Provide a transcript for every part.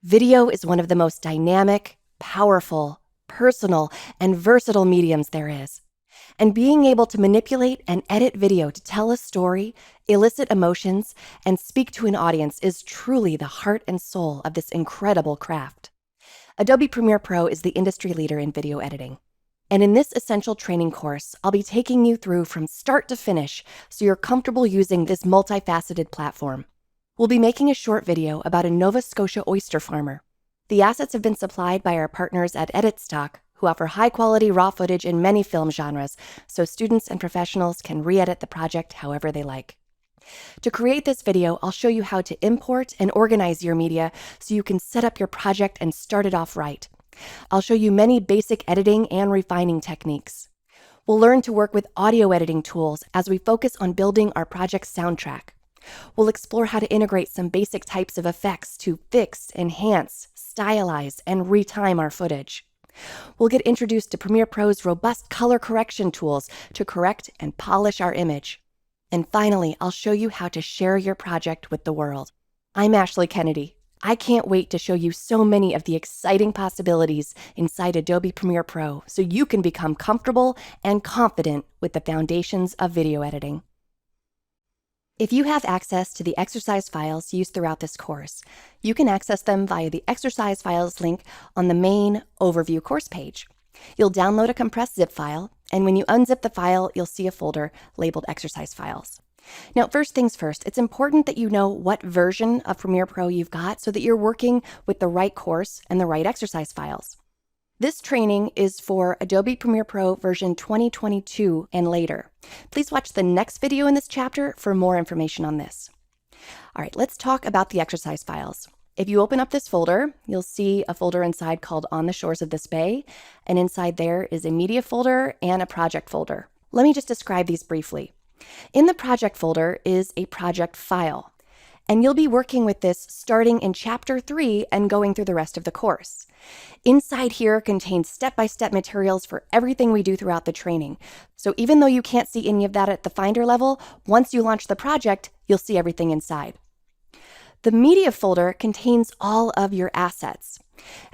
Video is one of the most dynamic, powerful, personal, and versatile mediums there is. And being able to manipulate and edit video to tell a story, elicit emotions, and speak to an audience is truly the heart and soul of this incredible craft. Adobe Premiere Pro is the industry leader in video editing. And in this essential training course, I'll be taking you through from start to finish so you're comfortable using this multifaceted platform. We'll be making a short video about a Nova Scotia oyster farmer. The assets have been supplied by our partners at Editstock, who offer high-quality raw footage in many film genres, so students and professionals can re-edit the project however they like. To create this video, I'll show you how to import and organize your media so you can set up your project and start it off right. I'll show you many basic editing and refining techniques. We'll learn to work with audio editing tools as we focus on building our project's soundtrack. We'll explore how to integrate some basic types of effects to fix, enhance, stylize, and retime our footage. We'll get introduced to Premiere Pro's robust color correction tools to correct and polish our image. And finally, I'll show you how to share your project with the world. I'm Ashley Kennedy. I can't wait to show you so many of the exciting possibilities inside Adobe Premiere Pro so you can become comfortable and confident with the foundations of video editing. If you have access to the exercise files used throughout this course, you can access them via the exercise files link on the main overview course page. You'll download a compressed zip file, and when you unzip the file, you'll see a folder labeled exercise files. Now, first things first, it's important that you know what version of Premiere Pro you've got so that you're working with the right course and the right exercise files. This training is for Adobe Premiere Pro version 2022 and later. Please watch the next video in this chapter for more information on this. All right, let's talk about the exercise files. If you open up this folder, you'll see a folder inside called On the Shores of This Bay, and inside there is a media folder and a project folder. Let me just describe these briefly. In the project folder is a project file, and you'll be working with this starting in Chapter 3 and going through the rest of the course. Inside here contains step-by-step materials for everything we do throughout the training. So even though you can't see any of that at the Finder level, once you launch the project, you'll see everything inside. The media folder contains all of your assets.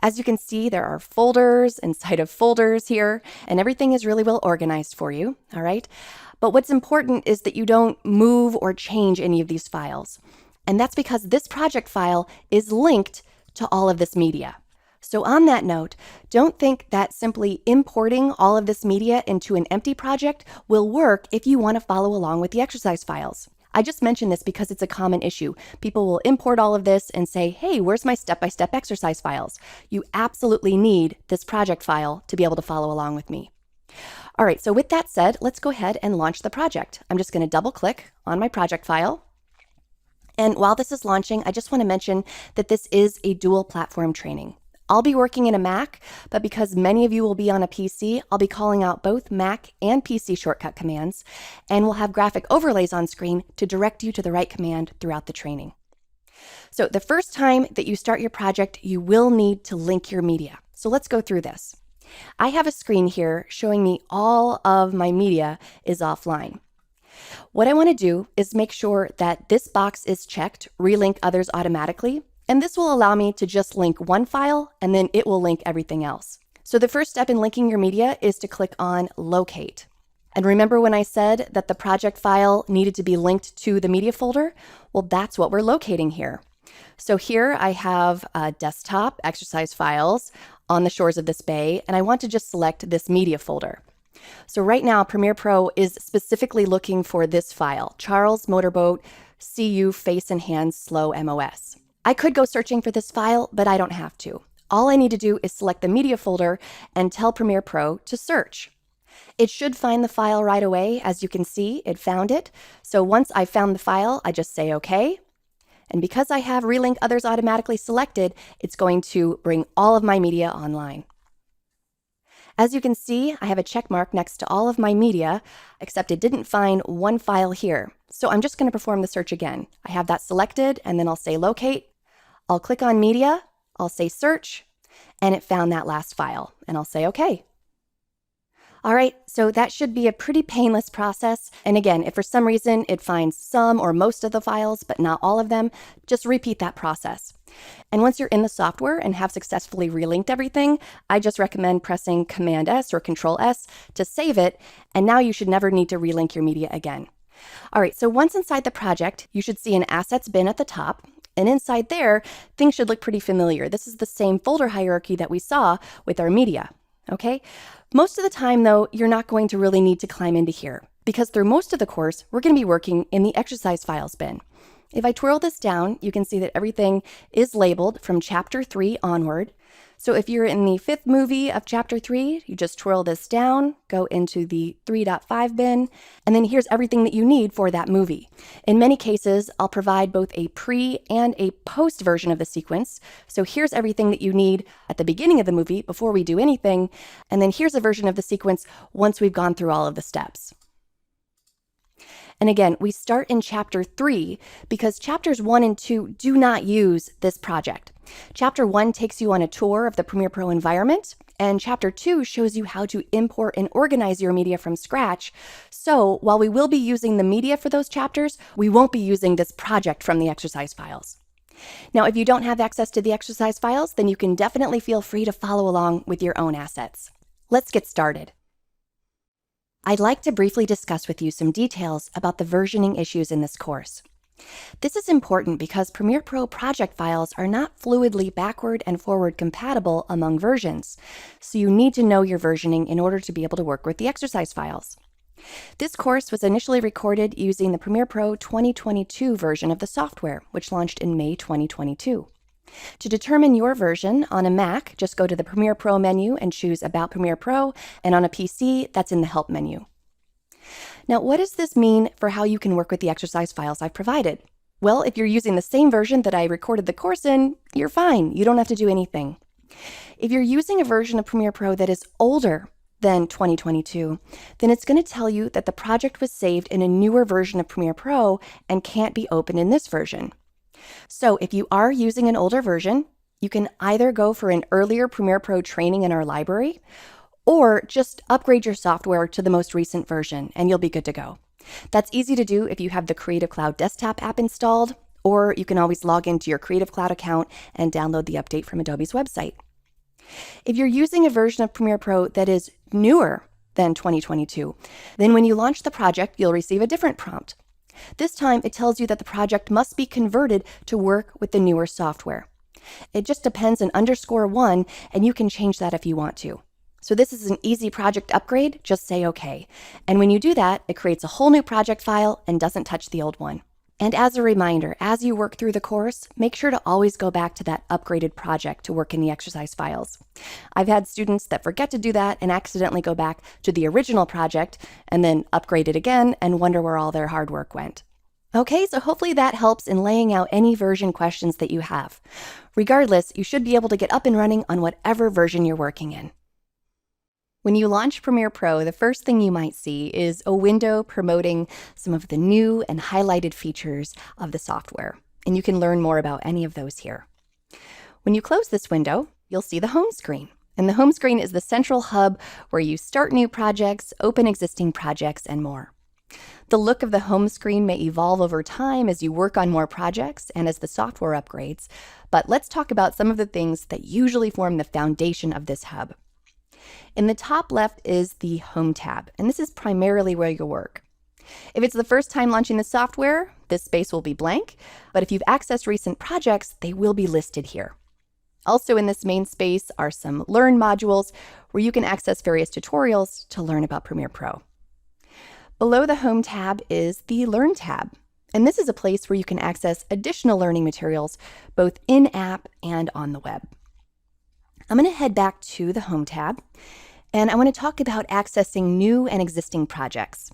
As you can see, there are folders inside of folders here, and everything is really well organized for you, all right? But what's important is that you don't move or change any of these files. And that's because this project file is linked to all of this media. So on that note, don't think that simply importing all of this media into an empty project will work if you want to follow along with the exercise files. I just mentioned this because it's a common issue. People will import all of this and say, hey, where's my step-by-step exercise files? You absolutely need this project file to be able to follow along with me. All right, so with that said, let's go ahead and launch the project. I'm just going to double-click on my project file. And while this is launching, I just want to mention that this is a dual platform training. I'll be working in a Mac, but because many of you will be on a PC, I'll be calling out both Mac and PC shortcut commands, and we'll have graphic overlays on screen to direct you to the right command throughout the training. So the first time that you start your project, you will need to link your media. So let's go through this. I have a screen here showing me all of my media is offline. What I want to do is make sure that this box is checked, relink others automatically, and this will allow me to just link one file and then it will link everything else. So the first step in linking your media is to click on Locate. And remember when I said that the project file needed to be linked to the media folder? Well, that's what we're locating here. So here I have desktop exercise files on the shores of this bay, and I want to just select this media folder. So right now, Premiere Pro is specifically looking for this file, Charles Motorboat CU Face and Hands Slow MOS. I could go searching for this file, but I don't have to. All I need to do is select the media folder and tell Premiere Pro to search. It should find the file right away. As you can see, it found it. So once I found the file, I just say OK. And because I have Relink Others automatically selected, it's going to bring all of my media online. As you can see, I have a check mark next to all of my media, except it didn't find one file here. So I'm just going to perform the search again. I have that selected, and then I'll say Locate. I'll click on Media, I'll say Search, and it found that last file, and I'll say OK. All right, so that should be a pretty painless process. And again, if for some reason it finds some or most of the files, but not all of them, just repeat that process. And once you're in the software and have successfully relinked everything, I just recommend pressing Command S or Control S to save it. And now you should never need to relink your media again. All right, so once inside the project, you should see an assets bin at the top. And inside there, things should look pretty familiar. This is the same folder hierarchy that we saw with our media. Okay? Most of the time, though, you're not going to really need to climb into here because through most of the course, we're going to be working in the exercise files bin. If I twirl this down, you can see that everything is labeled from chapter 3 onward. So if you're in the 5th movie of chapter 3, you just twirl this down, go into the 3.5 bin, and then here's everything that you need for that movie. In many cases, I'll provide both a pre and a post version of the sequence. So here's everything that you need at the beginning of the movie before we do anything, and then here's a version of the sequence once we've gone through all of the steps. And again, we start in chapter 3 because chapters 1 and 2 do not use this project. Chapter 1 takes you on a tour of the Premiere Pro environment, and chapter 2 shows you how to import and organize your media from scratch. So while we will be using the media for those chapters, we won't be using this project from the exercise files. Now, if you don't have access to the exercise files, then you can definitely feel free to follow along with your own assets. Let's get started. I'd like to briefly discuss with you some details about the versioning issues in this course. This is important because Premiere Pro project files are not fluidly backward and forward compatible among versions, so you need to know your versioning in order to be able to work with the exercise files. This course was initially recorded using the Premiere Pro 2022 version of the software, which launched in May 2022. To determine your version on a Mac, just go to the Premiere Pro menu and choose About Premiere Pro, and on a PC, that's in the Help menu. Now, what does this mean for how you can work with the exercise files I've provided? Well, if you're using the same version that I recorded the course in, you're fine. You don't have to do anything. If you're using a version of Premiere Pro that is older than 2022, then it's going to tell you that the project was saved in a newer version of Premiere Pro and can't be opened in this version. So if you are using an older version, you can either go for an earlier Premiere Pro training in our library, or just upgrade your software to the most recent version and you'll be good to go. That's easy to do if you have the Creative Cloud desktop app installed, or you can always log into your Creative Cloud account and download the update from Adobe's website. If you're using a version of Premiere Pro that is newer than 2022, then when you launch the project, you'll receive a different prompt. This time, it tells you that the project must be converted to work with the newer software. It just depends on _1, and you can change that if you want to. So this is an easy project upgrade, just say OK. And when you do that, it creates a whole new project file and doesn't touch the old one. And as a reminder, as you work through the course, make sure to always go back to that upgraded project to work in the exercise files. I've had students that forget to do that and accidentally go back to the original project and then upgrade it again and wonder where all their hard work went. Okay, so hopefully that helps in laying out any version questions that you have. Regardless, you should be able to get up and running on whatever version you're working in. When you launch Premiere Pro, the first thing you might see is a window promoting some of the new and highlighted features of the software, and you can learn more about any of those here. When you close this window, you'll see the home screen, and the home screen is the central hub where you start new projects, open existing projects, and more. The look of the home screen may evolve over time as you work on more projects and as the software upgrades, but let's talk about some of the things that usually form the foundation of this hub. In the top left is the Home tab, and this is primarily where you'll work. If it's the first time launching the software, this space will be blank, but if you've accessed recent projects, they will be listed here. Also in this main space are some Learn modules where you can access various tutorials to learn about Premiere Pro. Below the Home tab is the Learn tab, and this is a place where you can access additional learning materials both in-app and on the web. I'm going to head back to the Home tab, and I want to talk about accessing new and existing projects.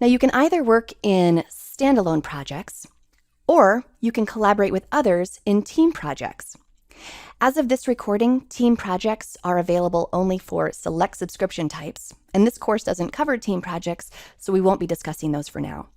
Now, you can either work in standalone projects, or you can collaborate with others in team projects. As of this recording, team projects are available only for select subscription types, and this course doesn't cover team projects, so we won't be discussing those for now.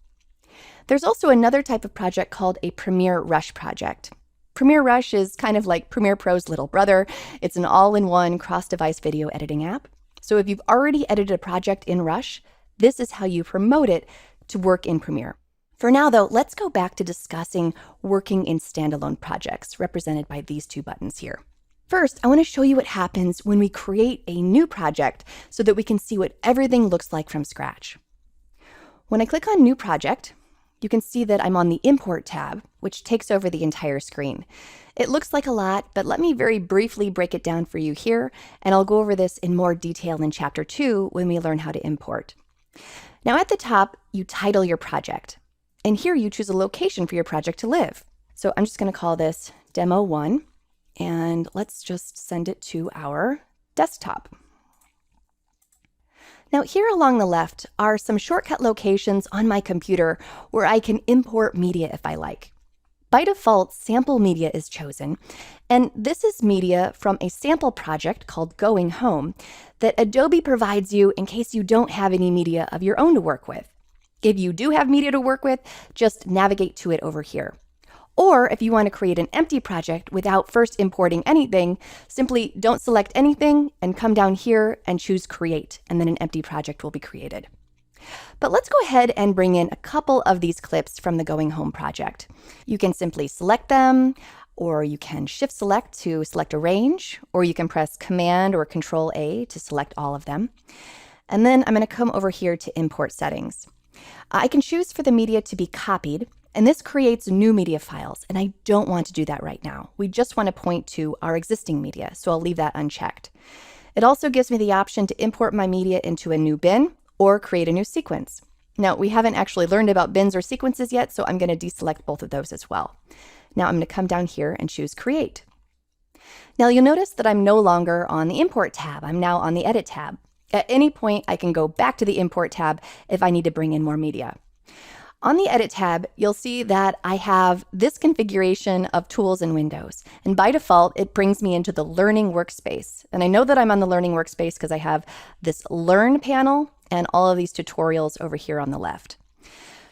There's also another type of project called a Premiere Rush project. Premiere Rush is kind of like Premiere Pro's little brother. It's an all-in-one cross-device video editing app. So if you've already edited a project in Rush, this is how you promote it to work in Premiere. For now, though, let's go back to discussing working in standalone projects, represented by these two buttons here. First, I want to show you what happens when we create a new project so that we can see what everything looks like from scratch. When I click on New Project, you can see that I'm on the Import tab, which takes over the entire screen. It looks like a lot, but let me very briefly break it down for you here, and I'll go over this in more detail in Chapter 2 when we learn how to import. Now at the top, you title your project, and here you choose a location for your project to live. So I'm just going to call this Demo 1, and let's just send it to our desktop. Now here along the left are some shortcut locations on my computer where I can import media if I like. By default, sample media is chosen, and this is media from a sample project called Going Home that Adobe provides you in case you don't have any media of your own to work with. If you do have media to work with, just navigate to it over here. Or if you want to create an empty project without first importing anything, simply don't select anything and come down here and choose Create, and then an empty project will be created. But let's go ahead and bring in a couple of these clips from the Going Home project. You can simply select them, or you can Shift Select to select a range, or you can press Command or Control A to select all of them. And then I'm going to come over here to Import Settings. I can choose for the media to be copied, and this creates new media files, and I don't want to do that right now. We just want to point to our existing media, so I'll leave that unchecked. It also gives me the option to import my media into a new bin or create a new sequence. Now, we haven't actually learned about bins or sequences yet, so I'm going to deselect both of those as well. Now I'm going to come down here and choose Create. Now you'll notice that I'm no longer on the Import tab. I'm now on the Edit tab. At any point, I can go back to the Import tab if I need to bring in more media. On the Edit tab, you'll see that I have this configuration of tools and windows. And by default, it brings me into the Learning workspace. And I know that I'm on the Learning workspace because I have this Learn panel and all of these tutorials over here on the left.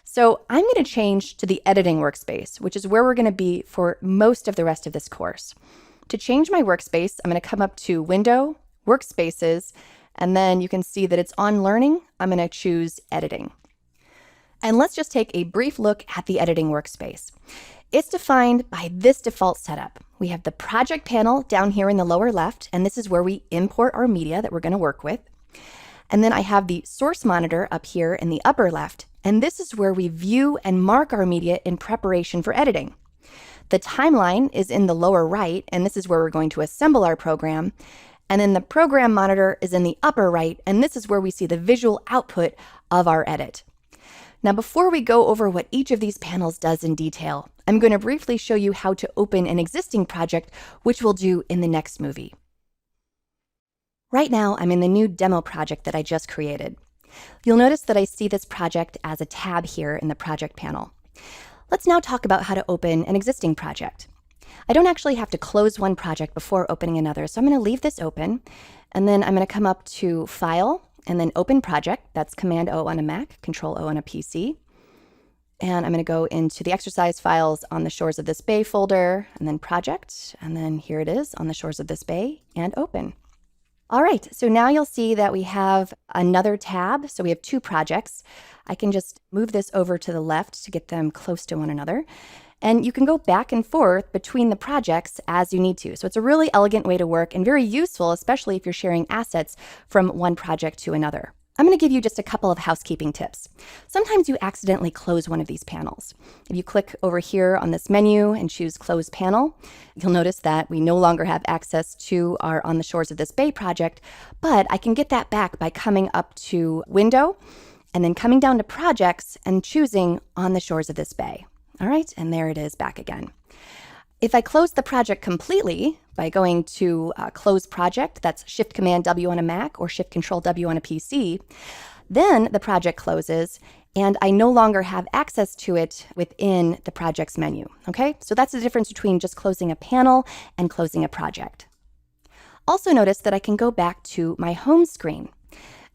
So I'm going to change to the Editing workspace, which is where we're going to be for most of the rest of this course. To change my workspace, I'm going to come up to Window, Workspaces, and then you can see that it's on Learning. I'm going to choose Editing. And let's just take a brief look at the Editing workspace. It's defined by this default setup. We have the Project panel down here in the lower left, and this is where we import our media that we're going to work with. And then I have the Source Monitor up here in the upper left, and this is where we view and mark our media in preparation for editing. The Timeline is in the lower right, and this is where we're going to assemble our program. And then the Program Monitor is in the upper right, and this is where we see the visual output of our edit. Now, before we go over what each of these panels does in detail, I'm going to briefly show you how to open an existing project, which we'll do in the next movie. Right now, I'm in the new demo project that I just created. You'll notice that I see this project as a tab here in the project panel. Let's now talk about how to open an existing project. I don't actually have to close one project before opening another, so I'm going to leave this open, and then I'm going to come up to File, and then Open Project. That's Command O on a Mac, Control O on a PC. And I'm going to go into the exercise files on the Shores of this Bay folder, and then Project, and then here it is on the Shores of this Bay, and Open. All right, so now you'll see that we have another tab. So we have two projects. I can just move this over to the left to get them close to one another. And you can go back and forth between the projects as you need to. So it's a really elegant way to work and very useful, especially if you're sharing assets from one project to another. I'm going to give you just a couple of housekeeping tips. Sometimes you accidentally close one of these panels. If you click over here on this menu and choose Close Panel, you'll notice that we no longer have access to our On the Shores of this Bay project, but I can get that back by coming up to Window and then coming down to Projects and choosing On the Shores of this Bay. All right, and there it is back again. If I close the project completely by going to Close Project, that's Shift-Command-W on a Mac or Shift-Control-W on a PC, then the project closes and I no longer have access to it within the project's menu, okay? So that's the difference between just closing a panel and closing a project. Also notice that I can go back to my home screen.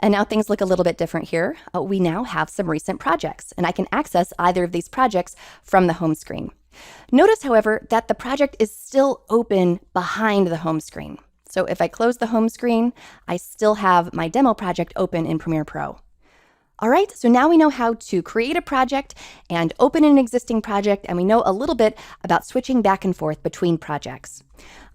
And now things look a little bit different here. We now have some recent projects, and I can access either of these projects from the home screen. Notice, however, that the project is still open behind the home screen. So if I close the home screen, I still have my demo project open in Premiere Pro. All right, so now we know how to create a project and open an existing project, and we know a little bit about switching back and forth between projects.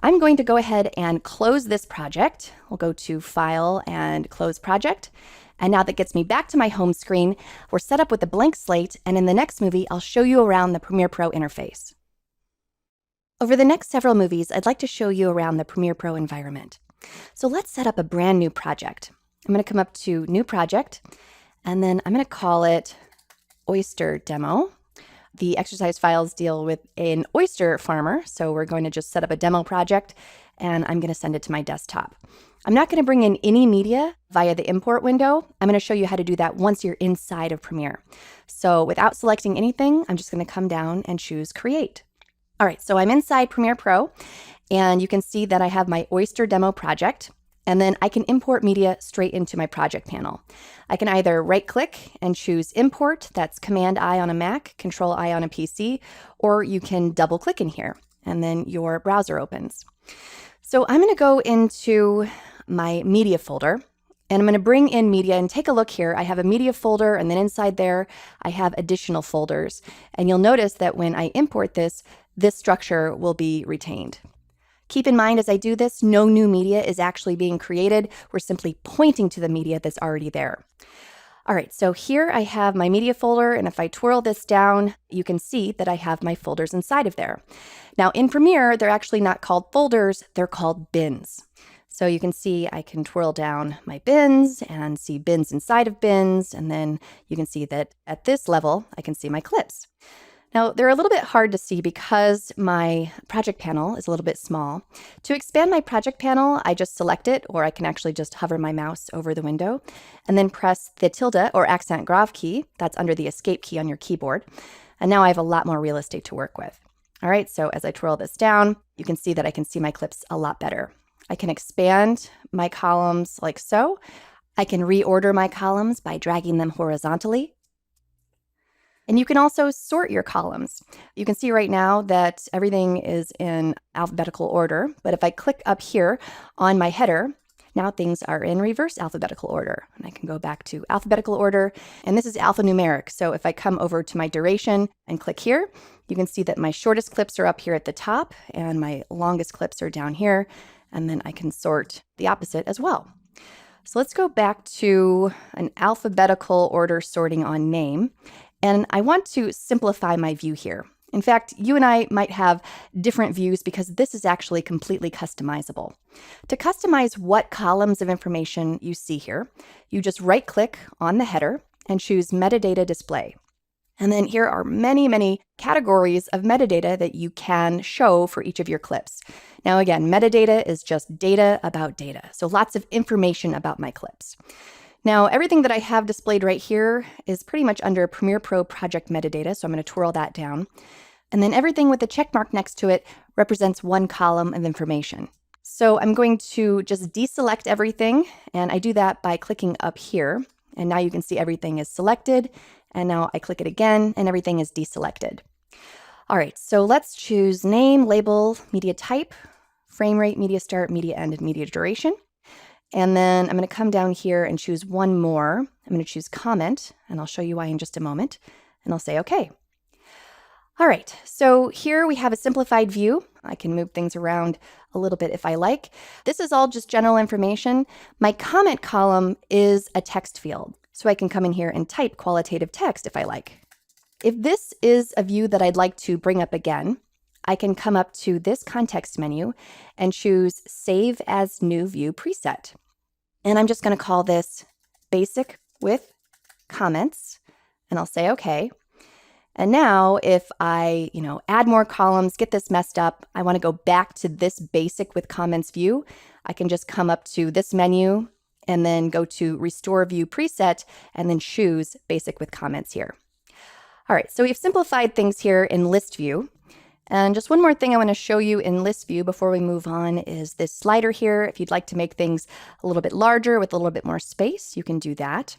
I'm going to go ahead and close this project. We'll go to File and Close Project. And now that gets me back to my home screen. We're set up with a blank slate, and in the next movie, I'll show you around the Premiere Pro interface. Over the next several movies, I'd like to show you around the Premiere Pro environment. So let's set up a brand new project. I'm going to come up to New Project, and then I'm going to call it Oyster Demo. The exercise files deal with an oyster farmer, so we're going to just set up a demo project, and I'm going to send it to my desktop. I'm not going to bring in any media via the import window. I'm going to show you how to do that once you're inside of Premiere. So without selecting anything, I'm just going to come down and choose Create. All right, so I'm inside Premiere Pro, and you can see that I have my Oyster Demo project. And then I can import media straight into my project panel. I can either right-click and choose Import, that's Command-I on a Mac, Control-I on a PC, or you can double-click in here, and then your browser opens. So I'm going to go into my media folder, and I'm going to bring in media, and take a look here. I have a media folder, and then inside there, I have additional folders. And you'll notice that when I import this, this structure will be retained. Keep in mind as I do this, no new media is actually being created. We're simply pointing to the media that's already there. All right, so here I have my media folder, and if I twirl this down, you can see that I have my folders inside of there. Now in Premiere, they're actually not called folders, they're called bins. So you can see I can twirl down my bins and see bins inside of bins, and then you can see that at this level, I can see my clips. Now, they're a little bit hard to see because my project panel is a little bit small. To expand my project panel, I just select it, or I can actually just hover my mouse over the window and then press the tilde or accent grave key. That's under the escape key on your keyboard. And now I have a lot more real estate to work with. All right, so as I twirl this down, you can see that I can see my clips a lot better. I can expand my columns like so. I can reorder my columns by dragging them horizontally. And you can also sort your columns. You can see right now that everything is in alphabetical order, but if I click up here on my header, now things are in reverse alphabetical order. And I can go back to alphabetical order, and this is alphanumeric. So if I come over to my duration and click here, you can see that my shortest clips are up here at the top, and my longest clips are down here, and then I can sort the opposite as well. So let's go back to an alphabetical order sorting on name. And I want to simplify my view here. In fact, you and I might have different views because this is actually completely customizable. To customize what columns of information you see here, you just right-click on the header and choose Metadata Display. And then here are many, many categories of metadata that you can show for each of your clips. Now again, metadata is just data about data, so lots of information about my clips. Now, everything that I have displayed right here is pretty much under Premiere Pro project metadata, so I'm going to twirl that down. And then everything with the check mark next to it represents one column of information. So I'm going to just deselect everything, and I do that by clicking up here. And now you can see everything is selected, and now I click it again, and everything is deselected. All right, so let's choose name, label, media type, frame rate, media start, media end, and media duration. And then I'm going to come down here and choose one more. I'm going to choose comment, and I'll show you why in just a moment. And I'll say OK. All right, so here we have a simplified view. I can move things around a little bit if I like. This is all just general information. My comment column is a text field, so I can come in here and type qualitative text if I like. If this is a view that I'd like to bring up again, I can come up to this context menu and choose Save as New View Preset. And I'm just going to call this Basic with Comments, and I'll say OK. And now if I, add more columns, get this messed up, I want to go back to this Basic with Comments view, I can just come up to this menu and then go to Restore View Preset and then choose Basic with Comments here. All right, so we've simplified things here in List View. And just one more thing I want to show you in List View before we move on is this slider here. If you'd like to make things a little bit larger with a little bit more space, you can do that.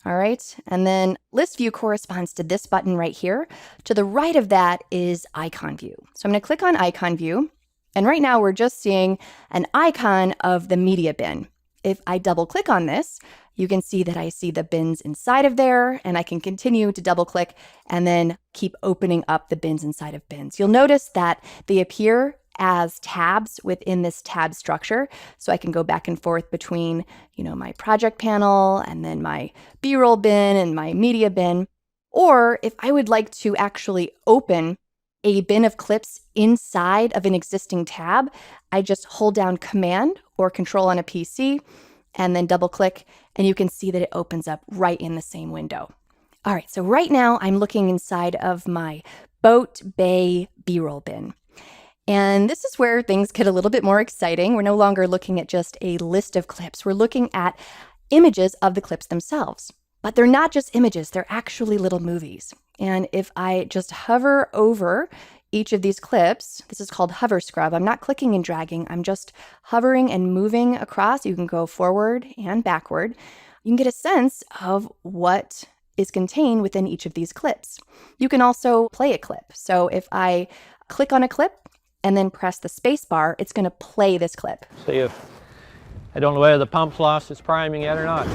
All right, and then List View corresponds to this button right here. To the right of that is Icon View. So I'm going to click on Icon View, And right now we're just seeing an icon of the media bin. If I double click on this, you can see that I see the bins inside of there, and I can continue to double click and then keep opening up the bins inside of bins. You'll notice that they appear as tabs within this tab structure. So I can go back and forth between, my project panel and then my B-roll bin and my media bin. Or if I would like to actually open a bin of clips inside of an existing tab, I just hold down Command or Control on a PC and then double click, and you can see that it opens up right in the same window. All right, so right now I'm looking inside of my Boat Bay B-roll bin. And this is where things get a little bit more exciting. We're no longer looking at just a list of clips. We're looking at images of the clips themselves. But they're not just images, they're actually little movies. And if I just hover over each of these clips, this is called hover scrub. I'm not clicking and dragging, I'm just hovering and moving across. You can go forward and backward. You can get a sense of what is contained within each of these clips. You can also play a clip. So if I click on a clip and then press the space bar, it's going to play this clip. See if, I don't know whether the pump's lost its priming yet or not.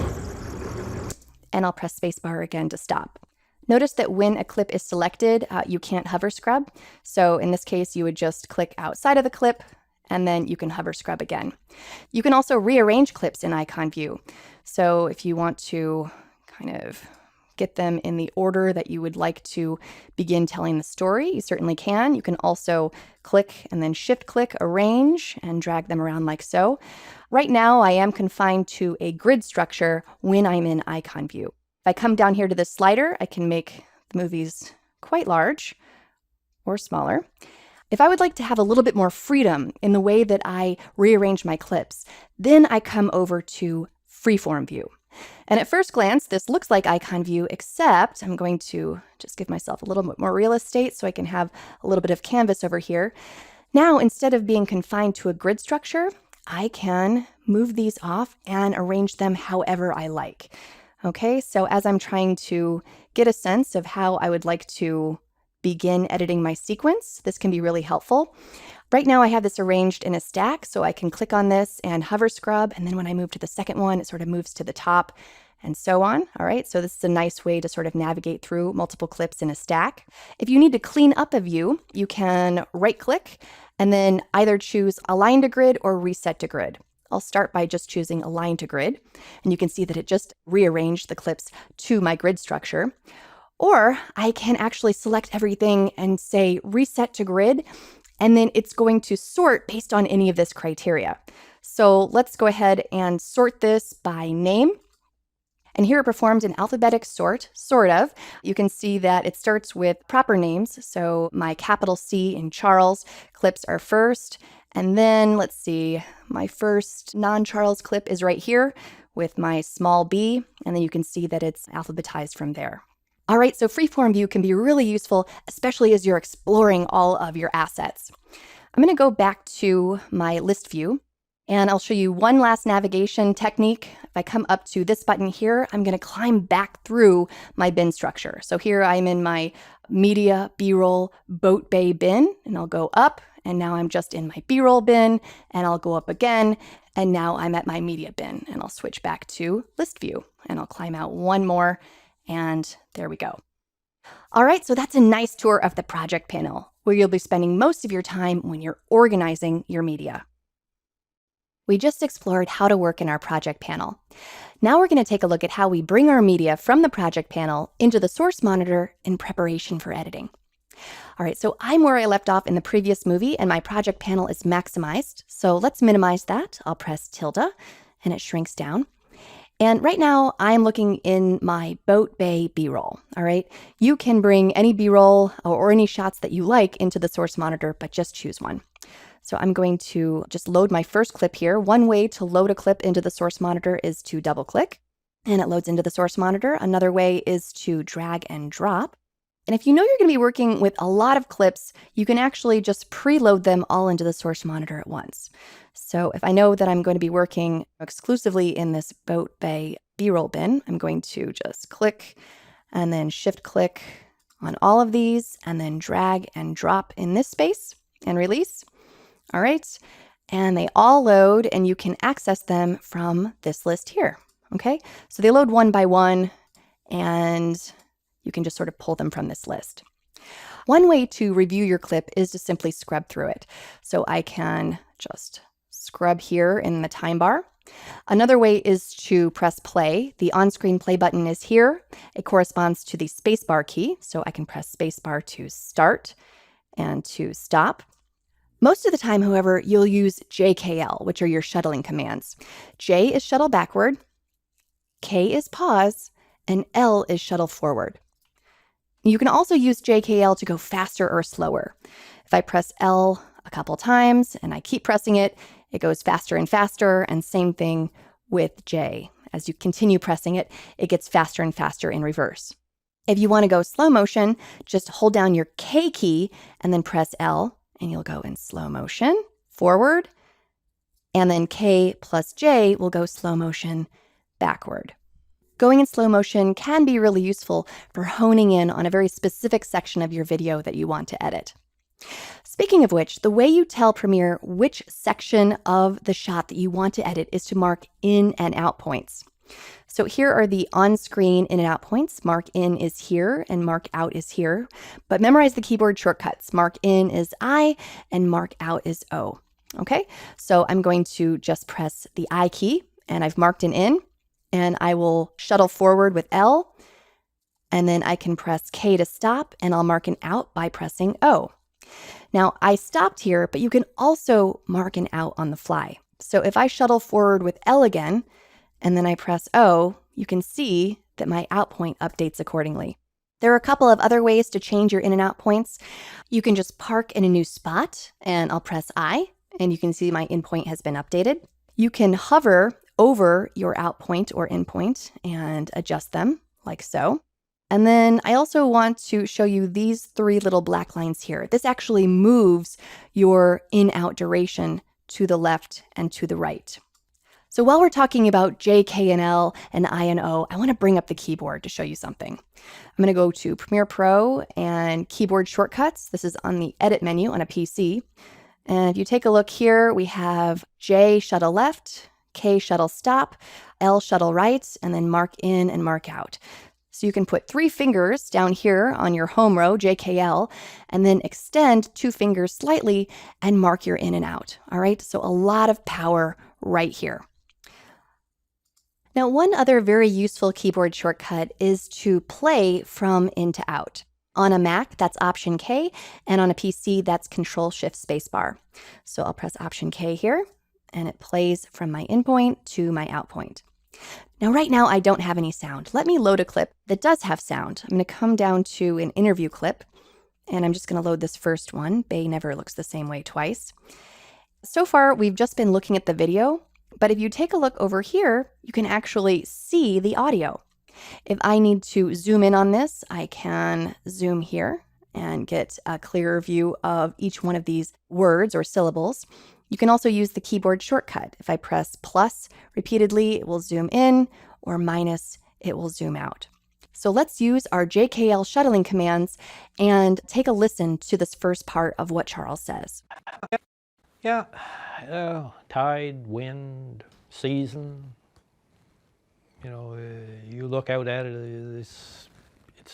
And I'll press spacebar again to stop. Notice that when a clip is selected, you can't hover scrub. So in this case, you would just click outside of the clip, and then you can hover scrub again. You can also rearrange clips in icon view. So if you want to kind of get them in the order that you would like to begin telling the story, you certainly can. You can also click and then shift click, arrange, and drag them around like so. Right now, I am confined to a grid structure when I'm in icon view. If I come down here to this slider, I can make the movies quite large or smaller. If I would like to have a little bit more freedom in the way that I rearrange my clips, then I come over to freeform view. And at first glance, this looks like icon view, except I'm going to just give myself a little bit more real estate so I can have a little bit of canvas over here. Now, instead of being confined to a grid structure, I can move these off and arrange them however I like. Okay, so as I'm trying to get a sense of how I would like to begin editing my sequence, this can be really helpful. Right now I have this arranged in a stack, so I can click on this and hover scrub, and then when I move to the second one, it sort of moves to the top and so on. All right, so this is a nice way to sort of navigate through multiple clips in a stack. If you need to clean up a view, you can right click and then either choose Align to Grid or Reset to Grid. I'll start by just choosing Align to Grid, and you can see that it just rearranged the clips to my grid structure. Or I can actually select everything and say Reset to Grid, and then it's going to sort based on any of this criteria. So let's go ahead and sort this by name. And here it performs an alphabetic sort, sort of. You can see that it starts with proper names. So my capital C in Charles clips are first. And then let's see, my first non-Charles clip is right here with my small b. And then you can see that it's alphabetized from there. All right, so freeform view can be really useful, especially as you're exploring all of your assets. I'm going to go back to my list view. And I'll show you one last navigation technique. If I come up to this button here, I'm going to climb back through my bin structure. So here I'm in my media B-roll boat bay bin, and I'll go up, and now I'm just in my B-roll bin, and I'll go up again, and now I'm at my media bin, and I'll switch back to list view, and I'll climb out one more, and there we go. All right, so that's a nice tour of the project panel, where you'll be spending most of your time when you're organizing your media. We just explored how to work in our project panel. Now we're going to take a look at how we bring our media from the project panel into the source monitor in preparation for editing. All right, so I'm where I left off in the previous movie, and my project panel is maximized. So let's minimize that. I'll press tilde, and it shrinks down. And right now, I'm looking in my boat bay B-roll, all right? You can bring any B-roll or any shots that you like into the source monitor, but just choose one. So I'm going to just load my first clip here. One way to load a clip into the source monitor is to double click, and it loads into the source monitor. Another way is to drag and drop. And if you know you're going to be working with a lot of clips, you can actually just preload them all into the source monitor at once. So if I know that I'm going to be working exclusively in this boat bay B-roll bin, I'm going to just click and then shift click on all of these and then drag and drop in this space and release. All right. And they all load, and you can access them from this list here. Okay. So they load one by one, and you can just sort of pull them from this list. One way to review your clip is to simply scrub through it. So I can just scrub here in the time bar. Another way is to press play. The on-screen play button is here. It corresponds to the spacebar key. So I can press spacebar to start and to stop. Most of the time, however, you'll use JKL, which are your shuttling commands. J is shuttle backward, K is pause, and L is shuttle forward. You can also use JKL to go faster or slower. If I press L a couple times and I keep pressing it, it goes faster and faster, and same thing with J. As you continue pressing it, it gets faster and faster in reverse. If you want to go slow motion, just hold down your K key and then press L, and you'll go in slow motion forward, and then K plus J will go slow motion backward. Going in slow motion can be really useful for honing in on a very specific section of your video that you want to edit. Speaking of which, the way you tell Premiere which section of the shot that you want to edit is to mark in and out points. So here are the on-screen in and out points. Mark in is here and mark out is here. But memorize the keyboard shortcuts. Mark in is I and mark out is O. Okay, so I'm going to just press the I key, and I've marked an in, and I will shuttle forward with L, and then I can press K to stop, and I'll mark an out by pressing O. Now, I stopped here, but you can also mark an out on the fly. So if I shuttle forward with L again, and then I press O, you can see that my out point updates accordingly. There are a couple of other ways to change your in and out points. You can just park in a new spot, and I'll press I, and you can see my in point has been updated. You can hover over your out point or in point and adjust them like so. And then I also want to show you these three little black lines here. This actually moves your in-out duration to the left and to the right. So while we're talking about J, K, and L, and I and O, I want to bring up the keyboard to show you something. I'm going to go to Premiere Pro and keyboard shortcuts. This is on the edit menu on a PC. And if you take a look here, we have J shuttle left, K shuttle stop, L shuttle right, and then mark in and mark out. So you can put 3 fingers down here on your home row, JKL, and then extend 2 fingers slightly and mark your in and out. All right, so a lot of power right here. Now, one other very useful keyboard shortcut is to play from in to out. On a Mac, that's Option K, and on a PC, that's Control-Shift-Spacebar. So I'll press Option K here, and it plays from my in point to my out point. Now, right now, I don't have any sound. Let me load a clip that does have sound. I'm going to come down to an interview clip, and I'm just going to load this first one. Bay never looks the same way twice. So far, we've just been looking at the video, but if you take a look over here, you can actually see the audio. If I need to zoom in on this, I can zoom here and get a clearer view of each one of these words or syllables. You can also use the keyboard shortcut. If I press plus repeatedly, it will zoom in, or minus, it will zoom out. So let's use our JKL shuttling commands and take a listen to this first part of what Charles says. Yeah, tide, wind, season. You know, you look out at it, it's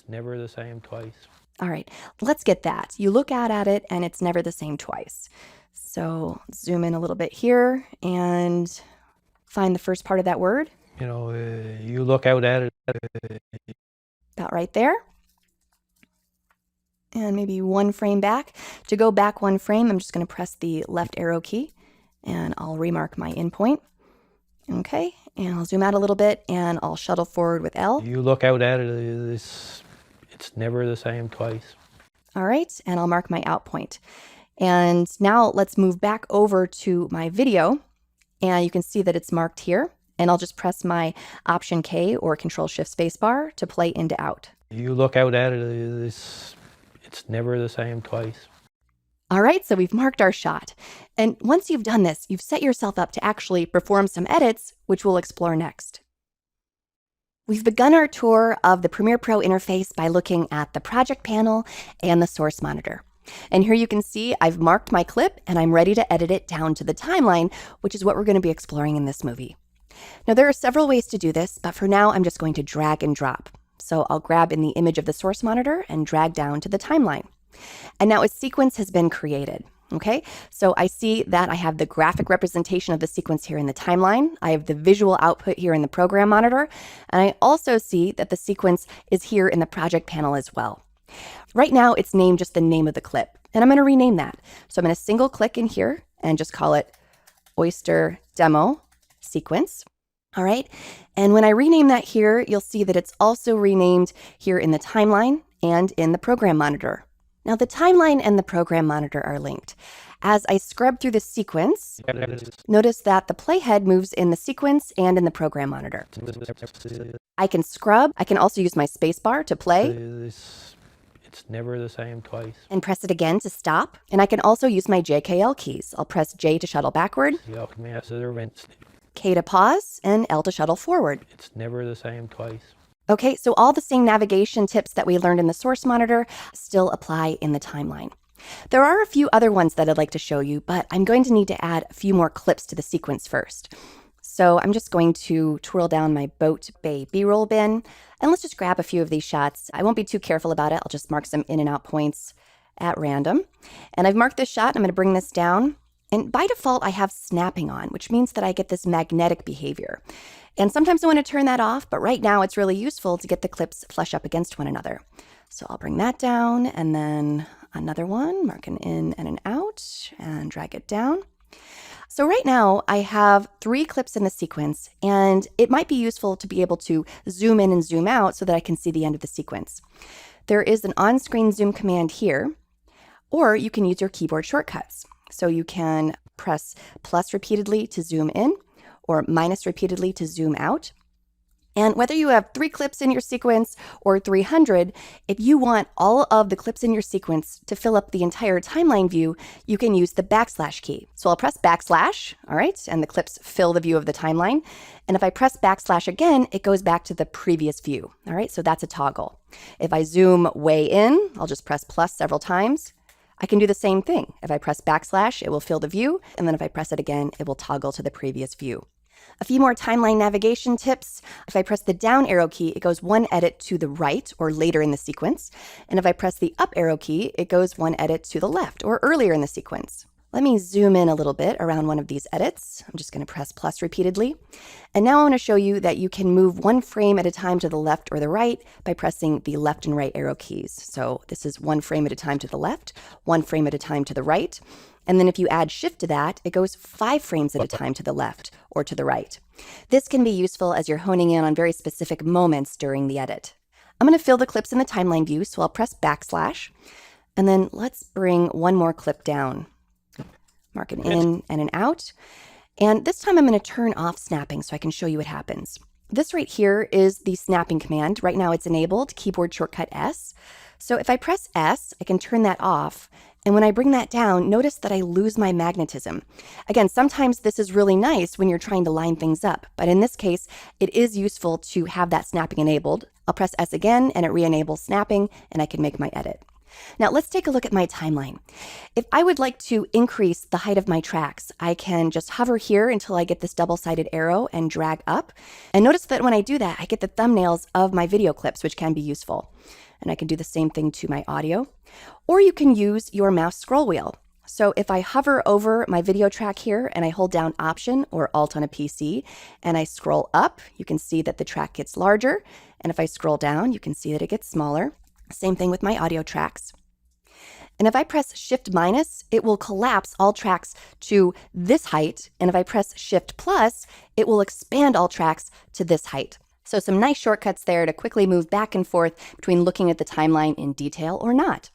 never the same twice. All right, let's get that. You look out at it and it's never the same twice. So zoom in a little bit here and find the first part of that word. You know, you look out at it. About right there. And maybe 1 frame back. To go back 1 frame, I'm just going to press the left arrow key and I'll remark my in point. Okay, and I'll zoom out a little bit and I'll shuttle forward with L. You look out at it, it's never the same twice. All right, and I'll mark my out point. And now let's move back over to my video, and you can see that it's marked here. And I'll just press my Option K or Control-Shift-Spacebar to play in to out. You look out at it, it's never the same twice. All right, so we've marked our shot. And once you've done this, you've set yourself up to actually perform some edits, which we'll explore next. We've begun our tour of the Premiere Pro interface by looking at the project panel and the source monitor. And here you can see I've marked my clip and I'm ready to edit it down to the timeline, which is what we're going to be exploring in this movie. Now, there are several ways to do this, but for now, I'm just going to drag and drop. So I'll grab in the image of the source monitor and drag down to the timeline. And now a sequence has been created. Okay, so I see that I have the graphic representation of the sequence here in the timeline. I have the visual output here in the program monitor. And I also see that the sequence is here in the project panel as well. Right now, it's named just the name of the clip, and I'm going to rename that. So I'm going to single click in here and just call it Oyster Demo Sequence. All right, and when I rename that here, you'll see that it's also renamed here in the timeline and in the program monitor. Now, the timeline and the program monitor are linked. As I scrub through the sequence, notice that the playhead moves in the sequence and in the program monitor. I can scrub. I can also use my spacebar to play. It's never the same twice. And press it again to stop. And I can also use my JKL keys. I'll press J to shuttle backward, K to pause, and L to shuttle forward. It's never the same twice. Okay, so all the same navigation tips that we learned in the source monitor still apply in the timeline. There are a few other ones that I'd like to show you, but I'm going to need to add a few more clips to the sequence first. So I'm just going to twirl down my Boat Bay B-roll bin, and let's just grab a few of these shots. I won't be too careful about it. I'll just mark some in and out points at random. And I've marked this shot. I'm going to bring this down. And by default, I have snapping on, which means that I get this magnetic behavior. And sometimes I want to turn that off, but right now it's really useful to get the clips flush up against one another. So I'll bring that down, and then another one, mark an in and an out, and drag it down. So right now I have 3 clips in the sequence, and it might be useful to be able to zoom in and zoom out so that I can see the end of the sequence. There is an on-screen zoom command here, or you can use your keyboard shortcuts. So you can press plus repeatedly to zoom in, or minus repeatedly to zoom out. And whether you have 3 clips in your sequence or 300, if you want all of the clips in your sequence to fill up the entire timeline view, you can use the backslash key. So I'll press backslash, all right, and the clips fill the view of the timeline. And if I press backslash again, it goes back to the previous view, all right? So that's a toggle. If I zoom way in, I'll just press plus several times. I can do the same thing. If I press backslash, it will fill the view, and then if I press it again, it will toggle to the previous view. A few more timeline navigation tips. If I press the down arrow key, it goes 1 edit to the right or later in the sequence. And if I press the up arrow key, it goes 1 edit to the left or earlier in the sequence. Let me zoom in a little bit around one of these edits. I'm just going to press plus repeatedly. And now I want to show you that you can move 1 frame at a time to the left or the right by pressing the left and right arrow keys. So this is 1 frame at a time to the left, 1 frame at a time to the right. And then if you add shift to that, it goes 5 frames at a time to the left or to the right. This can be useful as you're honing in on very specific moments during the edit. I'm going to fill the clips in the timeline view, so I'll press backslash. And then let's bring 1 more clip down. Mark an in and an out. And this time I'm going to turn off snapping so I can show you what happens. This right here is the snapping command. Right now it's enabled, keyboard shortcut S. So if I press S, I can turn that off. And when I bring that down, notice that I lose my magnetism. Again, sometimes this is really nice when you're trying to line things up, but in this case, it is useful to have that snapping enabled. I'll press S again and it re-enables snapping and I can make my edit. Now let's take a look at my timeline. If I would like to increase the height of my tracks, I can just hover here until I get this double-sided arrow and drag up. And notice that when I do that, I get the thumbnails of my video clips, which can be useful. And I can do the same thing to my audio. Or you can use your mouse scroll wheel. So if I hover over my video track here and I hold down Option or Alt on a PC and I scroll up, you can see that the track gets larger. And if I scroll down, you can see that it gets smaller. Same thing with my audio tracks. And if I press Shift minus, it will collapse all tracks to this height. And if I press Shift plus, it will expand all tracks to this height. So some nice shortcuts there to quickly move back and forth between looking at the timeline in detail or not.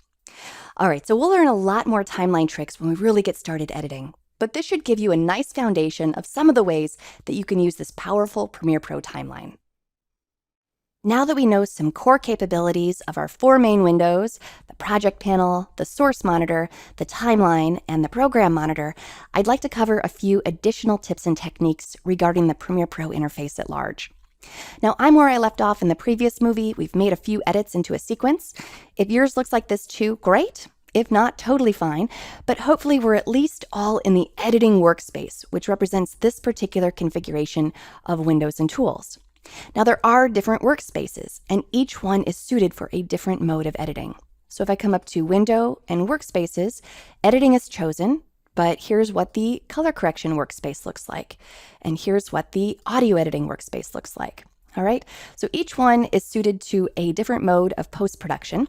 All right, so we'll learn a lot more timeline tricks when we really get started editing. But this should give you a nice foundation of some of the ways that you can use this powerful Premiere Pro timeline. Now that we know some core capabilities of our 4 main windows, the project panel, the source monitor, the timeline, and the program monitor, I'd like to cover a few additional tips and techniques regarding the Premiere Pro interface at large. Now, I'm where I left off in the previous movie. We've made a few edits into a sequence. If yours looks like this too, great. If not, totally fine, but hopefully we're at least all in the editing workspace, which represents this particular configuration of windows and tools. Now, there are different workspaces, and each one is suited for a different mode of editing. So if I come up to Window and Workspaces, editing is chosen, but here's what the color correction workspace looks like, and here's what the audio editing workspace looks like. All right, so each one is suited to a different mode of post-production,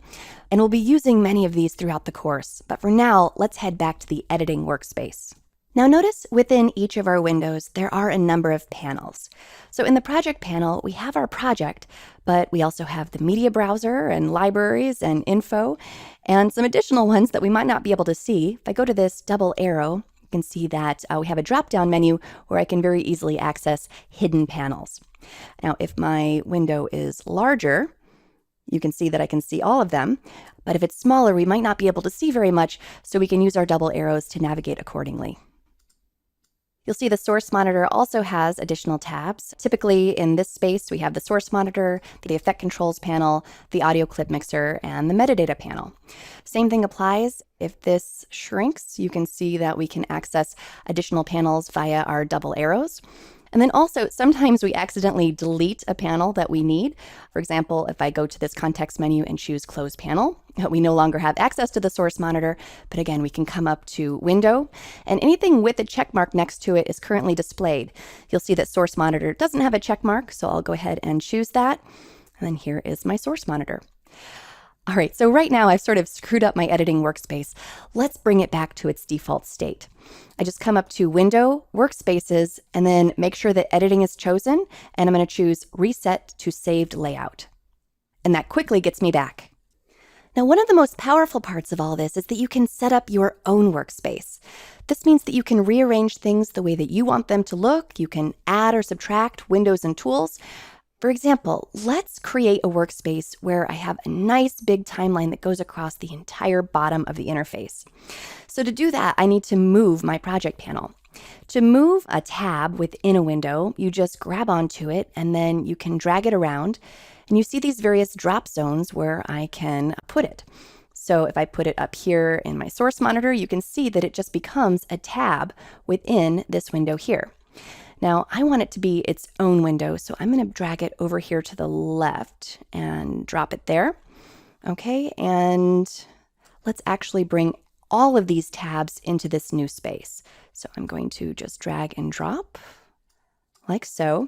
and we'll be using many of these throughout the course, but for now, let's head back to the editing workspace. Now notice within each of our windows, there are a number of panels. So in the project panel, we have our project, but we also have the media browser and libraries and info, and some additional ones that we might not be able to see. If I go to this double arrow, you can see that we have a drop-down menu where I can very easily access hidden panels. Now, if my window is larger, you can see that I can see all of them, but if it's smaller, we might not be able to see very much, so we can use our double arrows to navigate accordingly. You'll see the source monitor also has additional tabs. Typically in this space, we have the source monitor, the effect controls panel, the audio clip mixer, and the metadata panel. Same thing applies. If this shrinks, you can see that we can access additional panels via our double arrows. And then also, sometimes we accidentally delete a panel that we need. For example, if I go to this context menu and choose Close Panel, we no longer have access to the source monitor, but again, we can come up to Window, and anything with a check mark next to it is currently displayed. You'll see that Source Monitor doesn't have a check mark, so I'll go ahead and choose that. And then here is my source monitor. All right, so right now I've sort of screwed up my editing workspace. Let's bring it back to its default state. I just come up to Window, Workspaces, and then make sure that editing is chosen, and I'm going to choose Reset to Saved Layout. And that quickly gets me back. Now, one of the most powerful parts of all this is that you can set up your own workspace. This means that you can rearrange things the way that you want them to look. You can add or subtract windows and tools. For example, let's create a workspace where I have a nice big timeline that goes across the entire bottom of the interface. So to do that, I need to move my project panel. To move a tab within a window, you just grab onto it and then you can drag it around, and you see these various drop zones where I can put it. So if I put it up here in my source monitor, you can see that it just becomes a tab within this window here. Now, I want it to be its own window, so I'm going to drag it over here to the left and drop it there. Okay, and let's actually bring all of these tabs into this new space. So I'm going to just drag and drop like so.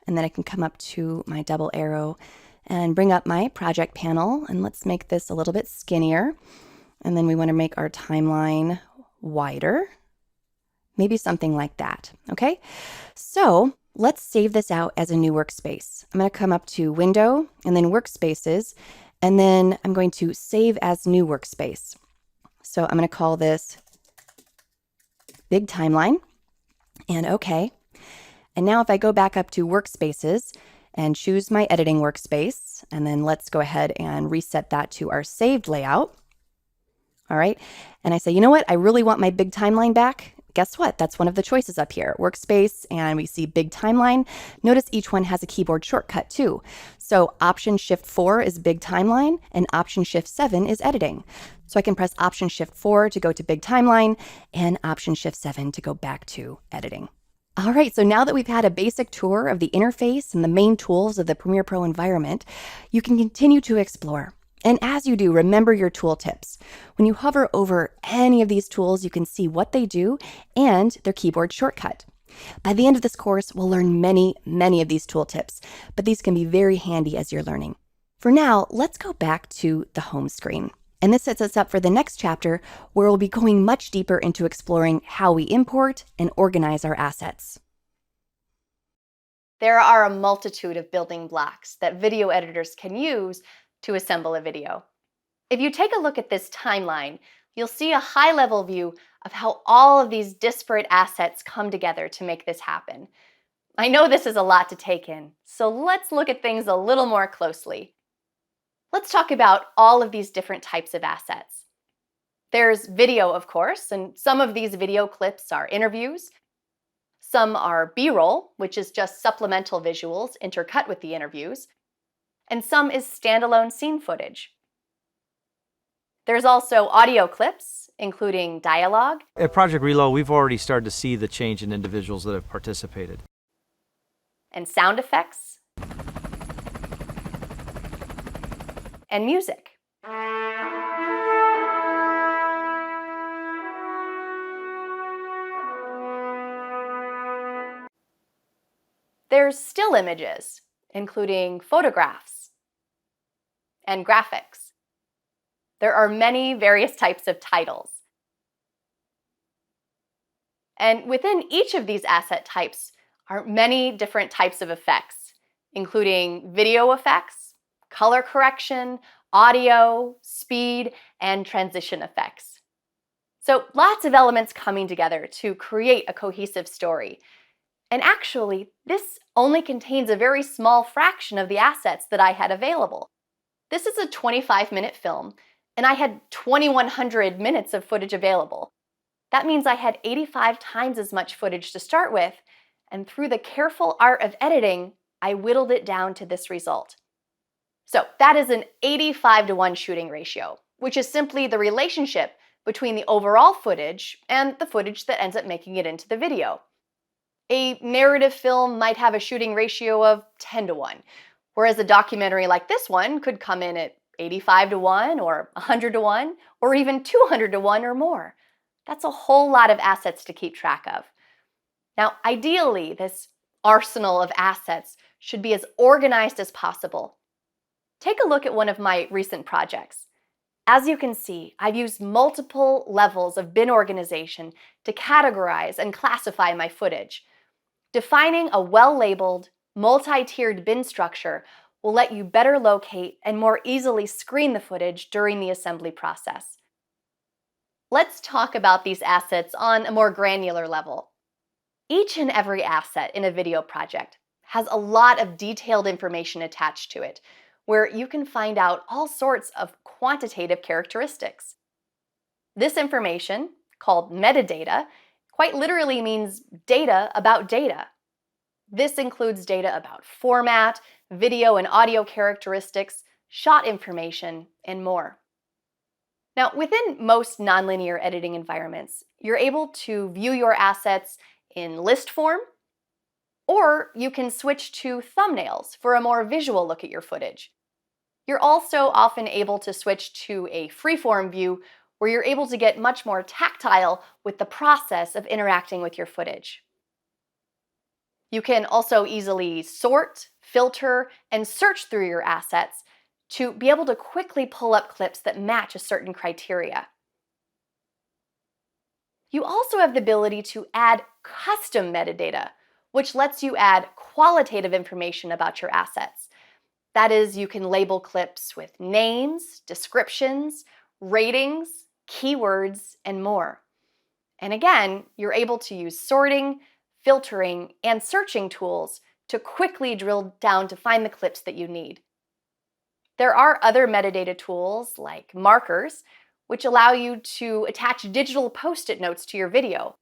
And then I can come up to my double arrow and bring up my project panel, and let's make this a little bit skinnier. And then we want to make our timeline wider. Maybe something like that, okay? So let's save this out as a new workspace. I'm going to come up to Window and then Workspaces, and then I'm going to Save as New Workspace. So I'm going to call this Big Timeline, and okay. And now if I go back up to Workspaces and choose my editing workspace, and then let's go ahead and reset that to our saved layout. All right, and I say, you know what? I really want my big timeline back. Guess what? That's one of the choices up here, Workspace, and we see Big Timeline. Notice each one has a keyboard shortcut too. So Option Shift 4 is Big Timeline, and Option Shift 7 is Editing. So I can press Option Shift 4 to go to Big Timeline, and Option Shift 7 to go back to Editing. All right, so now that we've had a basic tour of the interface and the main tools of the Premiere Pro environment, you can continue to explore. And as you do, remember your tooltips. When you hover over any of these tools, you can see what they do and their keyboard shortcut. By the end of this course, we'll learn many of these tooltips, but these can be very handy as you're learning. For now, let's go back to the home screen. And this sets us up for the next chapter, where we'll be going much deeper into exploring how we import and organize our assets. There are a multitude of building blocks that video editors can use to assemble a video. If you take a look at this timeline, you'll see a high-level view of how all of these disparate assets come together to make this happen. I know this is a lot to take in, so let's look at things a little more closely. Let's talk about all of these different types of assets. There's video, of course, and some of these video clips are interviews. Some are B-roll, which is just supplemental visuals intercut with the interviews. And some is standalone scene footage. There's also audio clips, including dialogue. At Project Reload, we've already started to see the change in individuals that have participated. And sound effects. And music. There's still images, including photographs and graphics. There are many various types of titles. And within each of these asset types are many different types of effects, including video effects, color correction, audio, speed, and transition effects. So lots of elements coming together to create a cohesive story. And actually, this only contains a very small fraction of the assets that I had available. This is a 25-minute film, and I had 2,100 minutes of footage available. That means I had 85 times as much footage to start with, and through the careful art of editing, I whittled it down to this result. So that is an 85-to-1 shooting ratio, which is simply the relationship between the overall footage and the footage that ends up making it into the video. A narrative film might have a shooting ratio of 10-to-1, whereas a documentary like this one could come in at 85-to-1 or 100-to-1 or even 200-to-1 or more. That's a whole lot of assets to keep track of. Now, ideally, this arsenal of assets should be as organized as possible. Take a look at one of my recent projects. As you can see, I've used multiple levels of bin organization to categorize and classify my footage. Defining a well-labeled, multi-tiered bin structure will let you better locate and more easily screen the footage during the assembly process. Let's talk about these assets on a more granular level. Each and every asset in a video project has a lot of detailed information attached to it, where you can find out all sorts of quantitative characteristics. This information, called metadata, quite literally means data about data. This includes data about format, video and audio characteristics, shot information, and more. Now, within most nonlinear editing environments, you're able to view your assets in list form, or you can switch to thumbnails for a more visual look at your footage. You're also often able to switch to a freeform view where you're able to get much more tactile with the process of interacting with your footage. You can also easily sort, filter, and search through your assets to be able to quickly pull up clips that match a certain criteria. You also have the ability to add custom metadata, which lets you add qualitative information about your assets. That is, you can label clips with names, descriptions, ratings, keywords, and more. And again, you're able to use sorting, filtering, and searching tools to quickly drill down to find the clips that you need. There are other metadata tools like markers, which allow you to attach digital post-it notes to your video.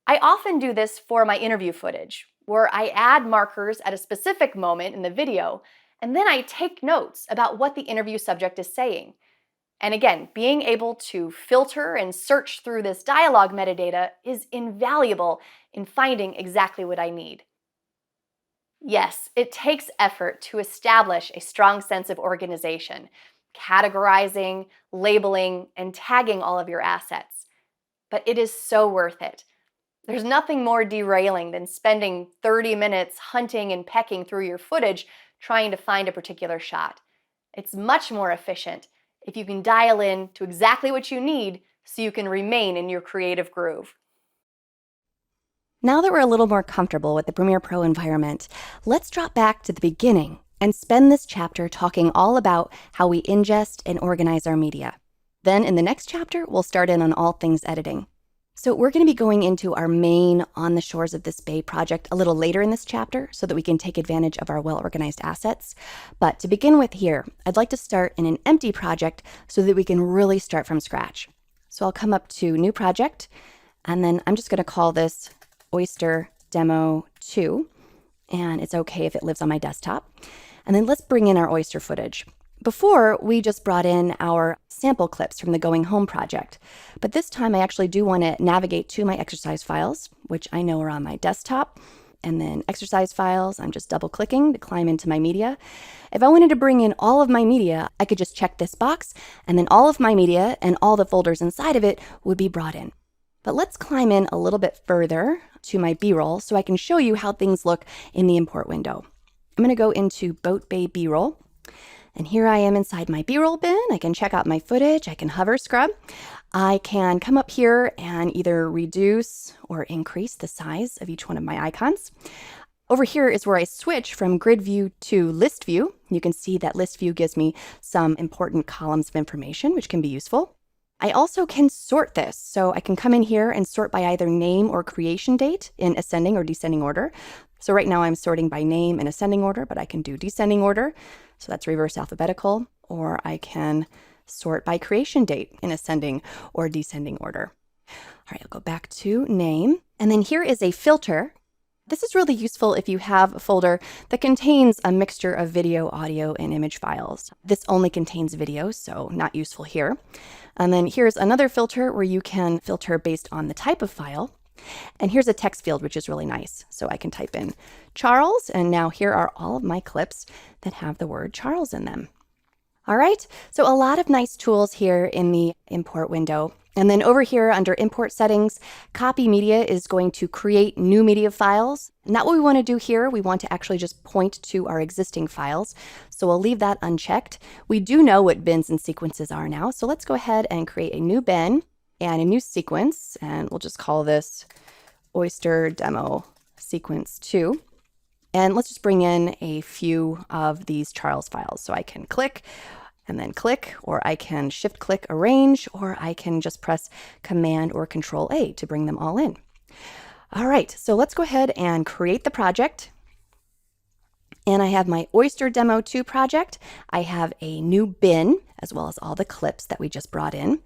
I often do this for my interview footage, where I add markers at a specific moment in the video, and then I take notes about what the interview subject is saying. And again, being able to filter and search through this dialogue metadata is invaluable in finding exactly what I need. Yes, it takes effort to establish a strong sense of organization, categorizing, labeling, and tagging all of your assets. But it is so worth it. There's nothing more derailing than spending 30 minutes hunting and pecking through your footage trying to find a particular shot. It's much more efficient if you can dial in to exactly what you need so you can remain in your creative groove. Now that we're a little more comfortable with the Premiere Pro environment, let's drop back to the beginning and spend this chapter talking all about how we ingest and organize our media. Then in the next chapter, we'll start in on all things editing. So we're going to be going into our main On the Shores of This Bay project a little later in this chapter so that we can take advantage of our well-organized assets. But to begin with here, I'd like to start in an empty project so that we can really start from scratch. So I'll come up to New Project, and then I'm just going to call this Oyster Demo 2, and it's okay if it lives on my desktop. And then let's bring in our Oyster footage. Before, we just brought in our sample clips from the Going Home project, but this time I actually do want to navigate to my exercise files, which I know are on my desktop, and then exercise files, I'm just double clicking to climb into my media. If I wanted to bring in all of my media, I could just check this box, and then all of my media and all the folders inside of it would be brought in. But let's climb in a little bit further to my B-roll so I can show you how things look in the import window. I'm going to go into Boat Bay B-roll. And here I am inside my B-roll bin. I can check out my footage. I can hover scrub. I can come up here and either reduce or increase the size of each one of my icons. Over here is where I switch from grid view to list view. You can see that list view gives me some important columns of information, which can be useful. I also can sort this. So I can come in here and sort by either name or creation date in ascending or descending order. So right now I'm sorting by name in ascending order, but I can do descending order. So that's reverse alphabetical, or I can sort by creation date in ascending or descending order. All right, I'll go back to name. And then here is a filter. This is really useful if you have a folder that contains a mixture of video, audio, and image files. This only contains video, so not useful here. And then here's another filter where you can filter based on the type of file. And here's a text field, which is really nice. So I can type in Charles, and now here are all of my clips that have the word Charles in them. All right, so a lot of nice tools here in the import window. And then over here under import settings, copy media is going to create new media files. Not what we want to do here. We want to actually just point to our existing files. So we'll leave that unchecked. We do know what bins and sequences are now. So let's go ahead and create a new bin and a new sequence, and we'll just call this Oyster Demo Sequence 2. And let's just bring in a few of these Charles files. So I can click and then click, or I can shift click arrange, or I can just press Command or Control A to bring them all in. All right, so let's go ahead and create the project. And I have my Oyster Demo 2 project. I have a new bin, as well as all the clips that we just brought in.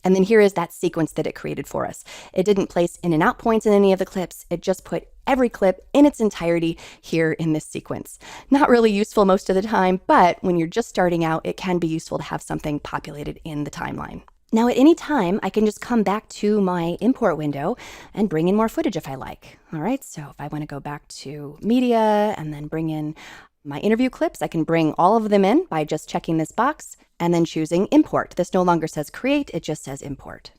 And then here is that sequence that it created for us. It didn't place in and out points in any of the clips. It just put every clip in its entirety here in this sequence. Not really useful most of the time, but when you're just starting out, it can be useful to have something populated in the timeline. Now at any time, I can just come back to my import window and bring in more footage if I like. All right, so if I want to go back to media and then bring in my interview clips, I can bring all of them in by just checking this box and then choosing import. This no longer says create, it just says import.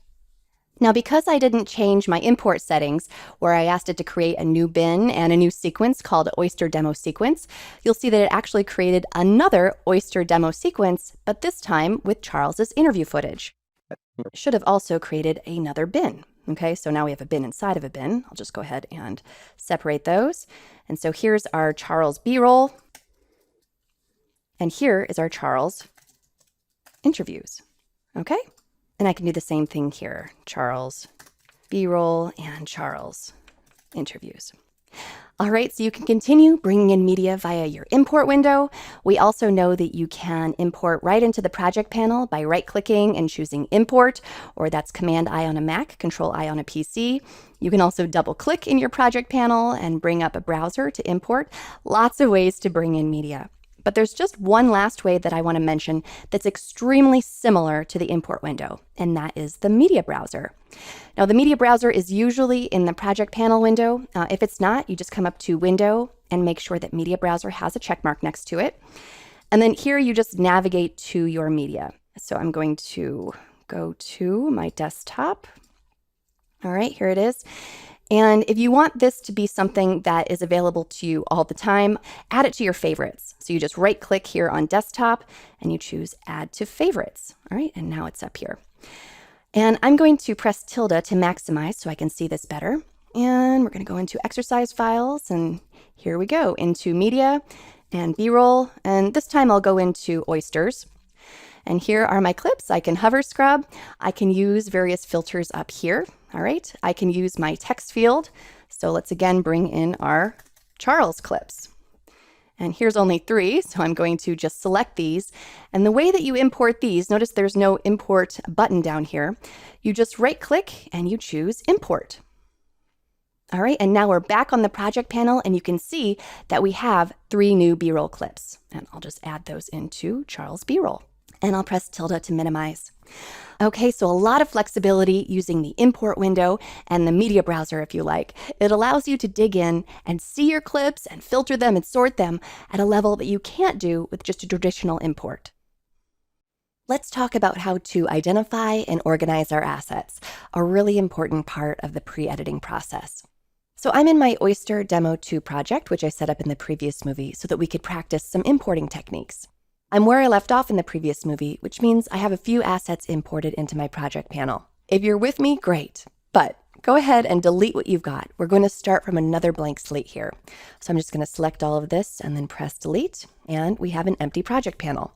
Now, because I didn't change my import settings where I asked it to create a new bin and a new sequence called Oyster Demo Sequence, you'll see that it actually created another Oyster Demo Sequence, but this time with Charles's interview footage. It should have also created another bin. Okay, so now we have a bin inside of a bin. I'll just go ahead and separate those. And so here's our Charles B-roll. And here is our Charles interviews. Okay, and I can do the same thing here. Charles B-roll and Charles interviews. All right, so you can continue bringing in media via your import window. We also know that you can import right into the project panel by right-clicking and choosing import, or that's Command-I on a Mac, Control-I on a PC. You can also double-click in your project panel and bring up a browser to import. Lots of ways to bring in media. But there's just one last way that I want to mention that's extremely similar to the import window, and that is the media browser. Now, the media browser is usually in the project panel window. If it's not, you just come up to Window and make sure that Media Browser has a check mark next to it. And then here you just navigate to your media. So I'm going to go to my desktop. All right, here it is. And if you want this to be something that is available to you all the time, add it to your favorites. So you just right click here on desktop and you choose add to favorites. All right, and now it's up here. And I'm going to press tilde to maximize so I can see this better. And we're going to go into exercise files, and here we go into media and B-roll. And this time I'll go into oysters. And here are my clips. I can hover scrub. I can use various filters up here. All right, I can use my text field. So let's again bring in our Charles clips. And here's only 3, so I'm going to just select these. And the way that you import these, notice there's no import button down here. You just right click and you choose import. All right, and now we're back on the project panel, and you can see that we have 3 new B-roll clips. And I'll just add those into Charles B-roll. And I'll press tilde to minimize. Okay, so a lot of flexibility using the import window and the media browser, if you like. It allows you to dig in and see your clips and filter them and sort them at a level that you can't do with just a traditional import. Let's talk about how to identify and organize our assets, a really important part of the pre-editing process. So I'm in my Oyster Demo 2 project, which I set up in the previous movie so that we could practice some importing techniques. I'm where I left off in the previous movie, which means I have a few assets imported into my project panel. If you're with me, great, but go ahead and delete what you've got. We're going to start from another blank slate here. So I'm just going to select all of this and then press delete, and we have an empty project panel.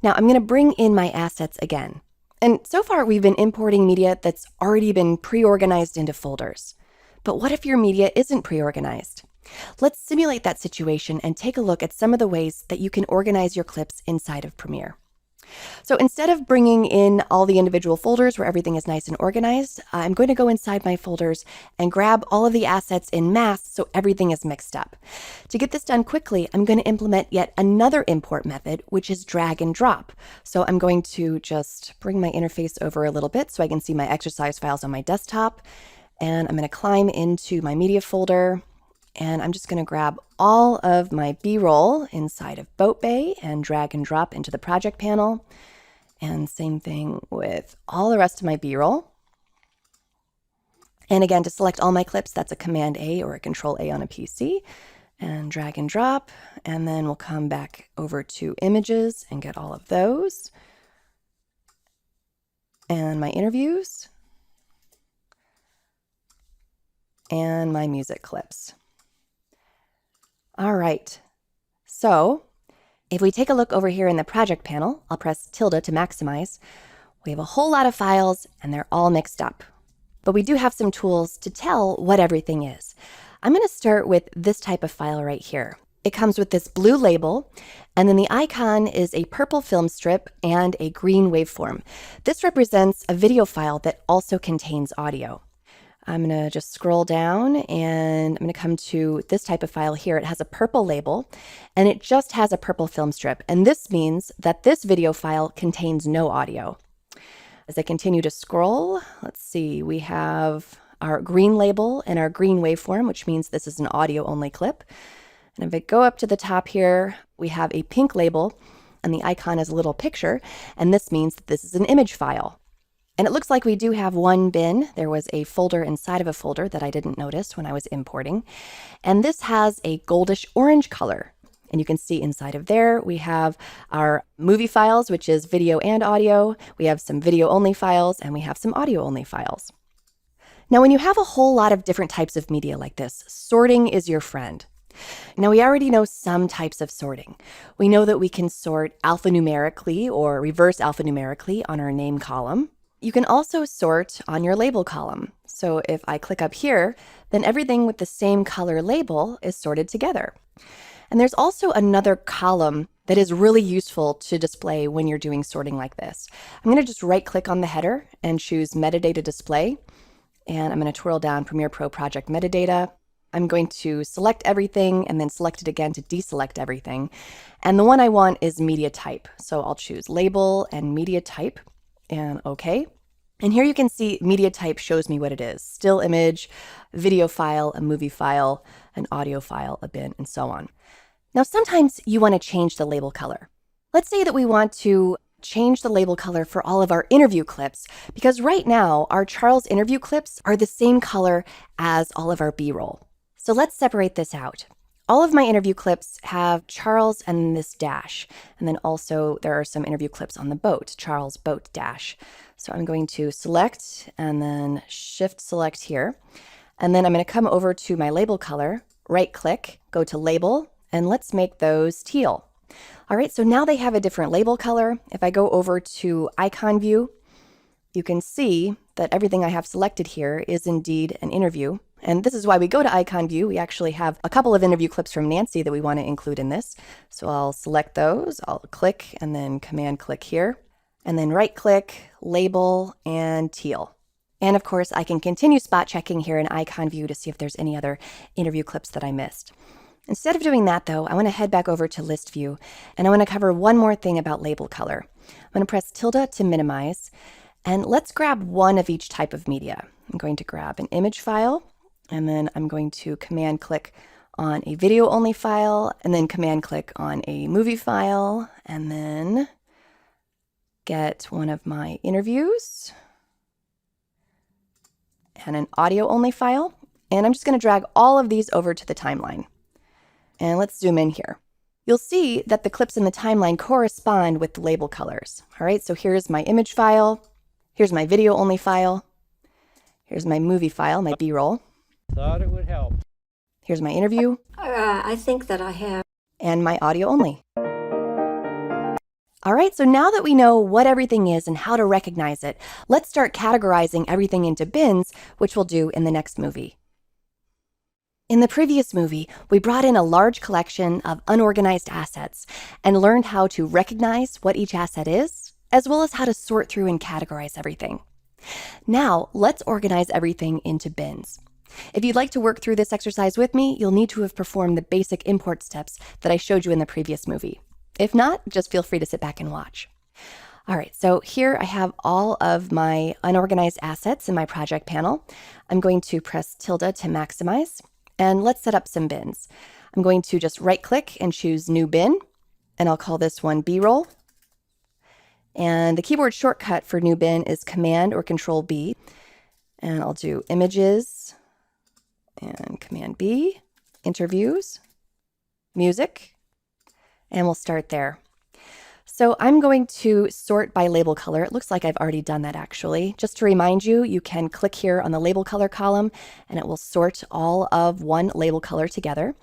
Now I'm going to bring in my assets again. And so far we've been importing media that's already been pre-organized into folders. But what if your media isn't pre-organized? Let's simulate that situation and take a look at some of the ways that you can organize your clips inside of Premiere. So instead of bringing in all the individual folders where everything is nice and organized, I'm going to go inside my folders and grab all of the assets in mass so everything is mixed up. To get this done quickly, I'm going to implement yet another import method, which is drag and drop. So I'm going to just bring my interface over a little bit so I can see my exercise files on my desktop. And I'm going to climb into my media folder, and I'm just going to grab all of my B-roll inside of Boat Bay and drag and drop into the project panel. And same thing with all the rest of my B-roll. And again, to select all my clips, that's a Command A or a Control A on a PC. And drag and drop. And then we'll come back over to images and get all of those. And my interviews. And my music clips. All right, so if we take a look over here in the project panel, I'll press tilde to maximize. We have a whole lot of files and they're all mixed up. But we do have some tools to tell what everything is. I'm going to start with this type of file right here. It comes with this blue label, and then the icon is a purple film strip and a green waveform. This represents a video file that also contains audio. I'm going to just scroll down and I'm going to come to this type of file here. It has a purple label and it just has a purple film strip. And this means that this video file contains no audio. As I continue to scroll, let's see, we have our green label and our green waveform, which means this is an audio only clip. And if I go up to the top here, we have a pink label and the icon is a little picture. And this means that this is an image file. And it looks like we do have one bin. There was a folder inside of a folder that I didn't notice when I was importing. And this has a goldish orange color. And you can see inside of there, we have our movie files, which is video and audio. We have some video only files and we have some audio only files. Now, when you have a whole lot of different types of media like this, sorting is your friend. Now, we already know some types of sorting. We know that we can sort alphanumerically or reverse alphanumerically on our name column. You can also sort on your label column. So if I click up here, then everything with the same color label is sorted together. And there's also another column that is really useful to display when you're doing sorting like this. I'm going to just right click on the header and choose metadata display. And I'm going to twirl down Premiere Pro project metadata. I'm going to select everything and then select it again to deselect everything. And the one I want is media type. So I'll choose label and media type and OK. And here you can see media type shows me what it is. Still image, video file, a movie file, an audio file, a bin, and so on. Now, sometimes you want to change the label color. Let's say that we want to change the label color for all of our interview clips, because right now our Charles interview clips are the same color as all of our B-roll. So let's separate this out. All of my interview clips have Charles and this dash. And then also there are some interview clips on the boat, Charles boat dash. So I'm going to select and then shift select here. And then I'm going to come over to my label color, right click, go to label, and let's make those teal. All right, so now they have a different label color. If I go over to icon view, you can see that everything I have selected here is indeed an interview. And this is why we go to icon view. We actually have a couple of interview clips from Nancy that we want to include in this. So I'll select those, I'll click and then command click here, and then right click, label, and teal. And of course, I can continue spot checking here in icon view to see if there's any other interview clips that I missed. Instead of doing that though, I want to head back over to list view and I want to cover one more thing about label color. I'm going to press tilde to minimize and let's grab one of each type of media. I'm going to grab an image file and then I'm going to command click on a video only file and then command click on a movie file and then get one of my interviews and an audio only file. And I'm just going to drag all of these over to the timeline. And let's zoom in here. You'll see that the clips in the timeline correspond with the label colors. All right, so here's my image file. Here's my video only file. Here's my movie file, my B-roll. Thought it would help. Here's my interview. I think that I have. And my audio only. All right, so now that we know what everything is and how to recognize it, let's start categorizing everything into bins, which we'll do in the next movie. In the previous movie, we brought in a large collection of unorganized assets and learned how to recognize what each asset is, as well as how to sort through and categorize everything. Now, let's organize everything into bins. If you'd like to work through this exercise with me, you'll need to have performed the basic import steps that I showed you in the previous movie. If not, just feel free to sit back and watch. All right, so here I have all of my unorganized assets in my project panel. I'm going to press tilde to maximize, and let's set up some bins. I'm going to just right click and choose new bin, and I'll call this one B-roll. And the keyboard shortcut for new bin is Command or Control B. And I'll do images and Command B, interviews, music, and we'll start there. So I'm going to sort by label color. It looks like I've already done that actually. Just to remind you, you can click here on the label color column and it will sort all of one label color together.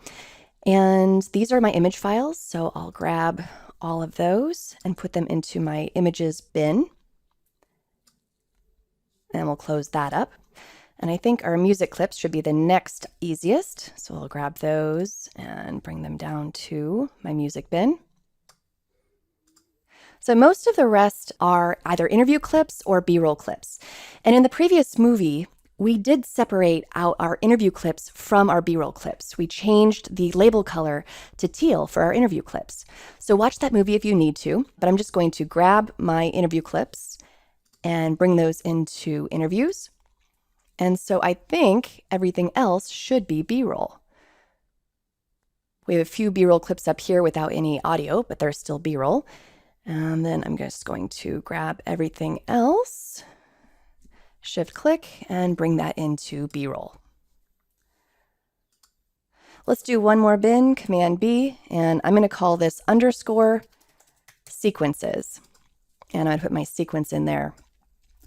And these are my image files. So I'll grab all of those and put them into my images bin. And we'll close that up. And I think our music clips should be the next easiest. So I'll grab those and bring them down to my music bin. So most of the rest are either interview clips or B-roll clips. And in the previous movie, we did separate out our interview clips from our B-roll clips. We changed the label color to teal for our interview clips. So watch that movie if you need to, but I'm just going to grab my interview clips and bring those into interviews. And so I think everything else should be B-roll. We have a few B-roll clips up here without any audio, but they're still B-roll. And then I'm just going to grab everything else, shift click, and bring that into B-roll. Let's do one more bin, Command B, and I'm going to call this underscore sequences. And I'd put my sequence in there.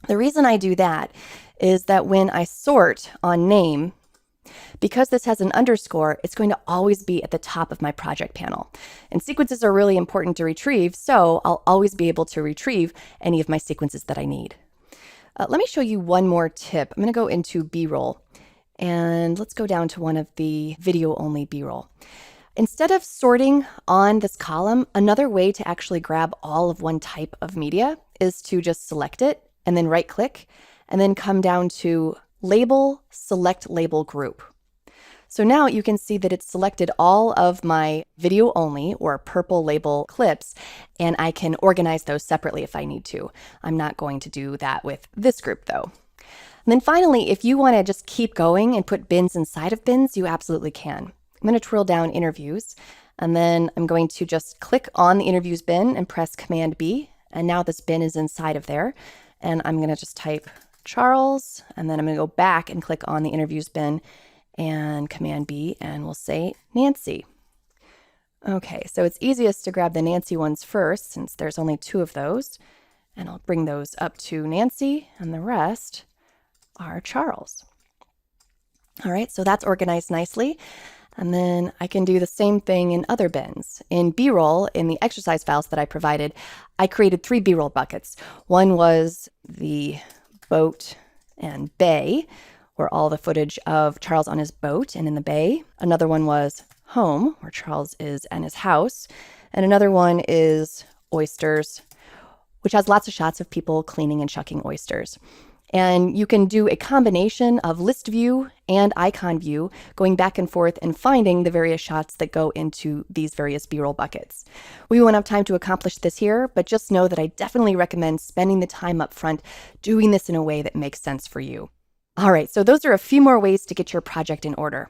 The reason I do that is that when I sort on name, because this has an underscore, it's going to always be at the top of my project panel. And sequences are really important to retrieve, so I'll always be able to retrieve any of my sequences that I need. Let me show you one more tip. I'm going to go into B-roll, and let's go down to one of the video-only B-roll. Instead of sorting on this column, another way to actually grab all of one type of media is to just select it, and then right-click, and then come down to Label, Select Label Group. So now you can see that it's selected all of my video only or purple label clips, and I can organize those separately if I need to. I'm not going to do that with this group though. And then finally, if you want to just keep going and put bins inside of bins, you absolutely can. I'm going to twirl down interviews, and then I'm going to just click on the interviews bin and press Command B, and now this bin is inside of there. And I'm going to just type Charles, and then I'm going to go back and click on the interviews bin and Command B, and we'll say Nancy. Okay, so it's easiest to grab the Nancy ones first since there's only 2 of those, and I'll bring those up to Nancy, and the rest are Charles. All right, so that's organized nicely. And then I can do the same thing in other bins. In B-roll, in the exercise files that I provided, I created 3 B-roll buckets. One was the boat and bay, where all the footage of Charles on his boat and in the bay. Another one was home, where Charles is in his house. And another one is oysters, which has lots of shots of people cleaning and shucking oysters. And you can do a combination of list view and icon view, going back and forth and finding the various shots that go into these various B-roll buckets. We won't have time to accomplish this here, but just know that I definitely recommend spending the time up front doing this in a way that makes sense for you. All right, so those are a few more ways to get your project in order.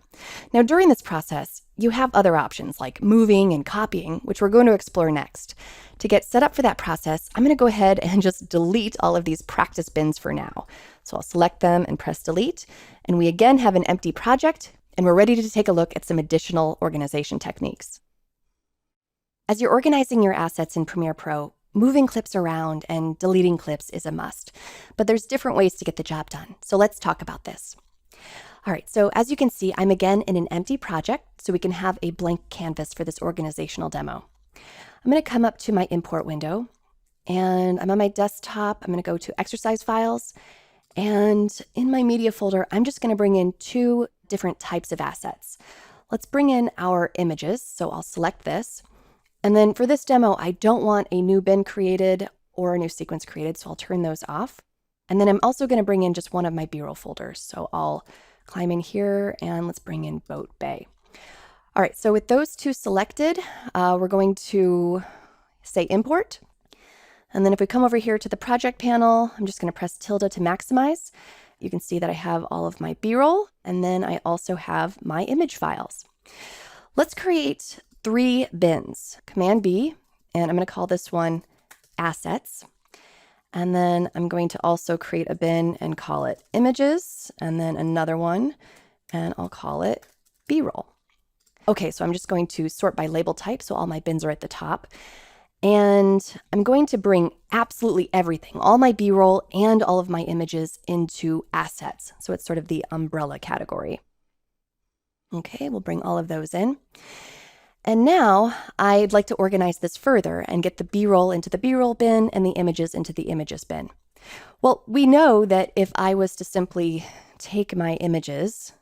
Now, during this process, you have other options like moving and copying, which we're going to explore next. To get set up for that process, I'm going to go ahead and just delete all of these practice bins for now. So I'll select them and press delete, and we again have an empty project, and we're ready to take a look at some additional organization techniques. As you're organizing your assets in Premiere Pro, moving clips around and deleting clips is a must, but there's different ways to get the job done. So let's talk about this. All right, so as you can see, I'm again in an empty project, so we can have a blank canvas for this organizational demo. I'm going to come up to my import window, and I'm on my desktop. I'm going to go to exercise files, and in my media folder, I'm just going to bring in two different types of assets. Let's bring in our images, so I'll select this. And then for this demo, I don't want a new bin created or a new sequence created, so I'll turn those off. And then I'm also going to bring in just one of my B-roll folders. So I'll climb in here and let's bring in Boat Bay. All right, so with those two selected, we're going to say import. And then if we come over here to the project panel, I'm just going to press tilde to maximize. You can see that I have all of my B-roll, and then I also have my image files. Let's create 3 bins. Command B, and I'm going to call this one assets. And then I'm going to also create a bin and call it images, and then another one, and I'll call it B-roll. Okay, so I'm just going to sort by label type, so all my bins are at the top. And I'm going to bring absolutely everything, all my B-roll and all of my images into assets. So it's sort of the umbrella category. Okay, we'll bring all of those in. And now I'd like to organize this further and get the B-roll into the B-roll bin and the images into the images bin. Well, we know that if I was to simply take my images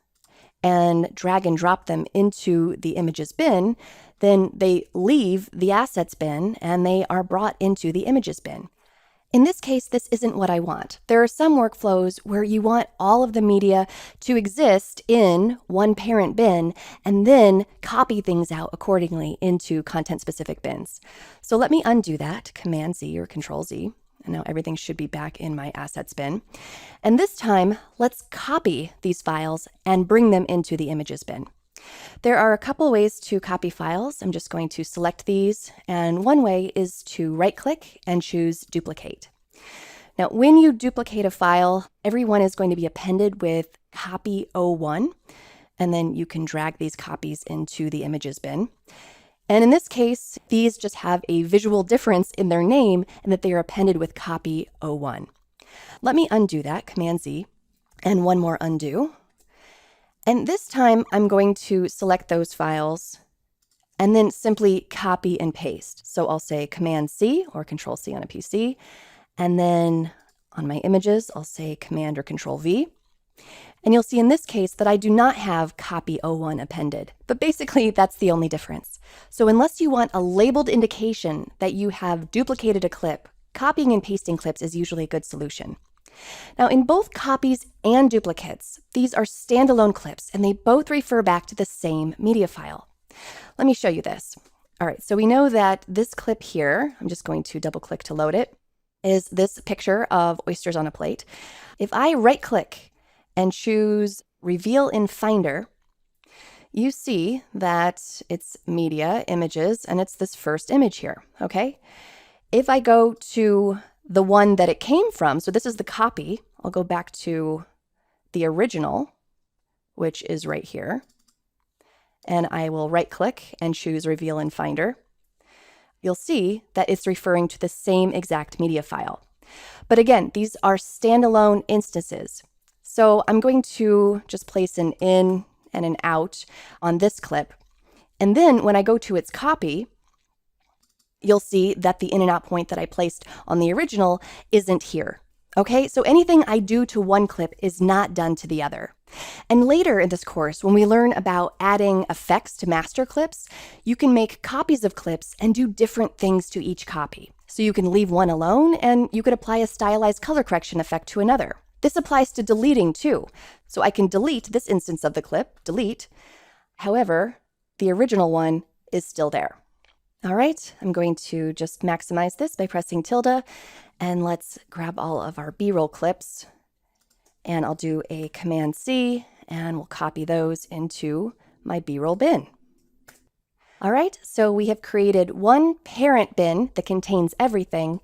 and drag and drop them into the images bin, then they leave the assets bin and they are brought into the images bin. In this case, this isn't what I want. There are some workflows where you want all of the media to exist in one parent bin and then copy things out accordingly into content-specific bins. So let me undo that, Command Z or Control Z, and now everything should be back in my assets bin. And this time, let's copy these files and bring them into the images bin. There are a couple ways to copy files. I'm just going to select these, and one way is to right-click and choose Duplicate. Now, when you duplicate a file, every one is going to be appended with copy 01, and then you can drag these copies into the images bin. And in this case, these just have a visual difference in their name and that they are appended with copy 01. Let me undo that, Command Z, and one more undo. And this time I'm going to select those files and then simply copy and paste. So I'll say Command C or Control C on a PC. And then on my images, I'll say Command or Control V. And you'll see in this case that I do not have copy 01 appended, but basically that's the only difference. So unless you want a labeled indication that you have duplicated a clip, copying and pasting clips is usually a good solution. Now, in both copies and duplicates, these are standalone clips and they both refer back to the same media file. Let me show you this. All right, so we know that this clip here, I'm just going to double click to load it, is this picture of oysters on a plate. If I right click and choose Reveal in Finder, you see that it's media, images, and it's this first image here, okay? If I go to the one that it came from, so this is the copy, I'll go back to the original, which is right here, and I will right click and choose Reveal in Finder. You'll see that it's referring to the same exact media file. But again, these are standalone instances. So I'm going to just place an in and an out on this clip. And then when I go to its copy, you'll see that the in and out point that I placed on the original isn't here. Okay, so anything I do to one clip is not done to the other. And later in this course, when we learn about adding effects to master clips, you can make copies of clips and do different things to each copy. So you can leave one alone and you could apply a stylized color correction effect to another. This applies to deleting too. So I can delete this instance of the clip, delete. However, the original one is still there. All right, I'm going to just maximize this by pressing tilde, and let's grab all of our B-roll clips, and I'll do a Command C, and we'll copy those into my B-roll bin. All right, so we have created one parent bin that contains everything,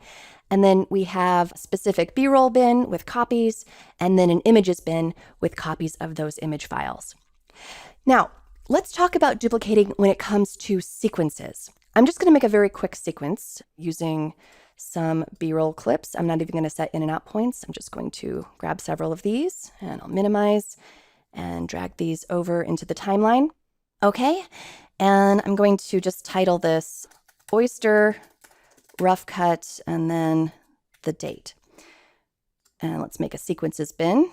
and then we have a specific B-roll bin with copies, and then an images bin with copies of those image files. Now, let's talk about duplicating when it comes to sequences. I'm just going to make a very quick sequence using some B-roll clips. I'm not even going to set in and out points. I'm just going to grab several of these, and I'll minimize and drag these over into the timeline. Okay, and I'm going to just title this Oyster Rough Cut and then the date. And let's make a sequences bin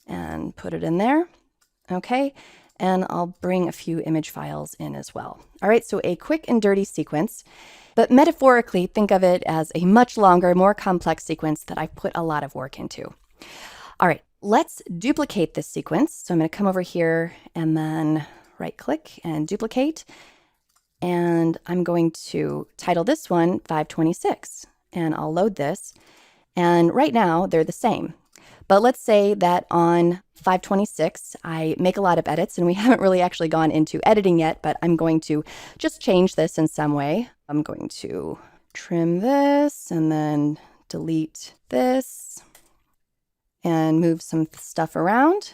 and put it in there. Okay, and I'll bring a few image files in as well. All right, so a quick and dirty sequence, but metaphorically think of it as a much longer, more complex sequence that I've put a lot of work into. All right, let's duplicate this sequence. So I'm going to come over here and then right click and duplicate. And I'm going to title this one 526, and I'll load this. And right now they're the same. But let's say that on 526, I make a lot of edits, and we haven't really actually gone into editing yet, but I'm going to just change this in some way. I'm going to trim this and then delete this and move some stuff around.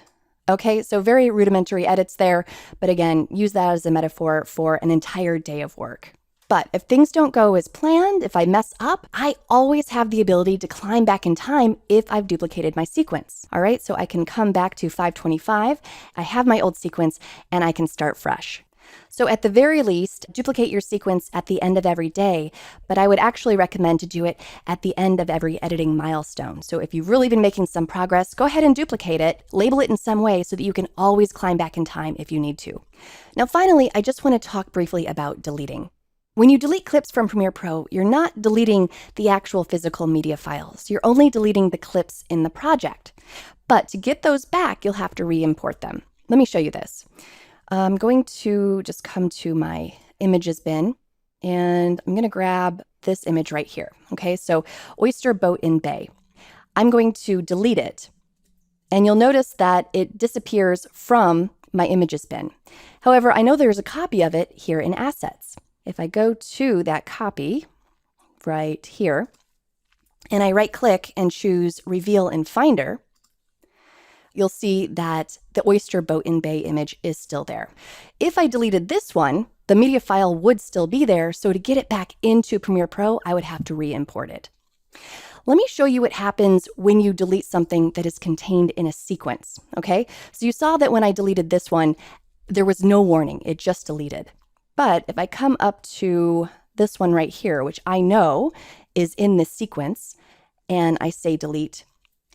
Okay, so very rudimentary edits there, but again, use that as a metaphor for an entire day of work. But if things don't go as planned, if I mess up, I always have the ability to climb back in time if I've duplicated my sequence. All right, so I can come back to 525, I have my old sequence, and I can start fresh. So at the very least, duplicate your sequence at the end of every day, but I would actually recommend to do it at the end of every editing milestone. So if you've really been making some progress, go ahead and duplicate it, label it in some way so that you can always climb back in time if you need to. Now finally, I just want to talk briefly about deleting. When you delete clips from Premiere Pro, you're not deleting the actual physical media files. You're only deleting the clips in the project. But to get those back, you'll have to re-import them. Let me show you this. I'm going to just come to my images bin, and I'm going to grab this image right here. Okay, so Oyster Boat in Bay. I'm going to delete it, and you'll notice that it disappears from my images bin. However, I know there's a copy of it here in Assets. If I go to that copy right here, and I right-click and choose Reveal in Finder, you'll see that the Oyster Boat in Bay image is still there. If I deleted this one, the media file would still be there, so to get it back into Premiere Pro, I would have to re-import it. Let me show you what happens when you delete something that is contained in a sequence, okay? So you saw that when I deleted this one, there was no warning, it just deleted. But if I come up to this one right here, which I know is in this sequence, and I say delete,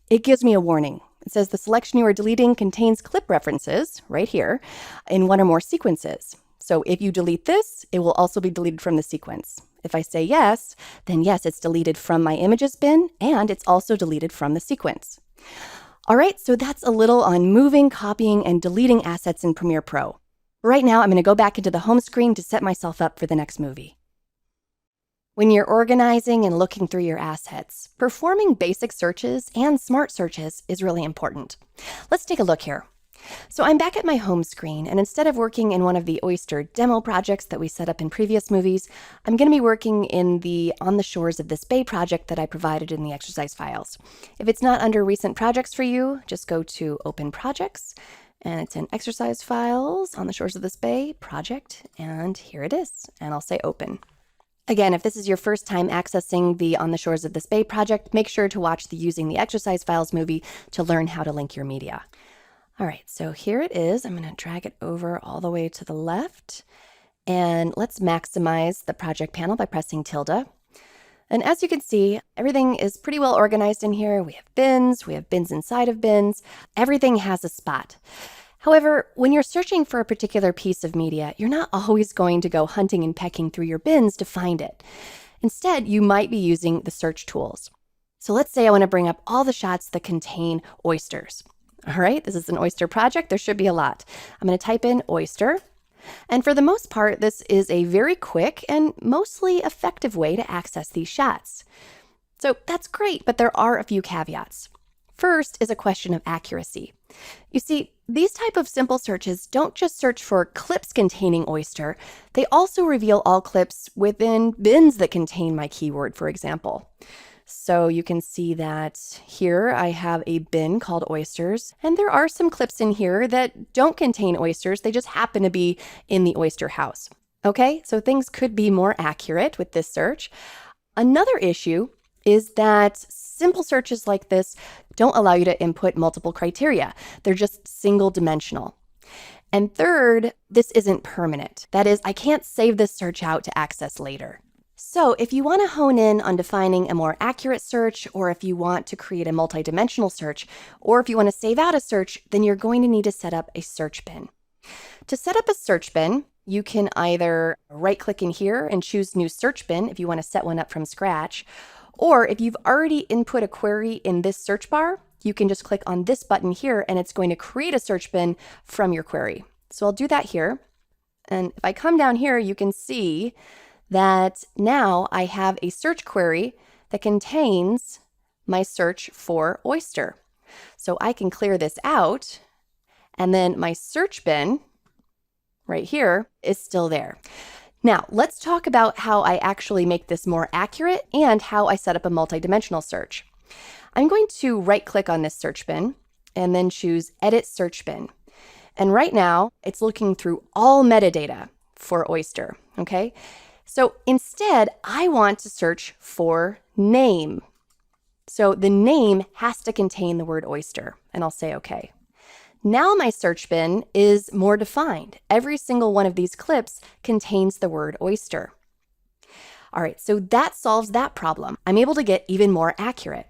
it gives me a warning. It says the selection you are deleting contains clip references, right here, in one or more sequences. So if you delete this, it will also be deleted from the sequence. If I say yes, then yes, it's deleted from my images bin, and it's also deleted from the sequence. All right, so that's a little on moving, copying, and deleting assets in Premiere Pro. Right now, I'm going to go back into the home screen to set myself up for the next movie. When you're organizing and looking through your assets, performing basic searches and smart searches is really important. Let's take a look here. So I'm back at my home screen, and instead of working in one of the Oyster demo projects that we set up in previous movies, I'm going to be working in the On the Shores of This Bay project that I provided in the exercise files. If it's not under recent projects for you, just go to Open Projects, and it's in Exercise Files, On the Shores of This Bay project, and here it is, and I'll say Open. Again, if this is your first time accessing the On the Shores of This Bay project, make sure to watch the Using the Exercise Files movie to learn how to link your media. All right, so here it is. I'm going to drag it over all the way to the left, and let's maximize the project panel by pressing tilde. And as you can see, everything is pretty well organized in here. We have bins inside of bins. Everything has a spot. However, when you're searching for a particular piece of media, you're not always going to go hunting and pecking through your bins to find it. Instead, you might be using the search tools. So let's say I want to bring up all the shots that contain oysters. All right, this is an oyster project. There should be a lot. I'm going to type in oyster. And for the most part, this is a very quick and mostly effective way to access these shots. So that's great, but there are a few caveats. First is a question of accuracy. You see, these type of simple searches don't just search for clips containing oyster, they also reveal all clips within bins that contain my keyword, for example. So you can see that here I have a bin called oysters, and there are some clips in here that don't contain oysters, they just happen to be in the oyster house. Okay, so things could be more accurate with this search. Another issue is that simple searches like this don't allow you to input multiple criteria. They're just single dimensional. And third, this isn't permanent. That is, I can't save this search out to access later. So if you want to hone in on defining a more accurate search, or if you want to create a multidimensional search, or if you want to save out a search, then you're going to need to set up a search bin. To set up a search bin, you can either right-click in here and choose New Search Bin if you want to set one up from scratch, or if you've already input a query in this search bar, you can just click on this button here and it's going to create a search bin from your query. So I'll do that here. And if I come down here, you can see that now I have a search query that contains my search for oyster. So I can clear this out, and then my search bin right here is still there. Now, let's talk about how I actually make this more accurate and how I set up a multidimensional search. I'm going to right-click on this search bin and then choose Edit Search Bin. And right now, it's looking through all metadata for oyster, okay? So instead, I want to search for name. So the name has to contain the word oyster, and I'll say okay. Now my search bin is more defined. Every single one of these clips contains the word oyster. All right, so that solves that problem. I'm able to get even more accurate.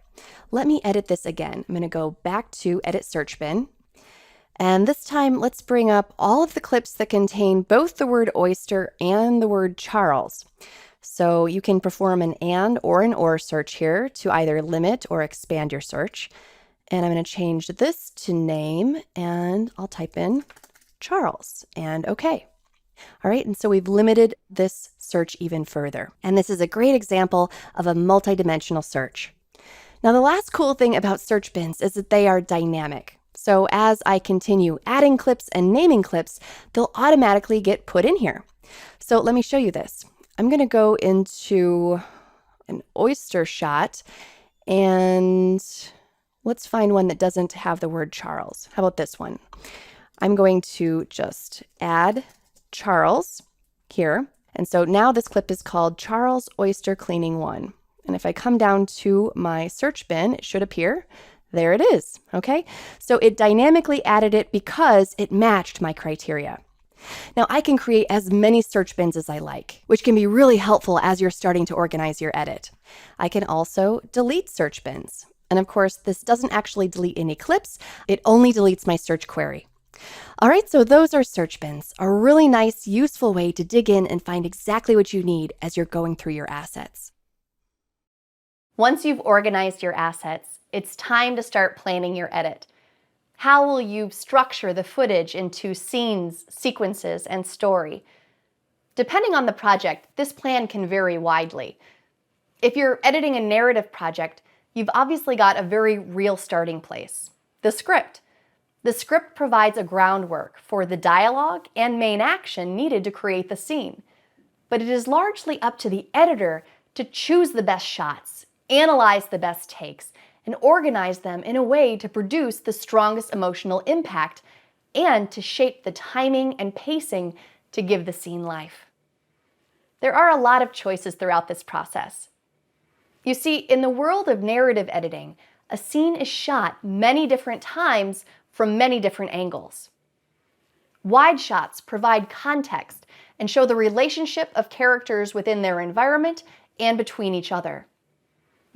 Let me edit this again. I'm going to go back to Edit Search Bin. And this time, let's bring up all of the clips that contain both the word oyster and the word Charles. So you can perform an and or an or search here to either limit or expand your search. And I'm going to change this to name, and I'll type in Charles, and okay. All right, and so we've limited this search even further. And this is a great example of a multidimensional search. Now, the last cool thing about search bins is that they are dynamic. So as I continue adding clips and naming clips, they'll automatically get put in here. So let me show you this. I'm going to go into an oyster shot, and let's find one that doesn't have the word Charles. How about this one? I'm going to just add Charles here. And so now this clip is called Charles Oyster Cleaning 1. And if I come down to my search bin, it should appear. There it is, okay? So it dynamically added it because it matched my criteria. Now I can create as many search bins as I like, which can be really helpful as you're starting to organize your edit. I can also delete search bins. And of course, this doesn't actually delete any clips. It only deletes my search query. All right, so those are search bins, a really nice, useful way to dig in and find exactly what you need as you're going through your assets. Once you've organized your assets, it's time to start planning your edit. How will you structure the footage into scenes, sequences, and story? Depending on the project, this plan can vary widely. If you're editing a narrative project, you've obviously got a very real starting place, the script. The script provides a groundwork for the dialogue and main action needed to create the scene. But it is largely up to the editor to choose the best shots, analyze the best takes, and organize them in a way to produce the strongest emotional impact and to shape the timing and pacing to give the scene life. There are a lot of choices throughout this process. You see, in the world of narrative editing, a scene is shot many different times from many different angles. Wide shots provide context and show the relationship of characters within their environment and between each other.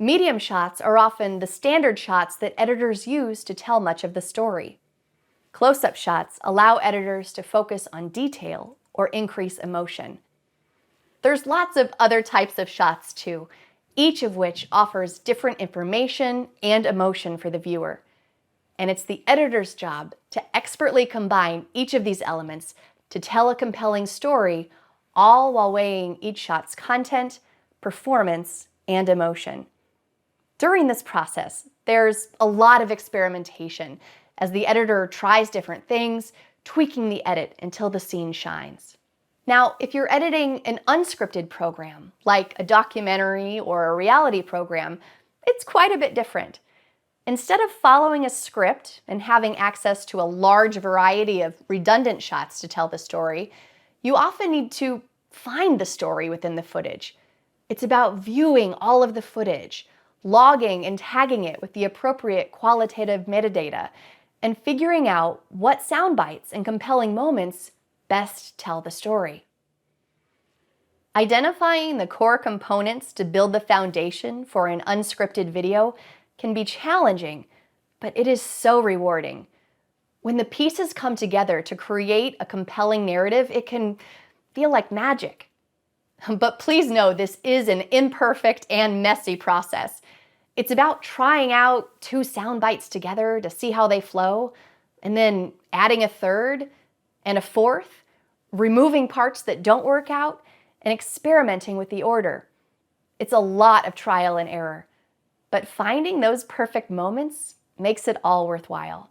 Medium shots are often the standard shots that editors use to tell much of the story. Close-up shots allow editors to focus on detail or increase emotion. There's lots of other types of shots too, each of which offers different information and emotion for the viewer. And it's the editor's job to expertly combine each of these elements to tell a compelling story, all while weighing each shot's content, performance, and emotion. During this process, there's a lot of experimentation as the editor tries different things, tweaking the edit until the scene shines. Now, if you're editing an unscripted program, like a documentary or a reality program, it's quite a bit different. Instead of following a script and having access to a large variety of redundant shots to tell the story, you often need to find the story within the footage. It's about viewing all of the footage, logging and tagging it with the appropriate qualitative metadata, and figuring out what sound bites and compelling moments best tell the story. Identifying the core components to build the foundation for an unscripted video can be challenging, but it is so rewarding. When the pieces come together to create a compelling narrative, it can feel like magic. But please know this is an imperfect and messy process. It's about trying out 2 sound bites together to see how they flow, and then adding a third and a fourth, removing parts that don't work out, and experimenting with the order. It's a lot of trial and error, but finding those perfect moments makes it all worthwhile.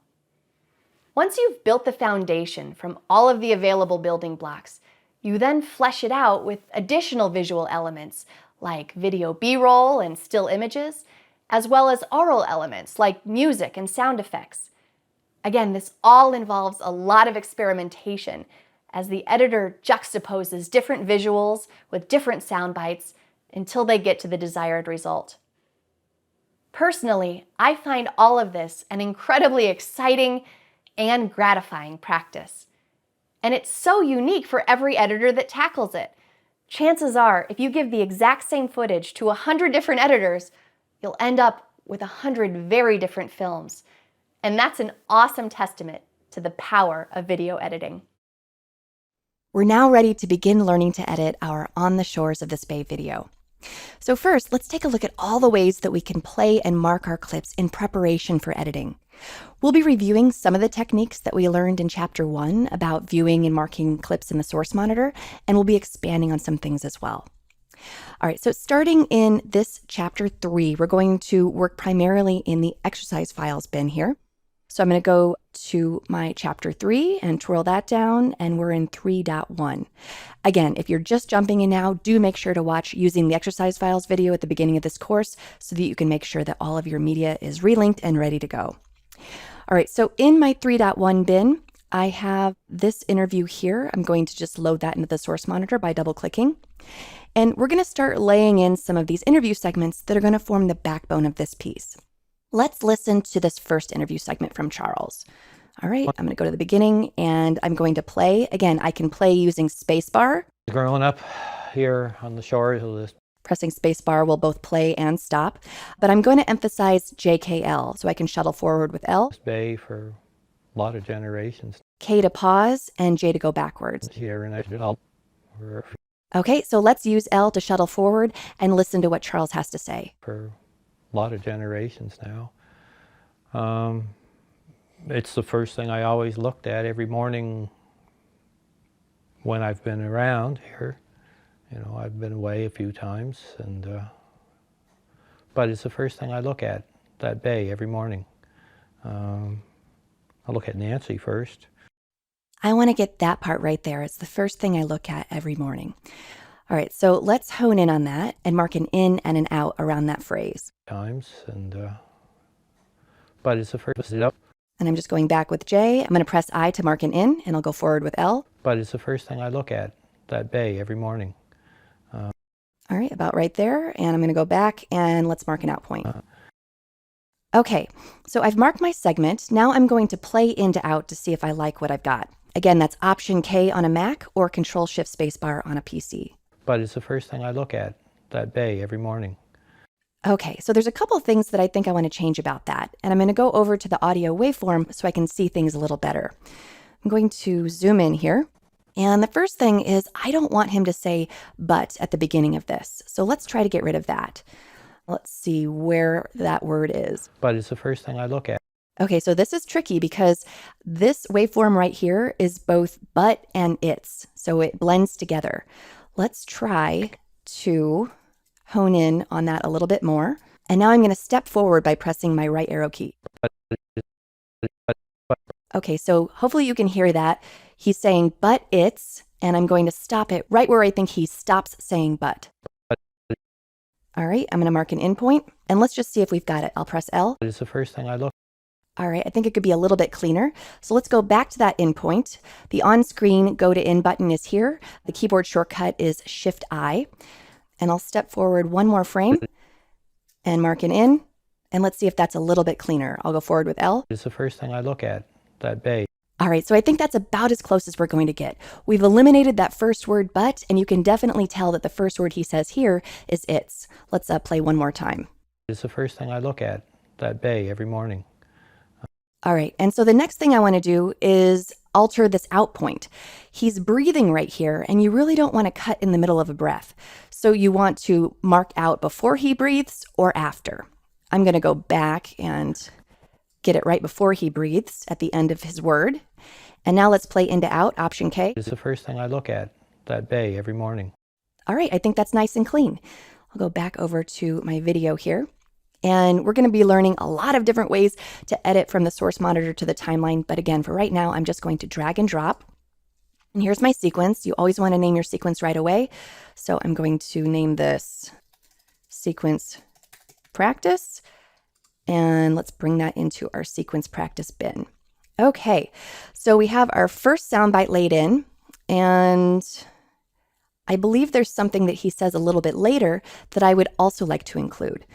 Once you've built the foundation from all of the available building blocks, you then flesh it out with additional visual elements like video B-roll and still images, as well as aural elements like music and sound effects. Again, this all involves a lot of experimentation as the editor juxtaposes different visuals with different sound bites until they get to the desired result. Personally, I find all of this an incredibly exciting and gratifying practice. And it's so unique for every editor that tackles it. Chances are, if you give the exact same footage to 100 different editors, you'll end up with 100 very different films. And that's an awesome testament to the power of video editing. We're now ready to begin learning to edit our On the Shores of this Bay video. So first, let's take a look at all the ways that we can play and mark our clips in preparation for editing. We'll be reviewing some of the techniques that we learned in Chapter 1 about viewing and marking clips in the source monitor, and we'll be expanding on some things as well. All right, so starting in this Chapter 3, we're going to work primarily in the exercise files bin here. So I'm going to go to my Chapter 3 and twirl that down, and we're in 3.1. Again, if you're just jumping in now, do make sure to watch using the exercise files video at the beginning of this course so that you can make sure that all of your media is relinked and ready to go. All right, so in my 3.1 bin, I have this interview here. I'm going to just load that into the source monitor by double-clicking. And we're going to start laying in some of these interview segments that are going to form the backbone of this piece. Let's listen to this first interview segment from Charles. All right, I'm going to go to the beginning and I'm going to play. Again, I can play using spacebar. Growing up here on the shores of this Pressing spacebar will both play and stop, but I'm going to emphasize JKL, so I can shuttle forward with L. bay for a lot of generations K to pause and J to go backwards. here, and I did all Okay, so let's use L to shuttle forward and listen to what Charles has to say. for a lot of generations now. It's the first thing I always looked at every morning when I've been around here. You know, I've been away a few times, but it's the first thing I look at, that bay, every morning. I look at Nancy first. I want to get that part right there. It's the first thing I look at every morning. All right, so let's hone in on that and mark an in and an out around that phrase. But it's the first up. And I'm just going back with J. I'm going to press I to mark an in, and I'll go forward with L. But it's the first thing I look at, that bay, every morning. All right, about right there. And I'm going to go back and let's mark an out point. Okay, so I've marked my segment. Now I'm going to play in to out to see if I like what I've got. Again, that's Option K on a Mac or Control-Shift spacebar on a PC. But it's the first thing I look at, that bay, every morning. Okay, so there's a couple of things that I think I want to change about that. And I'm going to go over to the audio waveform so I can see things a little better. I'm going to zoom in here. And the first thing is I don't want him to say but at the beginning of this. So let's try to get rid of that. Let's see where that word is. but it's the first thing I look at. Okay, so this is tricky because this waveform right here is both but and it's, so it blends together. Let's try to hone in on that a little bit more. And now I'm going to step forward by pressing my right arrow key. Okay, so hopefully you can hear that. He's saying but it's, and I'm going to stop it right where I think he stops saying but. All right, I'm going to mark an in point, and let's just see if we've got it. I'll press L. But it's the first thing I look All right, I think it could be a little bit cleaner. So let's go back to that in point. The on-screen go to in button is here. The keyboard shortcut is Shift-I. And I'll step forward one more frame and mark an in. And let's see if that's a little bit cleaner. I'll go forward with L. It's the first thing I look at, that bay. All right, so I think that's about as close as we're going to get. We've eliminated that first word, but, and you can definitely tell that the first word he says here is it's. Let's play one more time. It's the first thing I look at, that bay, every morning. All right, and so the next thing I want to do is alter this out point. He's breathing right here, and you really don't want to cut in the middle of a breath. So you want to mark out before he breathes or after. I'm going to go back and get it right before he breathes at the end of his word. And now let's play into out, Option K. It's the first thing I look at, that bay, every morning. All right, I think that's nice and clean. I'll go back over to my video here. And we're going to be learning a lot of different ways to edit from the source monitor to the timeline. But again, for right now, I'm just going to drag and drop. And here's my sequence. You always want to name your sequence right away. So I'm going to name this sequence practice. And let's bring that into our sequence practice bin. Okay, so we have our first soundbite laid in. And I believe there's something that he says a little bit later that I would also like to include.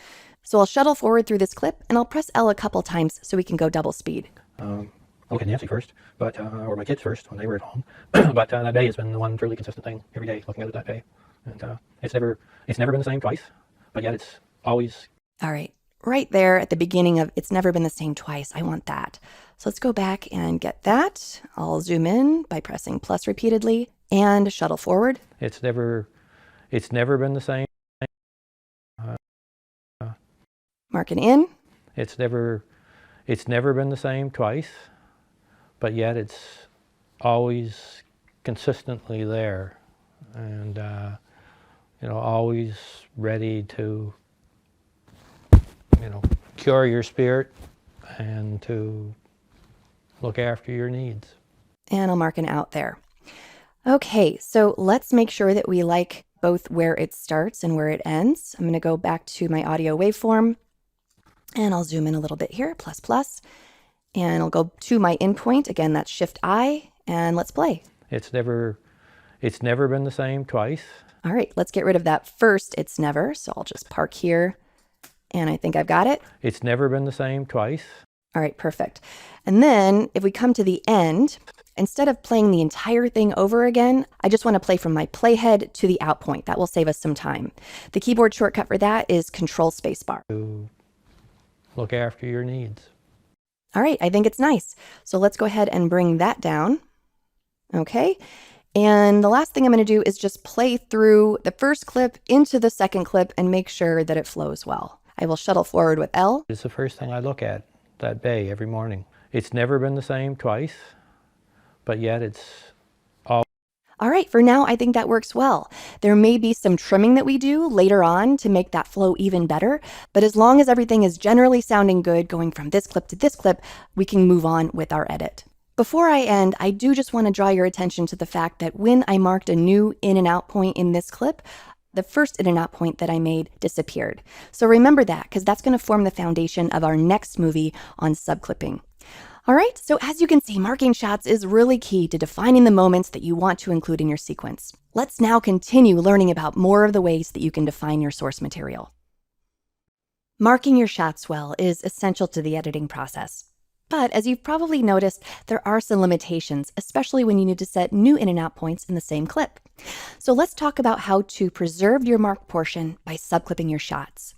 So I'll shuttle forward through this clip, and I'll press L a couple times so we can go double speed. I'll look at Nancy first, but or my kids first when they were at home. But that bay has been the one fairly consistent thing every day, looking at that bay. And it's never been the same twice, but yet it's always. All right, right there at the beginning of it's never been the same twice. I want that. So let's go back and get that. I'll zoom in by pressing plus repeatedly and shuttle forward. It's never been the same. Mark an in. It's never been the same twice, but yet it's always consistently there, and always ready to cure your spirit and to look after your needs. And I'll mark an out there. Okay, so let's make sure that we like both where it starts and where it ends. I'm going to go back to my audio waveform. And I'll zoom in a little bit here, plus, and I'll go to my in point. Again, that's Shift-I, and let's play. It's never been the same twice. All right, let's get rid of that first it's never. So I'll just park here, and I think I've got it. It's never been the same twice. All right, perfect. And then if we come to the end, instead of playing the entire thing over again, I just want to play from my playhead to the out point. That will save us some time. The keyboard shortcut for that is Control Spacebar. To look after your needs. All right, I think it's nice. So let's go ahead and bring that down. Okay, and the last thing I'm going to do is just play through the first clip into the second clip and make sure that it flows well. I will shuttle forward with L. It's the first thing I look at, that bay, every morning. It's never been the same twice, but yet it's All right, for now, I think that works well. There may be some trimming that we do later on to make that flow even better, but as long as everything is generally sounding good going from this clip to this clip, we can move on with our edit. Before I end, I do just want to draw your attention to the fact that when I marked a new in and out point in this clip, the first in and out point that I made disappeared. So remember that, because that's going to form the foundation of our next movie on subclipping. All right, so as you can see, marking shots is really key to defining the moments that you want to include in your sequence. Let's now continue learning about more of the ways that you can define your source material. Marking your shots well is essential to the editing process. But as you've probably noticed, there are some limitations, especially when you need to set new in and out points in the same clip. So let's talk about how to preserve your marked portion by subclipping your shots.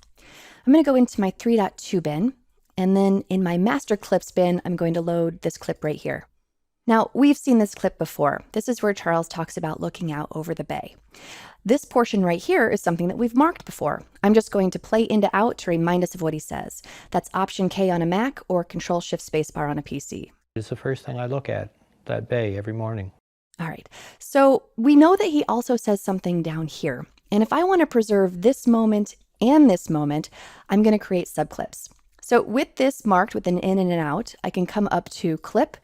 I'm going to go into my 3.2 bin. And then in my master clips bin, I'm going to load this clip right here. Now, we've seen this clip before. This is where Charles talks about looking out over the bay. This portion right here is something that we've marked before. I'm just going to play into out to remind us of what he says. That's Option K on a Mac or Control Shift Spacebar on a PC. It's the first thing I look at, that bay, every morning. All right, so we know that he also says something down here. And if I want to preserve this moment and this moment, I'm going to create subclips. So with this marked with an in and an out, I can come up to Clip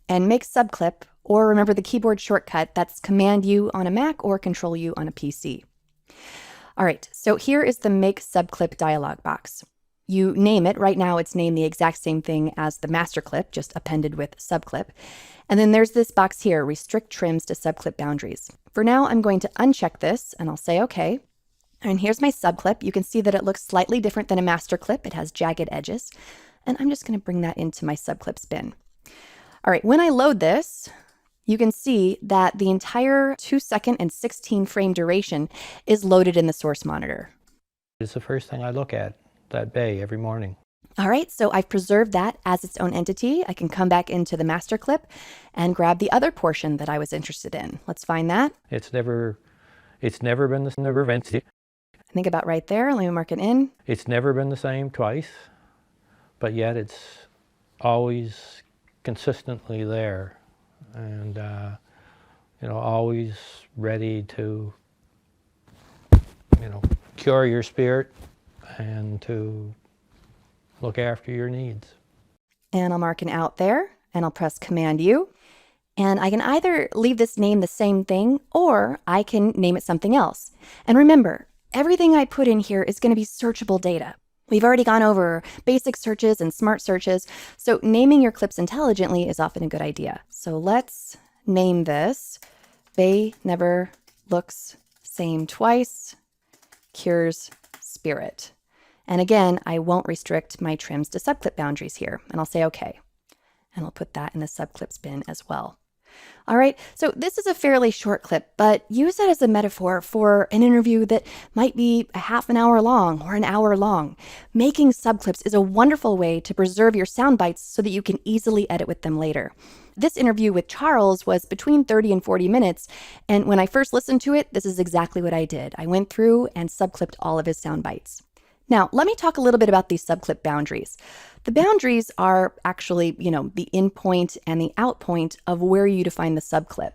and make subclip, or remember the keyboard shortcut, that's Command U on a Mac or Control U on a PC. All right, so here is the Make Subclip dialog box. You name it. Right now it's named the exact same thing as the master clip, just appended with subclip. And then there's this box here, Restrict Trims to Subclip Boundaries. For now, I'm going to uncheck this and I'll say OK. And here's my subclip. You can see that it looks slightly different than a master clip. It has jagged edges. And I'm just going to bring that into my subclips bin. All right, when I load this, you can see that the entire 2-second and 16-frame duration is loaded in the source monitor. It's the first thing I look at, that bay, every morning. All right, so I've preserved that as its own entity. I can come back into the master clip and grab the other portion that I was interested in. Let's find that. It's never been the same. I think about right there. Let me mark it in. It's never been the same twice, but yet it's always consistently there, and always ready to cure your spirit and to look after your needs. And I'll mark an out there, and I'll press Command U, and I can either leave this name the same thing, or I can name it something else. And remember, everything I put in here is going to be searchable data. We've already gone over basic searches and smart searches, so naming your clips intelligently is often a good idea. So let's name this Bay Never Looks Same Twice, Cures Spirit. And again, I won't restrict my trims to subclip boundaries here, and I'll say OK. And I'll put that in the subclips bin as well. All right, so this is a fairly short clip, but use that as a metaphor for an interview that might be a half an hour long or an hour long. Making subclips is a wonderful way to preserve your sound bites so that you can easily edit with them later. This interview with Charles was between 30 and 40 minutes, and when I first listened to it, this is exactly what I did. I went through and subclipped all of his sound bites. Now, let me talk a little bit about these subclip boundaries. The boundaries are actually, the in point and the out point of where you define the subclip.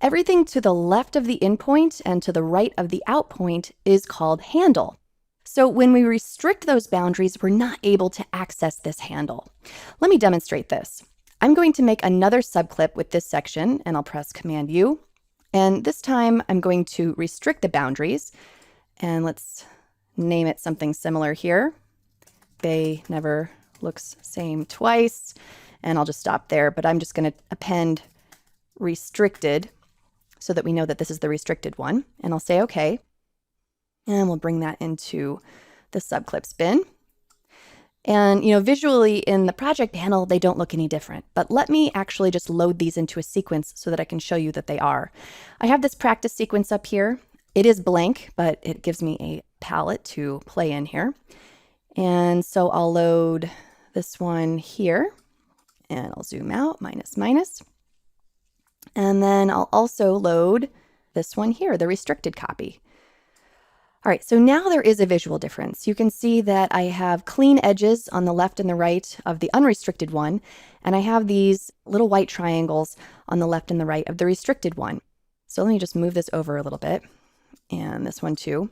Everything to the left of the in point and to the right of the out point is called handle. So when we restrict those boundaries, we're not able to access this handle. Let me demonstrate this. I'm going to make another subclip with this section, and I'll press Command U. And this time I'm going to restrict the boundaries, and let's name it something similar here. Bay Never Looks Same Twice. And I'll just stop there, but I'm just going to append restricted so that we know that this is the restricted one. And I'll say OK. And we'll bring that into the subclips bin. And, visually in the project panel, they don't look any different. But let me actually just load these into a sequence so that I can show you that they are. I have this practice sequence up here. It is blank, but it gives me a palette to play in here. And so I'll load this one here, and I'll zoom out, minus, minus. And then I'll also load this one here, the restricted copy. All right, so now there is a visual difference. You can see that I have clean edges on the left and the right of the unrestricted one, and I have these little white triangles on the left and the right of the restricted one. So let me just move this over a little bit. And this one too.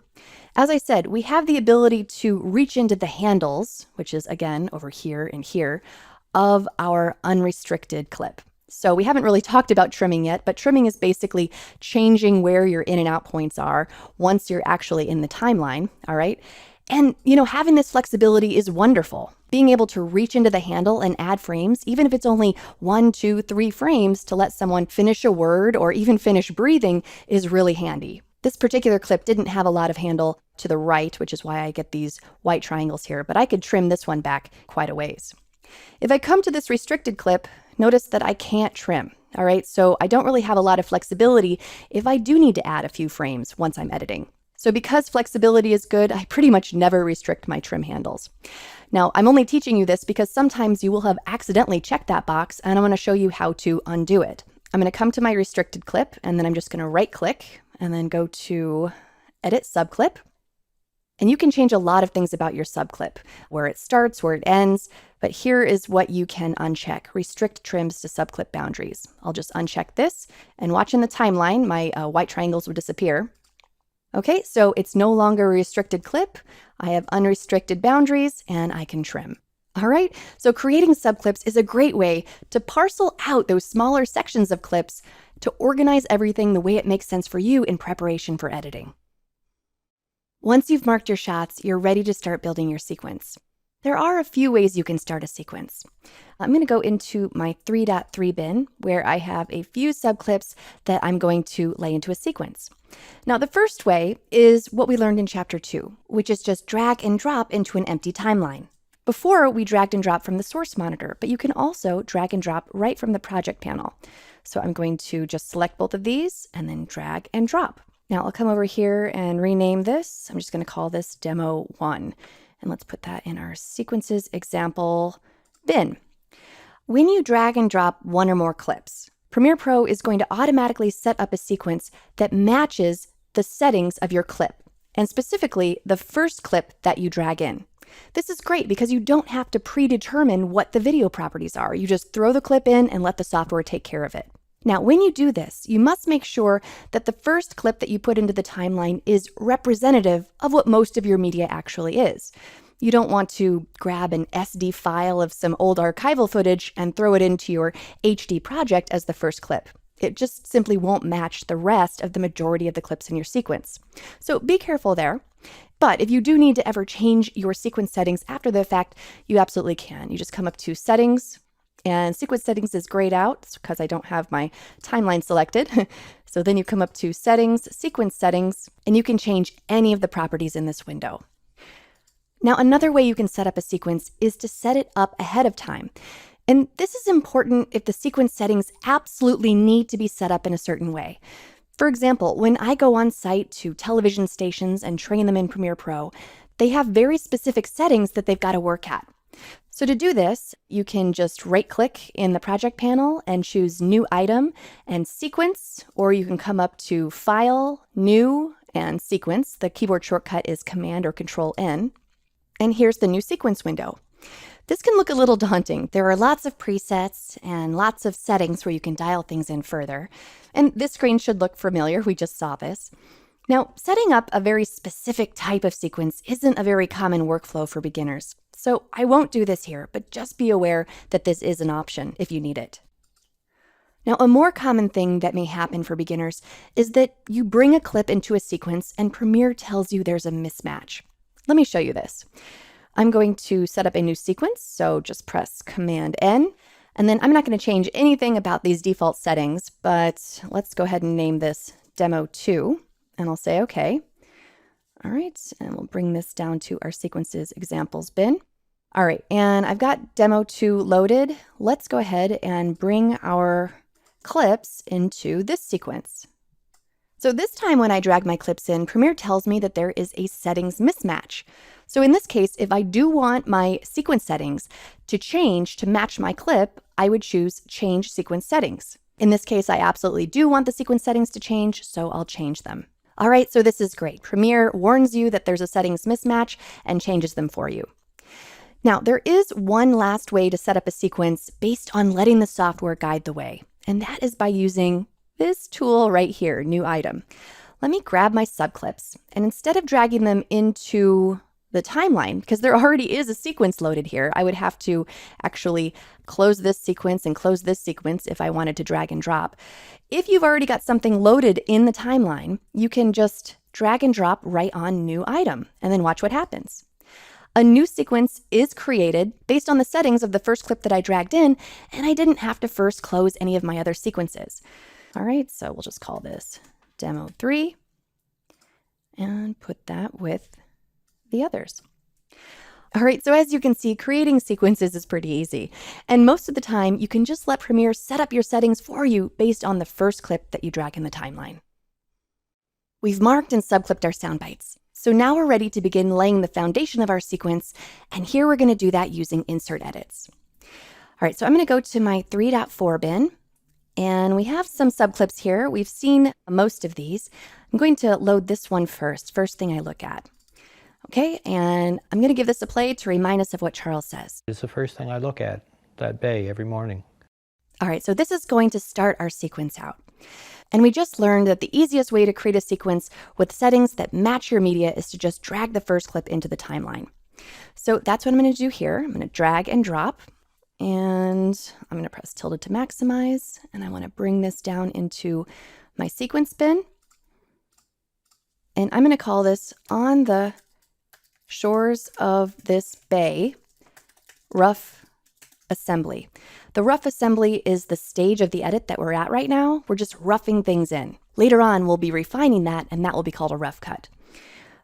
As I said, we have the ability to reach into the handles, which is again over here and here, of our unrestricted clip. So we haven't really talked about trimming yet, but trimming is basically changing where your in and out points are once you're actually in the timeline, all right? And, having this flexibility is wonderful. Being able to reach into the handle and add frames, even if it's only 1, 2, 3 frames to let someone finish a word or even finish breathing is really handy. This particular clip didn't have a lot of handle to the right, which is why I get these white triangles here, but I could trim this one back quite a ways. If I come to this restricted clip, notice that I can't trim, all right? So I don't really have a lot of flexibility if I do need to add a few frames once I'm editing. So because flexibility is good, I pretty much never restrict my trim handles. Now, I'm only teaching you this because sometimes you will have accidentally checked that box, and I want to show you how to undo it. I'm going to come to my restricted clip, and then I'm just going to right click and then go to Edit Subclip. And you can change a lot of things about your subclip, where it starts, where it ends, but here is what you can uncheck: restrict trims to subclip boundaries. I'll just uncheck this, and watch in the timeline, my white triangles will disappear. Okay, so it's no longer a restricted clip. I have unrestricted boundaries, and I can trim. All right, so creating subclips is a great way to parcel out those smaller sections of clips to organize everything the way it makes sense for you in preparation for editing. Once you've marked your shots, you're ready to start building your sequence. There are a few ways you can start a sequence. I'm going to go into my 3.3 bin where I have a few subclips that I'm going to lay into a sequence. Now, the first way is what we learned in Chapter 2, which is just drag and drop into an empty timeline. Before, we dragged and dropped from the source monitor, but you can also drag and drop right from the project panel. So I'm going to just select both of these and then drag and drop. Now I'll come over here and rename this. I'm just going to call this Demo 1. And let's put that in our sequences example bin. When you drag and drop one or more clips, Premiere Pro is going to automatically set up a sequence that matches the settings of your clip, and specifically the first clip that you drag in. This is great because you don't have to predetermine what the video properties are. You just throw the clip in and let the software take care of it. Now, when you do this, you must make sure that the first clip that you put into the timeline is representative of what most of your media actually is. You don't want to grab an SD file of some old archival footage and throw it into your HD project as the first clip. It just simply won't match the rest of the majority of the clips in your sequence. So be careful there. But if you do need to ever change your sequence settings after the fact, you absolutely can. You just come up to Settings, and Sequence Settings is grayed out because I don't have my timeline selected. So then you come up to Settings, Sequence Settings, and you can change any of the properties in this window. Now, another way you can set up a sequence is to set it up ahead of time. And this is important if the sequence settings absolutely need to be set up in a certain way. For example, when I go on site to television stations and train them in Premiere Pro, they have very specific settings that they've got to work at. So to do this, you can just right-click in the project panel and choose New Item and Sequence, or you can come up to File, New, and Sequence. The keyboard shortcut is Command or Control-N. And here's the new sequence window. This can look a little daunting. There are lots of presets and lots of settings where you can dial things in further. And this screen should look familiar. We just saw this. Now, setting up a very specific type of sequence isn't a very common workflow for beginners. So I won't do this here, but just be aware that this is an option if you need it. Now, a more common thing that may happen for beginners is that you bring a clip into a sequence and Premiere tells you there's a mismatch. Let me show you this. I'm going to set up a new sequence, so just press Command-N, and then I'm not going to change anything about these default settings, but let's go ahead and name this Demo 2, and I'll say OK. All right, and we'll bring this down to our sequences examples bin. All right, and I've got Demo 2 loaded. Let's go ahead and bring our clips into this sequence. So this time when I drag my clips in, Premiere tells me that there is a settings mismatch. So in this case, if I do want my sequence settings to change to match my clip, I would choose Change Sequence Settings. In this case, I absolutely do want the sequence settings to change, so I'll change them. All right, so this is great. Premiere warns you that there's a settings mismatch and changes them for you. Now, there is one last way to set up a sequence based on letting the software guide the way, and that is by using this tool right here, New Item. Let me grab my subclips, and instead of dragging them into the timeline, because there already is a sequence loaded here, I would have to actually close this sequence and close this sequence if I wanted to drag and drop. If you've already got something loaded in the timeline, you can just drag and drop right on New Item, and then watch what happens. A new sequence is created based on the settings of the first clip that I dragged in, and I didn't have to first close any of my other sequences. All right, so we'll just call this Demo 3 and put that with the others. All right, so as you can see, creating sequences is pretty easy. And most of the time, you can just let Premiere set up your settings for you based on the first clip that you drag in the timeline. We've marked and subclipped our sound bites. So now we're ready to begin laying the foundation of our sequence, and here we're going to do that using insert edits. All right, so I'm going to go to my 3.4 bin, and we have some subclips here. We've seen most of these. I'm going to load this one first thing I look at. Okay, and I'm going to give this a play to remind us of what Charles says. It's the first thing I look at that bay every morning. All right, so this is going to start our sequence out. And we just learned that the easiest way to create a sequence with settings that match your media is to just drag the first clip into the timeline. So that's what I'm going to do here. I'm going to drag and drop, and I'm going to press tilde to maximize, and I want to bring this down into my sequence bin. And I'm going to call this On the Shores of This Bay, Rough Assembly. The rough assembly is the stage of the edit that we're at right now. We're just roughing things in. Later on, we'll be refining that, and that will be called a rough cut.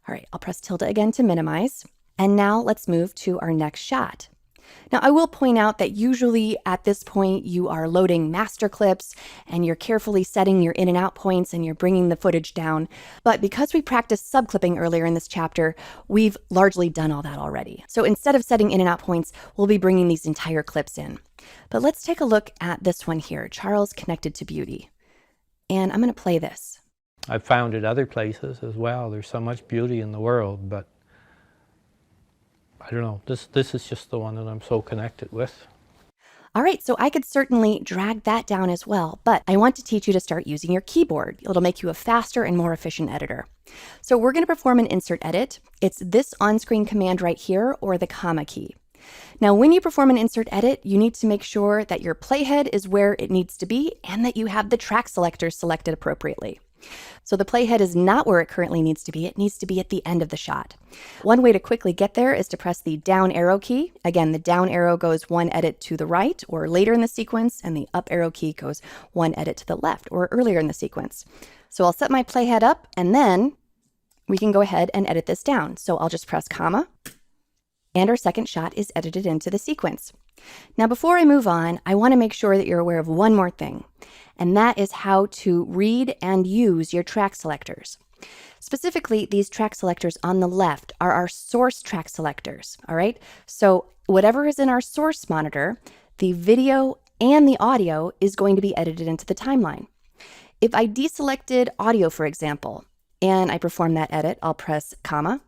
All right, I'll press tilde again to minimize. And now let's move to our next shot. Now, I will point out that usually at this point, you are loading master clips and you're carefully setting your in and out points and you're bringing the footage down. But because we practiced subclipping earlier in this chapter, we've largely done all that already. So instead of setting in and out points, we'll be bringing these entire clips in. But let's take a look at this one here, Charles Connected to Beauty. And I'm going to play this. I've found it other places as well. There's so much beauty in the world, but I don't know, this is just the one that I'm so connected with. All right, so I could certainly drag that down as well, but I want to teach you to start using your keyboard. It'll make you a faster and more efficient editor. So we're going to perform an insert edit. It's this on-screen command right here, or the comma key. Now, when you perform an insert edit, you need to make sure that your playhead is where it needs to be and that you have the track selectors selected appropriately. So the playhead is not where it currently needs to be. It needs to be at the end of the shot. One way to quickly get there is to press the down arrow key. Again, the down arrow goes one edit to the right or later in the sequence, and the up arrow key goes one edit to the left or earlier in the sequence. So I'll set my playhead up, and then we can go ahead and edit this down. So I'll just press comma, and our second shot is edited into the sequence. Now, before I move on, I want to make sure that you're aware of one more thing, and that is how to read and use your track selectors. Specifically, these track selectors on the left are our source track selectors, all right? So whatever is in our source monitor, the video and the audio is going to be edited into the timeline. If I deselected audio, for example, and I perform that edit, I'll press comma.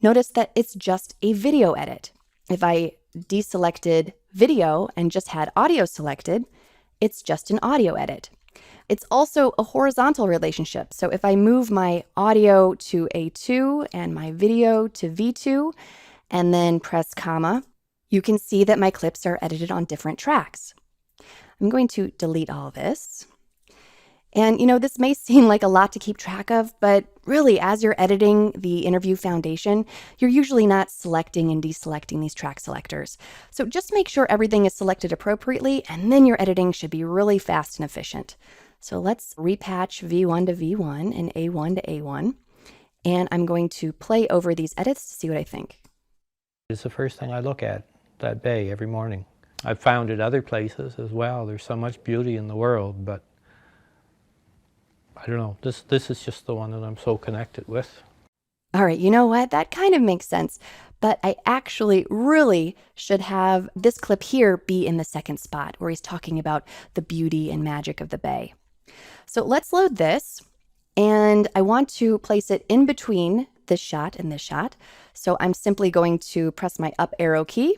Notice that it's just a video edit. If I deselected video and just had audio selected, it's just an audio edit. It's also a horizontal relationship. So if I move my audio to A2 and my video to V2 and then press comma, you can see that my clips are edited on different tracks. I'm going to delete all this. And, you know, this may seem like a lot to keep track of, but really, as you're editing the interview foundation, you're usually not selecting and deselecting these track selectors. So just make sure everything is selected appropriately, and then your editing should be really fast and efficient. So let's repatch V1 to V1 and A1 to A1. And I'm going to play over these edits to see what I think. It's the first thing I look at that bay every morning. I've found it other places as well. There's so much beauty in the world, but I don't know, this is just the one that I'm so connected with. All right, you know what? That kind of makes sense, but I actually really should have this clip here be in the second spot where he's talking about the beauty and magic of the bay. So let's load this, and I want to place it in between this shot and this shot. So I'm simply going to press my up arrow key,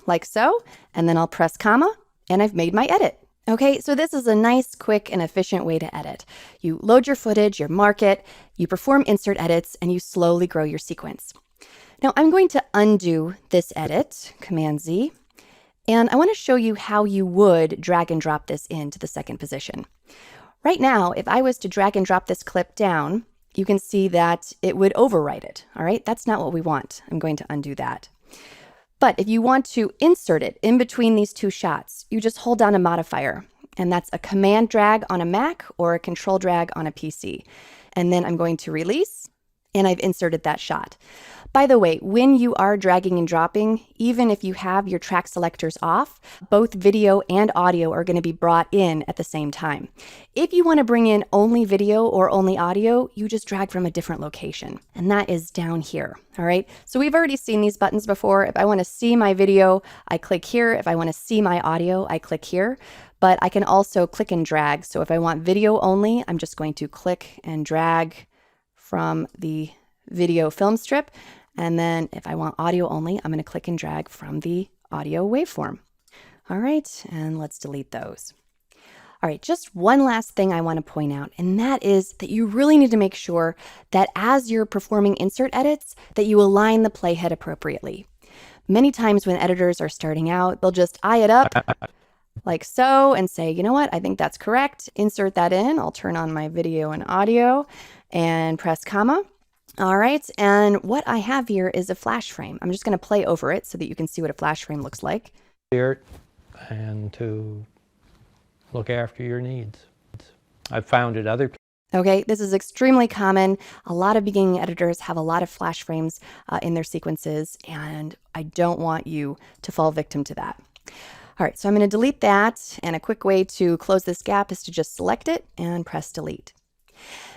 like so, and then I'll press comma, and I've made my edit. Okay, so this is a nice, quick, and efficient way to edit. You load your footage, you mark it, you perform insert edits, and you slowly grow your sequence. Now I'm going to undo this edit, Command Z, and I want to show you how you would drag and drop this into the second position. Right now, if I was to drag and drop this clip down, you can see that it would overwrite it, all right? That's not what we want. I'm going to undo that. But if you want to insert it in between these two shots, you just hold down a modifier, and that's a command drag on a Mac or a control drag on a PC. And then I'm going to release, and I've inserted that shot. By the way, when you are dragging and dropping, even if you have your track selectors off, both video and audio are going to be brought in at the same time. If you want to bring in only video or only audio, you just drag from a different location, and that is down here. All right, so we've already seen these buttons before. If I want to see my video, I click here. If I want to see my audio, I click here. But I can also click and drag. So if I want video only, I'm just going to click and drag from the video film strip. And then if I want audio only, I'm going to click and drag from the audio waveform. All right, and let's delete those. All right, just one last thing I want to point out, and that is that you really need to make sure that as you're performing insert edits, that you align the playhead appropriately. Many times when editors are starting out, they'll just eye it up like so and say, you know what, I think that's correct. Insert that in. I'll turn on my video and audio and press comma. All right, and what I have here is a flash frame. I'm just going to play over it so that you can see what a flash frame looks like. Here, and to look after your needs. I've found it other. Okay, this is extremely common. A lot of beginning editors have a lot of flash frames in their sequences, and I don't want you to fall victim to that. All right, so I'm going to delete that, and a quick way to close this gap is to just select it and press delete.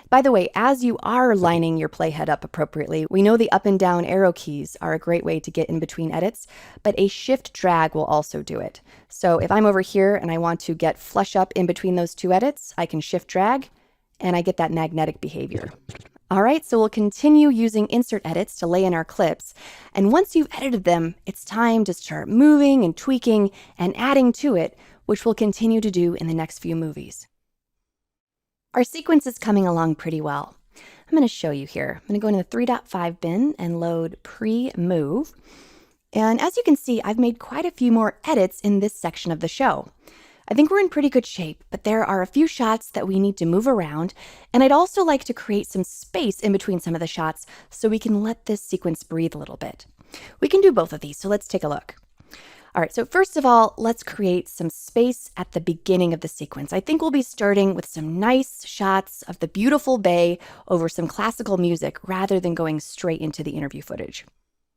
By the way, as you are lining your playhead up appropriately, we know the up and down arrow keys are a great way to get in between edits, but a shift drag will also do it. So if I'm over here and I want to get flush up in between those two edits, I can shift drag and I get that magnetic behavior. All right, so we'll continue using insert edits to lay in our clips. And once you've edited them, it's time to start moving and tweaking and adding to it, which we'll continue to do in the next few movies. Our sequence is coming along pretty well. I'm going to show you here. I'm going to go into the 3.5 bin and load pre-move. And as you can see, I've made quite a few more edits in this section of the show. I think we're in pretty good shape, but there are a few shots that we need to move around, and I'd also like to create some space in between some of the shots so we can let this sequence breathe a little bit. We can do both of these, so let's take a look. All right, so first of all, let's create some space at the beginning of the sequence. I think we'll be starting with some nice shots of the beautiful bay over some classical music rather than going straight into the interview footage.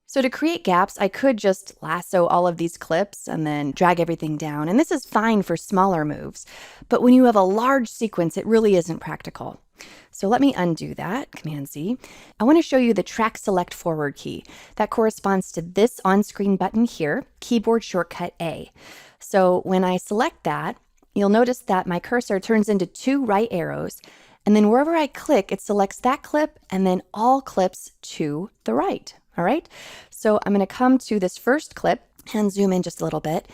So to create gaps, I could just lasso all of these clips and then drag everything down. And this is fine for smaller moves, but when you have a large sequence, it really isn't practical. So let me undo that, Command-Z. I want to show you the track select forward key. That corresponds to this on-screen button here, keyboard shortcut A. So when I select that, you'll notice that my cursor turns into two right arrows, and then wherever I click, it selects that clip and then all clips to the right. All right, so I'm going to come to this first clip and zoom in just a little bit,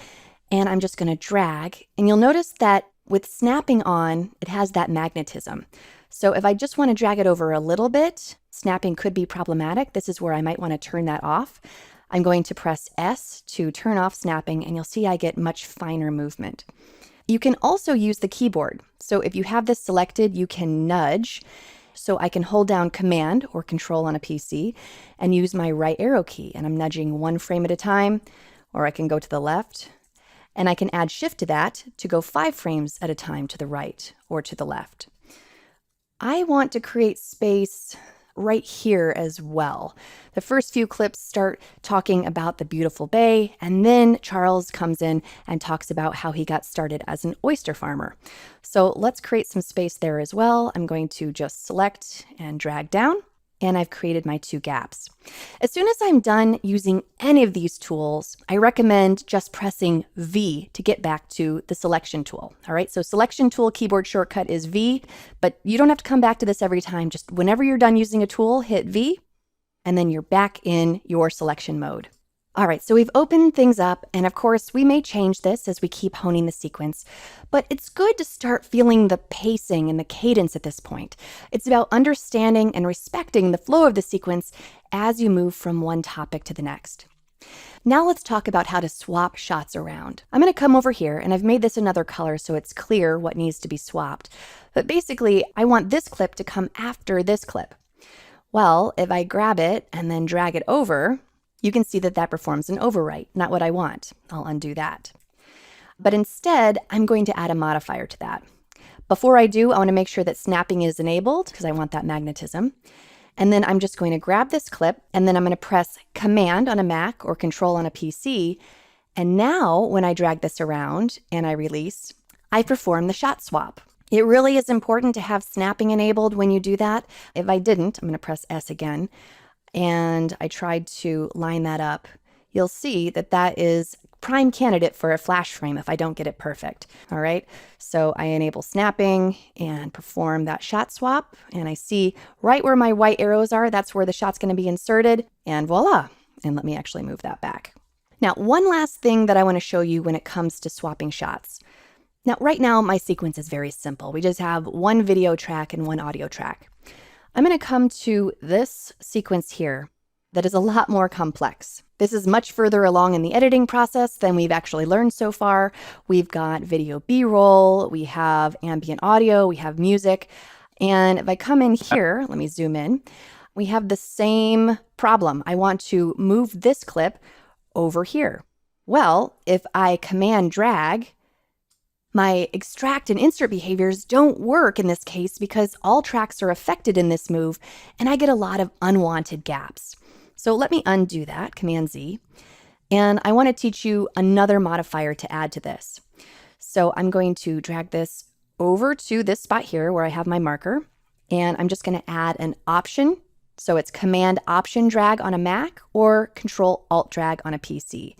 and I'm just going to drag. And you'll notice that with snapping on, it has that magnetism. So if I just want to drag it over a little bit, snapping could be problematic. This is where I might want to turn that off. I'm going to press S to turn off snapping, and you'll see I get much finer movement. You can also use the keyboard. So if you have this selected, you can nudge. So I can hold down Command or Control on a PC and use my right arrow key, and I'm nudging one frame at a time, or I can go to the left, and I can add Shift to that to go 5 frames at a time to the right or to the left. I want to create space right here as well. The first few clips start talking about the beautiful bay, and then Charles comes in and talks about how he got started as an oyster farmer. So let's create some space there as well. I'm going to just select and drag down, and I've created my 2 gaps. As soon as I'm done using any of these tools, I recommend just pressing V to get back to the selection tool. All right, so selection tool keyboard shortcut is V, but you don't have to come back to this every time. Just whenever you're done using a tool, hit V, and then you're back in your selection mode. All right, so we've opened things up, and of course, we may change this as we keep honing the sequence, but it's good to start feeling the pacing and the cadence at this point. It's about understanding and respecting the flow of the sequence as you move from one topic to the next. Now let's talk about how to swap shots around. I'm going to come over here, and I've made this another color so it's clear what needs to be swapped. But basically, I want this clip to come after this clip. Well, if I grab it and then drag it over, you can see that that performs an overwrite, not what I want. I'll undo that. But instead, I'm going to add a modifier to that. Before I do, I want to make sure that snapping is enabled because I want that magnetism. And then I'm just going to grab this clip and then I'm going to press Command on a Mac or Control on a PC. And now when I drag this around and I release, I perform the shot swap. It really is important to have snapping enabled when you do that. If I didn't, I'm going to press S again, and I tried to line that up, you'll see that that is prime candidate for a flash frame if I don't get it perfect. All right, so I enable snapping and perform that shot swap, and I see right where my white arrows are, that's where the shot's going to be inserted, and voila. And let me actually move that back. Now, one last thing that I want to show you when it comes to swapping shots. Now, right now, my sequence is very simple. We just have one video track and one audio track. I'm going to come to this sequence here that is a lot more complex. This is much further along in the editing process than we've actually learned so far. We've got video B-roll, we have ambient audio, we have music. And if I come in here, let me zoom in, we have the same problem. I want to move this clip over here. Well, if I command drag, my extract and insert behaviors don't work in this case because all tracks are affected in this move and I get a lot of unwanted gaps. So let me undo that, Command Z. And I want to teach you another modifier to add to this. So I'm going to drag this over to this spot here where I have my marker, and I'm just going to add an option. So it's Command Option drag on a Mac or Control Alt drag on a PC.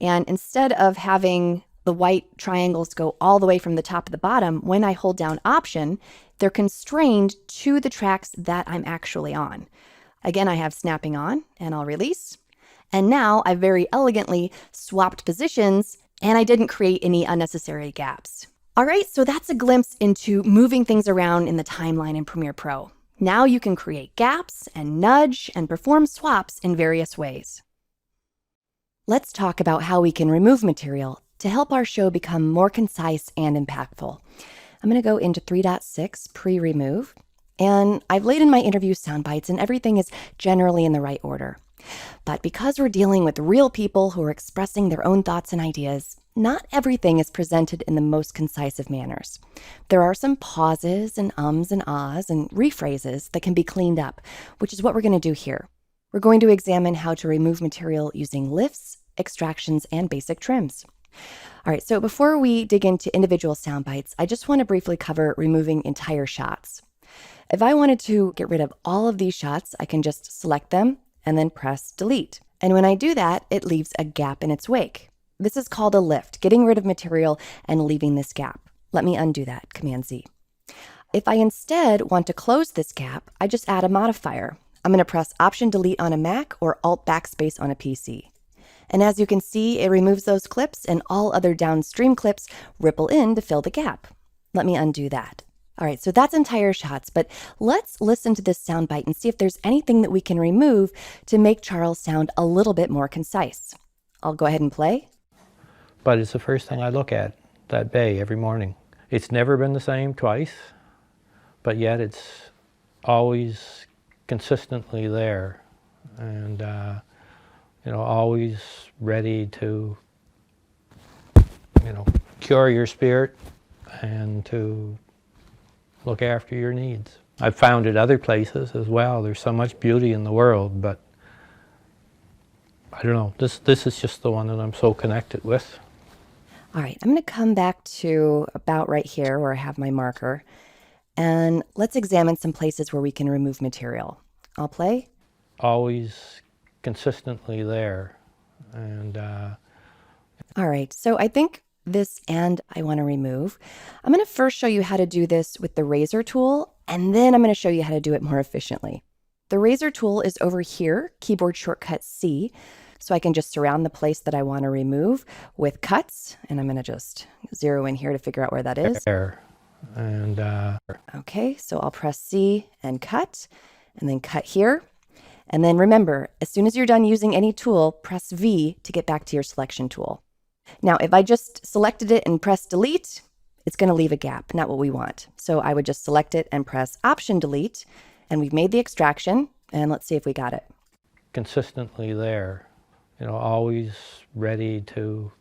And instead of having the white triangles go all the way from the top to the bottom, when I hold down Option, they're constrained to the tracks that I'm actually on. Again, I have snapping on, and I'll release. And now I've very elegantly swapped positions, and I didn't create any unnecessary gaps. All right, so that's a glimpse into moving things around in the timeline in Premiere Pro. Now you can create gaps and nudge and perform swaps in various ways. Let's talk about how we can remove material to help our show become more concise and impactful. I'm going to go into 3.6 pre-remove, and I've laid in my interview sound bites and everything is generally in the right order. But because we're dealing with real people who are expressing their own thoughts and ideas, not everything is presented in the most concise of manners. There are some pauses and ums and ahs and rephrases that can be cleaned up, which is what we're going to do here. We're going to examine how to remove material using lifts, extractions, and basic trims. All right, so before we dig into individual sound bites, I just want to briefly cover removing entire shots. If I wanted to get rid of all of these shots, I can just select them and then press delete. And when I do that, it leaves a gap in its wake. This is called a lift, getting rid of material and leaving this gap. Let me undo that, Command Z. If I instead want to close this gap, I just add a modifier. I'm going to press Option Delete on a Mac or Alt Backspace on a PC. And as you can see, it removes those clips and all other downstream clips ripple in to fill the gap. Let me undo that. All right, so that's entire shots, but let's listen to this soundbite and see if there's anything that we can remove to make Charles sound a little bit more concise. I'll go ahead and play. But it's the first thing I look at that bay every morning. It's never been the same twice, but yet it's always consistently there, and always ready to, cure your spirit and to look after your needs. I've found it other places as well. There's so much beauty in the world, but I don't know. This is just the one that I'm so connected with. All right, I'm going to come back to about right here where I have my marker, and let's examine some places where we can remove material. I'll play. Always consistently there, and all right, so I think this and I want to remove. I'm going to first show you how to do this with the razor tool, and then I'm going to show you how to do it more efficiently. The razor tool is over here, keyboard shortcut C, so I can just surround the place that I want to remove with cuts, and I'm going to just zero in here to figure out where that is. There, and okay, so I'll press C and cut cut here. And then remember, as soon as you're done using any tool, press V to get back to your selection tool. Now, if I just selected it and press delete, it's going to leave a gap, not what we want. So I would just select it and press Option Delete, and we've made the extraction, and let's see if we got it. Consistently there, always ready to.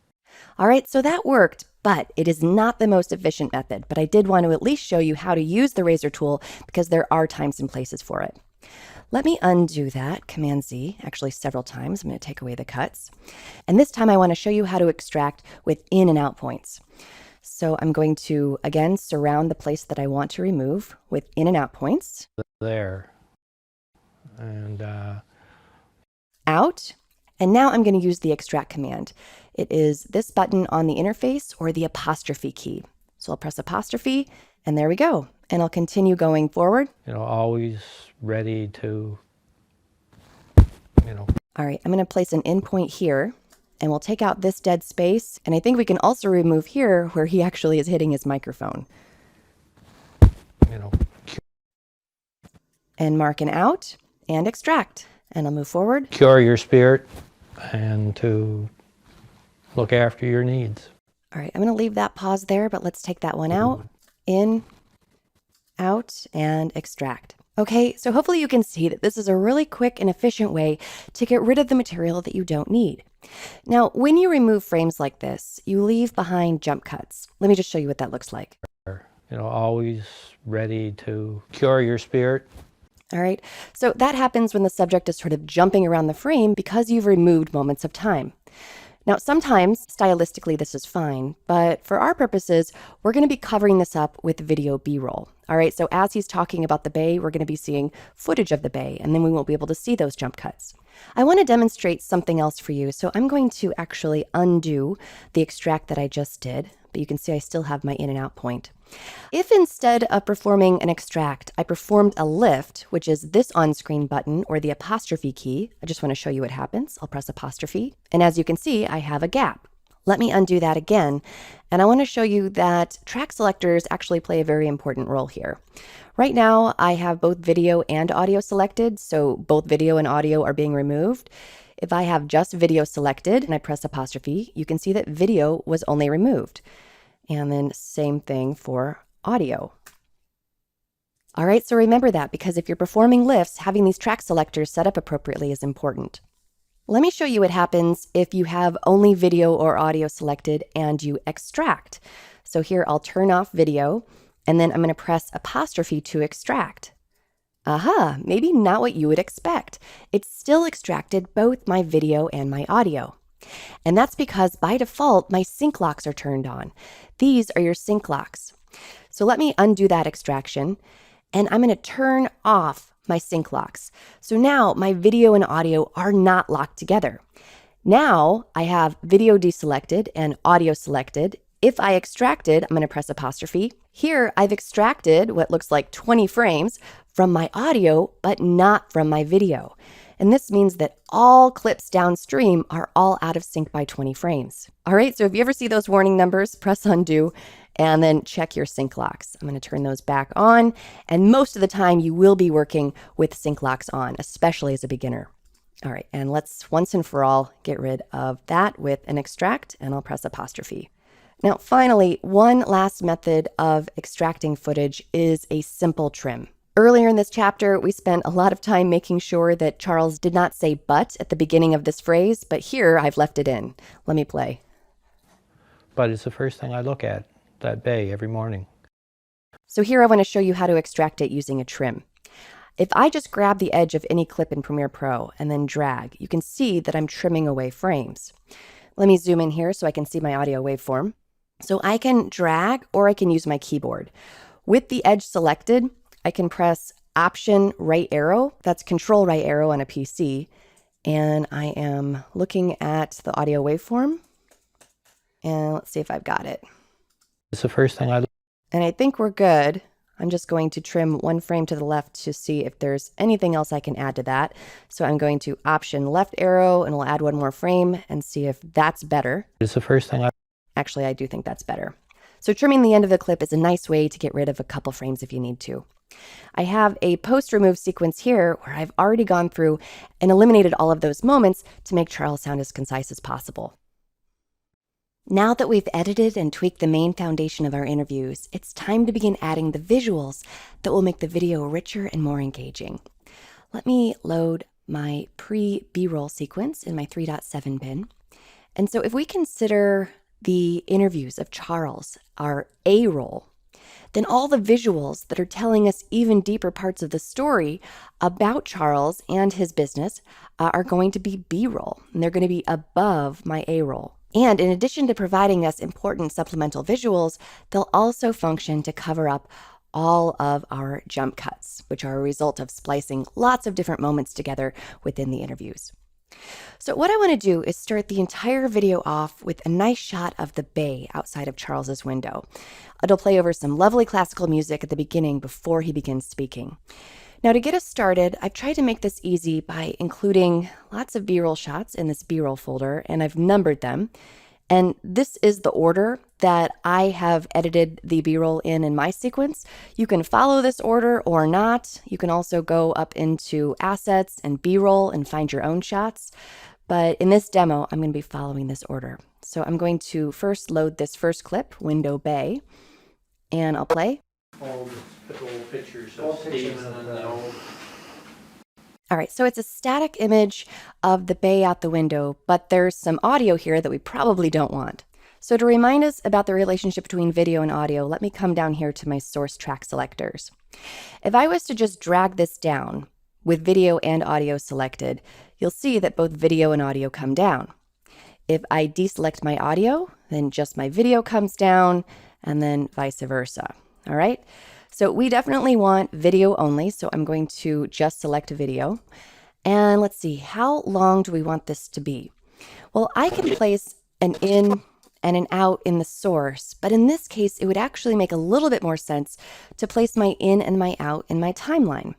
All right, so that worked, but it is not the most efficient method, but I did want to at least show you how to use the razor tool because there are times and places for it. Let me undo that, Command Z, actually several times. I'm going to take away the cuts. And this time I want to show you how to extract with in and out points. So I'm going to, again, surround the place that I want to remove with in and out points. There. And out. And now I'm going to use the extract command. It is this button on the interface or the apostrophe key. So I'll press apostrophe and there we go. And I'll continue going forward. always ready to, All right, I'm going to place an in point here and we'll take out this dead space. And I think we can also remove here where he actually is hitting his microphone. And mark an out and extract. And I'll move forward. Cure your spirit and to look after your needs. All right, I'm going to leave that pause there, but let's take that one out. In, out, and extract. Okay, so hopefully you can see that this is a really quick and efficient way to get rid of the material that you don't need. Now, when you remove frames like this, you leave behind jump cuts. Let me just show you what that looks like. Always ready to cure your spirit. All right, so that happens when the subject is sort of jumping around the frame because you've removed moments of time. Now, sometimes stylistically this is fine, but for our purposes, we're going to be covering this up with video B-roll. All right, so as he's talking about the bay, we're going to be seeing footage of the bay, and then we won't be able to see those jump cuts. I want to demonstrate something else for you, so I'm going to actually undo the extract that I just did, but you can see I still have my in and out point. If instead of performing an extract, I performed a lift, which is this on-screen button or the apostrophe key, I just want to show you what happens. I'll press apostrophe, and as you can see, I have a gap. Let me undo that again, and I want to show you that track selectors actually play a very important role here. Right now, I have both video and audio selected, so both video and audio are being removed. If I have just video selected and I press apostrophe, you can see that video was only removed. And then same thing for audio. All right, so remember that because if you're performing lifts, having these track selectors set up appropriately is important. Let me show you what happens if you have only video or audio selected and you extract. So here I'll turn off video and then I'm going to press apostrophe to extract. Aha, maybe not what you would expect. It's still extracted both my video and my audio. And that's because by default, my sync locks are turned on. These are your sync locks. So let me undo that extraction and I'm going to turn off my sync locks. So now my video and audio are not locked together. Now I have video deselected and audio selected. If I extracted, I'm going to press apostrophe. Here I've extracted what looks like 20 frames from my audio, but not from my video. And this means that all clips downstream are all out of sync by 20 frames. All right, so if you ever see those warning numbers, press undo and then check your sync locks. I'm going to turn those back on. And most of the time you will be working with sync locks on, especially as a beginner. All right, and let's once and for all get rid of that with an extract, and I'll press apostrophe. Now, finally, one last method of extracting footage is a simple trim. Earlier in this chapter, we spent a lot of time making sure that Charles did not say but at the beginning of this phrase, but here I've left it in. Let me play. But it's the first thing I look at, that bay, every morning. So here I want to show you how to extract it using a trim. If I just grab the edge of any clip in Premiere Pro and then drag, you can see that I'm trimming away frames. Let me zoom in here so I can see my audio waveform. So I can drag or I can use my keyboard. With the edge selected, I can press Option right arrow, that's Control right arrow on a PC, and I am looking at the audio waveform, and let's see if I've got it. It's the first thing I look at. And I think we're good. I'm just going to trim one frame to the left to see if there's anything else I can add to that. So I'm going to Option left arrow, and we'll add one more frame and see if that's better. It's the first thing Actually, I do think that's better. So trimming the end of the clip is a nice way to get rid of a couple frames if you need to. I have a post-remove sequence here where I've already gone through and eliminated all of those moments to make Charles sound as concise as possible. Now that we've edited and tweaked the main foundation of our interviews, it's time to begin adding the visuals that will make the video richer and more engaging. Let me load my pre-B-roll sequence in my 3.7 bin. And so if we consider the interviews of Charles, our A roll, then all the visuals that are telling us even deeper parts of the story about Charles and his business are going to be B-roll, and they're going to be above my A-roll. And in addition to providing us important supplemental visuals, they'll also function to cover up all of our jump cuts, which are a result of splicing lots of different moments together within the interviews. So what I want to do is start the entire video off with a nice shot of the bay outside of Charles's window. It'll play over some lovely classical music at the beginning before he begins speaking. Now, to get us started, I've tried to make this easy by including lots of B-roll shots in this B-roll folder, and I've numbered them. And this is the order that I have edited the B-roll in my sequence. You can follow this order or not. You can also go up into Assets and B-roll and find your own shots. But in this demo, I'm going to be following this order. So I'm going to first load this first clip, Window Bay, and I'll play. Old pictures of Stephen and the old. All right, so it's a static image of the bay out the window, but there's some audio here that we probably don't want. So to remind us about the relationship between video and audio, let me come down here to my source track selectors. If I was to just drag this down with video and audio selected, you'll see that both video and audio come down. If I deselect my audio, then just my video comes down, and then vice versa. All right? So we definitely want video only, so I'm going to just select video. And let's see, how long do we want this to be? Well, I can place an in and an out in the source, but in this case, it would actually make a little bit more sense to place my in and my out in my timeline.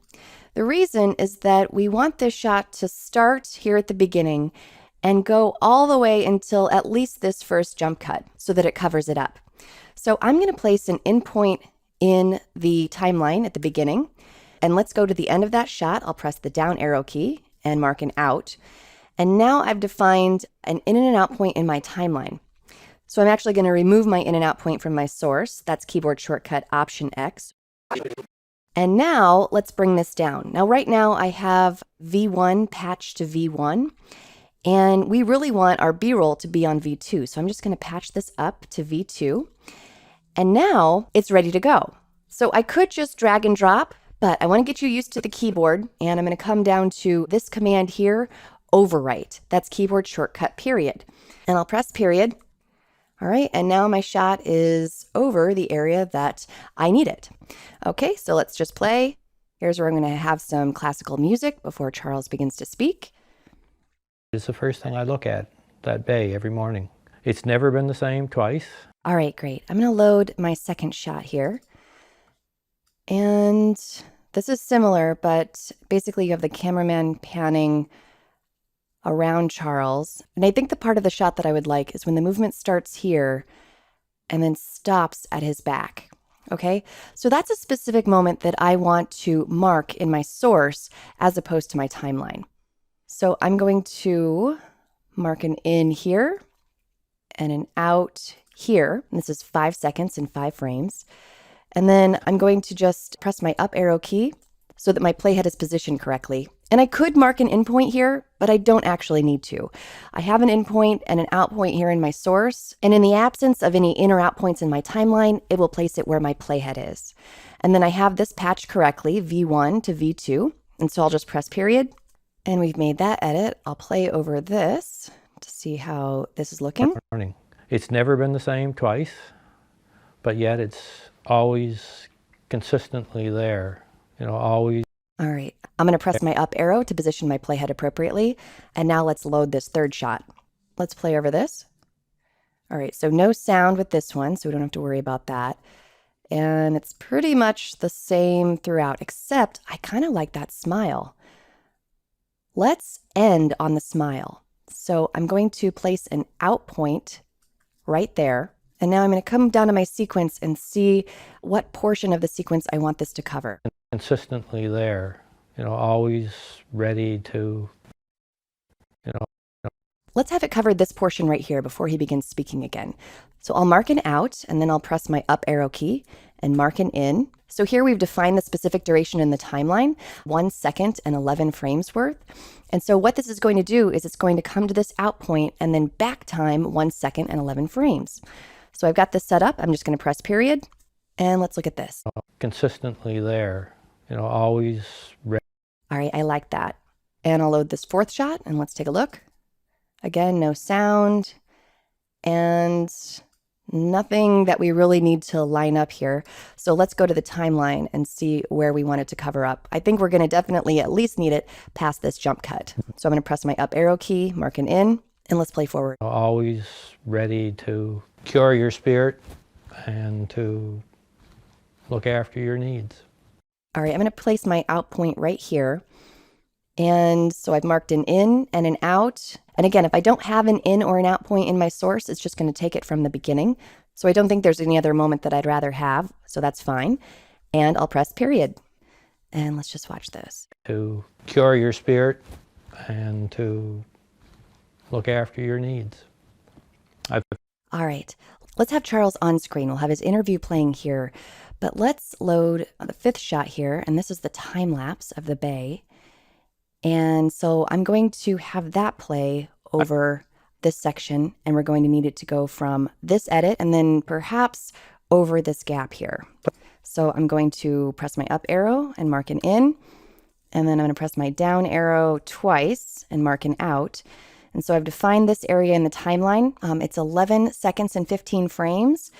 The reason is that we want this shot to start here at the beginning and go all the way until at least this first jump cut so that it covers it up. So I'm going to place an in point in the timeline at the beginning. And let's go to the end of that shot. I'll press the down arrow key and mark an out. And now I've defined an in and an out point in my timeline. So I'm actually going to remove my in and out point from my source. That's keyboard shortcut Option X. And now let's bring this down. Now, right now I have V1 patched to V1. And we really want our B-roll to be on V2. So I'm just going to patch this up to V2. And now it's ready to go. So I could just drag and drop, but I want to get you used to the keyboard, and I'm going to come down to this command here, overwrite. That's keyboard shortcut period. And I'll press period. All right, and now my shot is over the area that I need it. Okay, so let's just play. Here's where I'm going to have some classical music before Charles begins to speak. It's the first thing I look at, that bay, every morning. It's never been the same twice. All right, great. I'm going to load my second shot here. And this is similar, but basically you have the cameraman panning around Charles. And I think the part of the shot that I would like is when the movement starts here and then stops at his back. Okay, so that's a specific moment that I want to mark in my source as opposed to my timeline. So I'm going to mark an in here and an out here. And this is 5 seconds and 5 frames. And then I'm going to just press my up arrow key so that my playhead is positioned correctly. And I could mark an in point here, but I don't actually need to. I have an in point and an out point here in my source. And in the absence of any in or out points in my timeline, it will place it where my playhead is. And then I have this patched correctly, V1 to V2. And so I'll just press period. And we've made that edit. I'll play over this to see how this is looking. It's never been the same twice, but yet it's always consistently there, always. All right, I'm going to press my up arrow to position my playhead appropriately. And now let's load this third shot. Let's play over this. All right, so no sound with this one, so we don't have to worry about that. And it's pretty much the same throughout, except I kind of like that smile. Let's end on the smile. So I'm going to place an out point right there. And now I'm going to come down to my sequence and see what portion of the sequence I want this to cover. Consistently there, always ready to, Let's have it cover this portion right here before he begins speaking again. So I'll mark an out, and then I'll press my up arrow key and mark an in. So here we've defined the specific duration in the timeline, 1 second and 11 frames worth. And so what this is going to do is it's going to come to this out point and then back time 1 second and 11 frames. So I've got this set up. I'm just going to press period. And let's look at this. Consistently there, always ready. All right, I like that. And I'll load this fourth shot and let's take a look. Again, no sound and nothing that we really need to line up here. So let's go to the timeline and see where we want it to cover up. I think we're going to definitely at least need it past this jump cut. So I'm going to press my up arrow key, mark an in, and let's play forward. Always ready to cure your spirit and to look after your needs. All right, I'm going to place my out point right here. And so I've marked an in and an out. And again, if I don't have an in or an out point in my source, it's just going to take it from the beginning. So I don't think there's any other moment that I'd rather have. So that's fine. And I'll press period. And let's just watch this. To cure your spirit and to look after your needs. All right, let's have Charles on screen. We'll have his interview playing here. But let's load the fifth shot here. And this is the time lapse of the bay. And so I'm going to have that play over this section, and we're going to need it to go from this edit and then perhaps over this gap here. So I'm going to press my up arrow and mark an in, and then I'm going to press my down arrow twice and mark an out. And so I've defined this area in the timeline. It's 11 seconds and 15 frames.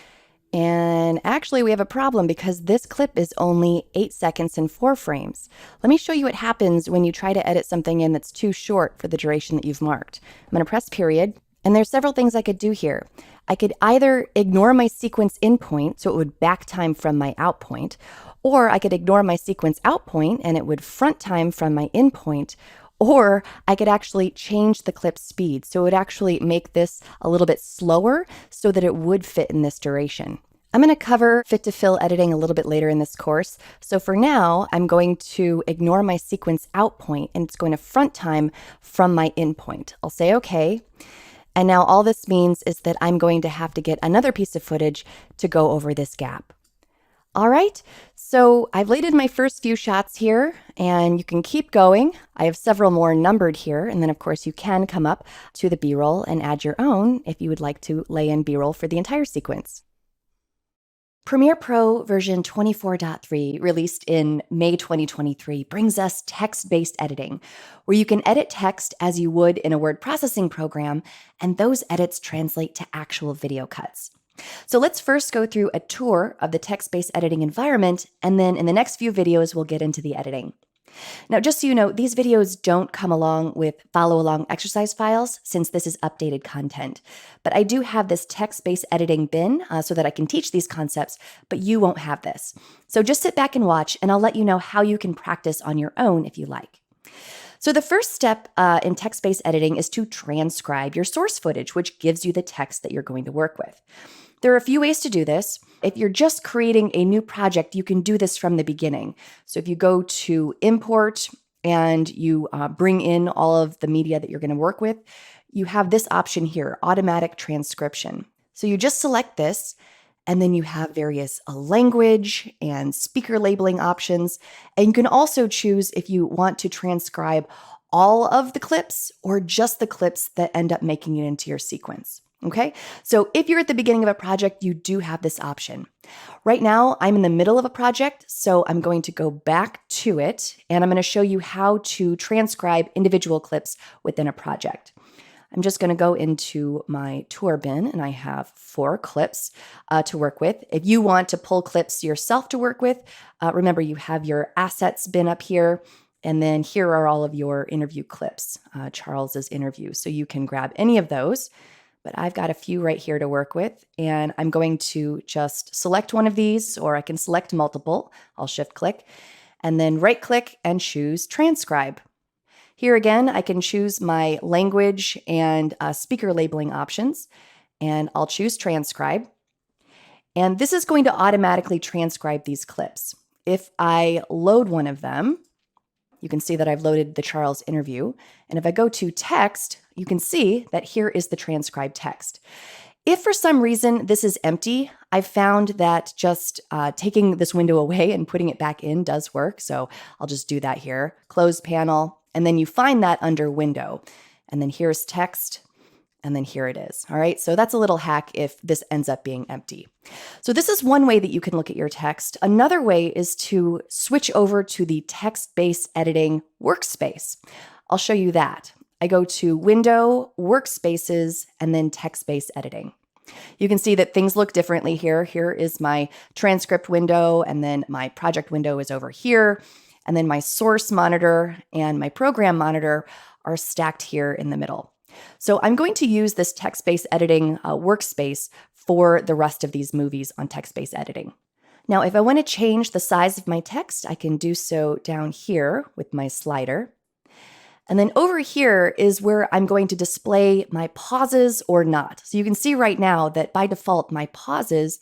And actually we have a problem because this clip is only 8 seconds and 4 frames. Let me show you what happens when you try to edit something in that's too short for the duration that you've marked. I'm going to press period, and there's several things I could do here. I could either ignore my sequence in point, so it would back time from my out point, or I could ignore my sequence out point and it would front time from my in point, or I could actually change the clip speed. So it would actually make this a little bit slower so that it would fit in this duration. I'm going to cover fit to fill editing a little bit later in this course. So for now, I'm going to ignore my sequence out point and it's going to front time from my in point. I'll say okay. And now all this means is that I'm going to have to get another piece of footage to go over this gap. All right, so I've laid in my first few shots here, and you can keep going. I have several more numbered here, and then of course you can come up to the B-roll and add your own if you would like to lay in B-roll for the entire sequence. Premiere Pro version 24.3, released in May 2023, brings us text-based editing, where you can edit text as you would in a word processing program, and those edits translate to actual video cuts. So let's first go through a tour of the text-based editing environment, and then in the next few videos, we'll get into the editing. Now, just so you know, these videos don't come along with follow-along exercise files since this is updated content. But I do have this text-based editing bin so that I can teach these concepts, but you won't have this. So just sit back and watch, and I'll let you know how you can practice on your own if you like. So the first step in text-based editing is to transcribe your source footage, which gives you the text that you're going to work with. There are a few ways to do this. If you're just creating a new project, you can do this from the beginning. So if you go to import and you bring in all of the media that you're going to work with, you have this option here, automatic transcription. So you just select this, and then you have various language and speaker labeling options. And you can also choose if you want to transcribe all of the clips or just the clips that end up making it into your sequence. Okay, so if you're at the beginning of a project, you do have this option. Right now, I'm in the middle of a project, so I'm going to go back to it, and I'm going to show you how to transcribe individual clips within a project. I'm just going to go into my tour bin, and I have 4 clips to work with. If you want to pull clips yourself to work with, remember you have your assets bin up here, and then here are all of your interview clips, Charles's interview, so you can grab any of those. But I've got a few right here to work with, and I'm going to just select one of these, or I can select multiple. I'll shift click, and then right click and choose transcribe. Here again, I can choose my language and speaker labeling options, and I'll choose transcribe. And this is going to automatically transcribe these clips. If I load one of them, you can see that I've loaded the Charles interview. And if I go to text, you can see that here is the transcribed text. If for some reason this is empty, I've found that just taking this window away and putting it back in does work. So I'll just do that here. Close panel, and then you find that under window. And then here's text. And then here it is. All right, so that's a little hack if this ends up being empty. So this is one way that you can look at your text. Another way is to switch over to the text-based editing workspace. I'll show you that. I go to Window, Workspaces, and then Text-Based Editing. You can see that things look differently here. Here is my transcript window, and then my project window is over here, and then my source monitor and my program monitor are stacked here in the middle. So I'm going to use this text-based editing workspace for the rest of these movies on text-based editing. Now, if I want to change the size of my text, I can do so down here with my slider. And then over here is where I'm going to display my pauses or not. So you can see right now that by default, my pauses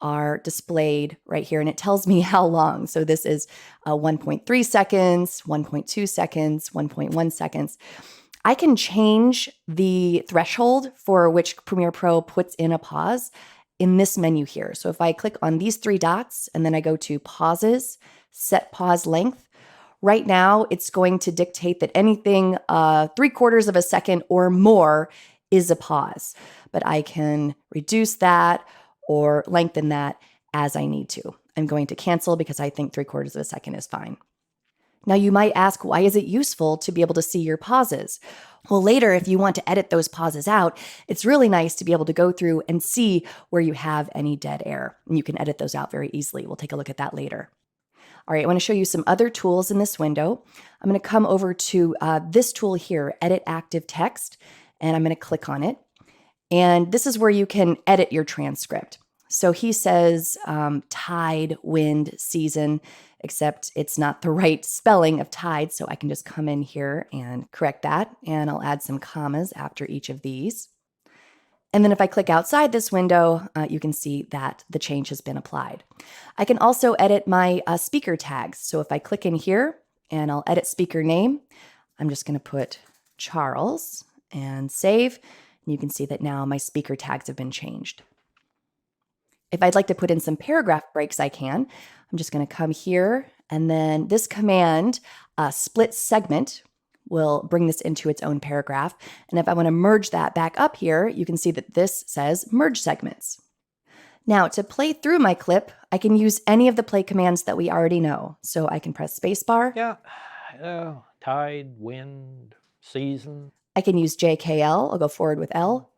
are displayed right here, and it tells me how long. So this is 1.3 seconds, 1.2 seconds, 1.1 seconds. I can change the threshold for which Premiere Pro puts in a pause in this menu here. So if I click on these three dots and then I go to pauses, set pause length, right now it's going to dictate that anything 3/4 of a second or more is a pause. But I can reduce that or lengthen that as I need to. I'm going to cancel because I think 3/4 of a second is fine. Now you might ask, why is it useful to be able to see your pauses? Well, later, if you want to edit those pauses out, it's really nice to be able to go through and see where you have any dead air. And you can edit those out very easily. We'll take a look at that later. All right, I want to show you some other tools in this window. I'm going to come over to this tool here, Edit Active Text, and I'm going to click on it. And this is where you can edit your transcript. So he says tide, wind, season, except it's not the right spelling of tide. So I can just come in here and correct that. And I'll add some commas after each of these. And then if I click outside this window, you can see that the change has been applied. I can also edit my speaker tags. So if I click in here and I'll edit speaker name, I'm just going to put Charles and save. And you can see that now my speaker tags have been changed. If I'd like to put in some paragraph breaks, I can. I'm just going to come here, and then this command, split segment, will bring this into its own paragraph. And if I want to merge that back up here, you can see that this says merge segments. Now, to play through my clip, I can use any of the play commands that we already know. So I can press spacebar. Yeah, tide, wind, season. I can use JKL. I'll go forward with L.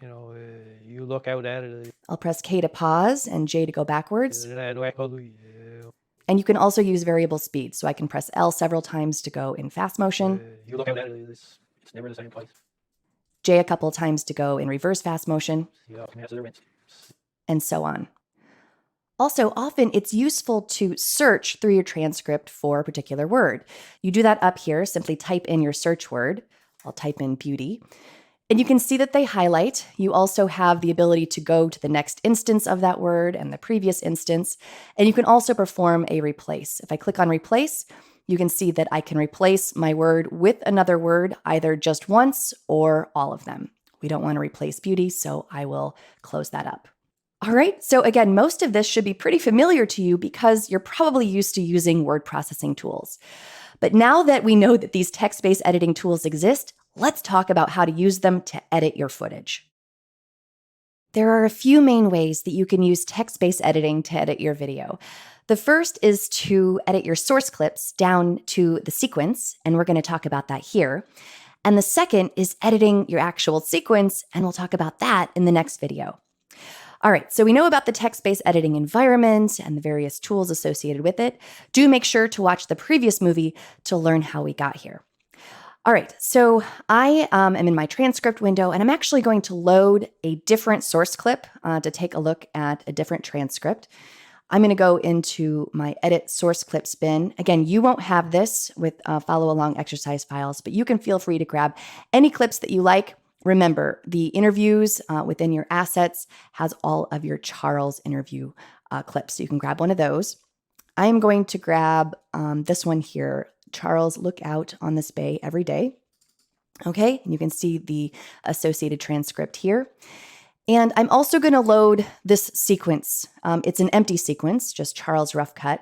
You know, you look out at it. I'll press K to pause and J to go backwards. You And you can also use variable speed. So I can press L several times to go in fast motion. look out at it. It's never the same place. J a couple of times to go in reverse fast motion, and so on. Also, often it's useful to search through your transcript for a particular word. You do that up here. Simply type in your search word. I'll type in beauty. And you can see that they highlight. You also have the ability to go to the next instance of that word and the previous instance. And you can also perform a replace. If I click on replace, you can see that I can replace my word with another word, either just once or all of them. We don't want to replace beauty, so I will close that up. All right, so again, most of this should be pretty familiar to you because you're probably used to using word processing tools. But now that we know that these text-based editing tools exist, let's talk about how to use them to edit your footage. There are a few main ways that you can use text-based editing to edit your video. The first is to edit your source clips down to the sequence, and we're going to talk about that here. And the second is editing your actual sequence, and we'll talk about that in the next video. All right, so we know about the text-based editing environment and the various tools associated with it. Do make sure to watch the previous movie to learn how we got here. All right, so I am in my transcript window, and I'm actually going to load a different source clip to take a look at a different transcript. I'm going to go into my edit source clips bin. Again, you won't have this with follow along exercise files, but you can feel free to grab any clips that you like. Remember, the interviews within your assets has all of your Charles interview clips. So you can grab one of those. I am going to grab this one here. Charles, look out on this bay every day. Okay, and you can see the associated transcript here. And I'm also going to load this sequence. It's an empty sequence, just Charles rough cut.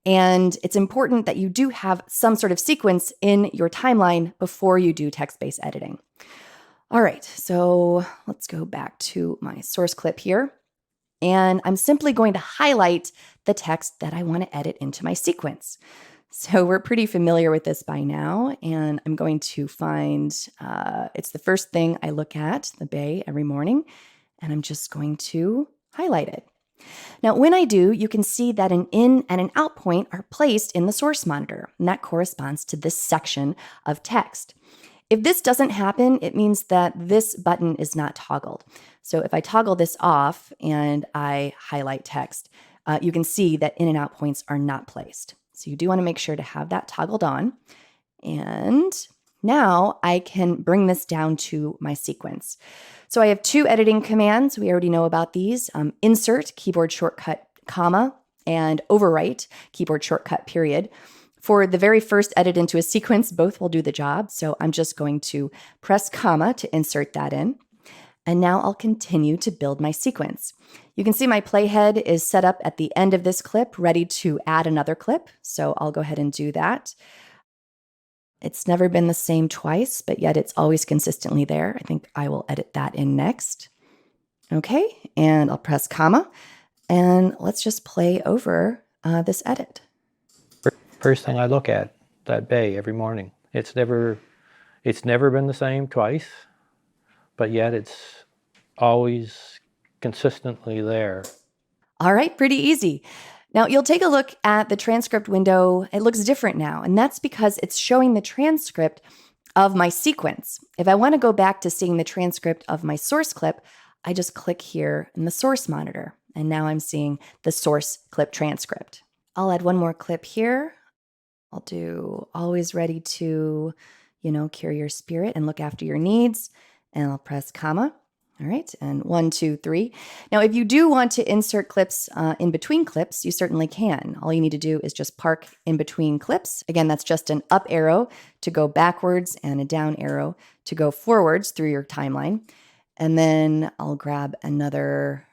And it's important that you do have some sort of sequence in your timeline before you do text-based editing. All right, so let's go back to my source clip here. And I'm simply going to highlight the text that I want to edit into my sequence. So we're pretty familiar with this by now, and I'm going to find, it's the first thing I look at, the bay, every morning, and I'm just going to highlight it. Now, when I do, you can see that an in and an out point are placed in the source monitor, and that corresponds to this section of text. If this doesn't happen, it means that this button is not toggled. So if I toggle this off and I highlight text, you can see that in and out points are not placed. So you do want to make sure to have that toggled on. And now I can bring this down to my sequence. So I have two editing commands. We already know about these. Insert, keyboard shortcut, comma, and overwrite, keyboard shortcut, period. For the very first edit into a sequence, both will do the job. So I'm just going to press comma to insert that in. And now I'll continue to build my sequence. You can see my playhead is set up at the end of this clip, ready to add another clip. So I'll go ahead and do that. It's never been the same twice, but yet it's always consistently there. I think I will edit that in next. Okay, and I'll press comma. And let's just play over this edit. First thing I look at, that bay, every morning. It's never been the same twice, but yet it's always consistently there. All right, pretty easy. Now you'll take a look at the transcript window. It looks different now, and that's because it's showing the transcript of my sequence. If I want to go back to seeing the transcript of my source clip, I just click here in the source monitor, and now I'm seeing the source clip transcript. I'll add one more clip here. I'll do always ready to, cure your spirit and look after your needs. And I'll press comma. All right, and 1, 2, 3. Now, if you do want to insert clips in between clips, you certainly can. All you need to do is just park in between clips. Again, that's just an up arrow to go backwards and a down arrow to go forwards through your timeline. And then I'll grab another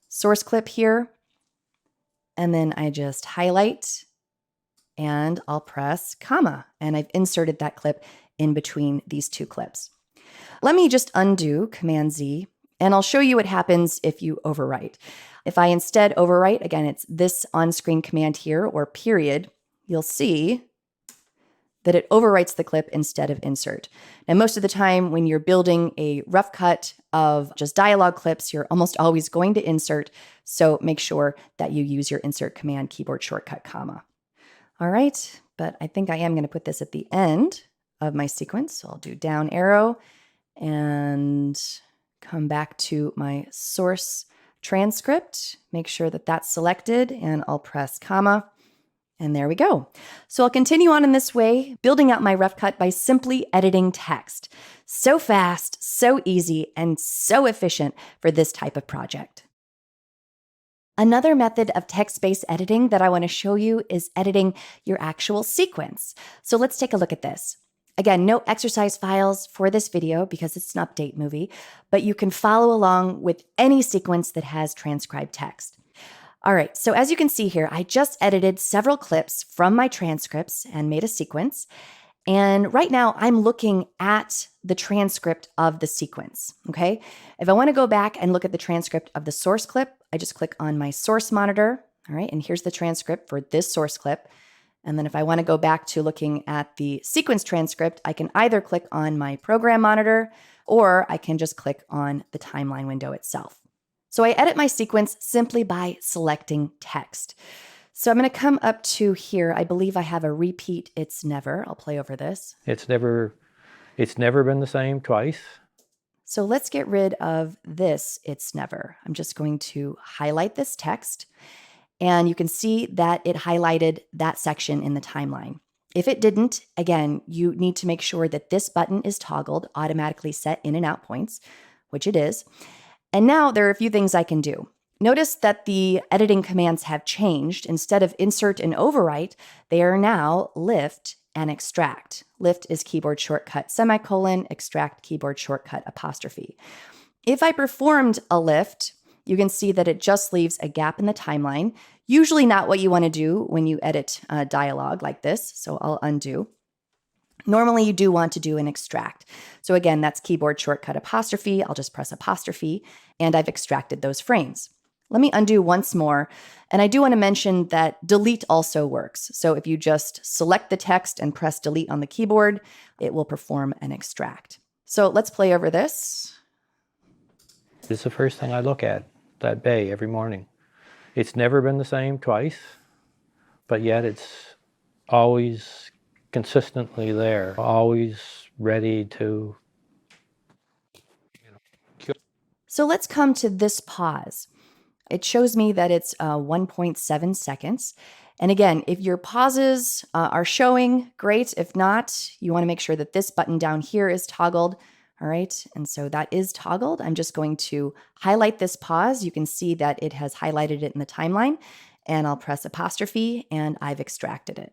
source clip here. And then I just highlight and I'll press comma. And I've inserted that clip in between these two clips. Let me just undo Command Z, and I'll show you what happens if you overwrite. If I instead overwrite, again, it's this on-screen command here, or period, you'll see that it overwrites the clip instead of insert. Now, most of the time when you're building a rough cut of just dialogue clips, you're almost always going to insert, so make sure that you use your insert command, keyboard shortcut, comma. All right, but I think I am going to put this at the end of my sequence. So I'll do down arrow and come back to my source transcript, make sure that that's selected, and I'll press comma, and there we go. So I'll continue on in this way, building out my rough cut by simply editing text. So fast, so easy, and so efficient for this type of project. Another method of text-based editing that I want to show you is editing your actual sequence. So let's take a look at this. Again, no exercise files for this video because it's an update movie, but you can follow along with any sequence that has transcribed text. All right, so as you can see here, I just edited several clips from my transcripts and made a sequence. And right now I'm looking at the transcript of the sequence, okay? If I want to go back and look at the transcript of the source clip, I just click on my source monitor, all right? And here's the transcript for this source clip. And then if I want to go back to looking at the sequence transcript, I can either click on my program monitor or I can just click on the timeline window itself. So I edit my sequence simply by selecting text. So I'm going to come up to here. I believe I have a repeat it's never. I'll play over this. It's never been the same twice. So let's get rid of this it's never. I'm just going to highlight this text. And you can see that it highlighted that section in the timeline. If it didn't, again, you need to make sure that this button is toggled, automatically set in and out points, which it is. And now there are a few things I can do. Notice that the editing commands have changed. Instead of insert and overwrite, they are now lift and extract. Lift is keyboard shortcut semicolon, extract keyboard shortcut apostrophe. If I performed a lift, you can see that it just leaves a gap in the timeline. Usually not what you want to do when you edit dialogue like this, so I'll undo. Normally you do want to do an extract. So again, that's keyboard shortcut apostrophe. I'll just press apostrophe and I've extracted those frames. Let me undo once more. And I do want to mention that delete also works. So if you just select the text and press delete on the keyboard, it will perform an extract. So let's play over this. It's the first thing I look at that bay every morning. It's never been the same twice, but yet it's always consistently there, always ready to, So let's come to this pause. It shows me that it's 1.7 seconds. And again, if your pauses are showing, great. If not, you want to make sure that this button down here is toggled. All right, and so that is toggled. I'm just going to highlight this pause. You can see that it has highlighted it in the timeline, and I'll press apostrophe and I've extracted it.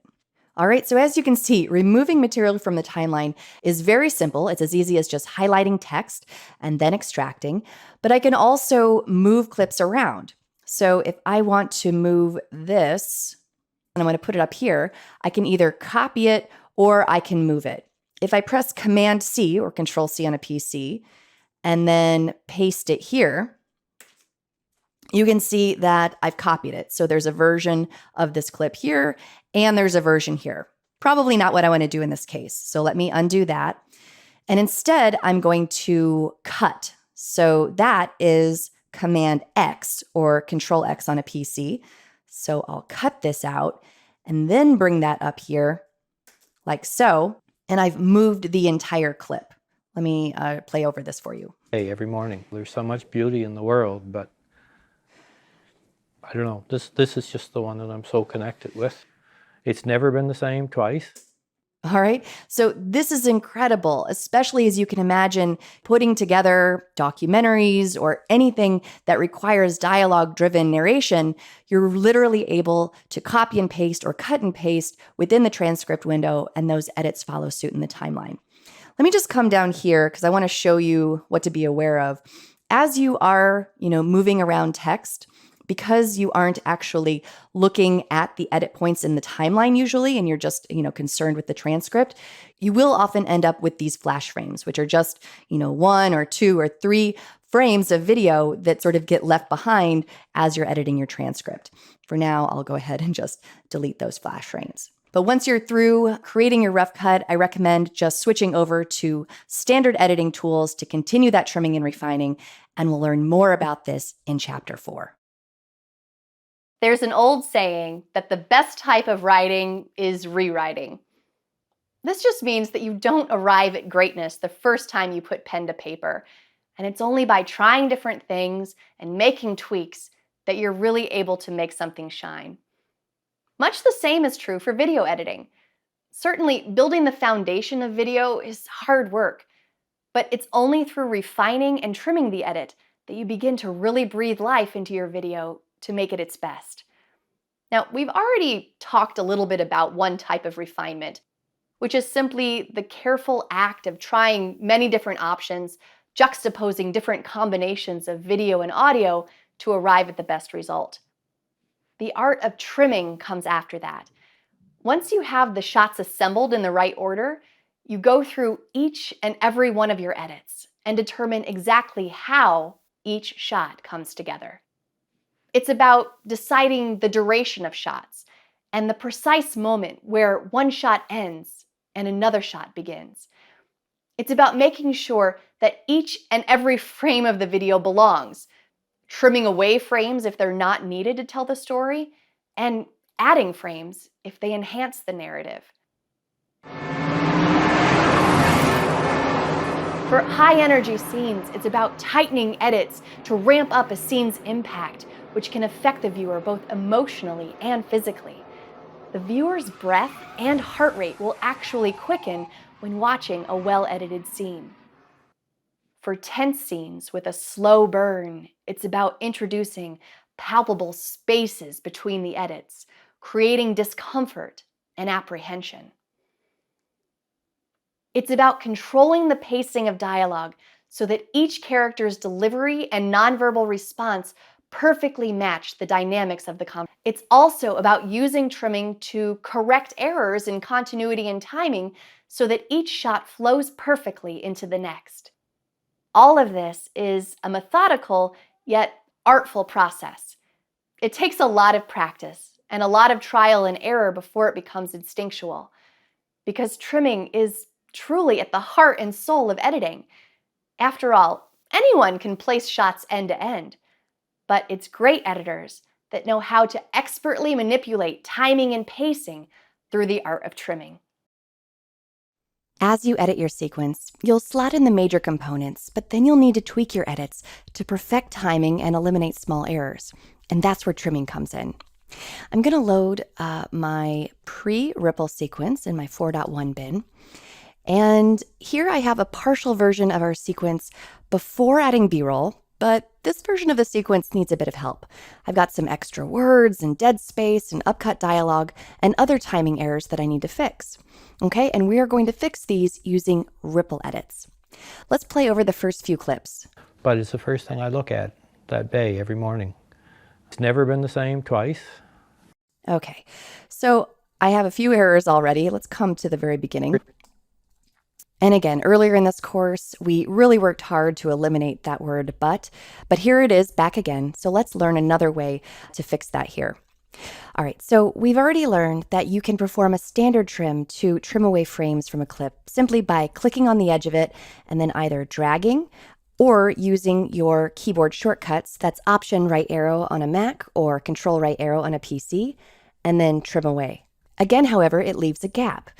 All right, so as you can see, removing material from the timeline is very simple. It's as easy as just highlighting text and then extracting, but I can also move clips around. So if I want to move this, and I'm going to put it up here, I can either copy it or I can move it. If I press Command C or Control C on a PC and then paste it here, you can see that I've copied it. So there's a version of this clip here and there's a version here. Probably not what I want to do in this case. So let me undo that. And instead, I'm going to cut. So that is Command X or Control X on a PC. So I'll cut this out and then bring that up here like so. And I've moved the entire clip. Let me play over this for you. hey, every morning. There's so much beauty in the world, but I don't know, this is just the one that I'm so connected with. It's never been the same twice. All right. So this is incredible, especially as you can imagine putting together documentaries or anything that requires dialogue-driven narration. You're literally able to copy and paste or cut and paste within the transcript window, and those edits follow suit in the timeline. Let me just come down here because I want to show you what to be aware of. As you are, moving around text, because you aren't actually looking at the edit points in the timeline usually, and you're just, concerned with the transcript, you will often end up with these flash frames, which are just, 1 or 2 or 3 frames of video that sort of get left behind as you're editing your transcript. For now, I'll go ahead and just delete those flash frames. But once you're through creating your rough cut, I recommend just switching over to standard editing tools to continue that trimming and refining, and we'll learn more about this in Chapter 4. There's an old saying that the best type of writing is rewriting. This just means that you don't arrive at greatness the first time you put pen to paper, and it's only by trying different things and making tweaks that you're really able to make something shine. Much the same is true for video editing. Certainly, building the foundation of video is hard work, but it's only through refining and trimming the edit that you begin to really breathe life into your video to make it its best. Now, we've already talked a little bit about one type of refinement, which is simply the careful act of trying many different options, juxtaposing different combinations of video and audio to arrive at the best result. The art of trimming comes after that. Once you have the shots assembled in the right order, you go through each and every one of your edits and determine exactly how each shot comes together. It's about deciding the duration of shots and the precise moment where one shot ends and another shot begins. It's about making sure that each and every frame of the video belongs, trimming away frames if they're not needed to tell the story, and adding frames if they enhance the narrative. For high-energy scenes, it's about tightening edits to ramp up a scene's impact, which can affect the viewer both emotionally and physically. The viewer's breath and heart rate will actually quicken when watching a well-edited scene. For tense scenes with a slow burn, it's about introducing palpable spaces between the edits, creating discomfort and apprehension. It's about controlling the pacing of dialogue so that each character's delivery and nonverbal response perfectly match the dynamics of the conversation. It's also about using trimming to correct errors in continuity and timing so that each shot flows perfectly into the next. All of this is a methodical yet artful process. It takes a lot of practice and a lot of trial and error before it becomes instinctual, because trimming is truly at the heart and soul of editing. After all, anyone can place shots end to end, but it's great editors that know how to expertly manipulate timing and pacing through the art of trimming. As you edit your sequence, you'll slot in the major components, but then you'll need to tweak your edits to perfect timing and eliminate small errors. And that's where trimming comes in. I'm going to load my pre-ripple sequence in my 4.1 bin. And here I have a partial version of our sequence before adding B-roll, but this version of the sequence needs a bit of help. I've got some extra words and dead space and upcut dialogue and other timing errors that I need to fix. Okay, and we are going to fix these using ripple edits. Let's play over the first few clips. But it's the first thing I look at that day every morning. It's never been the same twice. Okay, so I have a few errors already. Let's come to the very beginning. And again, earlier in this course, we really worked hard to eliminate that word but here it is back again. So let's learn another way to fix that here. All right, so we've already learned that you can perform a standard trim to trim away frames from a clip simply by clicking on the edge of it and then either dragging or using your keyboard shortcuts. That's Option right arrow on a Mac or Control right arrow on a PC, and then trim away. Again, however, it leaves a gap.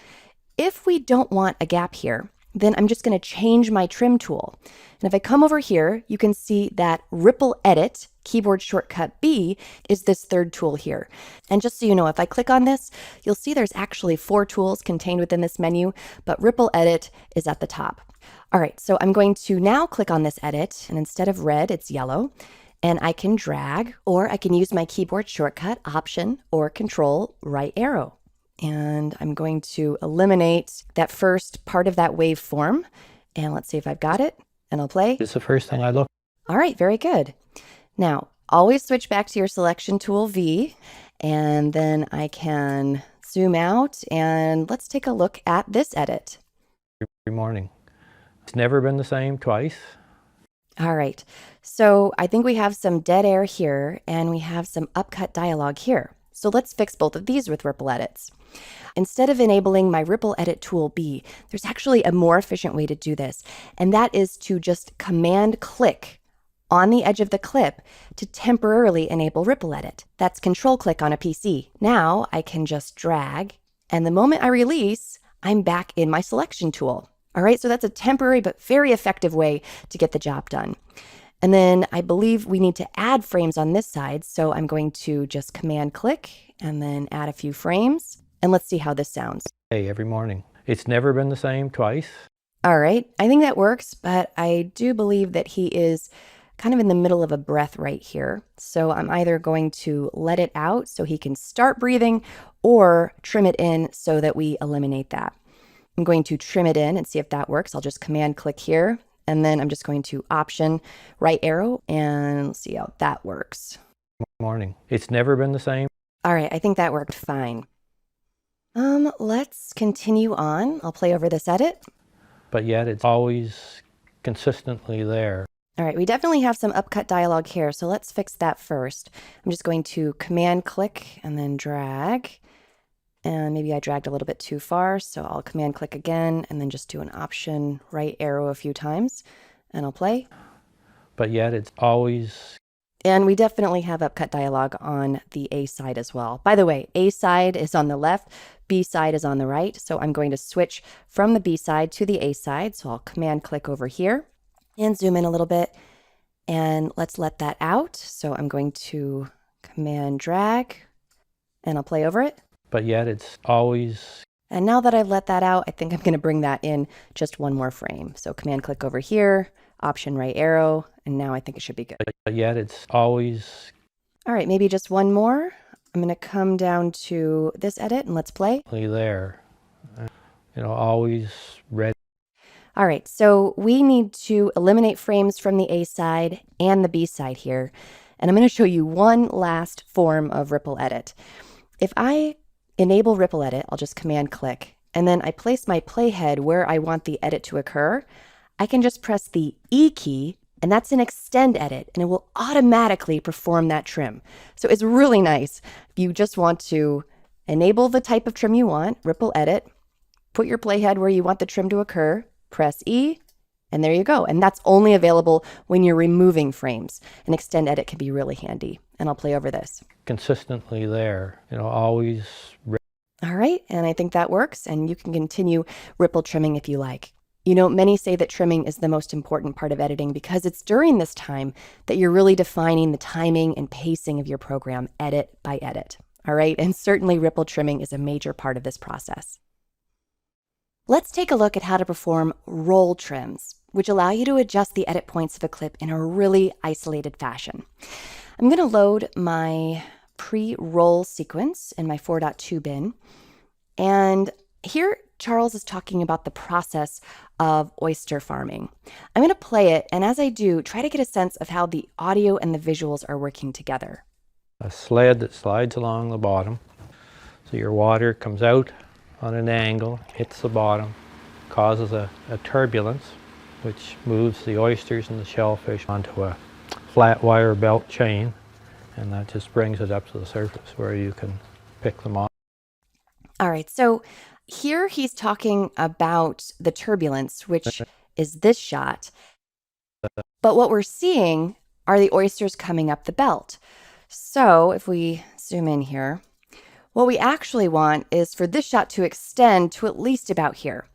If we don't want a gap here, then I'm just going to change my trim tool. And if I come over here, you can see that Ripple Edit, keyboard shortcut B, is this third tool here. And just so you know, if I click on this, you'll see there's actually 4 tools contained within this menu, but Ripple Edit is at the top. All right, so I'm going to now click on this edit, and instead of red, it's yellow. And I can drag, or I can use my keyboard shortcut, Option or Control right arrow. And I'm going to eliminate that first part of that waveform. And let's see if I've got it. And I'll play. It's the first thing I look. All right, very good. Now, always switch back to your selection tool V. And then I can zoom out. And let's take a look at this edit. Every morning. It's never been the same twice. All right, so I think we have some dead air here. And we have some upcut dialogue here. So let's fix both of these with ripple edits. Instead of enabling my ripple edit tool B, there's actually a more efficient way to do this, and that is to just command click on the edge of the clip to temporarily enable ripple edit. That's control click on a PC. Now I can just drag, and the moment I release, I'm back in my selection tool. All right, so that's a temporary but very effective way to get the job done. And then I believe we need to add frames on this side. So I'm going to just command click and then add a few frames. And let's see how this sounds. Hey, every morning. It's never been the same twice. All right, I think that works, but I do believe that he is kind of in the middle of a breath right here. So I'm either going to let it out so he can start breathing or trim it in so that we eliminate that. I'm going to trim it in and see if that works. I'll just command click here. And then I'm just going to Option right arrow and let's see how that works. Morning. It's never been the same. All right, I think that worked fine. Let's continue on. I'll play over this edit. But yet it's always consistently there. All right, we definitely have some upcut dialogue here, so let's fix that first. I'm just going to command click and then drag. And maybe I dragged a little bit too far, so I'll command click again and then just do an Option right arrow a few times and I'll play. But yet it's always. And we definitely have upcut dialogue on the A side as well. By the way, A side is on the left, B side is on the right. So I'm going to switch from the B side to the A side. So I'll command click over here and zoom in a little bit. And let's let that out. So I'm going to command drag and I'll play over it. But yet it's always. And now that I've let that out, I think I'm going to bring that in just one more frame. So command click over here, Option right arrow, and now I think it should be good. But yet it's always. All right, maybe just one more. I'm going to come down to this edit and let's play. There. Always ready. All right, so we need to eliminate frames from the A side and the B side here. And I'm going to show you one last form of ripple edit. If I enable ripple edit, I'll just command click, and then I place my playhead where I want the edit to occur, I can just press the E key, and that's an extend edit, and it will automatically perform that trim. So it's really nice. If you just want to enable the type of trim you want, ripple edit, put your playhead where you want the trim to occur, press E, and there you go. And that's only available when you're removing frames. An extend edit can be really handy. And I'll play over this. Consistently there, always. All right, and I think that works, and you can continue ripple trimming if you like. Many say that trimming is the most important part of editing because it's during this time that you're really defining the timing and pacing of your program, edit by edit. All right, and certainly ripple trimming is a major part of this process. Let's take a look at how to perform roll trims, which allow you to adjust the edit points of a clip in a really isolated fashion. I'm going to load my pre-roll sequence in my 4.2 bin. And here, Charles is talking about the process of oyster farming. I'm going to play it, and as I do, try to get a sense of how the audio and the visuals are working together. A sled that slides along the bottom. So your water comes out on an angle, hits the bottom, causes a turbulence, which moves the oysters and the shellfish onto a flat wire belt chain, and that just brings it up to the surface where you can pick them off. All right, so here he's talking about the turbulence, which is this shot. But what we're seeing are the oysters coming up the belt. So if we zoom in here, what we actually want is for this shot to extend to at least about here.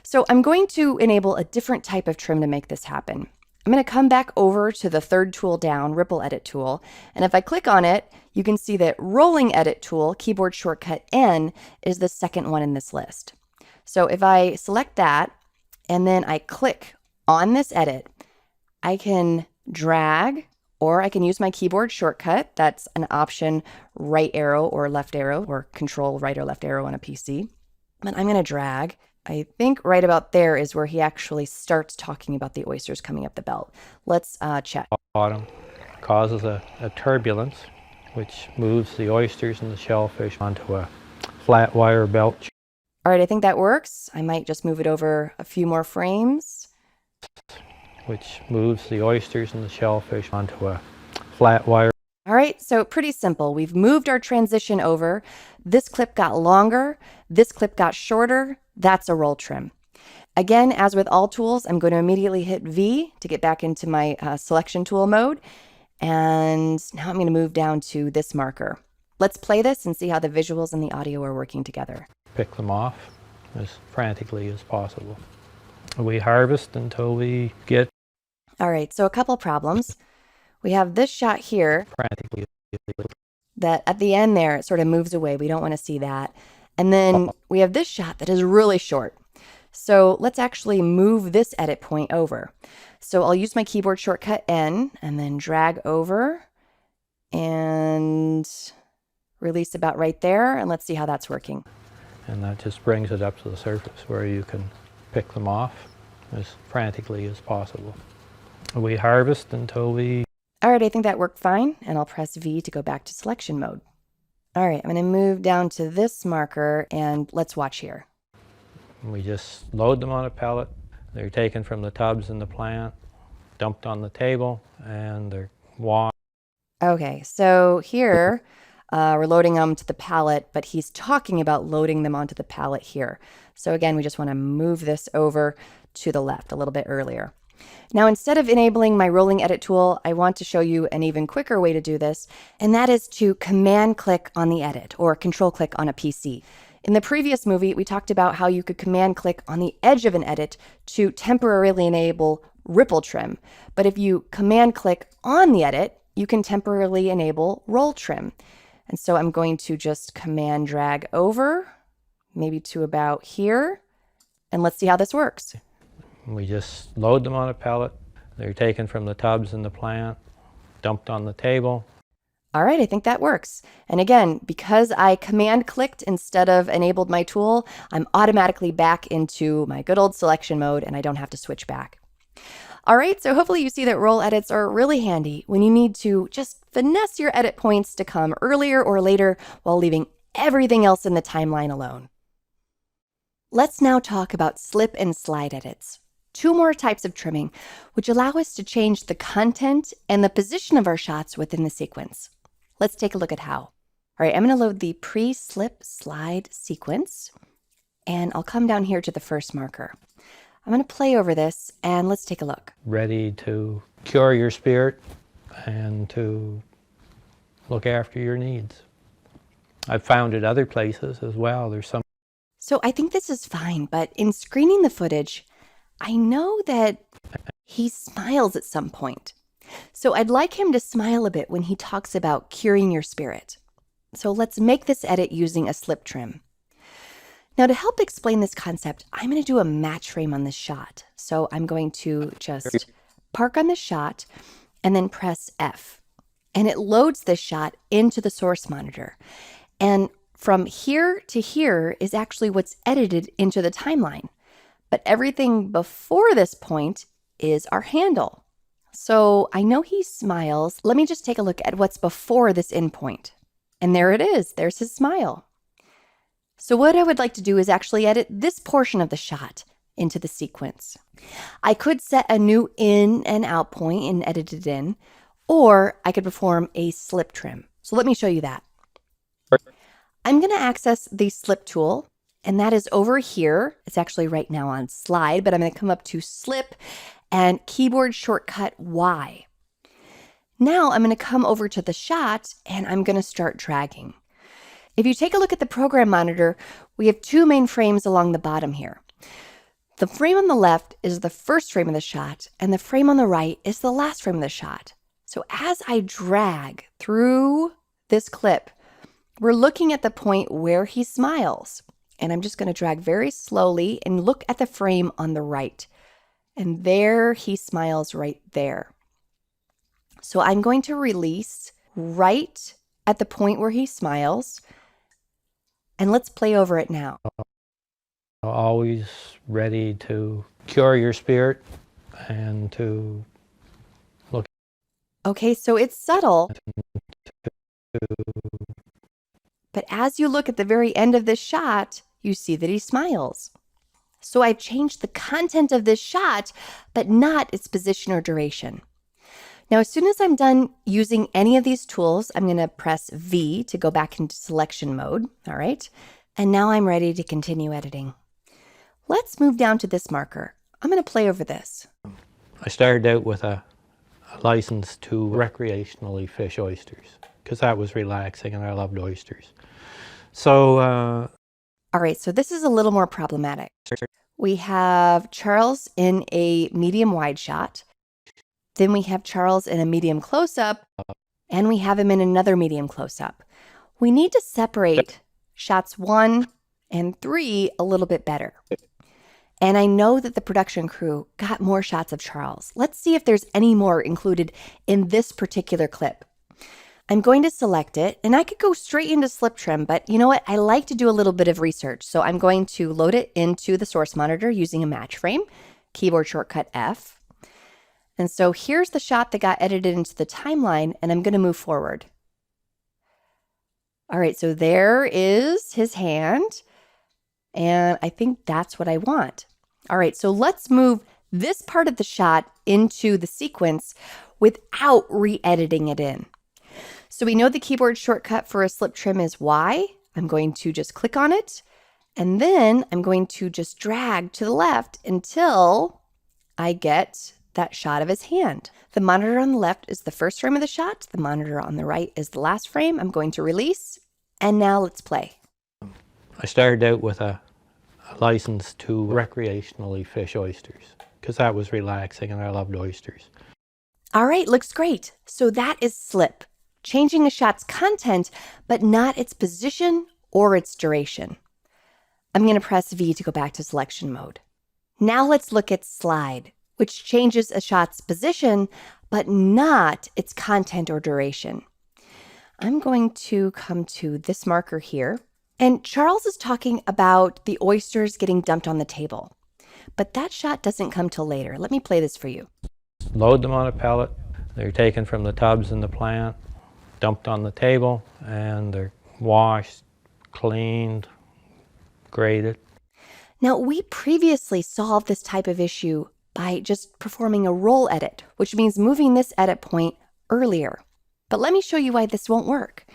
So I'm going to enable a different type of trim to make this happen. I'm going to come back over to the third tool down, Ripple Edit tool, and if I click on it, you can see that Rolling Edit tool, keyboard shortcut N, is the second one in this list. So if I select that, and then I click on this edit, I can drag, or I can use my keyboard shortcut. That's an option, right arrow or left arrow, or control right or left arrow on a PC. And I'm going to drag. I think right about there is where he actually starts talking about the oysters coming up the belt. Let's check. Bottom causes a turbulence, which moves the oysters and the shellfish onto a flat wire belt. All right, I think that works. I might just move it over a few more frames. Which moves the oysters and the shellfish onto a flat wire. All right, so pretty simple. We've moved our transition over. This clip got longer. This clip got shorter. That's a roll trim. Again, as with all tools, I'm going to immediately hit V to get back into my selection tool mode. And now I'm going to move down to this marker. Let's play this and see how the visuals and the audio are working together. Pick them off as frantically as possible. We harvest until we get. All right, so a couple problems. We have this shot here Frantically. that at the end there, it sort of moves away. We don't want to see that. And then we have this shot that is really short. So let's actually move this edit point over. So I'll use my keyboard shortcut N and then drag over and release about right there. And let's see how that's working. And that just brings it up to the surface where you can pick them off as frantically as possible. We harvest until we. All right, I think that worked fine. And I'll press V to go back to selection mode. All right, I'm going to move down to this marker and let's watch here. We just load them on a pallet. They're taken from the tubs in the plant, dumped on the table, and they're washed. Okay, so here we're loading them to the pallet, but he's talking about loading them onto the pallet here. So again, we just want to move this over to the left a little bit earlier. Now, instead of enabling my rolling edit tool, I want to show you an even quicker way to do this, and that is to command click on the edit or control click on a PC. In the previous movie, we talked about how you could command click on the edge of an edit to temporarily enable ripple trim. But if you command click on the edit, you can temporarily enable roll trim. And so I'm going to just command drag over, maybe to about here, and let's see how this works. We just load them on a pallet. They're taken from the tubs in the plant, dumped on the table. All right, I think that works. And again, because I command clicked instead of enabled my tool, I'm automatically back into my good old selection mode and I don't have to switch back. All right, so hopefully you see that roll edits are really handy when you need to just finesse your edit points to come earlier or later while leaving everything else in the timeline alone. Let's now talk about slip and slide edits. Two more types of trimming, which allow us to change the content and the position of our shots within the sequence. Let's take a look at how. All right, I'm going to load the pre-slip slide sequence, and I'll come down here to the first marker. I'm going to play over this, and let's take a look. Ready to cure your spirit and to look after your needs. I've found it other places as well. There's some. So I think this is fine, but in screening the footage, I know that he smiles at some point. So I'd like him to smile a bit when he talks about curing your spirit. So let's make this edit using a slip trim. Now, to help explain this concept, I'm going to do a match frame on this shot. So I'm going to just park on this shot and then press F. And it loads this shot into the source monitor. And from here to here is actually what's edited into the timeline. But everything before this point is our handle. So I know he smiles. Let me just take a look at what's before this endpoint. And there it is. There's his smile. So what I would like to do is actually edit this portion of the shot into the sequence. I could set a new in and out point and edit it in, or I could perform a slip trim. So let me show you that. I'm going to access the slip tool, and that is over here. It's actually right now on slide, but I'm going to come up to slip and keyboard shortcut Y. Now I'm going to come over to the shot and I'm going to start dragging. If you take a look at the program monitor, we have two main frames along the bottom here. The frame on the left is the first frame of the shot, and the frame on the right is the last frame of the shot. So as I drag through this clip, we're looking at the point where he smiles. And I'm just going to drag very slowly and look at the frame on the right. And there he smiles right there. So I'm going to release right at the point where he smiles. And let's play over it now. Always ready to cure your spirit and to look. Okay, so it's subtle. But as you look at the very end of this shot, you see that he smiles. So I've changed the content of this shot, but not its position or duration. Now, as soon as I'm done using any of these tools, I'm going to press V to go back into selection mode. All right. And now I'm ready to continue editing. Let's move down to this marker. I'm going to play over this. I started out with a license to recreationally fish oysters because that was relaxing and I loved oysters. So, all right, so this is a little more problematic. We have Charles in a medium wide shot. Then we have Charles in a medium close-up, and we have him in another medium close-up. We need to separate shots 1 and 3 a little bit better. And I know that the production crew got more shots of Charles. Let's see if there's any more included in this particular clip. I'm going to select it, and I could go straight into slip trim, but you know what? I like to do a little bit of research. So I'm going to load it into the source monitor using a match frame, keyboard shortcut F. And so here's the shot that got edited into the timeline, and I'm going to move forward. All right, so there is his hand, and I think that's what I want. All right, so let's move this part of the shot into the sequence without re-editing it in. So we know the keyboard shortcut for a slip trim is Y. I'm going to just click on it, and then I'm going to just drag to the left until I get that shot of his hand. The monitor on the left is the first frame of the shot. The monitor on the right is the last frame. I'm going to release, and now let's play. I started out with a license to recreationally fish oysters because that was relaxing and I loved oysters. All right, looks great. So that is slip, changing a shot's content, but not its position or its duration. I'm going to press V to go back to selection mode. Now let's look at slide, which changes a shot's position, but not its content or duration. I'm going to come to this marker here, and Charles is talking about the oysters getting dumped on the table, but that shot doesn't come till later. Let me play this for you. Load them on a pellet. They're taken from the tubs in the plant, dumped on the table, and they're washed, cleaned, graded. Now, we previously solved this type of issue by just performing a roll edit, which means moving this edit point earlier. But let me show you why this won't work.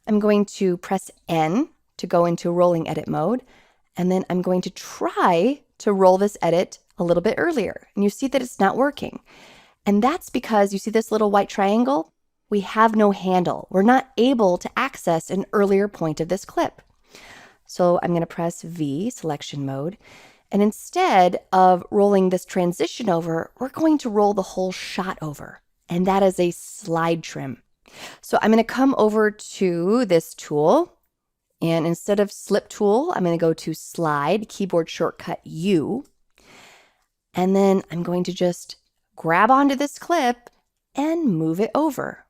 I'm going to press N to go into rolling edit mode, and then I'm going to try to roll this edit a little bit earlier. And you see that it's not working. And that's because you see this little white triangle? We have no handle. We're not able to access an earlier point of this clip. So I'm going to press V, selection mode. And instead of rolling this transition over, we're going to roll the whole shot over. And that is a slide trim. So I'm going to come over to this tool. And instead of slip tool, I'm going to go to slide, keyboard shortcut U. And then I'm going to just grab onto this clip and move it over.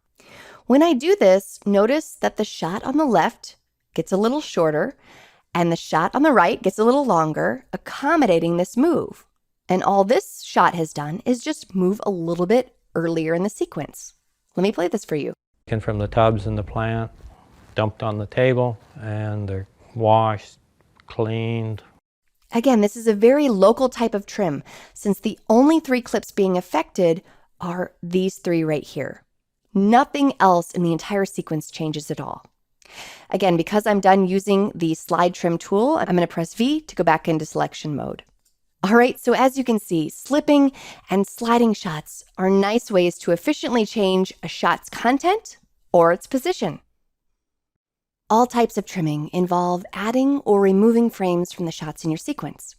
When I do this, notice that the shot on the left gets a little shorter and the shot on the right gets a little longer, accommodating this move. And all this shot has done is just move a little bit earlier in the sequence. Let me play this for you. Taken from the tubs in the plant, dumped on the table, and they're washed, cleaned. Again, this is a very local type of trim, since the only 3 clips being affected are these 3 right here. Nothing else in the entire sequence changes at all. Again, because I'm done using the slide trim tool, I'm going to press V to go back into selection mode. All right, so as you can see, slipping and sliding shots are nice ways to efficiently change a shot's content or its position. All types of trimming involve adding or removing frames from the shots in your sequence.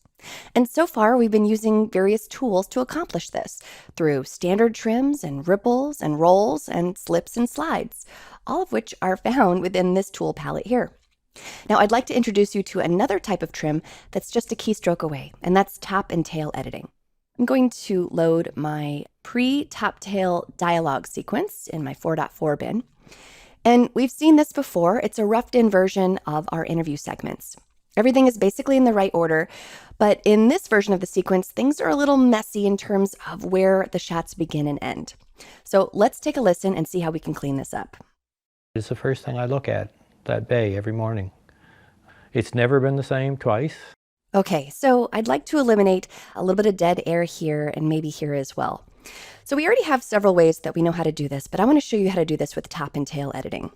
And so far, we've been using various tools to accomplish this through standard trims and ripples and rolls and slips and slides, all of which are found within this tool palette here. Now, I'd like to introduce you to another type of trim that's just a keystroke away, and that's top and tail editing. I'm going to load my pre-top tail dialogue sequence in my 4.4 bin. And we've seen this before. It's a roughed-in version of our interview segments. Everything is basically in the right order, but in this version of the sequence, things are a little messy in terms of where the shots begin and end. So let's take a listen and see how we can clean this up. It's the first thing I look at that bay every morning. It's never been the same twice. Okay, so I'd like to eliminate a little bit of dead air here and maybe here as well. So we already have several ways that we know how to do this, but I want to show you how to do this with top and tail editing.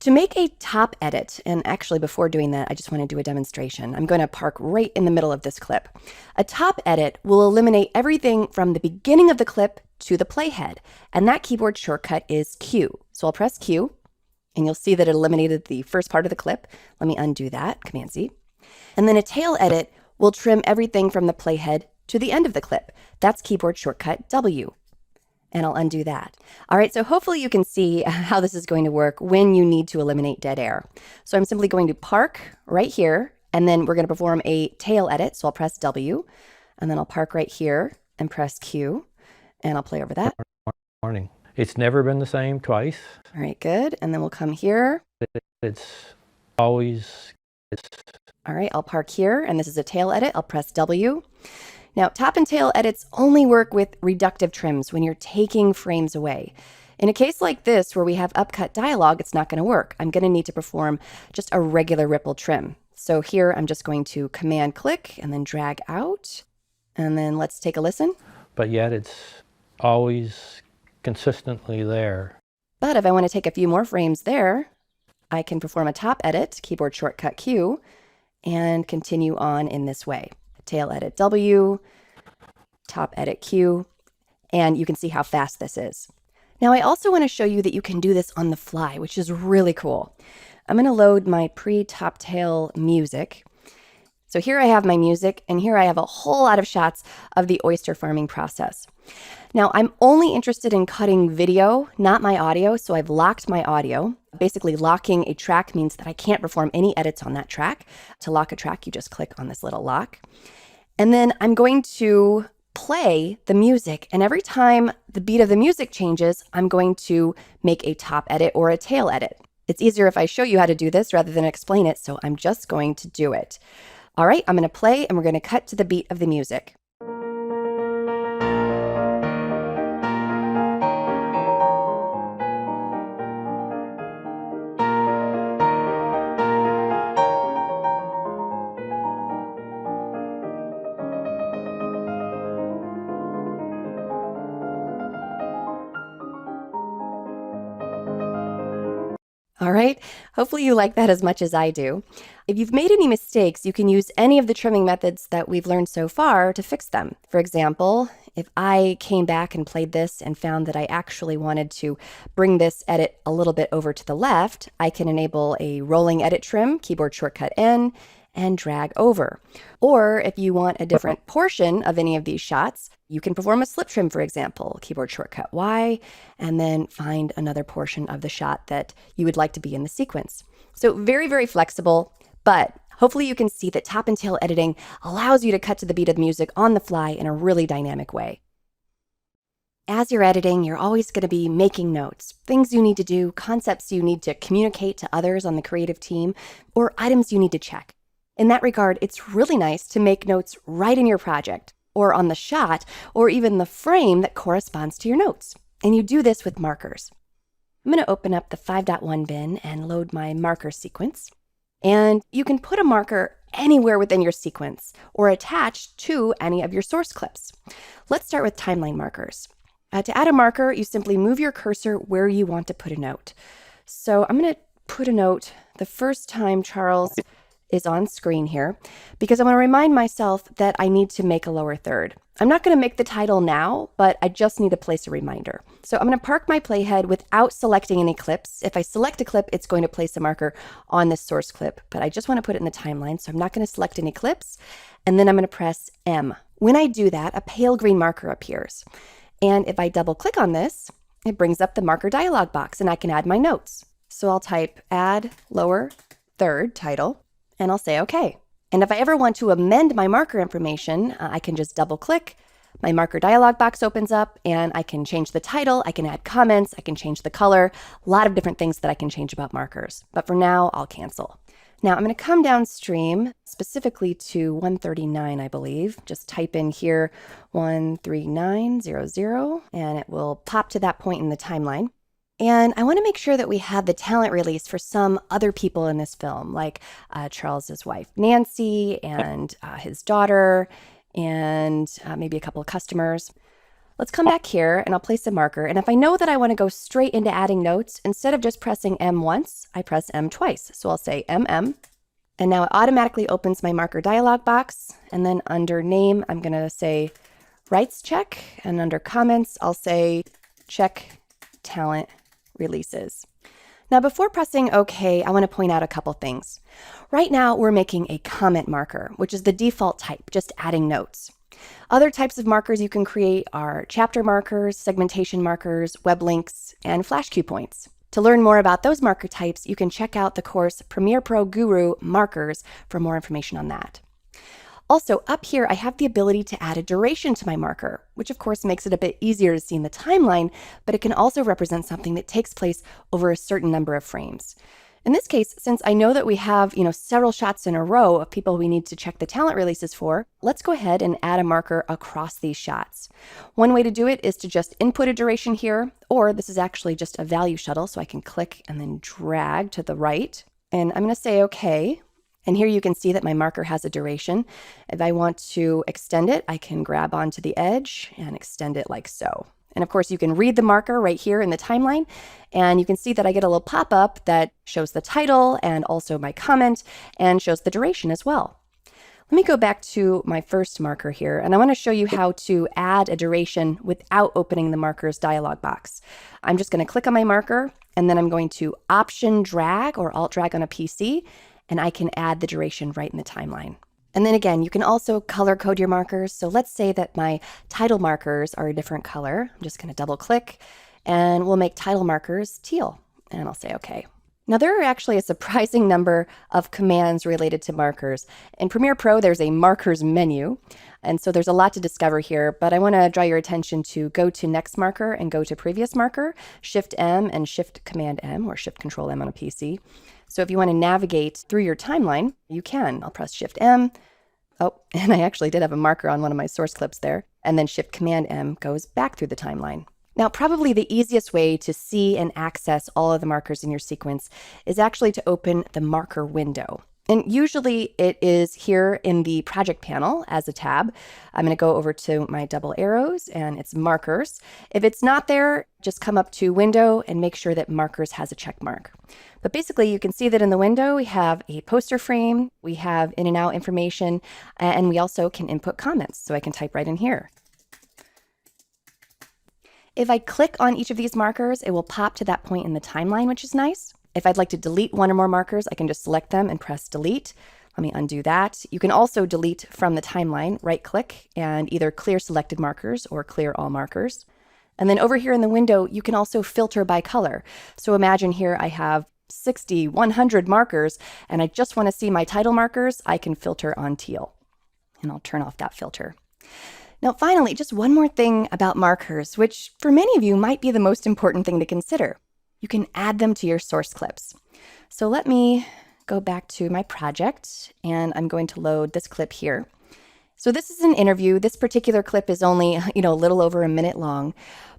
To make a top edit, and actually before doing that, I just want to do a demonstration. I'm going to park right in the middle of this clip. A top edit will eliminate everything from the beginning of the clip to the playhead, and that keyboard shortcut is Q. So I'll press Q, and you'll see that it eliminated the first part of the clip. Let me undo that, Command Z. And then a tail edit will trim everything from the playhead to the end of the clip. That's keyboard shortcut W. And I'll undo that. All right, so hopefully you can see how this is going to work when you need to eliminate dead air. So I'm simply going to park right here, and then we're going to perform a tail edit. So I'll press W, and then I'll park right here and press Q, and I'll play over that. Morning. It's never been the same twice. All right, good. And then we'll come here. It's always... All right, I'll park here, and this is a tail edit. I'll press W. Now, top and tail edits only work with reductive trims when you're taking frames away. In a case like this, where we have upcut dialogue, it's not going to work. I'm going to need to perform just a regular ripple trim. So here, I'm just going to command click and then drag out. And then let's take a listen. But yet it's always consistently there. But if I want to take a few more frames there, I can perform a top edit, keyboard shortcut Q, and continue on in this way. Tail edit W, top edit Q, and you can see how fast this is. Now I also want to show you that you can do this on the fly, which is really cool. I'm going to load my pre-top tail music. So here I have my music, and here I have a whole lot of shots of the oyster farming process. Now I'm only interested in cutting video, not my audio, so I've locked my audio. Basically, locking a track means that I can't perform any edits on that track. To lock a track, you just click on this little lock. And then I'm going to play the music, and every time the beat of the music changes, I'm going to make a top edit or a tail edit. It's easier if I show you how to do this rather than explain it, so I'm just going to do it. All right, I'm going to play, and we're going to cut to the beat of the music. All right, hopefully you like that as much as I do. If you've made any mistakes, you can use any of the trimming methods that we've learned so far to fix them. For example, if I came back and played this and found that I actually wanted to bring this edit a little bit over to the left, I can enable a rolling edit trim, keyboard shortcut N, and drag over. Or if you want a different portion of any of these shots, you can perform a slip trim, for example, keyboard shortcut Y, and then find another portion of the shot that you would like to be in the sequence. So very, very flexible, but hopefully you can see that top and tail editing allows you to cut to the beat of music on the fly in a really dynamic way. As you're editing, you're always going to be making notes, things you need to do, concepts you need to communicate to others on the creative team, or items you need to check. In that regard, it's really nice to make notes right in your project, or on the shot, or even the frame that corresponds to your notes. And you do this with markers. I'm going to open up the 5.1 bin and load my marker sequence. And you can put a marker anywhere within your sequence, or attached to any of your source clips. Let's start with timeline markers. To add a marker, you simply move your cursor where you want to put a note. So I'm going to put a note the first time Charles is on screen here, because I'm going to remind myself that I need to make a lower third. I'm not going to make the title now, but I just need to place a reminder. So I'm going to park my playhead without selecting any clips. If I select a clip, it's going to place a marker on this source clip, but I just want to put it in the timeline, so I'm not going to select any clips, and then I'm going to press M. When I do that, a pale green marker appears. And if I double click on this, it brings up the marker dialog box, and I can add my notes. So I'll type add lower third title, and I'll say OK. And if I ever want to amend my marker information, I can just double click, my marker dialog box opens up, and I can change the title, I can add comments, I can change the color, a lot of different things that I can change about markers. But for now, I'll cancel. Now I'm going to come downstream, specifically to 139, I believe. Just type in here 13900, and it will pop to that point in the timeline. And I want to make sure that we have the talent release for some other people in this film, like Charles's wife, Nancy, and his daughter, and maybe a couple of customers. Let's come back here and I'll place a marker. And if I know that I want to go straight into adding notes, instead of just pressing M once, I press M twice. So I'll say MM. And now it automatically opens my marker dialog box. And then under name, I'm going to say rights check. And under comments, I'll say check talent releases. Now, before pressing OK, I want to point out a couple things. Right now, we're making a comment marker, which is the default type, just adding notes. Other types of markers you can create are chapter markers, segmentation markers, web links, and flash cue points. To learn more about those marker types, you can check out the course Premiere Pro Guru Markers for more information on that. Also, up here, I have the ability to add a duration to my marker, which of course makes it a bit easier to see in the timeline, but it can also represent something that takes place over a certain number of frames. In this case, since I know that we have, several shots in a row of people we need to check the talent releases for, let's go ahead and add a marker across these shots. One way to do it is to just input a duration here, or this is actually just a value shuttle, so I can click and then drag to the right. And I'm going to say OK. And here you can see that my marker has a duration. If I want to extend it, I can grab onto the edge and extend it like so. And of course, you can read the marker right here in the timeline, and you can see that I get a little pop-up that shows the title and also my comment and shows the duration as well. Let me go back to my first marker here, and I want to show you how to add a duration without opening the marker's dialog box. I'm just going to click on my marker, and then I'm going to Option Drag or Alt Drag on a PC, and I can add the duration right in the timeline. And then again, you can also color code your markers. So let's say that my title markers are a different color. I'm just going to double click and we'll make title markers teal. And I'll say OK. Now there are actually a surprising number of commands related to markers. In Premiere Pro, there's a markers menu. And so there's a lot to discover here, but I want to draw your attention to go to next marker and go to previous marker, Shift M and Shift Command M or Shift Control M on a PC. So if you want to navigate through your timeline, you can. I'll press Shift M. Oh, and I actually did have a marker on one of my source clips there. And then Shift Command M goes back through the timeline. Now, probably the easiest way to see and access all of the markers in your sequence is actually to open the marker window. And usually it is here in the project panel as a tab. I'm going to go over to my double arrows and it's markers. If it's not there, just come up to window and make sure that markers has a check mark. But basically you can see that in the window we have a poster frame, we have in and out information, and we also can input comments. So I can type right in here. If I click on each of these markers, it will pop to that point in the timeline, which is nice. If I'd like to delete one or more markers, I can just select them and press delete. Let me undo that. You can also delete from the timeline, right click, and either clear selected markers or clear all markers. And then over here in the window, you can also filter by color. So imagine here I have 60, 100 markers, and I just want to see my title markers, I can filter on teal. And I'll turn off that filter. Now finally, just one more thing about markers, which for many of you might be the most important thing to consider. You can add them to your source clips. So let me go back to my project and I'm going to load this clip here. So this is an interview. This particular clip is only, a little over a minute long,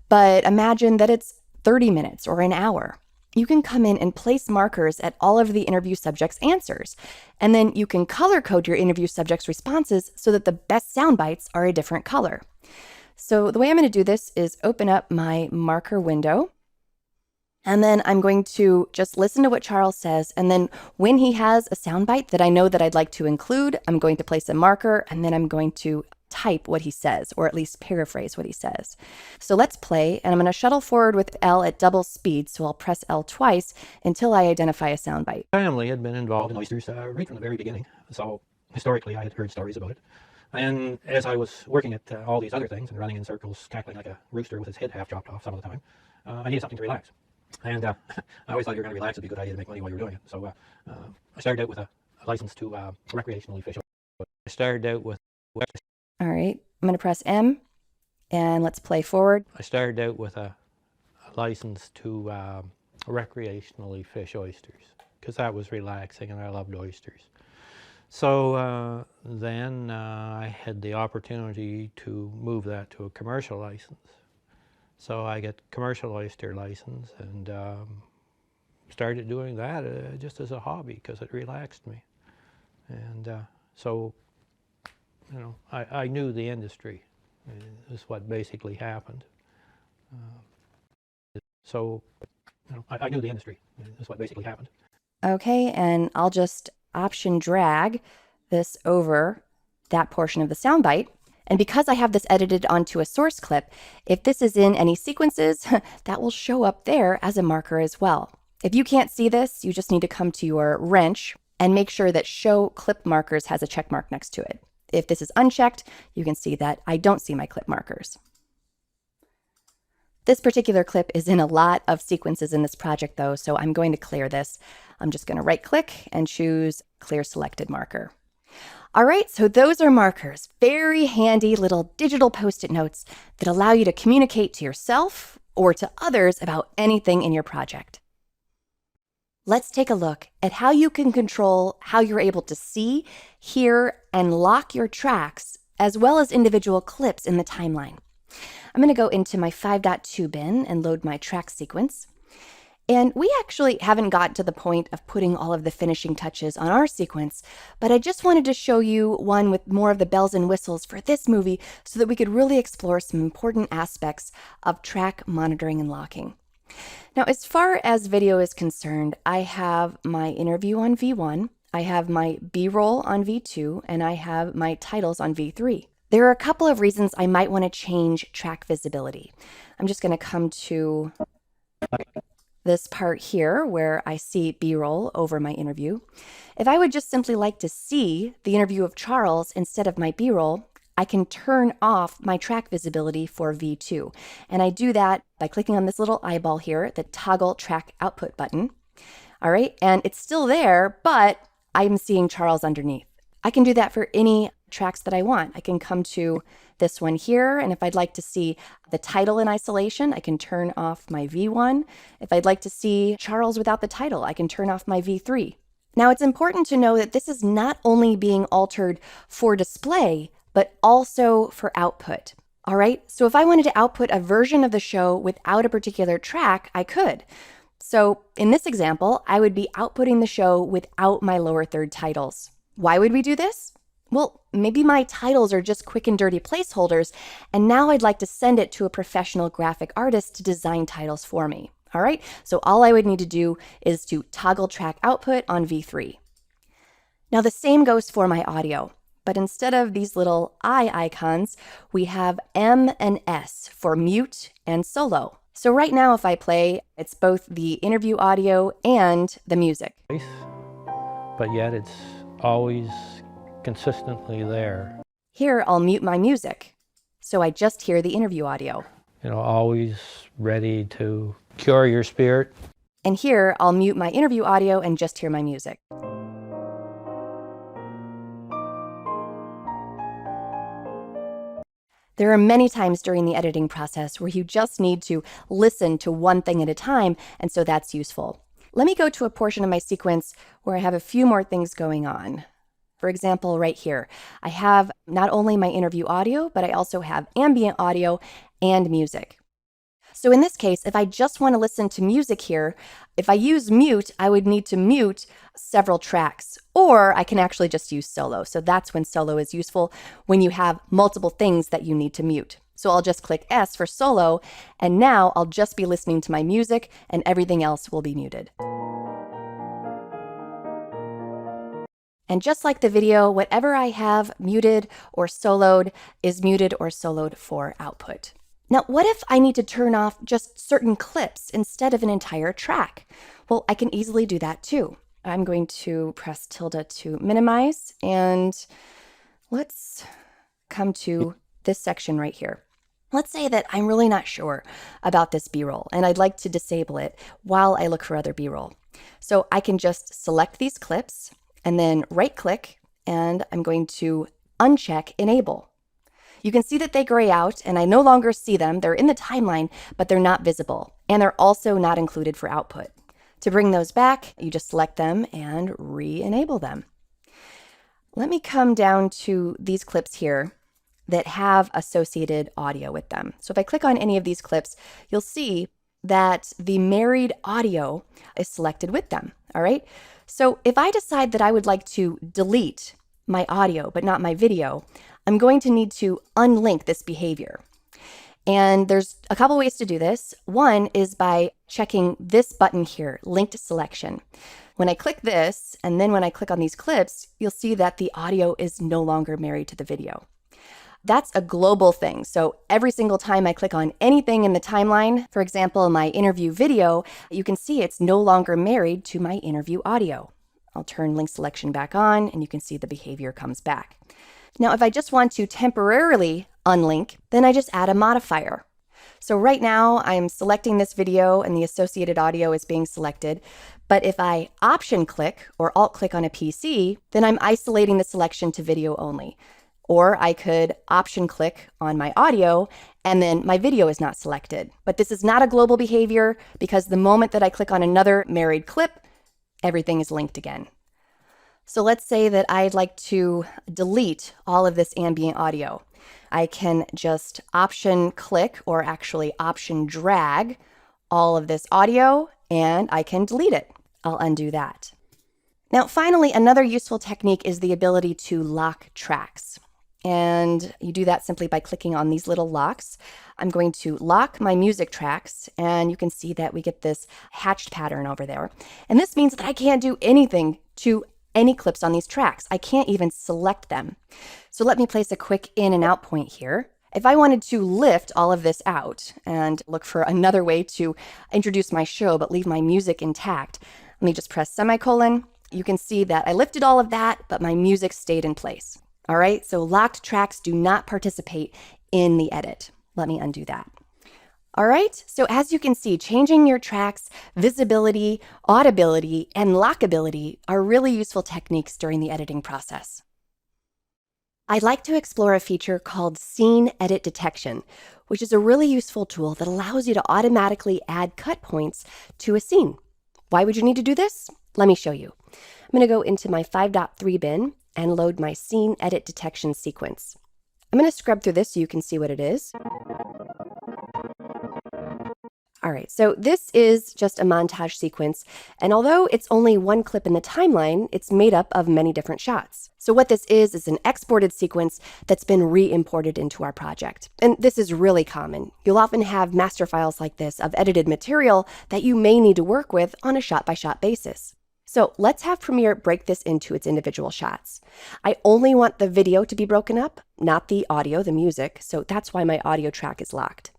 but imagine that it's 30 minutes or an hour. You can come in and place markers at all of the interview subjects' answers. And then you can color code your interview subjects' responses so that the best sound bites are a different color. So the way I'm going to do this is open up my marker window. And then I'm going to just listen to what Charles says. And then when he has a soundbite that I know that I'd like to include, I'm going to place a marker and then I'm going to type what he says, or at least paraphrase what he says. So let's play, and I'm going to shuttle forward with L at double speed. So I'll press L twice until I identify a soundbite. Family had been involved in oysters right from the very beginning. So historically I had heard stories about it. And as I was working at all these other things and running in circles, cackling like a rooster with his head half chopped off some of the time, I needed something to relax. And I always thought you were going to relax, it'd be a good idea to make money while you were doing it. So I started out with a license to recreationally fish. I started out with... All right, I'm going to press M, and let's play forward. I started out with a license to recreationally fish oysters, because that was relaxing and I loved oysters. So then I had the opportunity to move that to a commercial license. So I get commercial oyster license and started doing that just as a hobby because it relaxed me. And so, I knew the industry is what basically happened. I knew the industry is what basically happened. Okay, and I'll just option drag this over that portion of the soundbite. And because I have this edited onto a source clip, if this is in any sequences, that will show up there as a marker as well. If you can't see this, you just need to come to your wrench and make sure that Show Clip Markers has a check mark next to it. If this is unchecked, you can see that I don't see my clip markers. This particular clip is in a lot of sequences in this project though, so I'm going to clear this. I'm just going to right click and choose Clear Selected Marker. All right, so those are markers, very handy little digital Post-it notes that allow you to communicate to yourself or to others about anything in your project. Let's take a look at how you can control how you're able to see, hear, and lock your tracks, as well as individual clips in the timeline. I'm going to go into my 5.2 bin and load my track sequence. And we actually haven't gotten to the point of putting all of the finishing touches on our sequence, but I just wanted to show you one with more of the bells and whistles for this movie so that we could really explore some important aspects of track monitoring and locking. Now, as far as video is concerned, I have my interview on V1, I have my B-roll on V2, and I have my titles on V3. There are a couple of reasons I might want to change track visibility. I'm just going to come to this part here where I see B-roll over my interview. If I would just simply like to see the interview of Charles instead of my B-roll, I can turn off my track visibility for V2. And I do that by clicking on this little eyeball here, the toggle track output button. All right, and it's still there, but I'm seeing Charles underneath. I can do that for any tracks that I want. I can come to this one here, and if I'd like to see the title in isolation, I can turn off my V1. If I'd like to see Charles without the title, I can turn off my V3. Now, it's important to know that this is not only being altered for display, but also for output. All right, so if I wanted to output a version of the show without a particular track, I could. So in this example, I would be outputting the show without my lower third titles. Why would we do this? Well, maybe my titles are just quick and dirty placeholders, and now I'd like to send it to a professional graphic artist to design titles for me. All right, so all I would need to do is to toggle track output on V3. Now the same goes for my audio, but instead of these little eye icons, we have M and S for mute and solo. So right now if I play, it's both the interview audio and the music. But yet it's always consistently there. Here I'll mute my music, so I just hear the interview audio. You know, always ready to cure your spirit. And here I'll mute my interview audio and just hear my music. There are many times during the editing process where you just need to listen to one thing at a time, and so that's useful. Let me go to a portion of my sequence where I have a few more things going on. For example, right here, I have not only my interview audio, but I also have ambient audio and music. So in this case, if I just want to listen to music here, if I use mute, I would need to mute several tracks, or I can actually just use solo. So that's when solo is useful, when you have multiple things that you need to mute. So I'll just click S for solo, and now I'll just be listening to my music and everything else will be muted. And just like the video, whatever I have muted or soloed is muted or soloed for output. Now, what if I need to turn off just certain clips instead of an entire track? Well, I can easily do that too. I'm going to press tilde to minimize, and let's come to this section right here. Let's say that I'm really not sure about this B-roll, and I'd like to disable it while I look for other B-roll. So I can just select these clips, and then right-click, and I'm going to uncheck Enable. You can see that they gray out, and I no longer see them. They're in the timeline, but they're not visible, and they're also not included for output. To bring those back, you just select them and re-enable them. Let me come down to these clips here that have associated audio with them. So if I click on any of these clips, you'll see that the married audio is selected with them, all right? So if I decide that I would like to delete my audio but not my video, I'm going to need to unlink this behavior. And there's a couple ways to do this. One is by checking this button here, linked selection. When I click this, and then when I click on these clips, you'll see that the audio is no longer married to the video. That's a global thing. So every single time I click on anything in the timeline, for example, my interview video, you can see it's no longer married to my interview audio. I'll turn link selection back on, and you can see the behavior comes back. Now, if I just want to temporarily unlink, then I just add a modifier. So right now I'm selecting this video and the associated audio is being selected. But if I option click or alt click on a PC, then I'm isolating the selection to video only. Or I could option click on my audio and then my video is not selected. But this is not a global behavior because the moment that I click on another married clip, everything is linked again. So let's say that I'd like to delete all of this ambient audio. I can just option click or actually option drag all of this audio and I can delete it. I'll undo that. Now, finally, another useful technique is the ability to lock tracks. And you do that simply by clicking on these little locks. I'm going to lock my music tracks, and you can see that we get this hatched pattern over there. And this means that I can't do anything to any clips on these tracks. I can't even select them. So let me place a quick in and out point here. If I wanted to lift all of this out and look for another way to introduce my show but leave my music intact, let me just press semicolon. You can see that I lifted all of that, but my music stayed in place. All right, so locked tracks do not participate in the edit. Let me undo that. All right, so as you can see, changing your tracks, visibility, audibility, and lockability are really useful techniques during the editing process. I'd like to explore a feature called Scene Edit Detection, which is a really useful tool that allows you to automatically add cut points to a scene. Why would you need to do this? Let me show you. I'm going to go into my 5.3 bin and load my Scene Edit Detection sequence. I'm going to scrub through this so you can see what it is. All right, so this is just a montage sequence, and although it's only one clip in the timeline, it's made up of many different shots. So what this is an exported sequence that's been re-imported into our project. And this is really common. You'll often have master files like this of edited material that you may need to work with on a shot-by-shot basis. So let's have Premiere break this into its individual shots. I only want the video to be broken up, not the audio, the music, so that's why my audio track is locked.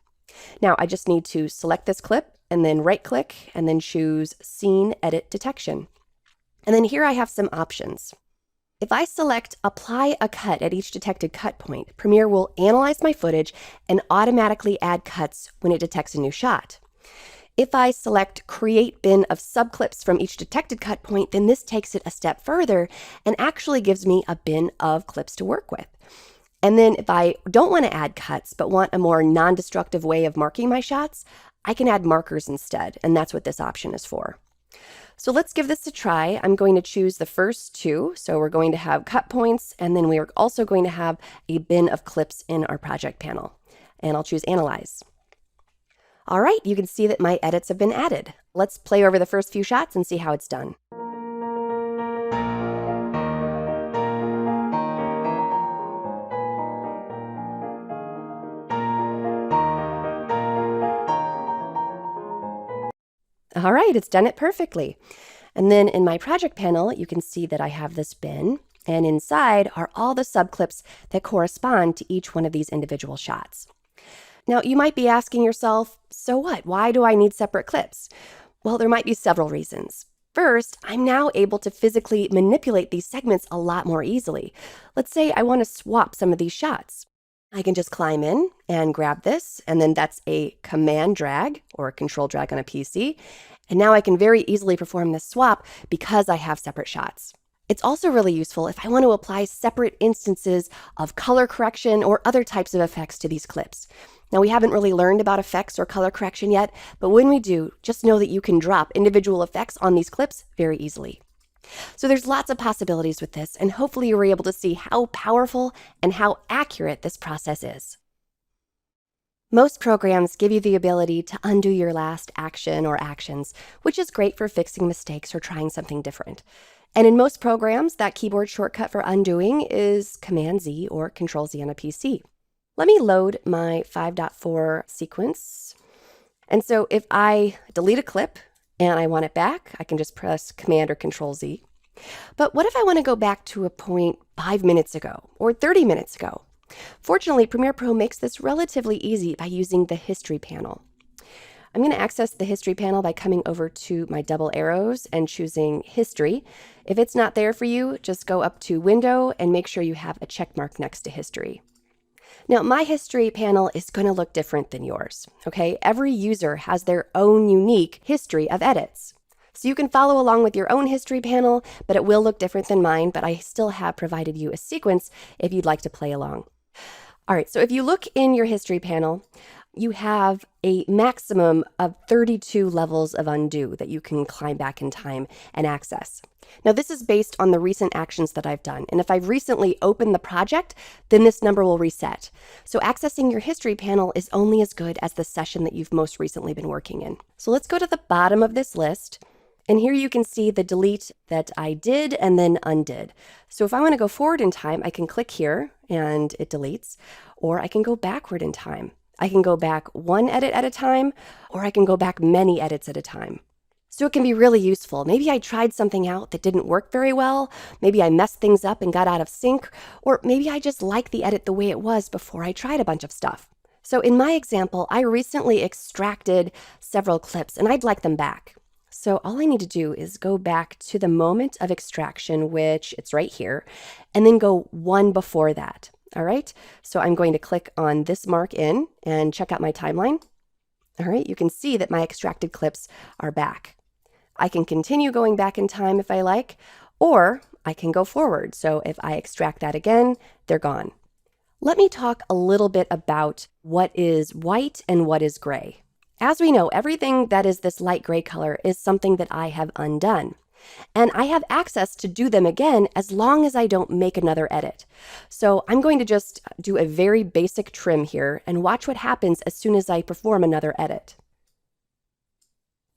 Now I just need to select this clip and then right click and then choose Scene Edit Detection. And then here I have some options. If I select Apply a Cut at each detected cut point, Premiere will analyze my footage and automatically add cuts when it detects a new shot. If I select Create Bin of Subclips from each detected cut point, then this takes it a step further and actually gives me a bin of clips to work with. And then if I don't want to add cuts, but want a more non-destructive way of marking my shots, I can add markers instead, and that's what this option is for. So let's give this a try. I'm going to choose the first two. So we're going to have cut points, and then we are also going to have a bin of clips in our project panel. And I'll choose Analyze. All right, you can see that my edits have been added. Let's play over the first few shots and see how it's done. All right, it's done it perfectly. And then in my project panel, you can see that I have this bin, and inside are all the subclips that correspond to each one of these individual shots. Now, you might be asking yourself, so what? Why do I need separate clips? Well, there might be several reasons. First, I'm now able to physically manipulate these segments a lot more easily. Let's say I want to swap some of these shots. I can just climb in and grab this, and then that's a command drag or a control drag on a PC. And now I can very easily perform this swap because I have separate shots. It's also really useful if I want to apply separate instances of color correction or other types of effects to these clips. Now, we haven't really learned about effects or color correction yet, but when we do, just know that you can drop individual effects on these clips very easily. So there's lots of possibilities with this, and hopefully you were able to see how powerful and how accurate this process is. Most programs give you the ability to undo your last action or actions, which is great for fixing mistakes or trying something different. And in most programs, that keyboard shortcut for undoing is Command-Z or Control-Z on a PC. Let me load my 5.4 sequence. And so if I delete a clip and I want it back, I can just press Command or Control-Z. But what if I want to go back to a point 5 minutes ago or 30 minutes ago? Fortunately, Premiere Pro makes this relatively easy by using the History panel. I'm going to access the History panel by coming over to my double arrows and choosing History. If it's not there for you, just go up to Window and make sure you have a check mark next to History. Now, my History panel is going to look different than yours, okay? Every user has their own unique history of edits. So you can follow along with your own History panel, but it will look different than mine, but I still have provided you a sequence if you'd like to play along. All right, so if you look in your History panel, you have a maximum of 32 levels of undo that you can climb back in time and access. Now, this is based on the recent actions that I've done, and if I've recently opened the project, then this number will reset. So accessing your History panel is only as good as the session that you've most recently been working in. So let's go to the bottom of this list, and here you can see the delete that I did and then undid. So if I want to go forward in time, I can click here and it deletes, or I can go backward in time. I can go back one edit at a time, or I can go back many edits at a time. So it can be really useful. Maybe I tried something out that didn't work very well. Maybe I messed things up and got out of sync, or maybe I just like the edit the way it was before I tried a bunch of stuff. So in my example, I recently extracted several clips and I'd like them back. So all I need to do is go back to the moment of extraction, which it's right here, and then go one before that. All right, so I'm going to click on this mark in and check out my timeline. All right, you can see that my extracted clips are back. I can continue going back in time if I like, or I can go forward. So if I extract that again, they're gone. Let me talk a little bit about what is white and what is gray. As we know, everything that is this light gray color is something that I have undone. And I have access to do them again as long as I don't make another edit. So I'm going to just do a very basic trim here and watch what happens as soon as I perform another edit.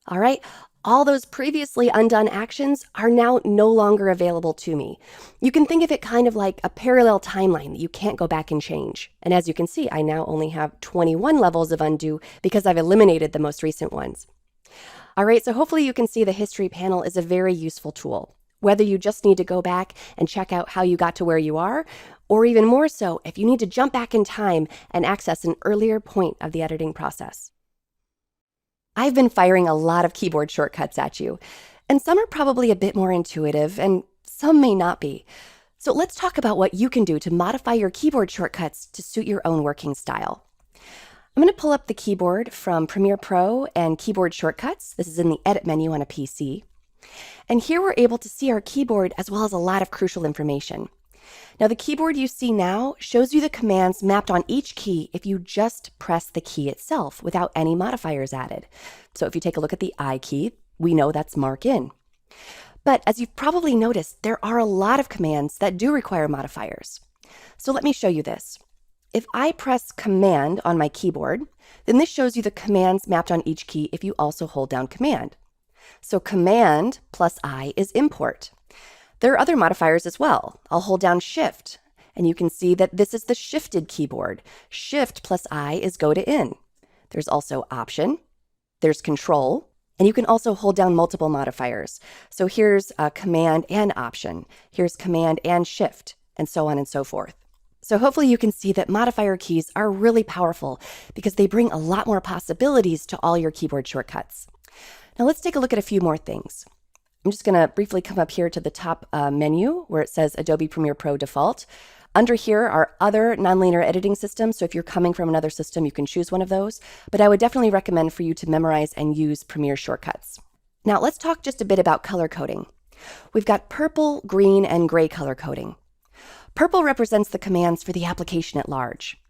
All right, all those previously undone actions are now no longer available to me. You can think of it kind of like a parallel timeline that you can't go back and change. And as you can see, I now only have 21 levels of undo because I've eliminated the most recent ones. All right, so hopefully you can see the history panel is a very useful tool. Whether you just need to go back and check out how you got to where you are, or even more so, if you need to jump back in time and access an earlier point of the editing process. I've been firing a lot of keyboard shortcuts at you, and some are probably a bit more intuitive, and some may not be. So let's talk about what you can do to modify your keyboard shortcuts to suit your own working style. I'm going to pull up the keyboard from Premiere Pro and Keyboard Shortcuts. This is in the Edit menu on a PC. And here we're able to see our keyboard as well as a lot of crucial information. Now the keyboard you see now shows you the commands mapped on each key if you just press the key itself without any modifiers added. So if you take a look at the I key, we know that's mark in. But as you've probably noticed, there are a lot of commands that do require modifiers. So let me show you this. If I press Command on my keyboard, then this shows you the commands mapped on each key if you also hold down Command. So Command plus I is import. There are other modifiers as well. I'll hold down Shift, and you can see that this is the shifted keyboard. Shift plus I is go to in. There's also Option, there's Control, and you can also hold down multiple modifiers. So here's Command and Option, here's Command and Shift, and so on and so forth. So hopefully you can see that modifier keys are really powerful because they bring a lot more possibilities to all your keyboard shortcuts. Now let's take a look at a few more things. I'm just going to briefly come up here to the top menu where it says Adobe Premiere Pro Default. Under here are other nonlinear editing systems, so if you're coming from another system, you can choose one of those. But I would definitely recommend for you to memorize and use Premiere shortcuts. Now let's talk just a bit about color coding. We've got purple, green, and gray color coding. Purple represents the commands for the application at large.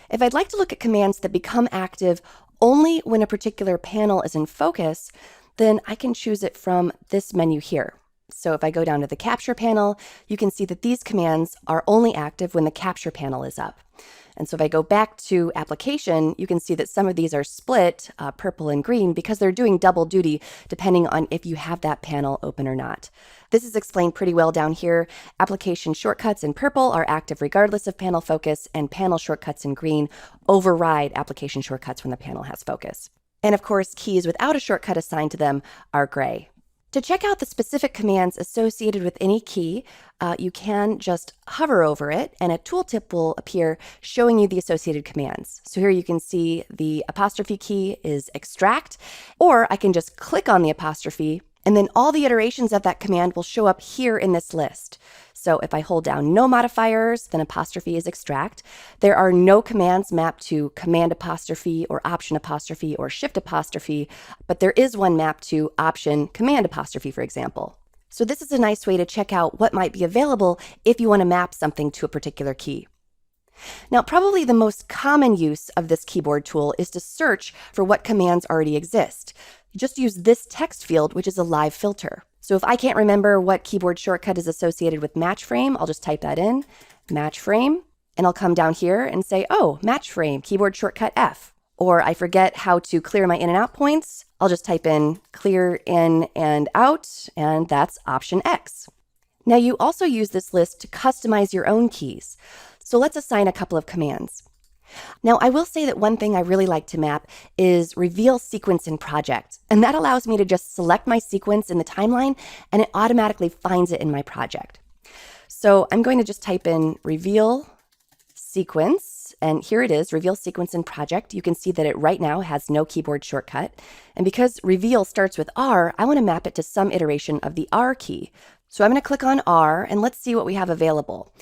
If I'd like to look at commands that become active only when a particular panel is in focus, then I can choose it from this menu here. So if I go down to the capture panel, you can see that these commands are only active when the capture panel is up. And so if I go back to application, you can see that some of these are split, purple and green, because they're doing double duty depending on if you have that panel open or not. This is explained pretty well down here. Application shortcuts in purple are active regardless of panel focus, and panel shortcuts in green override application shortcuts when the panel has focus. And of course, keys without a shortcut assigned to them are gray. To check out the specific commands associated with any key, you can just hover over it and a tooltip will appear showing you the associated commands. So here you can see the apostrophe key is extract, or I can just click on the apostrophe and then all the iterations of that command will show up here in this list. So if I hold down no modifiers, then apostrophe is extract. There are no commands mapped to command apostrophe or option apostrophe or shift apostrophe, but there is one mapped to option command apostrophe, for example. So this is a nice way to check out what might be available if you want to map something to a particular key. Now, probably the most common use of this keyboard tool is to search for what commands already exist. Just use this text field, which is a live filter. So if I can't remember what keyboard shortcut is associated with match frame, I'll just type that in, match frame, and I'll come down here and say, oh, match frame, keyboard shortcut F. Or I forget how to clear my in and out points, I'll just type in clear in and out, and that's option X. Now you also use this list to customize your own keys. So let's assign a couple of commands. Now, I will say that one thing I really like to map is reveal sequence in project. And that allows me to just select my sequence in the timeline and it automatically finds it in my project. So I'm going to just type in reveal sequence, and here it is, reveal sequence in project. You can see that it right now has no keyboard shortcut. And because reveal starts with R, I want to map it to some iteration of the R key. So I'm going to click on R and let's see what we have available.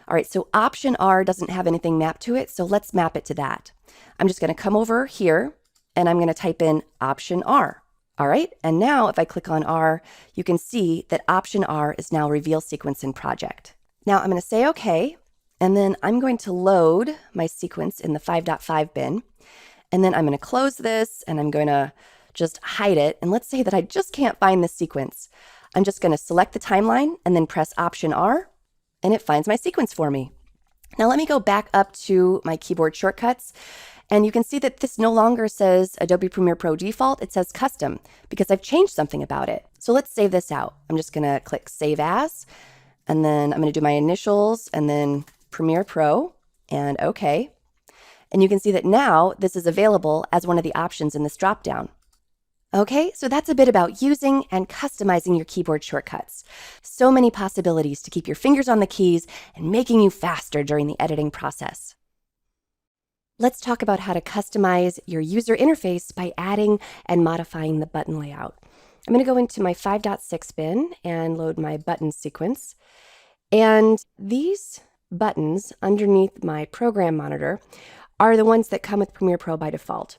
All right, so option R doesn't have anything mapped to it, so let's map it to that. I'm just going to come over here and I'm going to type in option R. All right, and now if I click on R, you can see that option R is now reveal sequence in project. Now I'm going to say OK, and then I'm going to load my sequence in the 5.5 bin, and then I'm going to close this and I'm going to just hide it. And let's say that I just can't find this sequence. I'm just going to select the timeline and then press option R, and it finds my sequence for me. Now let me go back up to my keyboard shortcuts And you can see that this no longer says Adobe Premiere Pro default, it says custom because I've changed something about it. So let's save this out. I'm just gonna click Save As, and then I'm gonna do my initials and then Premiere Pro and OK. And you can see that now this is available as one of the options in this dropdown. Okay, so that's a bit about using and customizing your keyboard shortcuts. So many possibilities to keep your fingers on the keys and making you faster during the editing process. Let's talk about how to customize your user interface by adding and modifying the button layout. I'm going to go into my 5.6 bin and load my button sequence. And these buttons underneath my program monitor are the ones that come with Premiere Pro by default.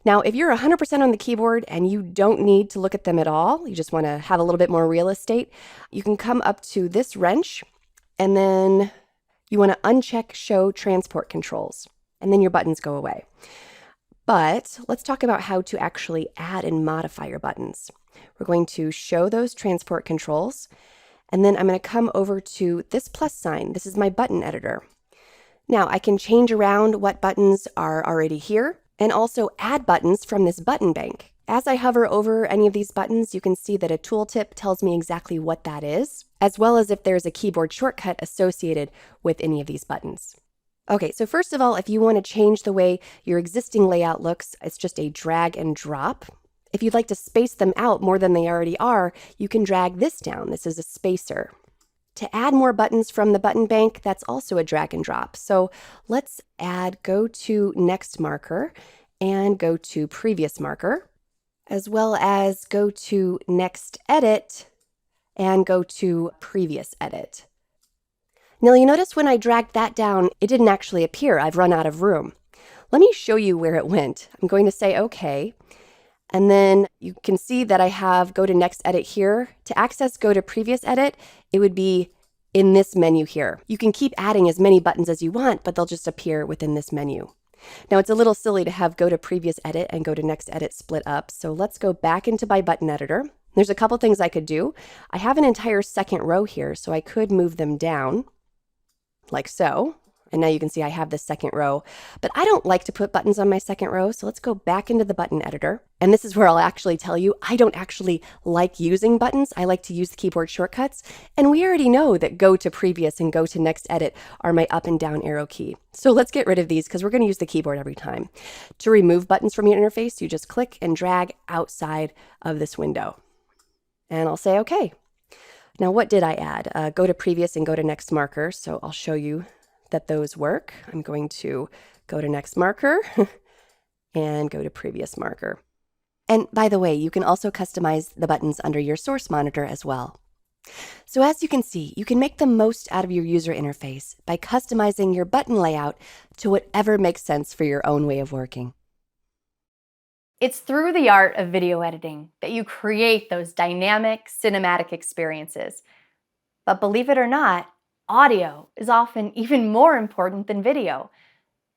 Now, if you're 100% on the keyboard and you don't need to look at them at all, you just want to have a little bit more real estate, you can come up to this wrench and then you want to uncheck Show Transport Controls, and then your buttons go away. But let's talk about how to actually add and modify your buttons. We're going to show those transport controls, and then I'm going to come over to this plus sign. This is my button editor. Now, I can change around what buttons are already here, and also add buttons from this button bank. As I hover over any of these buttons, you can see that a tooltip tells me exactly what that is, as well as if there's a keyboard shortcut associated with any of these buttons. Okay, so first of all, if you want to change the way your existing layout looks, it's just a drag and drop. If you'd like to space them out more than they already are, you can drag this down. This is a spacer. To add more buttons from the button bank, that's also a drag and drop. So let's go to next marker and go to previous marker, as well as go to next edit and go to previous edit. Now you notice when I dragged that down, it didn't actually appear. I've run out of room. Let me show you where it went. I'm going to say OK. And then you can see that I have go to next edit here. To access go to previous edit, it would be in this menu here. You can keep adding as many buttons as you want, but they'll just appear within this menu. Now it's a little silly to have go to previous edit and go to next edit split up. So let's go back into my button editor. There's a couple things I could do. I have an entire second row here, so I could move them down like so. And now you can see I have this second row, but I don't like to put buttons on my second row. So let's go back into the button editor. And this is where I'll actually tell you, I don't actually like using buttons. I like to use the keyboard shortcuts. And we already know that go to previous and go to next edit are my up and down arrow key. So let's get rid of these because we're going to use the keyboard every time. To remove buttons from your interface, you just click and drag outside of this window. And I'll say, okay. Now, what did I add? Go to previous and go to next marker. So I'll show you that those work. I'm going to go to next marker and go to previous marker. And by the way, you can also customize the buttons under your source monitor as well. So as you can see, you can make the most out of your user interface by customizing your button layout to whatever makes sense for your own way of working. It's through the art of video editing that you create those dynamic, cinematic experiences. But believe it or not, audio is often even more important than video.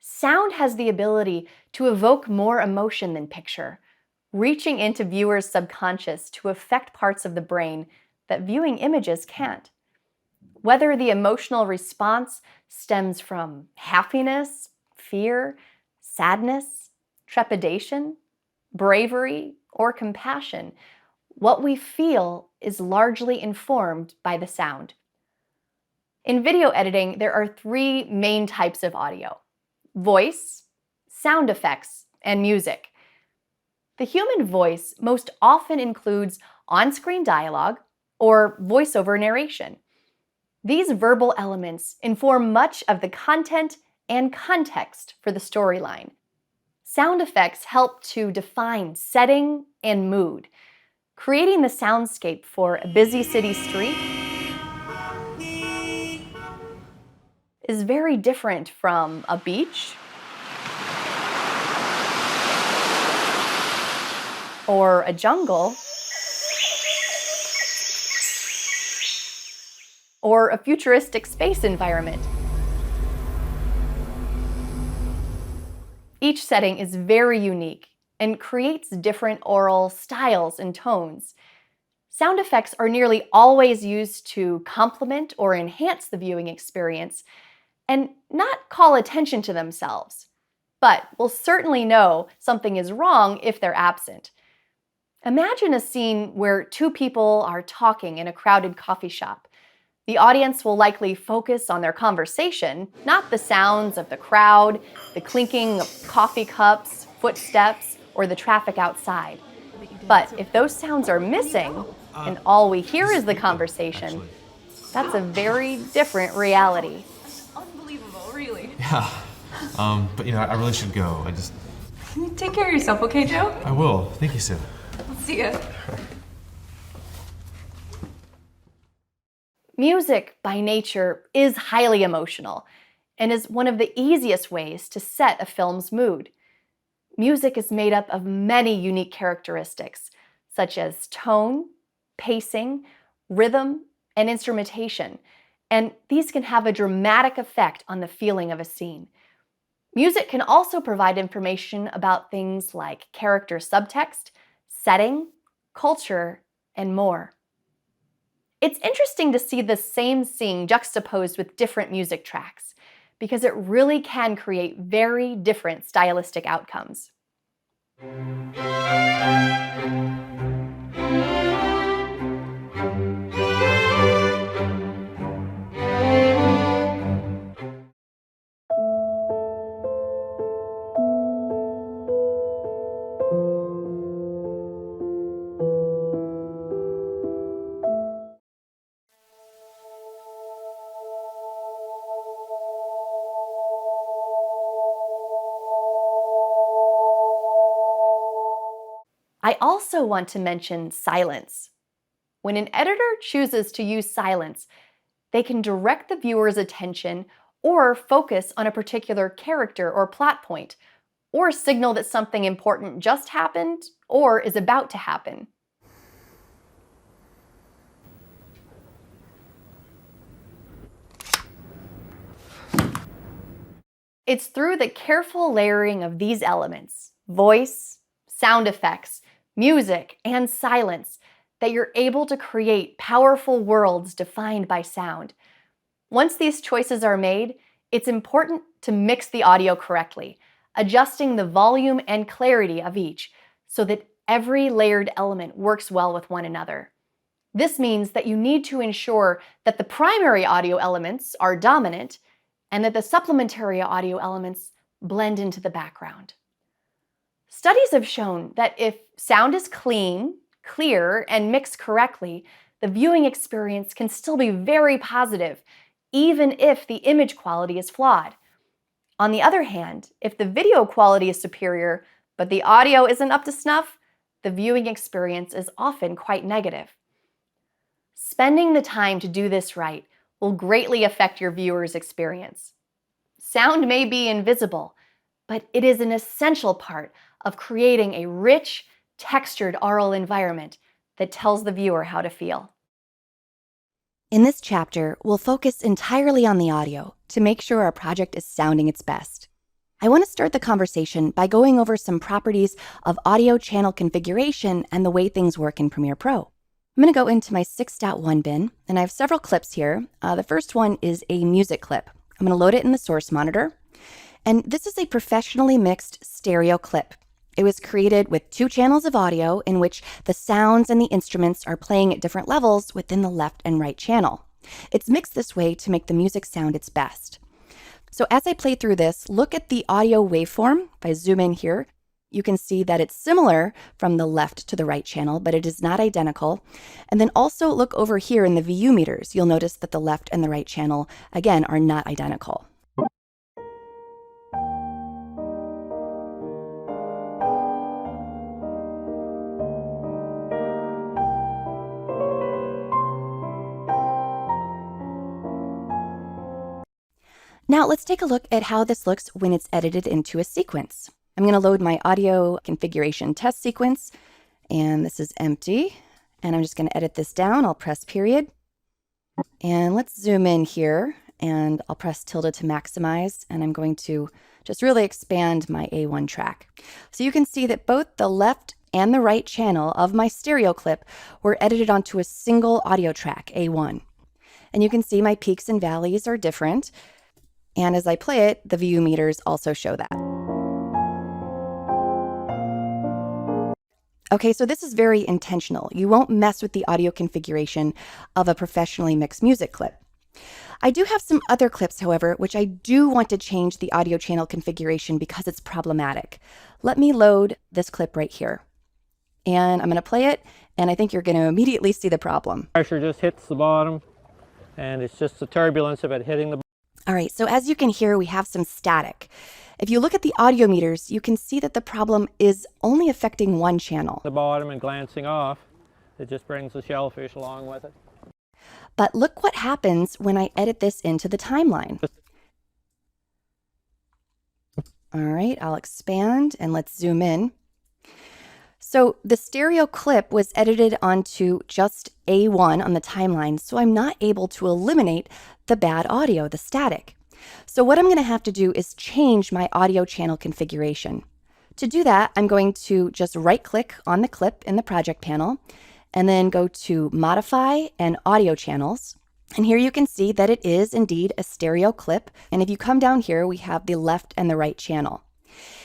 Sound has the ability to evoke more emotion than picture, reaching into viewers' subconscious to affect parts of the brain that viewing images can't. Whether the emotional response stems from happiness, fear, sadness, trepidation, bravery, or compassion, what we feel is largely informed by the sound. In video editing, there are three main types of audio: voice, sound effects, and music. The human voice most often includes on-screen dialogue or voiceover narration. These verbal elements inform much of the content and context for the storyline. Sound effects help to define setting and mood, creating the soundscape for a busy city street is very different from a beach or a jungle or a futuristic space environment. Each setting is very unique and creates different aural styles and tones. Sound effects are nearly always used to complement or enhance the viewing experience and not call attention to themselves. but we'll certainly know something is wrong if they're absent. Imagine a scene where two people are talking in a crowded coffee shop. The audience will likely focus on their conversation, not the sounds of the crowd, the clinking of coffee cups, footsteps, or the traffic outside. But if those sounds are missing, and all we hear is the conversation, that's a very different reality. Unbelievable, really. Yeah, but I really should go. Take care of yourself, okay, Joe? I will. Thank you, Sue. I'll see ya. Music, by nature, is highly emotional and is one of the easiest ways to set a film's mood. Music is made up of many unique characteristics, such as tone, pacing, rhythm, and instrumentation, and these can have a dramatic effect on the feeling of a scene. Music can also provide information about things like character subtext, setting, culture, and more. It's interesting to see the same scene juxtaposed with different music tracks, because it really can create very different stylistic outcomes. I also want to mention silence. When an editor chooses to use silence, they can direct the viewer's attention or focus on a particular character or plot point, or signal that something important just happened or is about to happen. It's through the careful layering of these elements, voice, sound effects, music, and silence, that you're able to create powerful worlds defined by sound. Once these choices are made, it's important to mix the audio correctly, adjusting the volume and clarity of each so that every layered element works well with one another. This means that you need to ensure that the primary audio elements are dominant and that the supplementary audio elements blend into the background. Studies have shown that if sound is clean, clear, and mixed correctly, the viewing experience can still be very positive, even if the image quality is flawed. On the other hand, if the video quality is superior, but the audio isn't up to snuff, the viewing experience is often quite negative. Spending the time to do this right will greatly affect your viewer's experience. Sound may be invisible, but it is an essential part of creating a rich, textured aural environment that tells the viewer how to feel. In this chapter, we'll focus entirely on the audio to make sure our project is sounding its best. I want to start the conversation by going over some properties of audio channel configuration and the way things work in Premiere Pro. I'm going to go into my 6.1 bin, and I have several clips here. The first one is a music clip. I'm going to load it in the source monitor. And this is a professionally mixed stereo clip. It was created with 2 channels of audio in which the sounds and the instruments are playing at different levels within the left and right channel. It's mixed this way to make the music sound its best. So as I play through this, look at the audio waveform. If I zoom in here, you can see that it's similar from the left to the right channel, but it is not identical. And then also look over here in the VU meters. You'll notice that the left and the right channel, again, are not identical. Now let's take a look at how this looks when it's edited into a sequence. I'm going to load my audio configuration test sequence, and this is empty. And I'm just going to edit this down. I'll press period. And let's zoom in here, and I'll press tilde to maximize, and I'm going to just really expand my A1 track. So you can see that both the left and the right channel of my stereo clip were edited onto a single audio track, A1. And you can see my peaks and valleys are different. And as I play it, the VU meters also show that. Okay, so this is very intentional. You won't mess with the audio configuration of a professionally mixed music clip. I do have some other clips, however, which I do want to change the audio channel configuration because it's problematic. Let me load this clip right here. And I'm going to play it, and I think you're going to immediately see the problem. Pressure just hits the bottom, and it's just the turbulence of it hitting the. All right, so as you can hear, we have some static. If you look at the audio meters, you can see that the problem is only affecting one channel. The bottom and glancing off, it just brings the shellfish along with it. But look what happens when I edit this into the timeline. All right, I'll expand and let's zoom in. So the stereo clip was edited onto just A1 on the timeline, so I'm not able to eliminate the bad audio, the static. So what I'm going to have to do is change my audio channel configuration. To do that, I'm going to just right-click on the clip in the project panel and then go to Modify and Audio Channels. And here you can see that it is indeed a stereo clip. And if you come down here, we have the left and the right channel.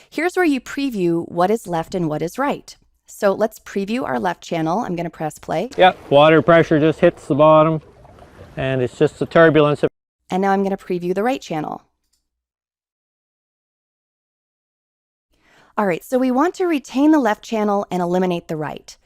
Here's where you preview what is left and what is right. So let's preview our left channel. I'm going to press play. Yep, water pressure just hits the bottom, and it's just the turbulence of. And now I'm going to preview the right channel. All right, so we want to retain the left channel and eliminate the right.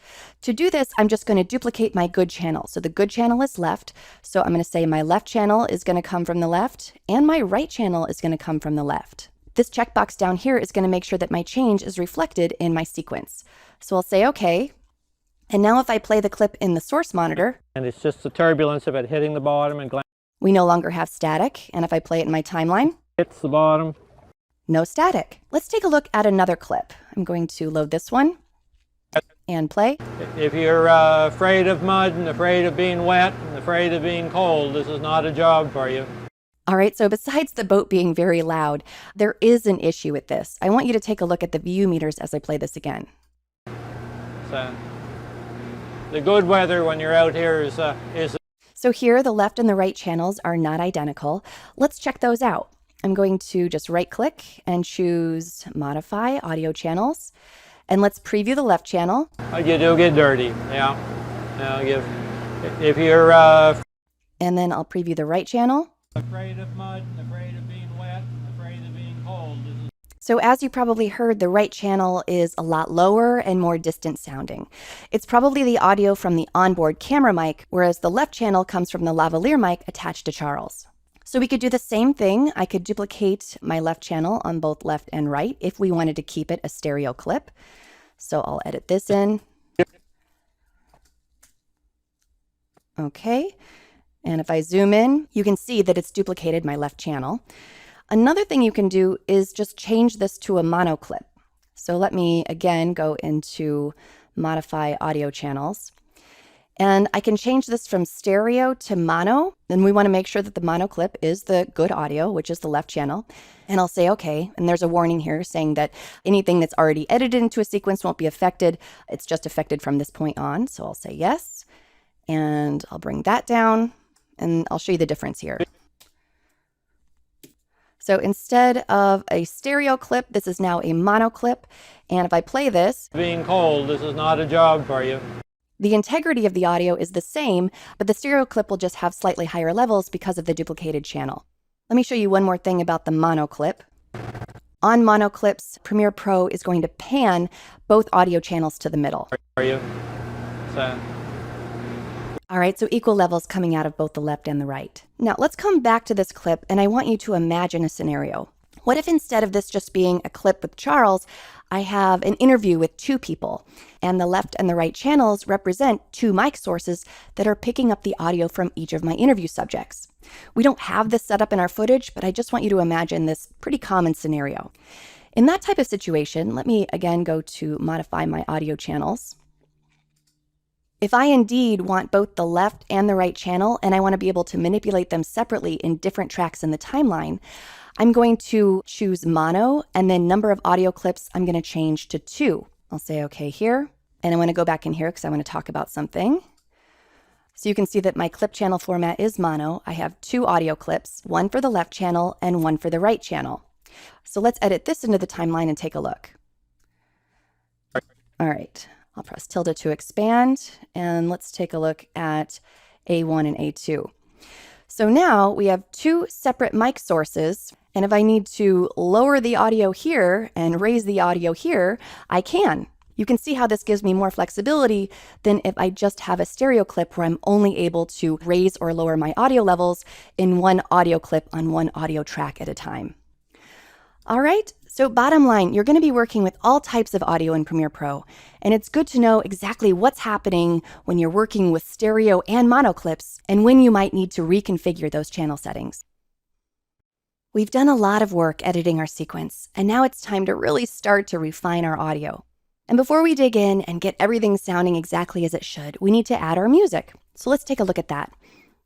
To do this, I'm just going to duplicate my good channel. So the good channel is left. So I'm going to say my left channel is going to come from the left, and my right channel is going to come from the left. This checkbox down here is going to make sure that my change is reflected in my sequence. So I'll say OK. And now if I play the clip in the source monitor, And it's just the turbulence of it hitting the bottom and we no longer have static. And if I play it in my timeline, hits the bottom. no static. Let's take a look at another clip. I'm going to load this one and play. If you're afraid of mud and afraid of being wet and afraid of being cold, this is not a job for you. All right, so besides the boat being very loud, there is an issue with this. I want you to take a look at the view meters as I play this again. So, the good weather when you're out here is So here, the left and the right channels are not identical. Let's check those out. I'm going to just right-click and choose Modify Audio Channels. And let's preview the left channel. you do get dirty, yeah. If you're And then I'll preview the right channel. afraid of mud and afraid of being wet and afraid of being cold, this is. So as you probably heard, the right channel is a lot lower and more distant sounding. It's probably the audio from the onboard camera mic, whereas the left channel comes from the lavalier mic attached to Charles. So we could do the same thing. I could duplicate my left channel on both left and right if we wanted to keep it a stereo clip. So I'll edit this in. Okay. And if I zoom in, you can see that it's duplicated my left channel. Another thing you can do is just change this to a mono clip. So let me again go into Modify Audio Channels. And I can change this from stereo to mono. And we want to make sure that the mono clip is the good audio, which is the left channel. And I'll say OK. And there's a warning here saying that anything that's already edited into a sequence won't be affected. It's just affected from this point on. So I'll say yes. And I'll bring that down. And I'll show you the difference here. So instead of a stereo clip, this is now a mono clip. And if I play this, Being cold, this is not a job for you. the integrity of the audio is the same, but the stereo clip will just have slightly higher levels because of the duplicated channel. Let me show you one more thing about the mono clip. On mono clips, Premiere Pro is going to pan both audio channels to the middle. For you. So. All right, so equal levels coming out of both the left and the right. Now let's come back to this clip, and I want you to imagine a scenario. What if instead of this just being a clip with Charles, I have an interview with two people, and the left and the right channels represent two mic sources that are picking up the audio from each of my interview subjects. We don't have this set up in our footage, but I just want you to imagine this pretty common scenario. In that type of situation, let me again go to Modify My Audio Channels. If I indeed want both the left and the right channel, and I want to be able to manipulate them separately in different tracks in the timeline, I'm going to choose mono, and then number of audio clips, I'm going to change to 2. I'll say OK here, and I want to go back in here because I want to talk about something. So you can see that my clip channel format is mono. I have 2 audio clips, one for the left channel and one for the right channel. So let's edit this into the timeline and take a look. All right, I'll press tilde to expand, and let's take a look at A1 and A2. So now we have two separate mic sources, and if I need to lower the audio here and raise the audio here, I can. You can see how this gives me more flexibility than if I just have a stereo clip where I'm only able to raise or lower my audio levels in one audio clip on one audio track at a time. All right, so bottom line, you're going to be working with all types of audio in Premiere Pro, and it's good to know exactly what's happening when you're working with stereo and mono clips and when you might need to reconfigure those channel settings. We've done a lot of work editing our sequence, and now it's time to really start to refine our audio. And before we dig in and get everything sounding exactly as it should, we need to add our music. So let's take a look at that.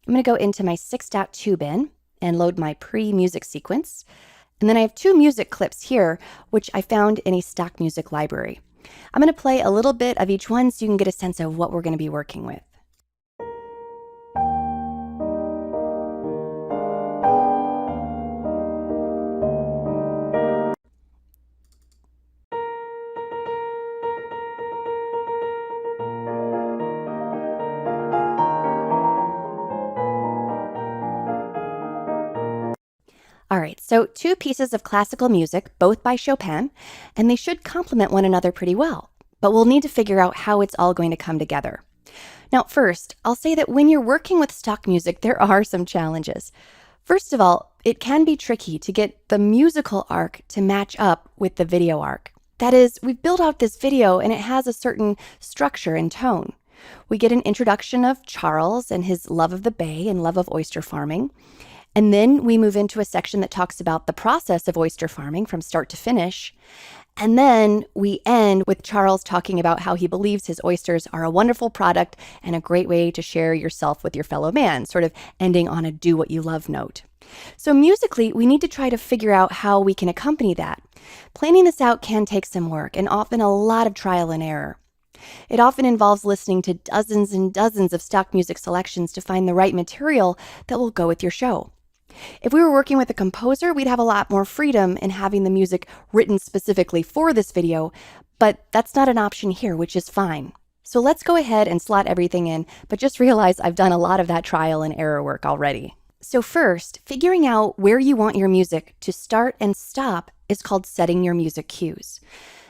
I'm going to go into my 6.2 bin and load my pre-music sequence. And then I have two music clips here, which I found in a stock music library. I'm going to play a little bit of each one so you can get a sense of what we're going to be working with. All right, so two pieces of classical music, both by Chopin, and they should complement one another pretty well, but we'll need to figure out how it's all going to come together. Now, first, I'll say that when you're working with stock music, there are some challenges. First of all, it can be tricky to get the musical arc to match up with the video arc. That is, we've built out this video and it has a certain structure and tone. We get an introduction of Charles and his love of the bay and love of oyster farming. And then we move into a section that talks about the process of oyster farming from start to finish. And then we end with Charles talking about how he believes his oysters are a wonderful product and a great way to share yourself with your fellow man, sort of ending on a do what you love note. So musically, we need to try to figure out how we can accompany that. Planning this out can take some work and often a lot of trial and error. It often involves listening to dozens and dozens of stock music selections to find the right material that will go with your show. If we were working with a composer, we'd have a lot more freedom in having the music written specifically for this video, but that's not an option here, which is fine. So let's go ahead and slot everything in, but just realize I've done a lot of that trial and error work already. So first, figuring out where you want your music to start and stop is called setting your music cues.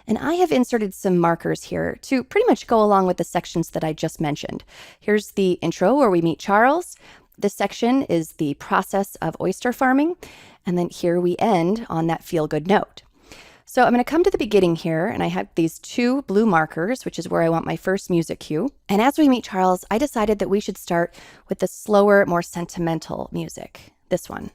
And I have inserted some markers here to pretty much go along with the sections that I just mentioned. Here's the intro where we meet Charles. This section is the process of oyster farming, and then here we end on that feel-good note. So I'm going to come to the beginning here, and I have these two blue markers, which is where I want my first music cue. And as we meet Charles, I decided that we should start with the slower, more sentimental music, this one.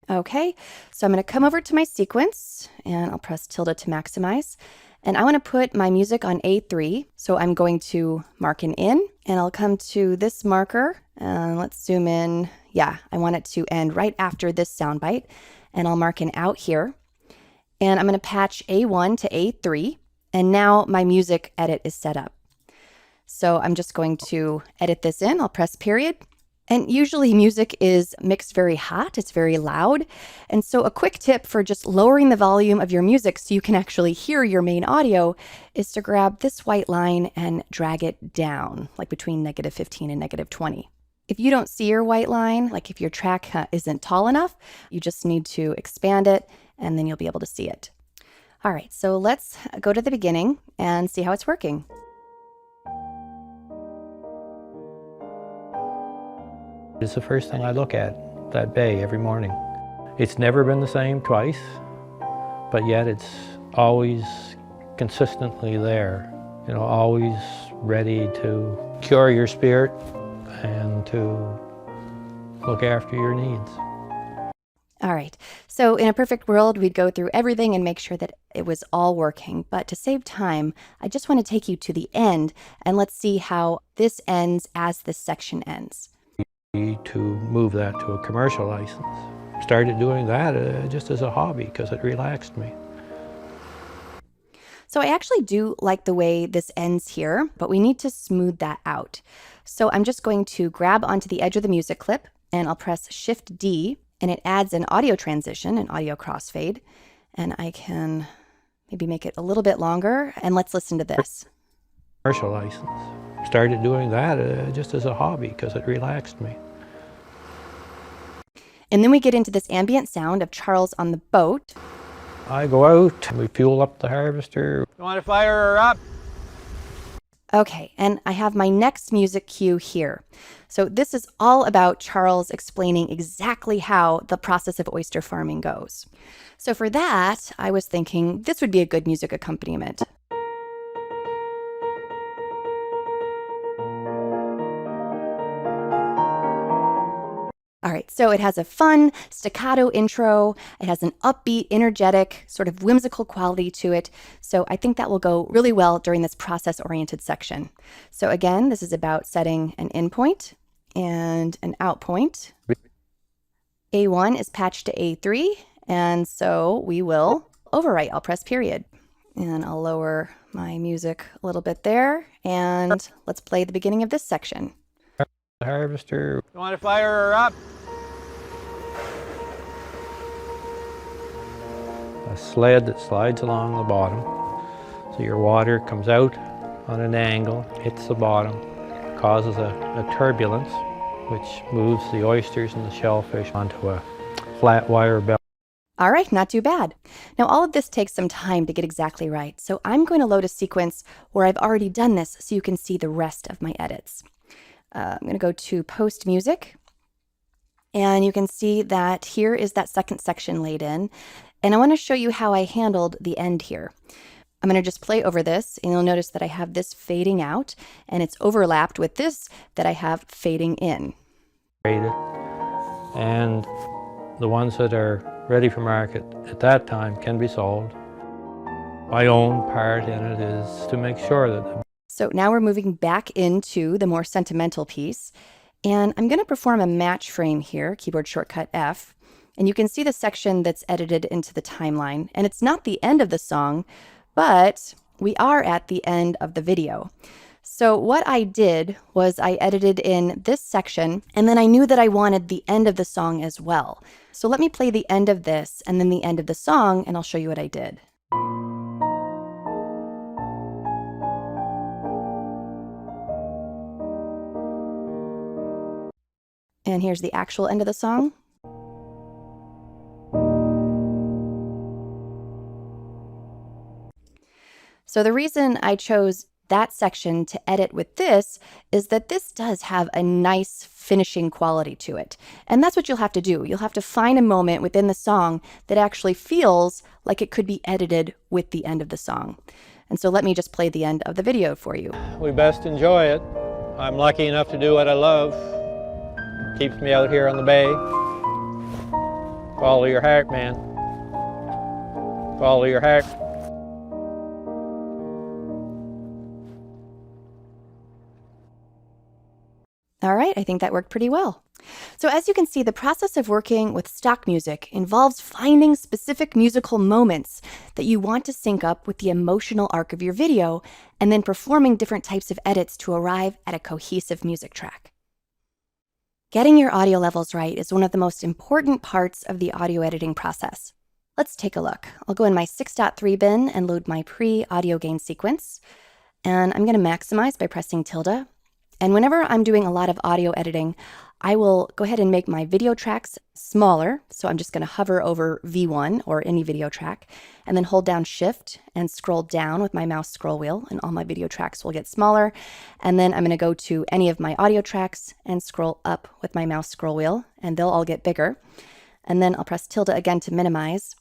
Okay, so I'm going to come over to my sequence, and I'll press tilde to maximize. And I want to put my music on A3, so I'm going to mark an in, and I'll come to this marker, and let's zoom in. Yeah, I want it to end right after this soundbite, and I'll mark an out here. And I'm going to patch A1 to A3, and now my music edit is set up. So I'm just going to edit this in. I'll press period. And usually music is mixed very hot, it's very loud. And so a quick tip for just lowering the volume of your music so you can actually hear your main audio is to grab this white line and drag it down, like between -15 and -20. If you don't see your white line, like if your track isn't tall enough, you just need to expand it and then you'll be able to see it. All right, so let's go to the beginning and see how it's working. It's the first thing I look at, that bay, every morning. It's never been the same twice, but yet it's always consistently there, you know, always ready to cure your spirit and to look after your needs. All right, so in a perfect world, we'd go through everything and make sure that it was all working. But to save time, I just want to take you to the end and let's see how this ends as this section ends. To move that to a commercial license. Started doing that just as a hobby because it relaxed me. So I actually do like the way this ends here, but we need to smooth that out. So I'm just going to grab onto the edge of the music clip and I'll press Shift D and it adds an audio transition, an audio crossfade. And I can Maybe make it a little bit longer, and let's listen to this. Commercial license. Started doing that just as a hobby because it relaxed me. And then we get into this ambient sound of Charles on the boat. I go out, we fuel up the harvester. You want to fire her up? Okay, and I have my next music cue here. So this is all about Charles explaining exactly how the process of oyster farming goes. So for that, I was thinking this would be a good music accompaniment. All right, so it has a fun staccato intro. It has an upbeat, energetic, sort of whimsical quality to it. So I think that will go really well during this process-oriented section. So again, this is about setting an in point and an out point. A1 is patched to A3, and so we will overwrite. I'll press period. And I'll lower my music a little bit there, and let's play the beginning of this section. The harvester. You want to fire her up? A sled that slides along the bottom. So your water comes out on an angle, hits the bottom, causes a turbulence, which moves the oysters and the shellfish onto a flat wire belt. All right, not too bad. Now, all of this takes some time to get exactly right, so I'm going to load a sequence where I've already done this so you can see the rest of my edits. I'm going to go to Post Music, and you can see that here is that second section laid in, and I want to show you how I handled the end here. I'm going to just play over this, and you'll notice that I have this fading out, and it's overlapped with this that I have fading in. And the ones that are ready for market at that time can be sold. My own part in it is to make sure that So now we're moving back into the more sentimental piece, and I'm going to perform a match frame here, keyboard shortcut F, and you can see the section that's edited into the timeline, and it's not the end of the song, but we are at the end of the video. So what I did was I edited in this section, and then I knew that I wanted the end of the song as well. So let me play the end of this and then the end of the song, and I'll show you what I did. And here's the actual end of the song. So the reason I chose that section to edit with this is that this does have a nice finishing quality to it. And that's what you'll have to do. You'll have to find a moment within the song that actually feels like it could be edited with the end of the song. And so let me just play the end of the video for you. we best enjoy it. I'm lucky enough to do what I love. Keeps me out here on the bay. Follow your heart, man. Follow your heart. All right, I think that worked pretty well. So as you can see, the process of working with stock music involves finding specific musical moments that you want to sync up with the emotional arc of your video, and then performing different types of edits to arrive at a cohesive music track. Getting your audio levels right is one of the most important parts of the audio editing process. Let's take a look. I'll go in my 6.3 bin and load my pre-audio gain sequence, and I'm going to maximize by pressing tilde. And whenever I'm doing a lot of audio editing, I will go ahead and make my video tracks smaller. So I'm just going to hover over V1 or any video track, and then hold down Shift and scroll down with my mouse scroll wheel, and all my video tracks will get smaller. And then I'm going to go to any of my audio tracks and scroll up with my mouse scroll wheel, and they'll all get bigger. And then I'll press tilde again to minimize.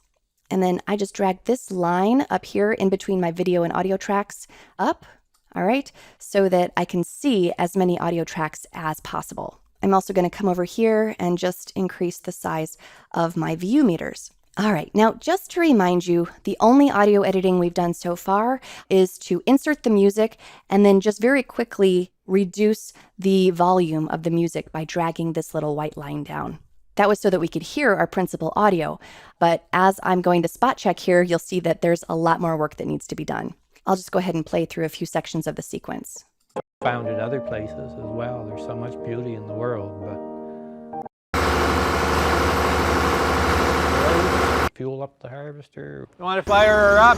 And then I just drag this line up here in between my video and audio tracks up. All right, so that I can see as many audio tracks as possible. I'm also going to come over here and just increase the size of my view meters. All right, now just to remind you, the only audio editing we've done so far is to insert the music and then just very quickly reduce the volume of the music by dragging this little white line down. That was so that we could hear our principal audio, but as I'm going to spot check here, you'll see that there's a lot more work that needs to be done. I'll just go ahead and play through a few sections of the sequence. Found in other places as well. There's so much beauty in the world, but fuel up the harvester. You want to fire her up?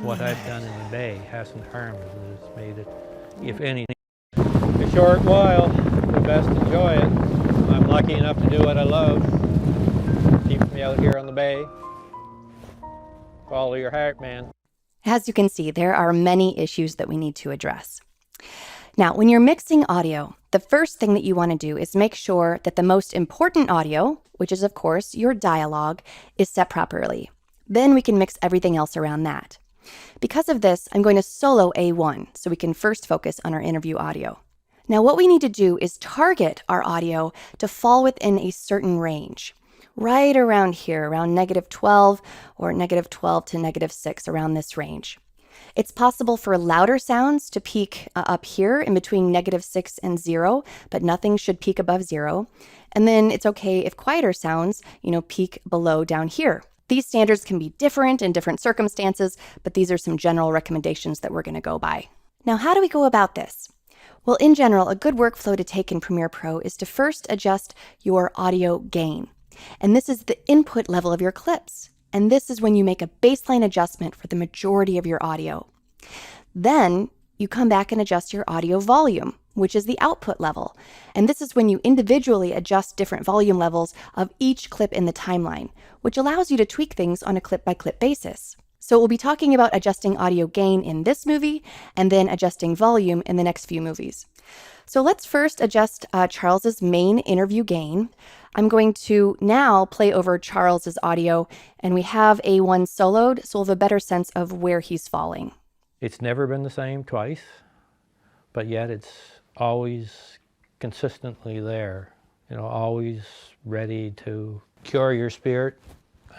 What I've done in the bay hasn't harmed it. It's made it, if anything, a short while. We best enjoy it. I'm lucky enough to do what I love. Keeps me out here on the bay. Follow your heart, man. As you can see, there are many issues that we need to address. Now, when you're mixing audio, the first thing that you want to do is make sure that the most important audio, which is of course your dialogue, is set properly. Then we can mix everything else around that. Because of this, I'm going to solo A1 so we can first focus on our interview audio. Now, what we need to do is target our audio to fall within a certain range, right around here, around -12 or -12 to -6, around this range. It's possible for louder sounds to peak up here in between -6 and 0, but nothing should peak above 0. And then it's okay if quieter sounds, peak below down here. These standards can be different in different circumstances, but these are some general recommendations that we're going to go by. Now, how do we go about this? Well, in general, a good workflow to take in Premiere Pro is to first adjust your audio gain. And this is the input level of your clips. And this is when you make a baseline adjustment for the majority of your audio. Then you come back and adjust your audio volume, which is the output level. And this is when you individually adjust different volume levels of each clip in the timeline, which allows you to tweak things on a clip-by-clip basis. So we'll be talking about adjusting audio gain in this movie and then adjusting volume in the next few movies. So let's first adjust Charles's main interview gain. I'm going to now play over Charles's audio, and we have A1 soloed, so we'll have a better sense of where he's falling. It's never been the same twice, but yet it's always consistently there, always ready to cure your spirit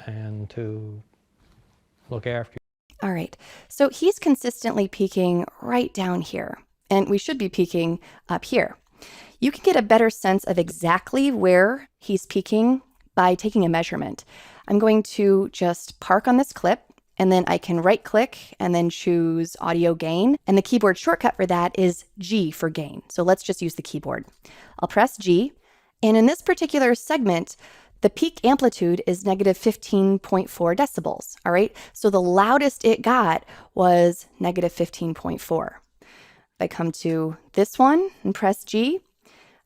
and to look after you. All right, so he's consistently peaking right down here, and we should be peaking up here. You can get a better sense of exactly where he's peaking by taking a measurement. I'm going to just park on this clip, and then I can right click and then choose audio gain. And the keyboard shortcut for that is G for gain. So let's just use the keyboard. I'll press G. And in this particular segment, the peak amplitude is -15.4 decibels. All right. So the loudest it got was -15.4. If I come to this one and press G,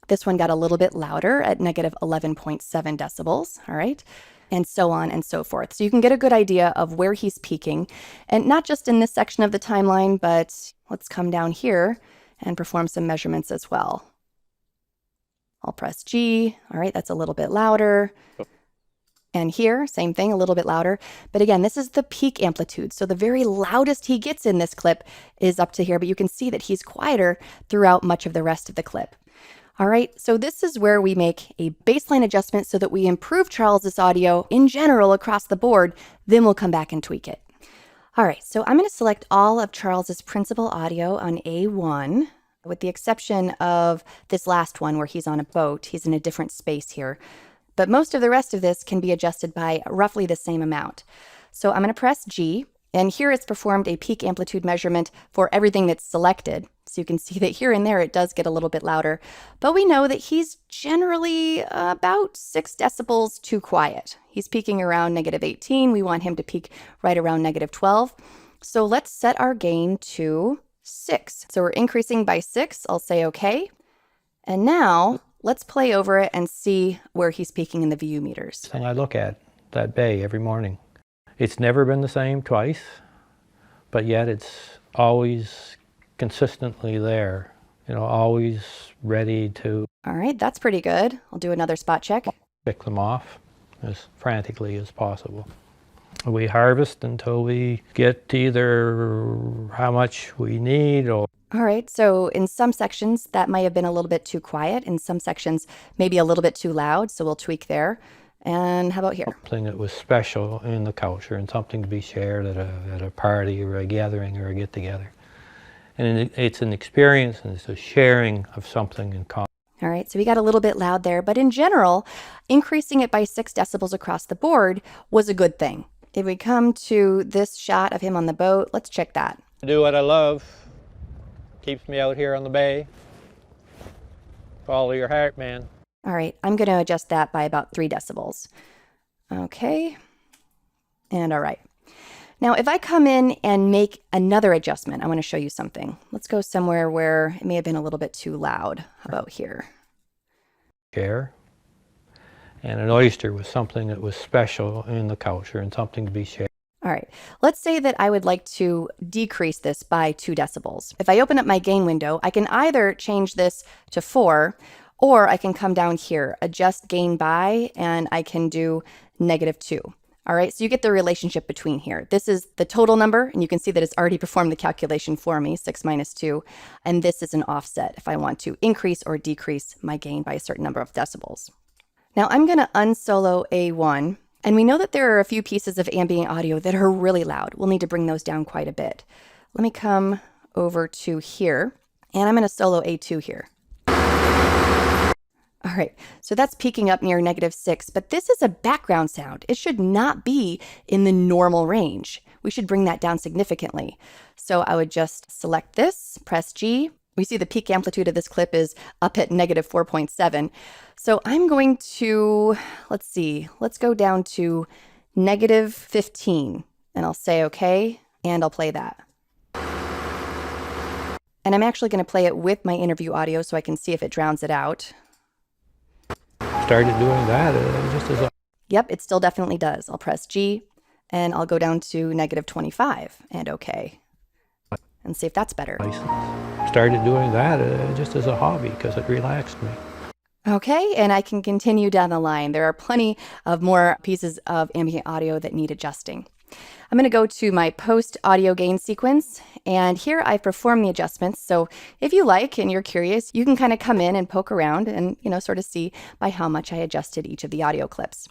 this one got a little bit louder at -11.7 decibels. All right. And so on and so forth. So you can get a good idea of where he's peaking, and not just in this section of the timeline, but let's come down here and perform some measurements as well. I'll press G. All right, that's a little bit louder. And here, same thing, a little bit louder. But again, this is the peak amplitude. So the very loudest he gets in this clip is up to here, but you can see that he's quieter throughout much of the rest of the clip. All right, so this is where we make a baseline adjustment so that we improve Charles's audio in general across the board. Then we'll come back and tweak it. All right, so I'm going to select all of Charles's principal audio on A1, with the exception of this last one where he's on a boat. He's in a different space here. But most of the rest of this can be adjusted by roughly the same amount. So I'm going to press G, and here it's performed a peak amplitude measurement for everything that's selected. So you can see that here and there it does get a little bit louder, but we know that he's generally about 6 decibels too quiet. He's peaking around -18. We want him to peak right around -12. So let's set our gain to 6. So we're increasing by 6. I'll say okay. And now let's play over it and see where he's peaking in the view meters. And I look at that bay every morning. It's never been the same twice, but yet it's always consistently there, always ready to. All right, that's pretty good. I'll do another spot check. Pick them off as frantically as possible. We harvest until we get either how much we need or. All right, so in some sections that might have been a little bit too quiet. In some sections, maybe a little bit too loud, so we'll tweak there. And how about here? Something that was special in the culture and something to be shared at a party or a gathering or a get-together. And it's an experience and it's a sharing of something in common. All right, so we got a little bit loud there, but in general, increasing it by 6 decibels across the board was a good thing. If we come to this shot of him on the boat, let's check that. Do what I love. Keeps me out here on the bay. Follow your heart, man. All right, I'm going to adjust that by about 3 decibels. Okay, and all right. Now, if I come in and make another adjustment, I want to show you something. Let's go somewhere where it may have been a little bit too loud. How about here? Chair. And an oyster was something that was special in the culture and something to be shared. All right, let's say that I would like to decrease this by 2 decibels. If I open up my gain window, I can either change this to 4, or I can come down here, adjust gain by, and I can do -2. All right, so you get the relationship between here. This is the total number, and you can see that it's already performed the calculation for me, 6 minus 2. And this is an offset if I want to increase or decrease my gain by a certain number of decibels. Now I'm going to unsolo A1, and we know that there are a few pieces of ambient audio that are really loud. We'll need to bring those down quite a bit. Let me come over to here, and I'm going to solo A2 here. All right, so that's peaking up near -6, but this is a background sound. It should not be in the normal range. We should bring that down significantly. So I would just select this, press G. We see the peak amplitude of this clip is up at -4.7. So I'm going to, let's go down to -15, and I'll say okay, and I'll play that. And I'm actually going to play it with my interview audio so I can see if it drowns it out. Started doing that just as a... Yep, it still definitely does. I'll press G, and I'll go down to -25, and okay. And see if that's better. Started doing that just as a hobby because it relaxed me. Okay, and I can continue down the line. There are plenty of more pieces of ambient audio that need adjusting. I'm going to go to my post audio gain sequence, and here I've performed the adjustments. So if you like and you're curious, you can kind of come in and poke around and, sort of see by how much I adjusted each of the audio clips.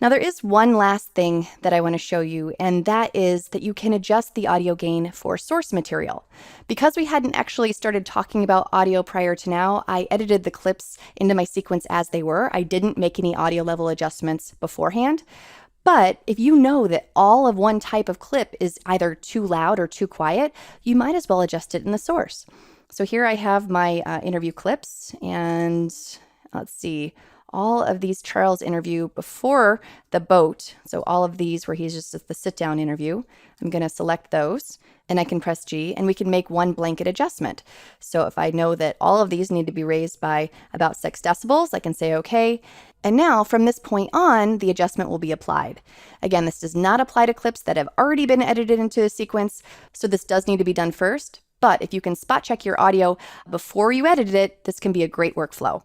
Now there is one last thing that I want to show you, and that is that you can adjust the audio gain for source material. Because we hadn't actually started talking about audio prior to now, I edited the clips into my sequence as they were. I didn't make any audio level adjustments beforehand. But if you know that all of one type of clip is either too loud or too quiet, you might as well adjust it in the source. So here I have my interview clips, and let's see, all of these Charles interview before the boat. So all of these where he's just at the sit-down interview. I'm going to select those, and I can press G, and we can make one blanket adjustment. So if I know that all of these need to be raised by about 6 decibels, I can say okay. And now from this point on, the adjustment will be applied. Again, this does not apply to clips that have already been edited into a sequence, so this does need to be done first. But if you can spot check your audio before you edited it, this can be a great workflow.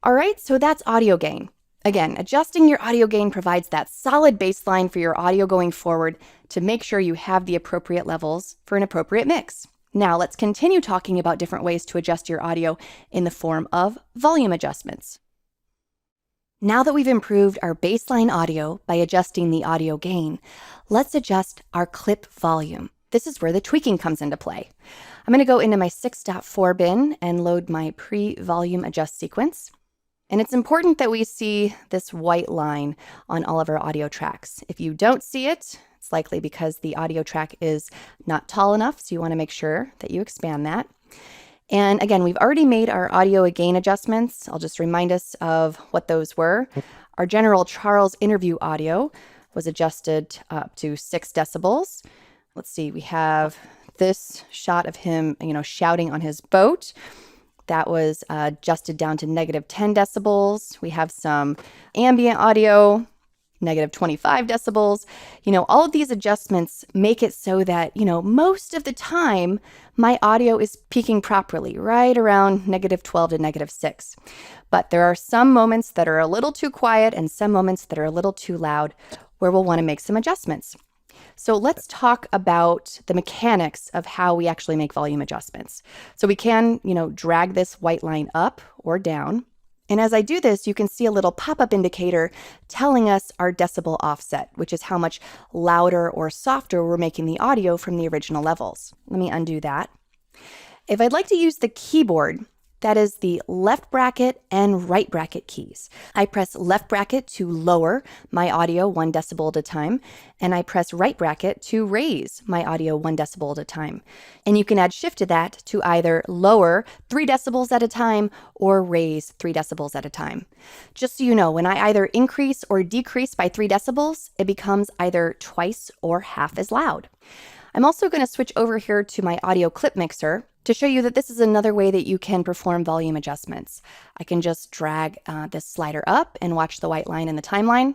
All right, so that's audio gain. Again, adjusting your audio gain provides that solid baseline for your audio going forward to make sure you have the appropriate levels for an appropriate mix. Now let's continue talking about different ways to adjust your audio in the form of volume adjustments. Now that we've improved our baseline audio by adjusting the audio gain, let's adjust our clip volume. This is where the tweaking comes into play. I'm going to go into my 6.4 bin and load my pre-volume adjust sequence. And it's important that we see this white line on all of our audio tracks. If you don't see it, it's likely because the audio track is not tall enough, so you want to make sure that you expand that. And again, we've already made our audio gain adjustments. I'll just remind us of what those were. Our general Charles interview audio was adjusted up to 6 decibels. Let's see, we have this shot of him, shouting on his boat. That was adjusted down to -10 decibels. We have some ambient audio, -25 decibels. All of these adjustments make it so that, most of the time my audio is peaking properly, right around -12 to -6. But there are some moments that are a little too quiet and some moments that are a little too loud where we'll want to make some adjustments. So let's talk about the mechanics of how we actually make volume adjustments. So we can, drag this white line up or down. And as I do this, you can see a little pop-up indicator telling us our decibel offset, which is how much louder or softer we're making the audio from the original levels. Let me undo that. If I'd like to use the keyboard That is the left bracket and right bracket keys. I press left bracket to lower my audio 1 decibel at a time, and I press right bracket to raise my audio 1 decibel at a time. And you can add shift to that to either lower 3 decibels at a time or raise 3 decibels at a time. Just so you know, when I either increase or decrease by 3 decibels, it becomes either twice or half as loud. I'm also going to switch over here to my audio clip mixer to show you that this is another way that you can perform volume adjustments. I can just drag this slider up and watch the white line in the timeline,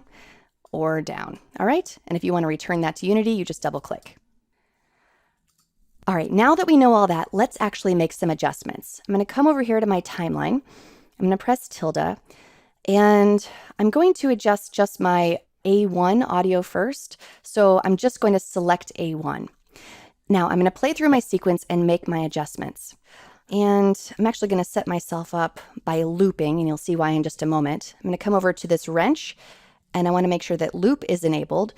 or down. All right, and if you want to return that to Unity, you just double click. All right, now that we know all that, let's actually make some adjustments. I'm going to come over here to my timeline. I'm going to press tilde, and I'm going to adjust just my A1 audio first. So I'm just going to select A1. Now I'm going to play through my sequence and make my adjustments. And I'm actually going to set myself up by looping, and you'll see why in just a moment. I'm going to come over to this wrench, and I want to make sure that loop is enabled.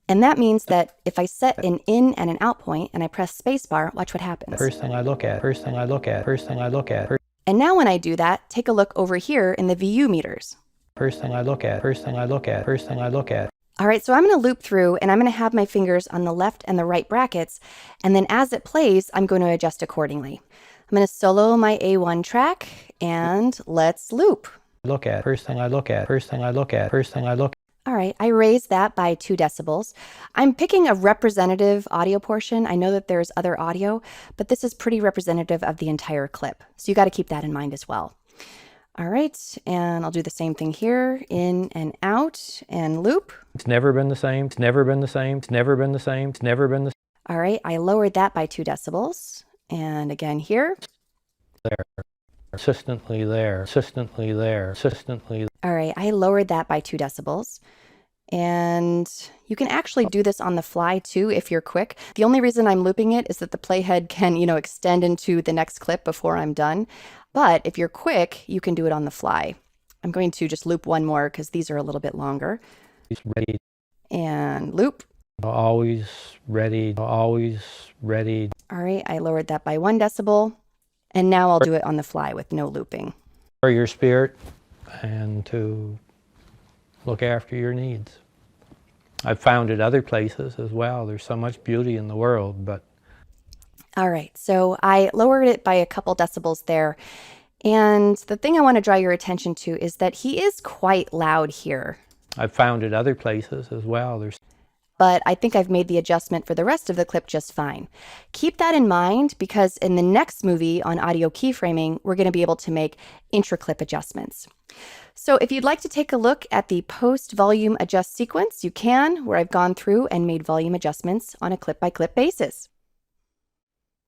And that means that if I set an in and an out point and I press spacebar, watch what happens. First thing I look at. And now when I do that, take a look over here in the VU meters. First thing I look at. All right, so I'm going to loop through, and I'm going to have my fingers on the left and the right brackets, and then as it plays, I'm going to adjust accordingly. I'm going to solo my A1 track, and let's loop. First thing I look at. All right, I raised that by 2 decibels. I'm picking a representative audio portion. I know that there's other audio, but this is pretty representative of the entire clip, so you got to keep that in mind as well. All right, and I'll do the same thing here, in and out, and loop. It's never been the same. All right, I lowered that by 2 decibels. And again here. Consistently there. All right, I lowered that by 2 decibels. And you can actually do this on the fly too if you're quick. The only reason I'm looping it is that the playhead can, extend into the next clip before I'm done. But if you're quick, you can do it on the fly. I'm going to just loop one more because these are a little bit longer. Ready. And loop. Always ready. All right, I lowered that by 1 decibel. And now I'll do it on the fly with no looping. For your spirit and to look after your needs. I've found it other places as well. There's so much beauty in the world, but all right, so I lowered it by a couple decibels there. And the thing I want to draw your attention to is that he is quite loud here. I've found it other places as well. But I think I've made the adjustment for the rest of the clip just fine. Keep that in mind because in the next movie on audio keyframing, we're going to be able to make intra-clip adjustments. So if you'd like to take a look at the post-volume adjust sequence, you can, where I've gone through and made volume adjustments on a clip-by-clip basis.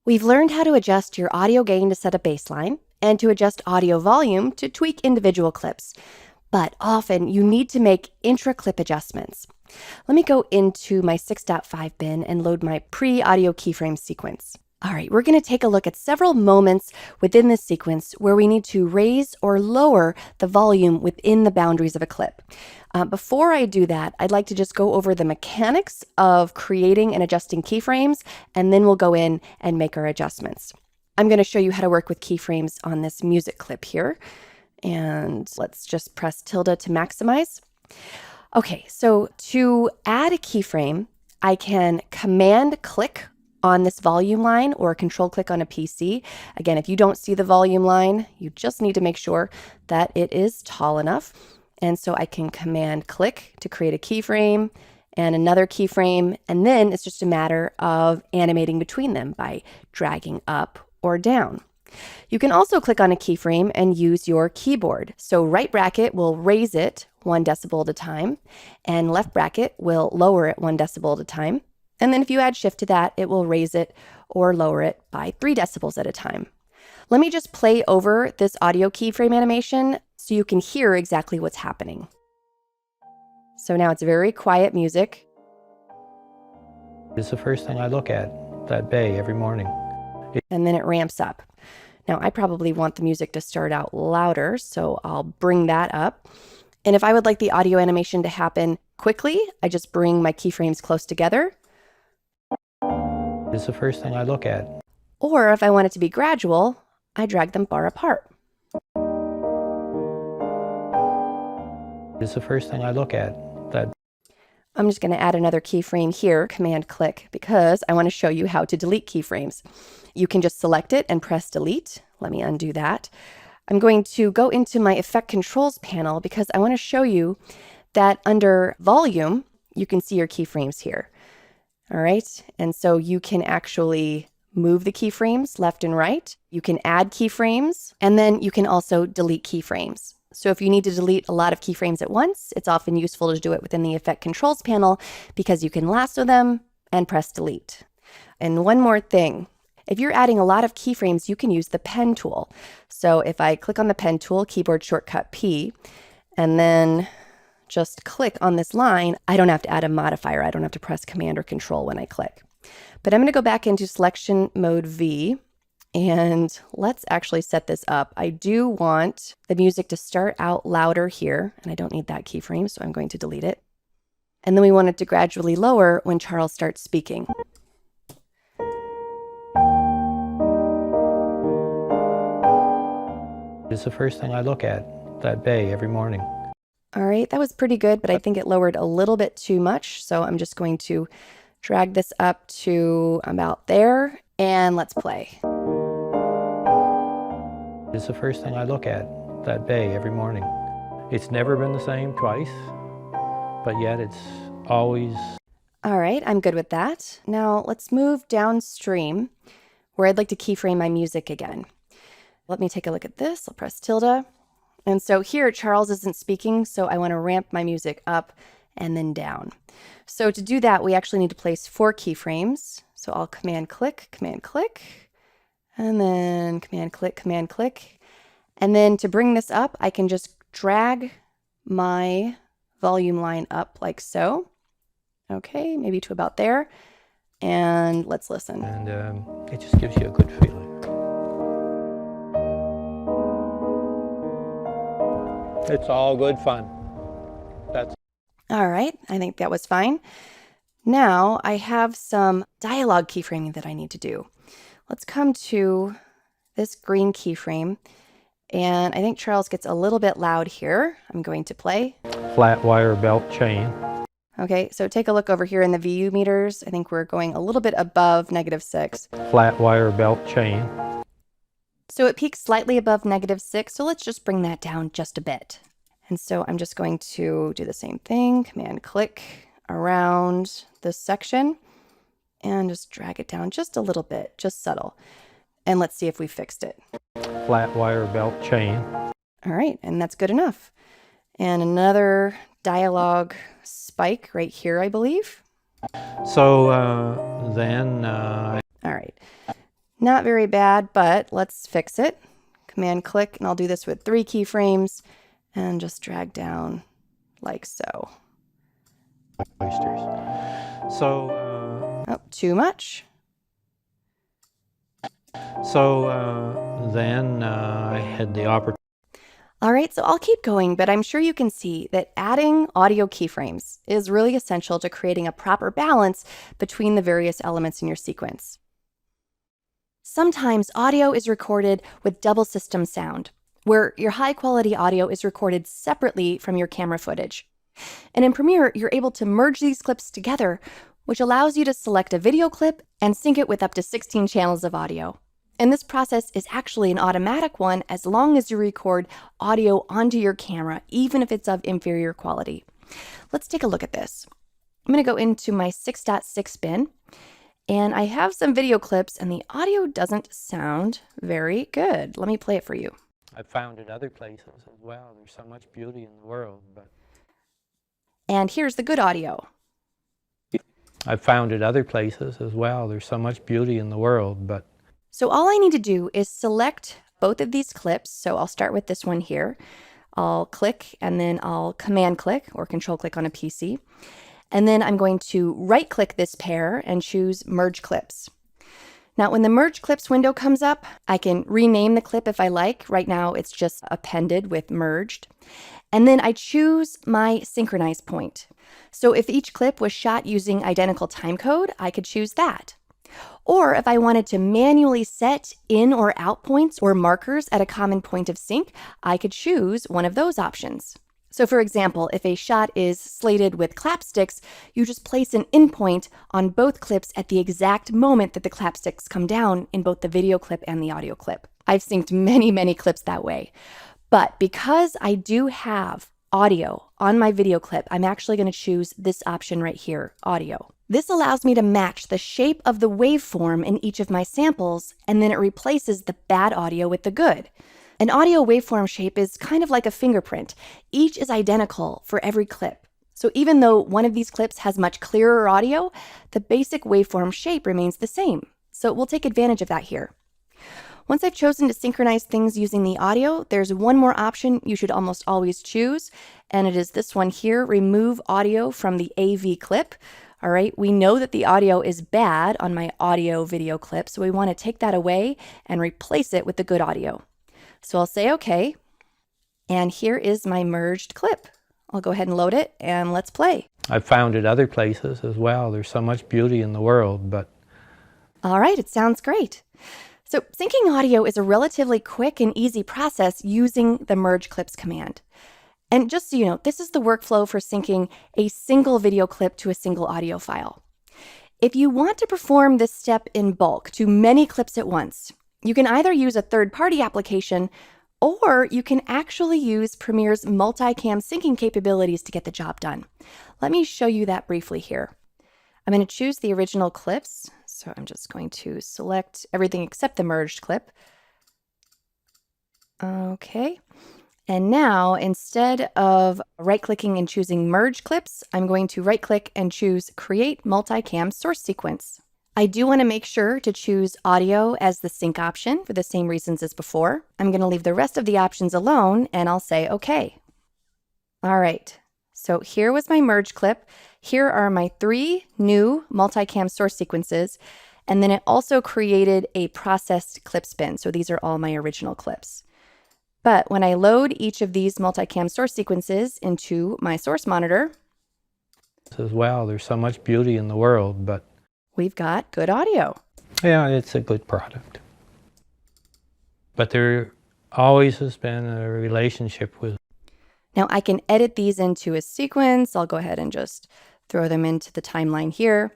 We've learned how to adjust your audio gain to set a baseline and to adjust audio volume to tweak individual clips. But often you need to make intra-clip adjustments. Let me go into my 6.5 bin and load my pre-audio keyframe sequence. All right, we're going to take a look at several moments within this sequence where we need to raise or lower the volume within the boundaries of a clip. Before I do that, I'd like to just go over the mechanics of creating and adjusting keyframes, and then we'll go in and make our adjustments. I'm going to show you how to work with keyframes on this music clip here. And let's just press tilde to maximize. Okay, so to add a keyframe, I can command click on this volume line or control click on a PC. Again, if you don't see the volume line, you just need to make sure that it is tall enough. And so I can command click to create a keyframe and another keyframe, and then it's just a matter of animating between them by dragging up or down. You can also click on a keyframe and use your keyboard. So right bracket will raise it 1 decibel at a time, and left bracket will lower it 1 decibel at a time. And then if you add shift to that, it will raise it or lower it by 3 decibels at a time. Let me just play over this audio keyframe animation so you can hear exactly what's happening. So now it's very quiet music. It's the first thing I look at that bay every morning. And then it ramps up. Now I probably want the music to start out louder, so I'll bring that up. And if I would like the audio animation to happen quickly, I just bring my keyframes close together. It's the first thing I look at. Or if I want it to be gradual, I drag them far apart. It's the first thing I look at. I'm just going to add another keyframe here, Command click, because I want to show you how to delete keyframes. You can just select it and press delete. Let me undo that. I'm going to go into my effect controls panel because I want to show you that under volume, you can see your keyframes here. All right. And so you can actually move the keyframes left and right. You can add keyframes, and then you can also delete keyframes. So if you need to delete a lot of keyframes at once, it's often useful to do it within the Effect Controls panel because you can lasso them and press delete. And one more thing, if you're adding a lot of keyframes, you can use the pen tool. So if I click on the pen tool, keyboard shortcut P, and then just click on this line, I don't have to add a modifier. I don't have to press Command or Control when I click. But I'm going to go back into selection mode V. And let's actually set this up. I do want the music to start out louder here, and I don't need that keyframe, so I'm going to delete it. And then we want it to gradually lower when Charles starts speaking. It's the first thing I look at that bay every morning. All right, that was pretty good, but I think it lowered a little bit too much, so I'm just going to drag this up to about there, and let's play. It's the first thing I look at that bay every morning. It's never been the same twice, but yet it's always... All right, I'm good with that. Now let's move downstream where I'd like to keyframe my music again. Let me take a look at this. I'll press tilde. And so here Charles isn't speaking, so I want to ramp my music up and then down. So to do that, we actually need to place 4 keyframes. So I'll command click, and then command click. And then to bring this up, I can just drag my volume line up like so. Okay, maybe to about there. And let's listen. And it just gives you a good feeling. It's all good fun. That's All right, I think that was fine. Now I have some dialogue keyframing that I need to do. Let's come to this green keyframe, and I think Charles gets a little bit loud here. I'm going to play. flat wire belt chain. Okay, so take a look over here in the VU meters. I think we're going a little bit above -6. Flat wire belt chain. So it peaks slightly above -6, so let's just bring that down just a bit. And so I'm just going to do the same thing, command click around this section, and just drag it down just a little bit, just subtle. And let's see if we fixed it. Flat wire belt chain. All right, and that's good enough. And another dialogue spike right here, I believe. So All right, not very bad, but let's fix it. Command click, and I'll do this with 3 keyframes and just drag down like so. oysters. So Oh, too much. then I had the opportunity. All right, so I'll keep going, but I'm sure you can see that adding audio keyframes is really essential to creating a proper balance between the various elements in your sequence. Sometimes audio is recorded with double system sound, where your high quality audio is recorded separately from your camera footage. And in Premiere, you're able to merge these clips together, which allows you to select a video clip and sync it with up to 16 channels of audio. And this process is actually an automatic one as long as you record audio onto your camera, even if it's of inferior quality. Let's take a look at this. I'm going to go into my 6.6 bin, and I have some video clips, and the audio doesn't sound very good. Let me play it for you. I've found in other places as well. There's so much beauty in the world, but And here's the good audio. I've found it other places as well. There's so much beauty in the world, but So all I need to do is select both of these clips. So I'll start with this one here. I'll click, and then I'll command click or control click on a PC. And then I'm going to right click this pair and choose merge clips. Now, when the merge clips window comes up, I can rename the clip if I like. Right now, it's just appended with merged. And then I choose my synchronize point. So if each clip was shot using identical timecode, I could choose that. Or if I wanted to manually set in or out points or markers at a common point of sync, I could choose one of those options. So for example, if a shot is slated with clapsticks, you just place an in point on both clips at the exact moment that the clapsticks come down in both the video clip and the audio clip. I've synced many clips that way. But because I do have audio on my video clip, I'm actually going to choose this option right here, audio. This allows me to match the shape of the waveform in each of my samples, and then it replaces the bad audio with the good. An audio waveform shape is kind of like a fingerprint. Each is identical for every clip. So even though one of these clips has much clearer audio, the basic waveform shape remains the same. So we'll take advantage of that here. Once I've chosen to synchronize things using the audio, there's one more option you should almost always choose, and it is this one here, remove audio from the AV clip. All right, we know that the audio is bad on my audio video clip, so we want to take that away and replace it with the good audio. So I'll say okay, and here is my merged clip. I'll go ahead and load it, and let's play. I've found it other places as well. There's so much beauty in the world, but... All right, it sounds great. So syncing audio is a relatively quick and easy process using the merge clips command. And just so you know, this is the workflow for syncing a single video clip to a single audio file. If you want to perform this step in bulk to many clips at once, you can either use a third-party application or you can actually use Premiere's multicam syncing capabilities to get the job done. Let me show you that briefly here. I'm going to choose the original clips. So I'm just going to select everything except the merged clip. Okay. And now, instead of right-clicking and choosing Merge Clips, I'm going to right-click and choose Create Multicam Source Sequence. I do want to make sure to choose Audio as the sync option for the same reasons as before. I'm going to leave the rest of the options alone, and I'll say OK. All right, so here was my Merge Clip. Here are my 3 new multicam source sequences, and then it also created a processed clip spin. So these are all my original clips. But when I load each of these multicam source sequences into my source monitor, as well, there's so much beauty in the world, but... we've got good audio. Yeah, it's a good product. But there always has been a relationship with... Now I can edit these into a sequence. I'll go ahead and just throw them into the timeline here.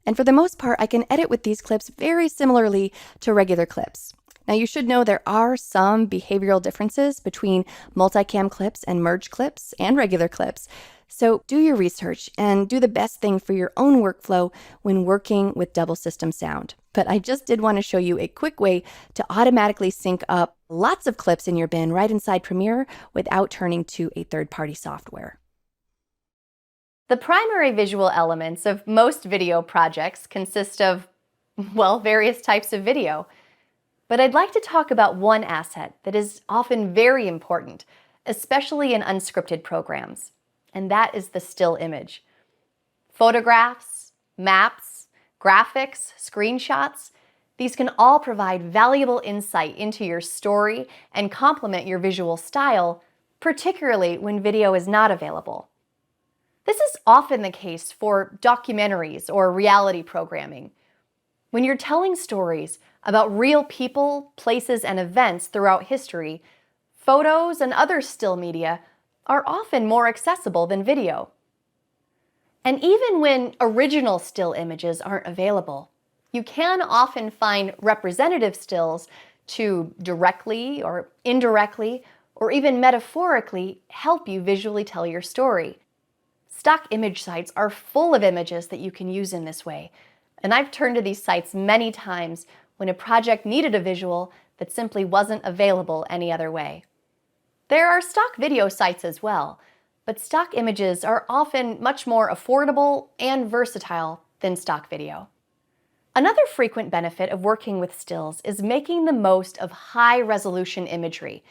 And for the most part, I can edit with these clips very similarly to regular clips. Now you should know there are some behavioral differences between multicam clips and merge clips and regular clips. So do your research and do the best thing for your own workflow when working with double system sound. But I just did want to show you a quick way to automatically sync up lots of clips in your bin right inside Premiere without turning to a third-party software. The primary visual elements of most video projects consist of, well, various types of video. But I'd like to talk about one asset that is often very important, especially in unscripted programs, and that is the still image. Photographs, maps, graphics, screenshots, these can all provide valuable insight into your story and complement your visual style, particularly when video is not available. This is often the case for documentaries or reality programming. When you're telling stories about real people, places, and events throughout history, photos and other still media are often more accessible than video. And even when original still images aren't available, you can often find representative stills to directly or indirectly or even metaphorically help you visually tell your story. Stock image sites are full of images that you can use in this way, and I've turned to these sites many times when a project needed a visual that simply wasn't available any other way. There are stock video sites as well, but stock images are often much more affordable and versatile than stock video. Another frequent benefit of working with stills is making the most of high-resolution imagery,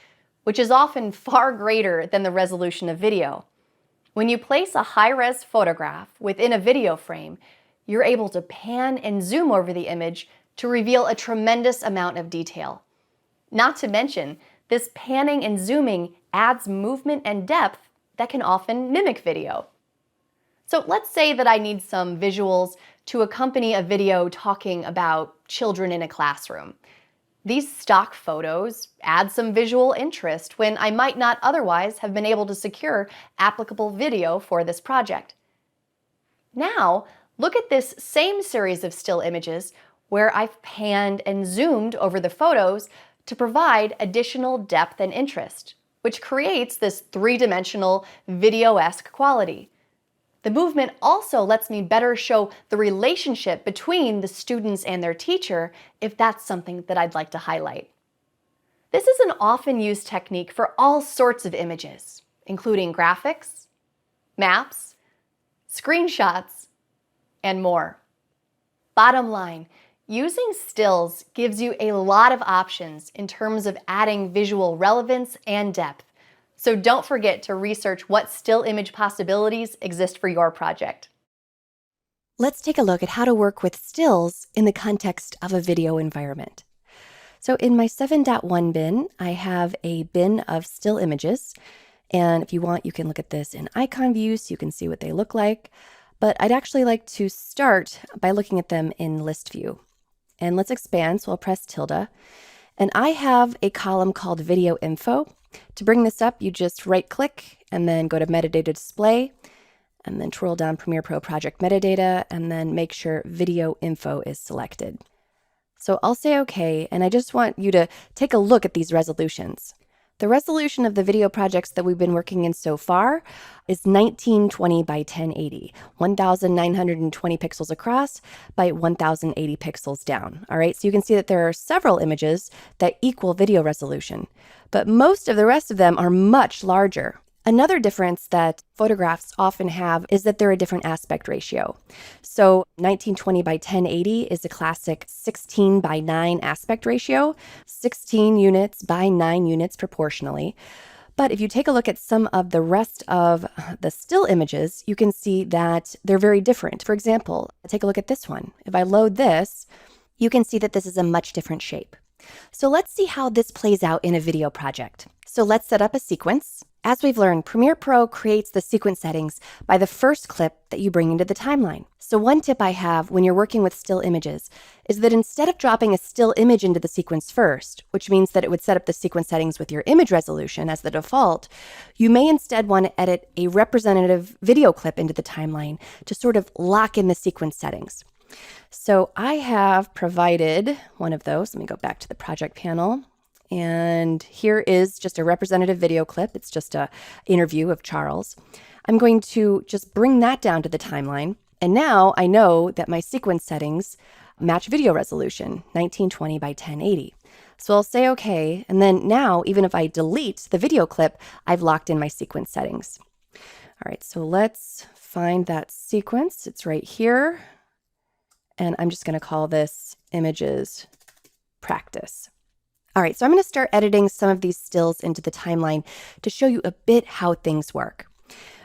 which is often far greater than the resolution of video. When you place a high-res photograph within a video frame, you're able to pan and zoom over the image to reveal a tremendous amount of detail. Not to mention, this panning and zooming adds movement and depth that can often mimic video. So let's say that I need some visuals to accompany a video talking about children in a classroom. These stock photos add some visual interest when I might not otherwise have been able to secure applicable video for this project. Now, look at this same series of still images where I've panned and zoomed over the photos to provide additional depth and interest, which creates this three-dimensional video-esque quality. The movement also lets me better show the relationship between the students and their teacher if that's something that I'd like to highlight. This is an often used technique for all sorts of images, including graphics, maps, screenshots, and more. Bottom line, using stills gives you a lot of options in terms of adding visual relevance and depth. So don't forget to research what still image possibilities exist for your project. Let's take a look at how to work with stills in the context of a video environment. So in my 7.1 bin, I have a bin of still images. And if you want, you can look at this in icon view so you can see what they look like. But I'd actually like to start by looking at them in list view. And let's expand, so I'll press tilde. And I have a column called video info. To bring this up, you just right click and then go to metadata display and then twirl down Premiere Pro project metadata and then make sure video info is selected. So I'll say OK, and I just want you to take a look at these resolutions. The resolution of the video projects that we've been working in so far is 1920 by 1080, 1920 pixels across by 1080 pixels down. All right, so you can see that there are several images that equal video resolution, but most of the rest of them are much larger. Another difference that photographs often have is that they're a different aspect ratio. So 1920 by 1080 is a classic 16 by 9 aspect ratio, 16 units by 9 units proportionally. But if you take a look at some of the rest of the still images, you can see that they're very different. For example, take a look at this one. If I load this, you can see that this is a much different shape. So let's see how this plays out in a video project. So let's set up a sequence. As we've learned, Premiere Pro creates the sequence settings by the first clip that you bring into the timeline. So one tip I have when you're working with still images is that instead of dropping a still image into the sequence first, which means that it would set up the sequence settings with your image resolution as the default, you may instead want to edit a representative video clip into the timeline to sort of lock in the sequence settings. So I have provided one of those. Let me go back to the project panel. And here is just a representative video clip. It's just an interview of Charles. I'm going to just bring that down to the timeline. And now I know that my sequence settings match video resolution, 1920 by 1080. So I'll say OK. And then now, even if I delete the video clip, I've locked in my sequence settings. All right, so let's find that sequence. It's right here. And I'm just going to call this images practice. All right, so I'm going to start editing some of these stills into the timeline to show you a bit how things work.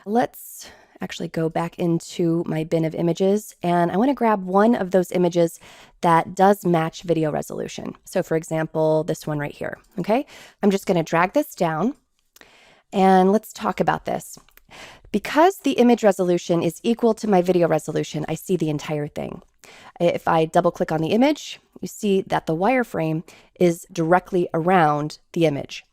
Let's actually go back into my bin of images, and I want to grab one of those images that does match video resolution. So for example, this one right here, okay? I'm just going to drag this down, and let's talk about this. Because the image resolution is equal to my video resolution, I see the entire thing. If I double click on the image, you see that the wireframe is directly around the image.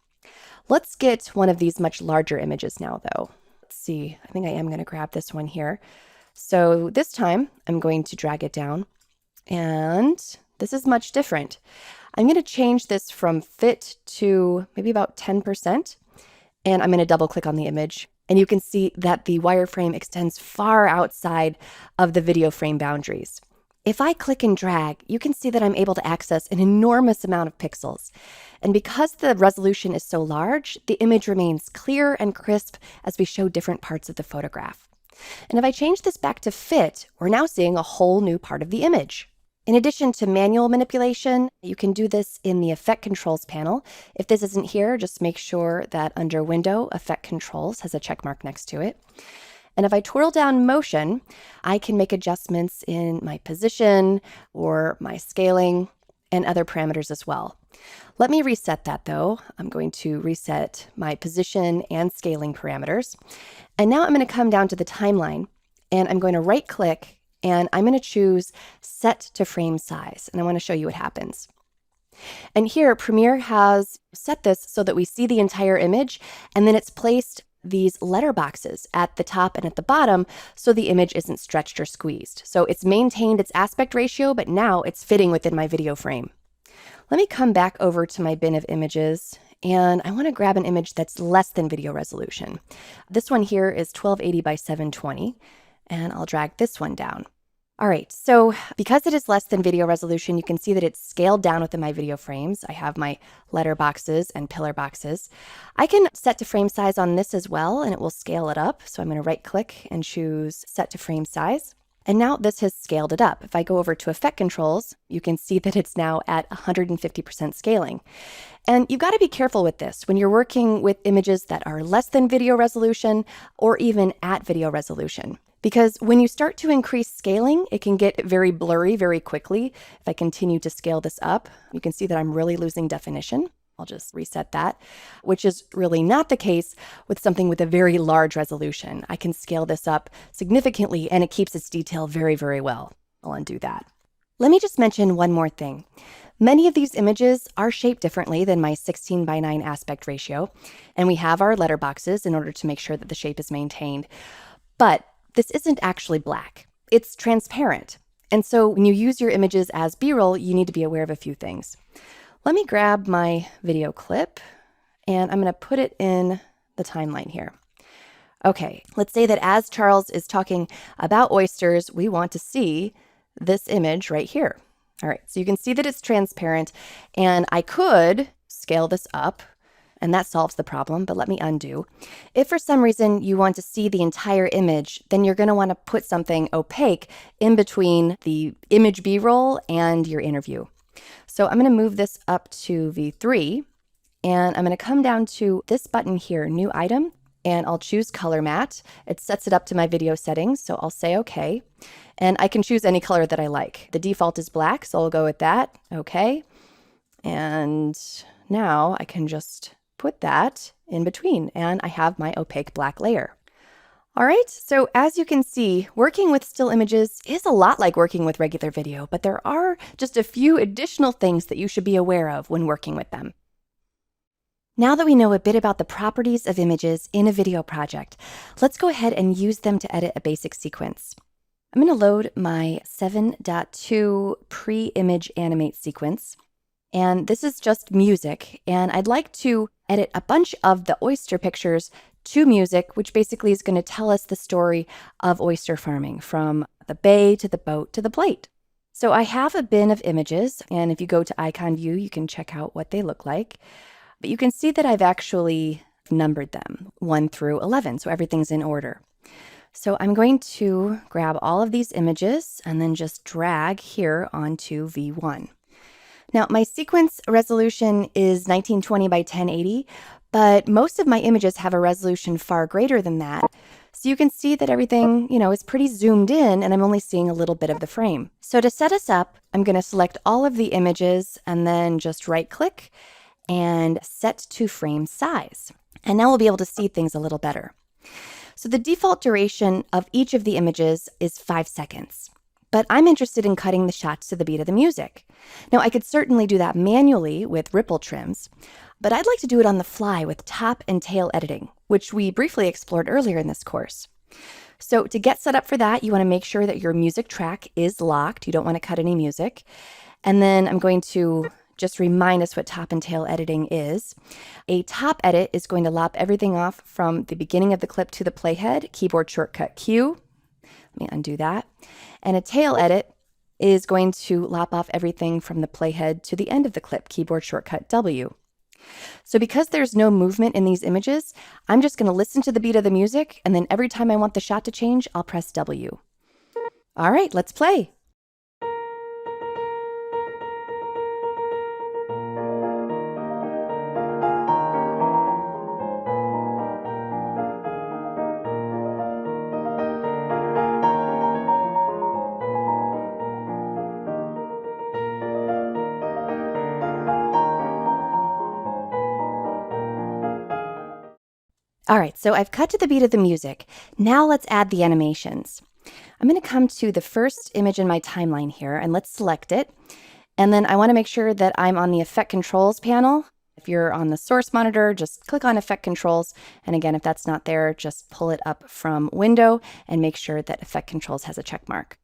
Let's get one of these much larger images now, though. Let's see, I think I am going to grab this one here. So this time I'm going to drag it down, and this is much different. I'm going to change this from fit to maybe about 10%, and I'm going to double click on the image. And you can see that the wireframe extends far outside of the video frame boundaries. If I click and drag, you can see that I'm able to access an enormous amount of pixels. And because the resolution is so large, the image remains clear and crisp as we show different parts of the photograph. And if I change this back to fit, we're now seeing a whole new part of the image. In addition to manual manipulation, you can do this in the Effect Controls panel. If this isn't here, just make sure that under Window, Effect Controls has a check mark next to it. And if I twirl down motion, I can make adjustments in my position or my scaling and other parameters as well. Let me reset that though. I'm going to reset my position and scaling parameters. And now I'm going to come down to the timeline, and I'm going to right click and I'm going to choose Set to Frame Size, and I want to show you what happens. And here, Premiere has set this so that we see the entire image, and then it's placed these letter boxes at the top and at the bottom so the image isn't stretched or squeezed. So it's maintained its aspect ratio, but now it's fitting within my video frame. Let me come back over to my bin of images, and I want to grab an image that's less than video resolution. This one here is 1280 by 720, and I'll drag this one down. All right, so because it is less than video resolution, you can see that it's scaled down within my video frames. I have my letter boxes and pillar boxes. I can set to frame size on this as well, and it will scale it up. So I'm going to right click and choose Set to Frame Size. And now this has scaled it up. If I go over to Effect Controls, you can see that it's now at 150% scaling. And you've got to be careful with this when you're working with images that are less than video resolution or even at video resolution. Because when you start to increase scaling, it can get very blurry very quickly. If I continue to scale this up, you can see that I'm really losing definition. I'll just reset that, which is really not the case with something with a very large resolution. I can scale this up significantly and it keeps its detail very, very well. I'll undo that. Let me just mention one more thing. Many of these images are shaped differently than my 16:9 aspect ratio, and we have our letter boxes in order to make sure that the shape is maintained. But this isn't actually black. It's transparent. And so when you use your images as B-roll, you need to be aware of a few things. Let me grab my video clip and I'm going to put it in the timeline here. Okay, let's say that as Charles is talking about oysters, we want to see this image right here. All right, so you can see that it's transparent, and I could scale this up and that solves the problem, but let me undo. If for some reason you want to see the entire image, then you're going to want to put something opaque in between the image B-roll and your interview. So I'm going to move this up to V3, and I'm going to come down to this button here, New Item, and I'll choose Color Matte. It sets it up to my video settings, so I'll say OK. And I can choose any color that I like. The default is black, so I'll go with that. OK. And now I can just put that in between, and I have my opaque black layer. All right, so as you can see, working with still images is a lot like working with regular video, but there are just a few additional things that you should be aware of when working with them. Now that we know a bit about the properties of images in a video project, let's go ahead and use them to edit a basic sequence. I'm going to load my 7.2 pre-image animate sequence. And this is just music, and I'd like to edit a bunch of the oyster pictures to music, which basically is going to tell us the story of oyster farming from the bay to the boat to the plate. So I have a bin of images, and if you go to icon view, you can check out what they look like. But you can see that I've actually numbered them 1 through 11, so everything's in order. So I'm going to grab all of these images and then just drag here onto V1. Now, my sequence resolution is 1920 by 1080, but most of my images have a resolution far greater than that. So you can see that everything, is pretty zoomed in, and I'm only seeing a little bit of the frame. So to set us up, I'm going to select all of the images and then just right-click and set to frame size. And now we'll be able to see things a little better. So the default duration of each of the images is 5 seconds. But I'm interested in cutting the shots to the beat of the music. Now, I could certainly do that manually with ripple trims, but I'd like to do it on the fly with top and tail editing, which we briefly explored earlier in this course. So to get set up for that, you want to make sure that your music track is locked. You don't want to cut any music. And then I'm going to just remind us what top and tail editing is. A top edit is going to lop everything off from the beginning of the clip to the playhead, keyboard shortcut Q. Let me undo that. And a tail edit is going to lop off everything from the playhead to the end of the clip, keyboard shortcut W. So because there's no movement in these images, I'm just going to listen to the beat of the music, and then every time I want the shot to change, I'll press W. All right, let's play. All right, so I've cut to the beat of the music. Now let's add the animations. I'm going to come to the first image in my timeline here, and let's select it. And then I want to make sure that I'm on the Effect Controls panel. If you're on the source monitor, just click on Effect Controls. And again, if that's not there, just pull it up from Window and make sure that Effect Controls has a check mark.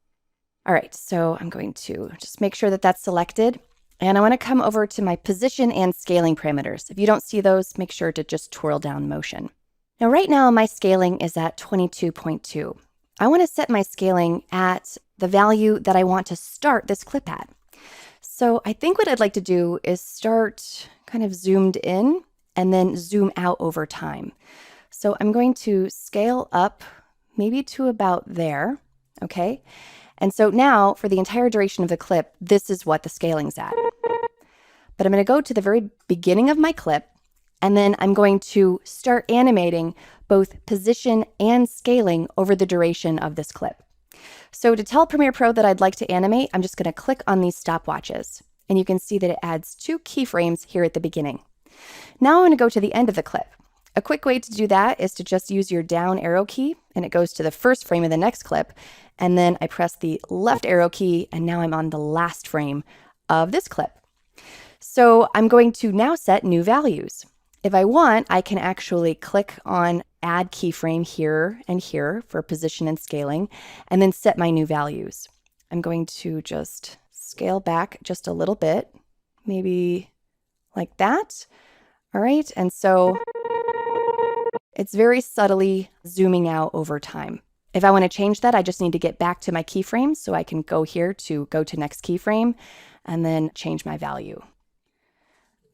All right, so I'm going to just make sure that that's selected. And I want to come over to my position and scaling parameters. If you don't see those, make sure to just twirl down motion. Now, right now, my scaling is at 22.2. I want to set my scaling at the value that I want to start this clip at. So I think what I'd like to do is start kind of zoomed in and then zoom out over time. So I'm going to scale up maybe to about there, okay? And so now for the entire duration of the clip, this is what the scaling's at. But I'm going to go to the very beginning of my clip, and then I'm going to start animating both position and scaling over the duration of this clip. So to tell Premiere Pro that I'd like to animate, I'm just going to click on these stopwatches. And you can see that it adds 2 keyframes here at the beginning. Now I'm going to go to the end of the clip. A quick way to do that is to just use your down arrow key, and it goes to the first frame of the next clip. And then I press the left arrow key, and now I'm on the last frame of this clip. So I'm going to now set new values. If I want, I can actually click on Add Keyframe here and here for position and scaling, and then set my new values. I'm going to just scale back just a little bit, maybe like that. All right, and so it's very subtly zooming out over time. If I want to change that, I just need to get back to my keyframes, so I can go here to go to next keyframe and then change my value.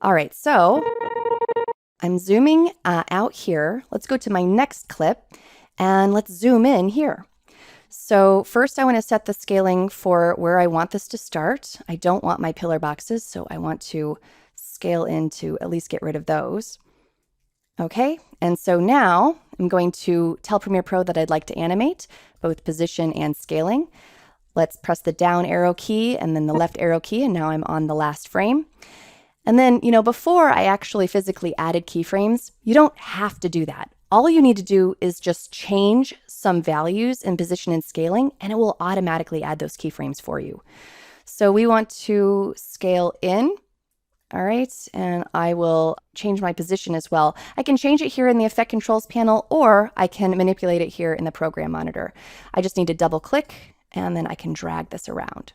All right, so I'm zooming out here. Let's go to my next clip and let's zoom in here. So first I want to set the scaling for where I want this to start. I don't want my pillar boxes, so I want to scale in to at least get rid of those. Okay, and so now I'm going to tell Premiere Pro that I'd like to animate both position and scaling. Let's press the down arrow key and then the left arrow key, and now I'm on the last frame. And then, before I actually physically added keyframes, you don't have to do that. All you need to do is just change some values in position and scaling, and it will automatically add those keyframes for you. So we want to scale in. All right, and I will change my position as well. I can change it here in the Effect Controls panel, or I can manipulate it here in the Program Monitor. I just need to double click, and then I can drag this around.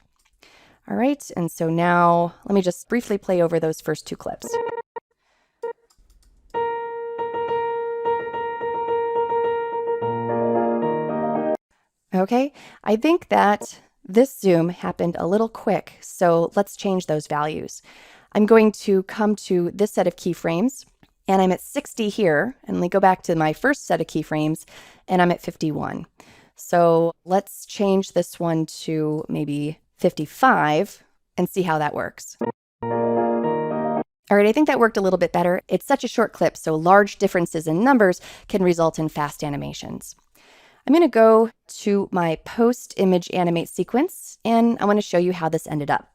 All right, and so now let me just briefly play over those first 2 clips. Okay, I think that this zoom happened a little quick, so let's change those values. I'm going to come to this set of keyframes, and I'm at 60 here, and let me go back to my first set of keyframes, and I'm at 51. So let's change this one to maybe 55 and see how that works. All right, I think that worked a little bit better. It's such a short clip, so large differences in numbers can result in fast animations. I'm going to go to my post-image animate sequence, and I want to show you how this ended up.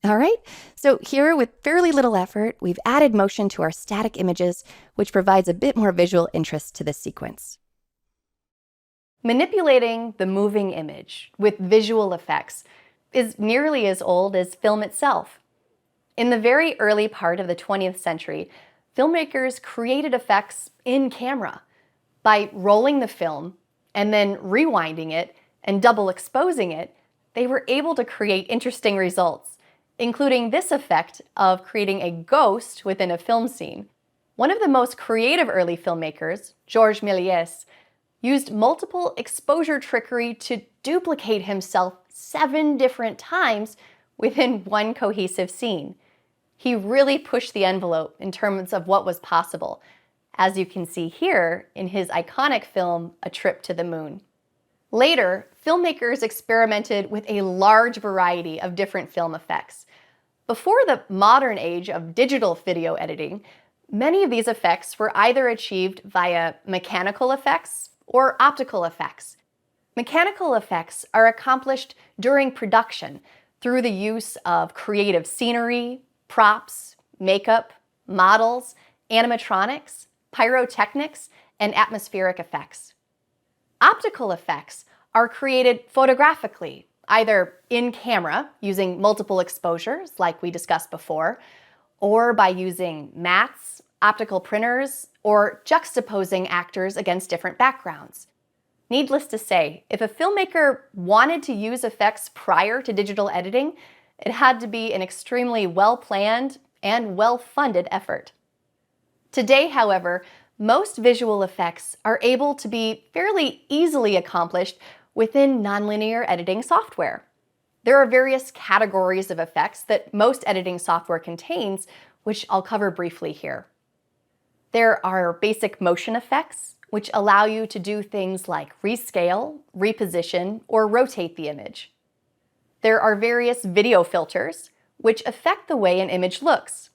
All right, so here with fairly little effort, we've added motion to our static images, which provides a bit more visual interest to this sequence. Manipulating the moving image with visual effects is nearly as old as film itself. In the very early part of the 20th century, filmmakers created effects in camera by rolling the film and then rewinding it and double exposing it. They were able to create interesting results, including this effect of creating a ghost within a film scene. One of the most creative early filmmakers, Georges Méliès, used multiple exposure trickery to duplicate himself 7 different times within one cohesive scene. He really pushed the envelope in terms of what was possible, as you can see here in his iconic film, A Trip to the Moon. Later, filmmakers experimented with a large variety of different film effects. Before the modern age of digital video editing, many of these effects were either achieved via mechanical effects or optical effects. Mechanical effects are accomplished during production through the use of creative scenery, props, makeup, models, animatronics, pyrotechnics, and atmospheric effects. Optical effects are created photographically, either in camera using multiple exposures like we discussed before, or by using mattes, optical printers, or juxtaposing actors against different backgrounds. Needless to say, if a filmmaker wanted to use effects prior to digital editing, it had to be an extremely well-planned and well-funded effort. Today, however, most visual effects are able to be fairly easily accomplished within nonlinear editing software. There are various categories of effects that most editing software contains, which I'll cover briefly here. There are basic motion effects, which allow you to do things like rescale, reposition, or rotate the image. There are various video filters, which affect the way an image looks.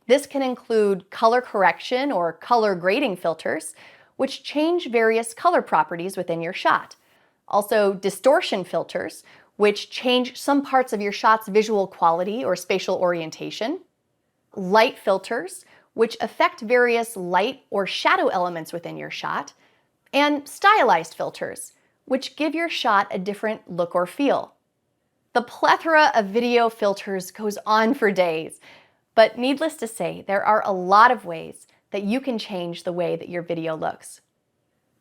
This can include color correction or color grading filters, which change various color properties within your shot. Also, distortion filters, which change some parts of your shot's visual quality or spatial orientation. Light filters, which affect various light or shadow elements within your shot. And stylized filters, which give your shot a different look or feel. The plethora of video filters goes on for days, but needless to say, there are a lot of ways that you can change the way that your video looks.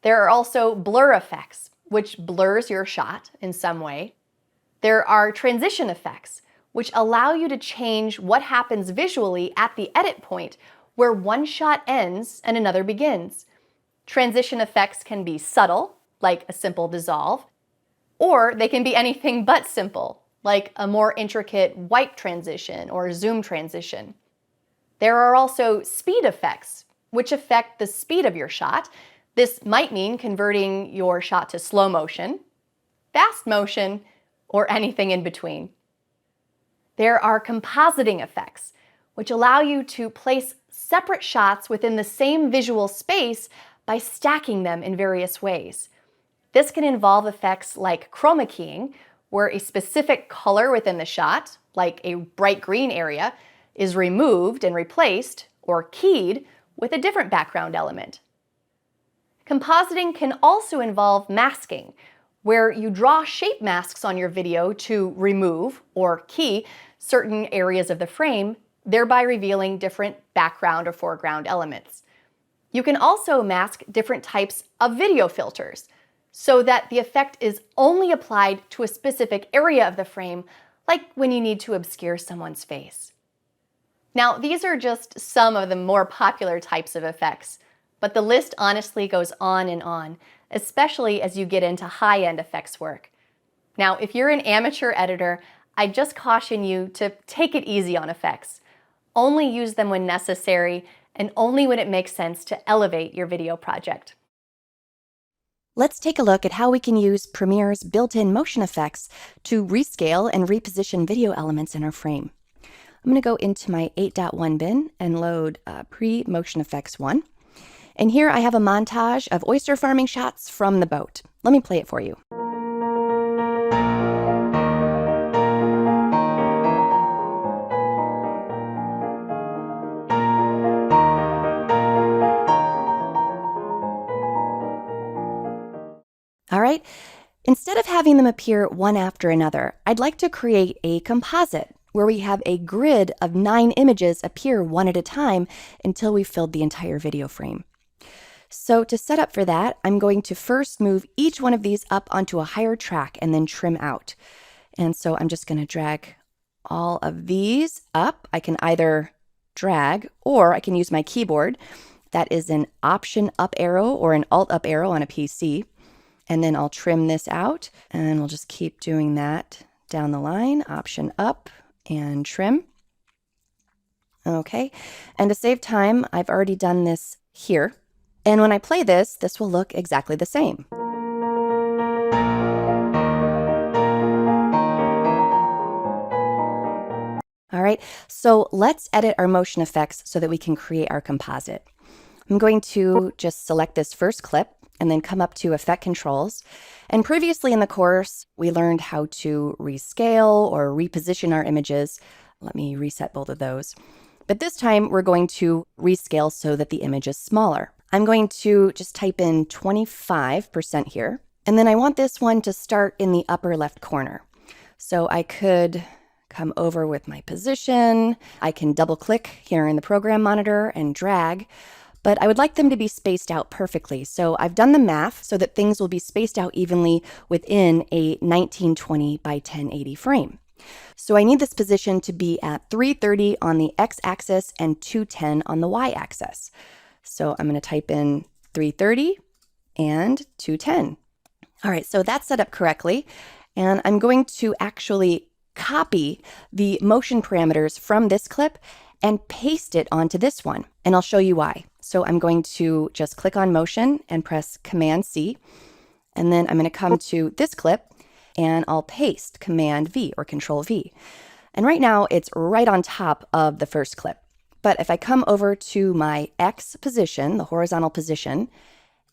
There are also blur effects, which blurs your shot in some way. There are transition effects, which allow you to change what happens visually at the edit point where one shot ends and another begins. Transition effects can be subtle, like a simple dissolve, or they can be anything but simple, like a more intricate wipe transition or zoom transition. There are also speed effects, which affect the speed of your shot. This might mean converting your shot to slow motion, fast motion, or anything in between. There are compositing effects, which allow you to place separate shots within the same visual space by stacking them in various ways. This can involve effects like chroma keying, where a specific color within the shot, like a bright green area, is removed and replaced or keyed with a different background element. Compositing can also involve masking, where you draw shape masks on your video to remove or key certain areas of the frame, thereby revealing different background or foreground elements. You can also mask different types of video filters so that the effect is only applied to a specific area of the frame, like when you need to obscure someone's face. Now, these are just some of the more popular types of effects, but the list honestly goes on and on, especially as you get into high-end effects work. Now, if you're an amateur editor, I just caution you to take it easy on effects. Only use them when necessary, and only when it makes sense to elevate your video project. Let's take a look at how we can use Premiere's built-in motion effects to rescale and reposition video elements in our frame. I'm going to go into my 8.1 bin and load Pre-Motion Effects 1. And here I have a montage of oyster farming shots from the boat. Let me play it for you. All right, instead of having them appear one after another, I'd like to create a composite where we have a grid of 9 images appear one at a time until we've filled the entire video frame. So to set up for that, I'm going to first move each one of these up onto a higher track and then trim out. And so I'm just going to drag all of these up. I can either drag or I can use my keyboard. That is an Option up arrow or an Alt up arrow on a PC. And then I'll trim this out and we'll just keep doing that down the line. Option up and trim. Okay, and to save time, I've already done this here. And when I play this, this will look exactly the same. All right, so let's edit our motion effects so that we can create our composite. I'm going to just select this first clip and then come up to Effect Controls. And previously in the course, we learned how to rescale or reposition our images. Let me reset both of those. But this time we're going to rescale so that the image is smaller. I'm going to just type in 25% here. And then I want this one to start in the upper left corner. So I could come over with my position. I can double click here in the program monitor and drag, but I would like them to be spaced out perfectly. So I've done the math so that things will be spaced out evenly within a 1920 by 1080 frame. So I need this position to be at 330 on the x-axis and 210 on the y-axis. So I'm going to type in 330 and 210. All right, so that's set up correctly. And I'm going to actually copy the motion parameters from this clip and paste it onto this one. And I'll show you why. So I'm going to just click on motion and press Command C. And then I'm going to come to this clip and I'll paste Command V or Control V. And right now it's right on top of the first clip. But if I come over to my X position, the horizontal position,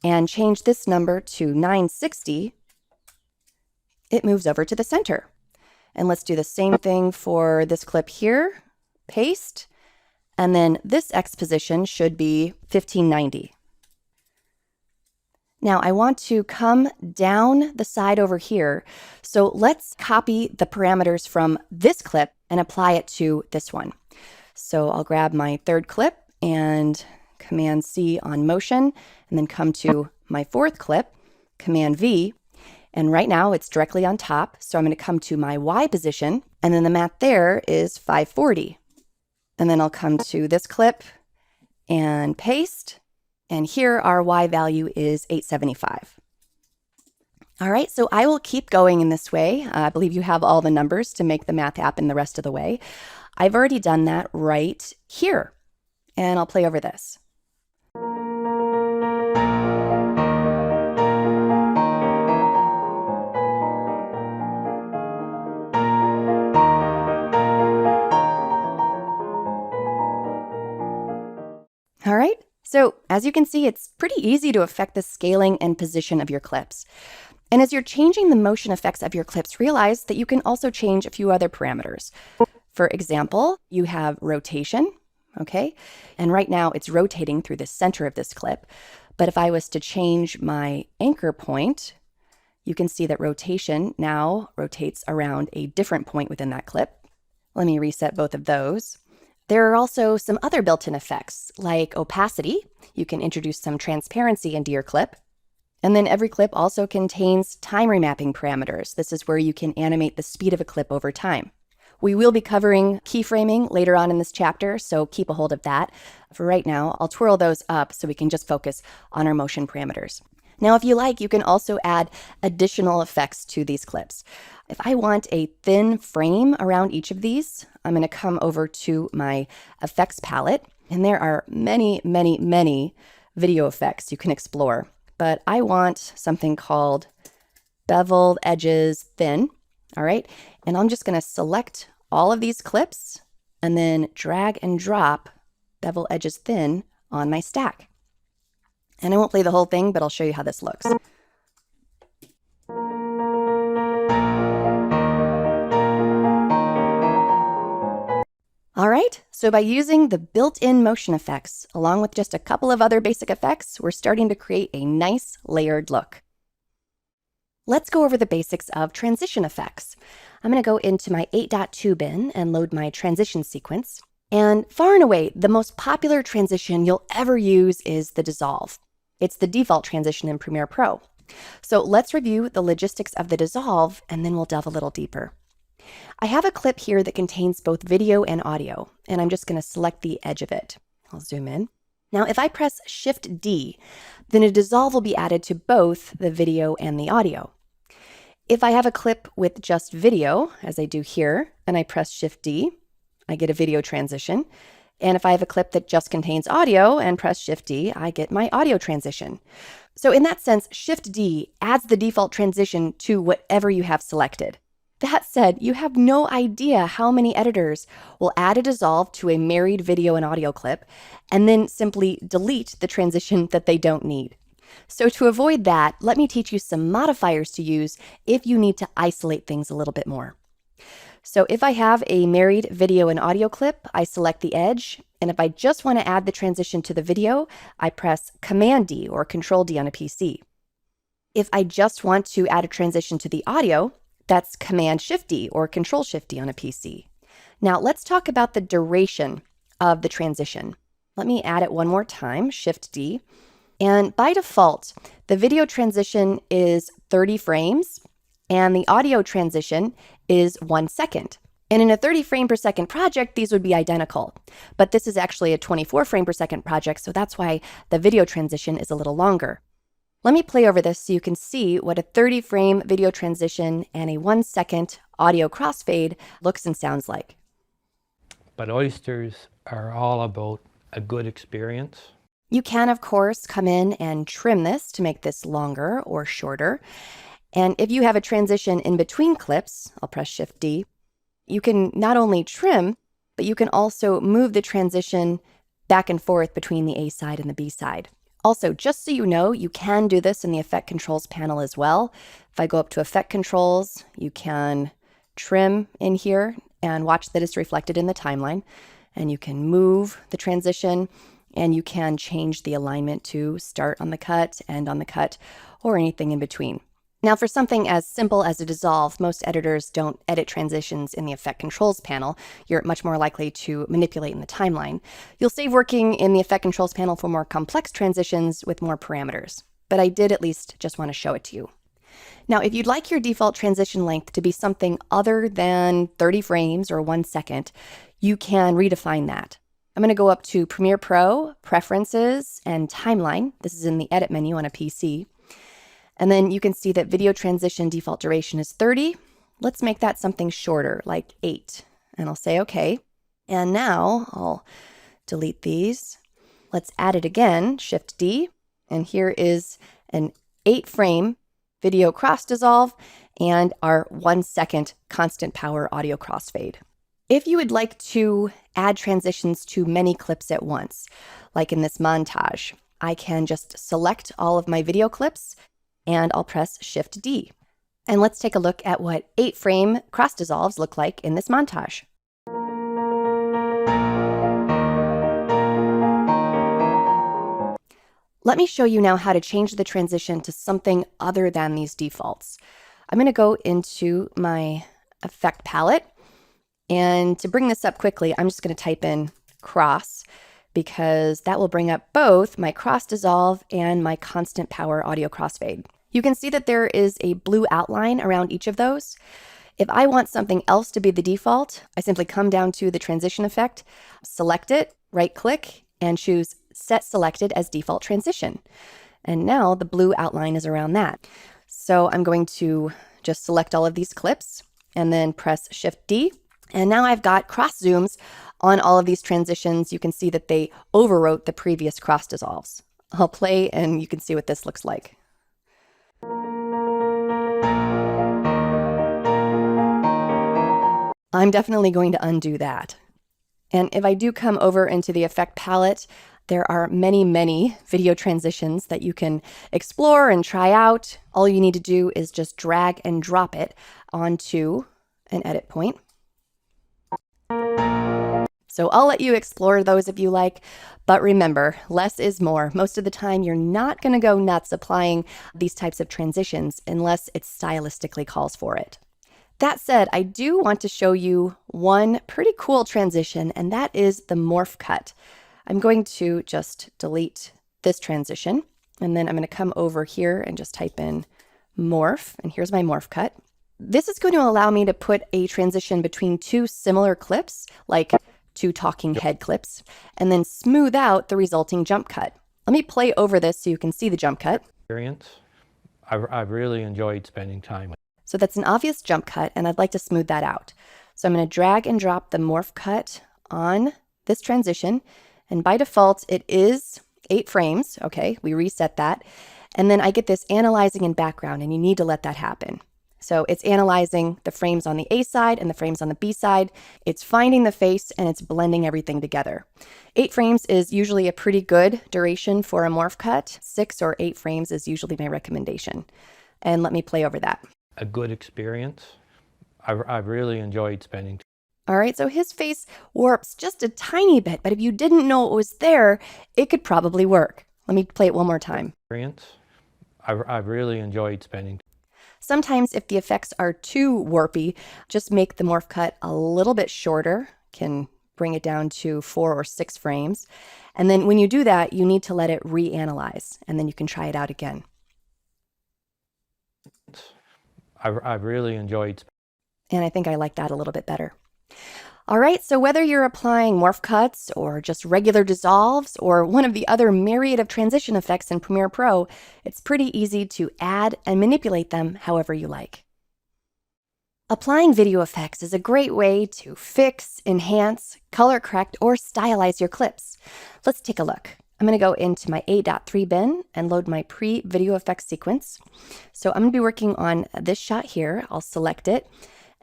and change this number to 960, it moves over to the center. And let's do the same thing for this clip here. Paste. And then this X position should be 1590. Now I want to come down the side over here. So let's copy the parameters from this clip and apply it to this one. So I'll grab my third clip and Command C on motion, and then come to my fourth clip, Command V. And right now it's directly on top. So I'm going to come to my Y position, and then the math there is 540. And then I'll come to this clip and paste. And here our Y value is 875. All right, so I will keep going in this way. I believe you have all the numbers to make the math happen the rest of the way. I've already done that right here. And I'll play over this. All right, so as you can see, it's pretty easy to affect the scaling and position of your clips. And as you're changing the motion effects of your clips, realize that you can also change a few other parameters. For example, you have rotation, okay? And right now it's rotating through the center of this clip. But if I was to change my anchor point, you can see that rotation now rotates around a different point within that clip. Let me reset both of those. There are also some other built-in effects like opacity. You can introduce some transparency into your clip. And then every clip also contains time remapping parameters. This is where you can animate the speed of a clip over time. We will be covering keyframing later on in this chapter, so keep a hold of that. For right now, I'll twirl those up so we can just focus on our motion parameters. Now, if you like, you can also add additional effects to these clips. If I want a thin frame around each of these, I'm going to come over to my effects palette, and there are many, many, many video effects you can explore. But I want something called beveled edges thin, all right? And I'm just going to select all of these clips and then drag and drop bevel edges thin on my stack. And I won't play the whole thing, but I'll show you how this looks. All right, so by using the built-in motion effects, along with just a couple of other basic effects, we're starting to create a nice layered look. Let's go over the basics of transition effects. I'm going to go into my 8.2 bin and load my transition sequence. And far and away, the most popular transition you'll ever use is the dissolve. It's the default transition in Premiere Pro. So let's review the logistics of the dissolve, and then we'll delve a little deeper. I have a clip here that contains both video and audio, and I'm just going to select the edge of it. I'll zoom in. Now, if I press Shift D, then a dissolve will be added to both the video and the audio. If I have a clip with just video, as I do here, and I press Shift D, I get a video transition. And if I have a clip that just contains audio and press Shift D, I get my audio transition. So in that sense, Shift D adds the default transition to whatever you have selected. That said, you have no idea how many editors will add a dissolve to a married video and audio clip and then simply delete the transition that they don't need. So to avoid that, let me teach you some modifiers to use if you need to isolate things a little bit more. So if I have a married video and audio clip, I select the edge, and if I just want to add the transition to the video, I press Command D or Control D on a PC. If I just want to add a transition to the audio, that's Command Shift D or Control Shift D on a PC. Now let's talk about the duration of the transition. Let me add it one more time, Shift D. And by default, the video transition is 30 frames and the audio transition is 1 second. And in a 30 frame per second project, these would be identical. But this is actually a 24 frame per second project, so that's why the video transition is a little longer. Let me play over this so you can see what a 30 frame video transition and a 1 second audio crossfade looks and sounds like. But oysters are all about a good experience. You can, of course, come in and trim this to make this longer or shorter. And if you have a transition in between clips, I'll press Shift D, you can not only trim, but you can also move the transition back and forth between the A side and the B side. Also, just so you know, you can do this in the Effect Controls panel as well. If I go up to Effect Controls, you can trim in here and watch that it's reflected in the timeline. And you can move the transition, and you can change the alignment to start on the cut, end on the cut, or anything in between. Now, for something as simple as a dissolve, most editors don't edit transitions in the Effect Controls panel. You're much more likely to manipulate in the timeline. You'll save working in the Effect Controls panel for more complex transitions with more parameters. But I did at least just want to show it to you. Now, if you'd like your default transition length to be something other than 30 frames or 1 second, you can redefine that. I'm going to go up to Premiere Pro, Preferences, and Timeline. This is in the Edit menu on a PC. And then you can see that video transition default duration is 30. Let's make that something shorter, like 8. And I'll say OK. And now I'll delete these. Let's add it again, Shift D. And here is an 8 frame video cross dissolve and our 1 second constant power audio crossfade. If you would like to add transitions to many clips at once, like in this montage, I can just select all of my video clips and I'll press Shift D. And let's take a look at what 8 frame cross dissolves look like in this montage. Let me show you now how to change the transition to something other than these defaults. I'm going to go into my effect palette. And to bring this up quickly, I'm just going to type in cross because that will bring up both my cross dissolve and my constant power audio crossfade. You can see that there is a blue outline around each of those. If I want something else to be the default, I simply come down to the transition effect, select it, right click, and choose Set Selected as Default Transition. And now the blue outline is around that. So I'm going to just select all of these clips and then press Shift D. And now I've got cross zooms on all of these transitions. You can see that they overwrote the previous cross dissolves. I'll play and you can see what this looks like. I'm definitely going to undo that. And if I do come over into the effect palette, there are many, many video transitions that you can explore and try out. All you need to do is just drag and drop it onto an edit point. So I'll let you explore those if you like, but remember, less is more. Most of the time, you're not going to go nuts applying these types of transitions unless it stylistically calls for it. That said, I do want to show you one pretty cool transition, and that is the morph cut. I'm going to just delete this transition, and then I'm going to come over here and just type in morph, and here's my morph cut. This is going to allow me to put a transition between two similar clips, like 2 talking head clips, and then smooth out the resulting jump cut. Let me play over this so you can see the jump cut. I've really enjoyed spending time with. So that's an obvious jump cut, and I'd like to smooth that out. So I'm going to drag and drop the morph cut on this transition, and by default, it is 8 frames. Okay, we reset that. And then I get this analyzing in background, and you need to let that happen. So it's analyzing the frames on the A side and the frames on the B side. It's finding the face and it's blending everything together. 8 frames is usually a pretty good duration for a morph cut. 6 or 8 frames is usually my recommendation. And let me play over that. A good experience. I've really enjoyed spending. All right, so his face warps just a tiny bit, but if you didn't know it was there, it could probably work. Let me play it one more time. I've really enjoyed spending. Sometimes if the effects are too warpy, just make the morph cut a little bit shorter, can bring it down to 4 or 6 frames. And then when you do that, you need to let it reanalyze, and then you can try it out again. I've really enjoyed. And I think I like that a little bit better. All right, so whether you're applying morph cuts or just regular dissolves or one of the other myriad of transition effects in Premiere Pro, it's pretty easy to add and manipulate them however you like. Applying video effects is a great way to fix, enhance, color correct, or stylize your clips. Let's take a look. I'm going to go into my 8.3 bin and load my pre-video effects sequence. So I'm going to be working on this shot here. I'll select it.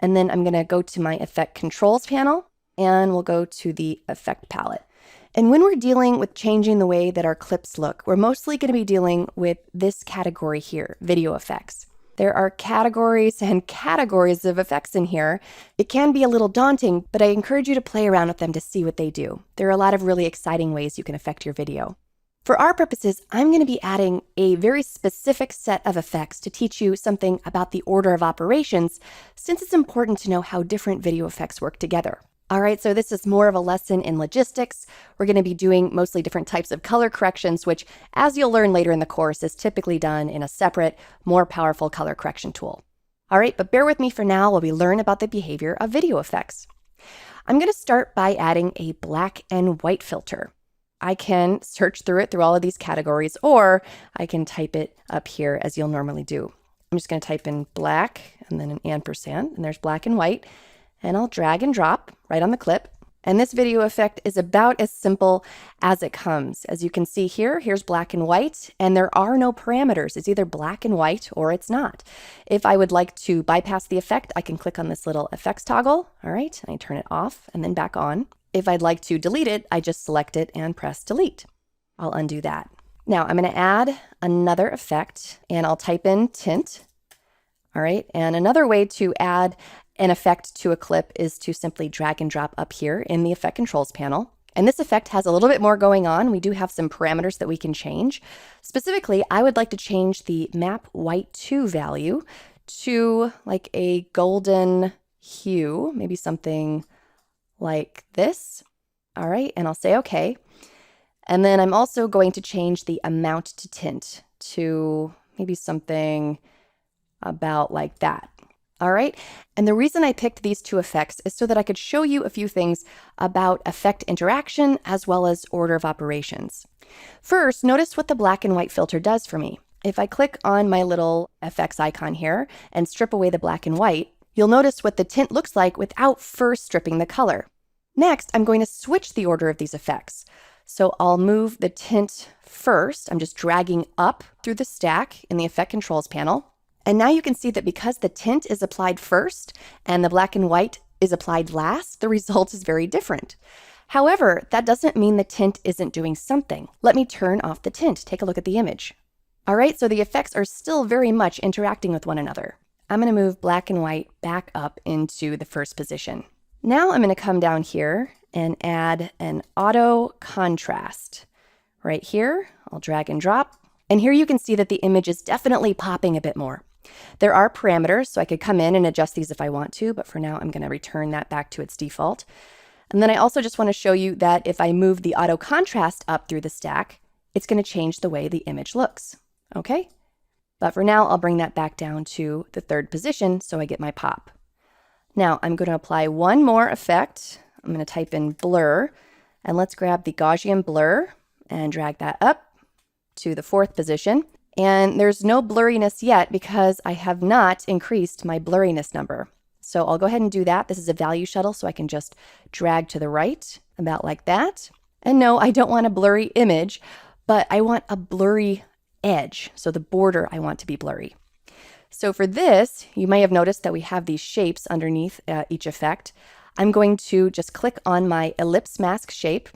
And then I'm going to go to my effect controls panel and we'll go to the effect palette. And when we're dealing with changing the way that our clips look, we're mostly going to be dealing with this category here, video effects. There are categories and categories of effects in here. It can be a little daunting, but I encourage you to play around with them to see what they do. There are a lot of really exciting ways you can affect your video. For our purposes, I'm going to be adding a very specific set of effects to teach you something about the order of operations, since it's important to know how different video effects work together. All right, so this is more of a lesson in logistics. We're going to be doing mostly different types of color corrections, which, as you'll learn later in the course, is typically done in a separate, more powerful color correction tool. All right, but bear with me for now while we learn about the behavior of video effects. I'm going to start by adding a black and white filter. I can search through it through all of these categories, or I can type it up here as you'll normally do. I'm just going to type in black and then an ampersand, and there's black and white, and I'll drag and drop right on the clip. And this video effect is about as simple as it comes. As you can see here, here's black and white, and there are no parameters. It's either black and white or it's not. If I would like to bypass the effect, I can click on this little effects toggle. All right, and I turn it off and then back on. If I'd like to delete it, I just select it and press delete. I'll undo that. Now I'm going to add another effect and I'll type in tint. All right, and another way to add an effect to a clip is to simply drag and drop up here in the effect controls panel. And this effect has a little bit more going on. We do have some parameters that we can change. Specifically, I would like to change the map white 2 value to like a golden hue, maybe something like this. All right, and I'll say okay. And then I'm also going to change the amount to tint to maybe something about like that. All right, and the reason I picked these 2 effects is so that I could show you a few things about effect interaction as well as order of operations. First, notice what the black and white filter does for me. If I click on my little effects icon here and strip away the black and white, you'll notice what the tint looks like without first stripping the color. Next, I'm going to switch the order of these effects. So I'll move the tint first. I'm just dragging up through the stack in the effect controls panel. And now you can see that because the tint is applied first and the black and white is applied last, the result is very different. However, that doesn't mean the tint isn't doing something. Let me turn off the tint. Take a look at the image. All right, so the effects are still very much interacting with one another. I'm going to move black and white back up into the first position. Now I'm going to come down here and add an auto contrast. Right here, I'll drag and drop. And here you can see that the image is definitely popping a bit more. There are parameters, so I could come in and adjust these if I want to, but for now I'm going to return that back to its default. And then I also just want to show you that if I move the auto contrast up through the stack, it's going to change the way the image looks. Okay? But for now, I'll bring that back down to the 3rd position so I get my pop. Now I'm going to apply one more effect. I'm going to type in blur, and let's grab the Gaussian blur and drag that up to the 4th position. And there's no blurriness yet because I have not increased my blurriness number. So I'll go ahead and do that. This is a value shuttle, so I can just drag to the right, about like that. And no, I don't want a blurry image, but I want a blurry edge. So the border I want to be blurry. So for this, you may have noticed that we have these shapes underneath each effect. I'm going to just click on my ellipse mask shape,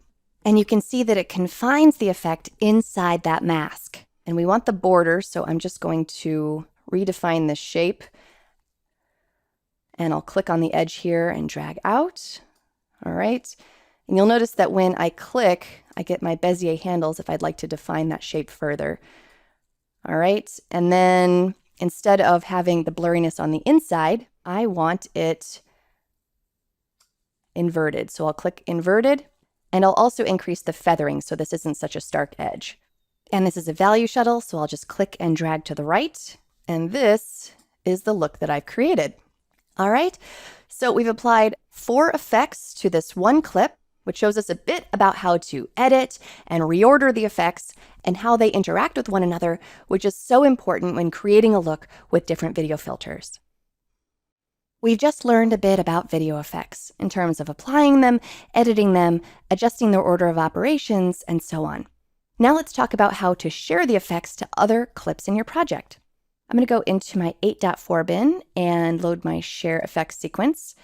and you can see that it confines the effect inside that mask. And we want the border, so I'm just going to redefine this shape. And I'll click on the edge here and drag out. All right. And you'll notice that when I click, I get my Bezier handles if I'd like to define that shape further. All right. And then instead of having the blurriness on the inside, I want it inverted. So I'll click inverted, and I'll also increase the feathering so this isn't such a stark edge. And this is a value shuttle, so I'll just click and drag to the right. And this is the look that I've created. All right, so we've applied 4 effects to this one clip, which shows us a bit about how to edit and reorder the effects and how they interact with one another, which is so important when creating a look with different video filters. We've just learned a bit about video effects in terms of applying them, editing them, adjusting their order of operations, and so on. Now let's talk about how to share the effects to other clips in your project. I'm going to go into my 8.4 bin and load my share effects sequence.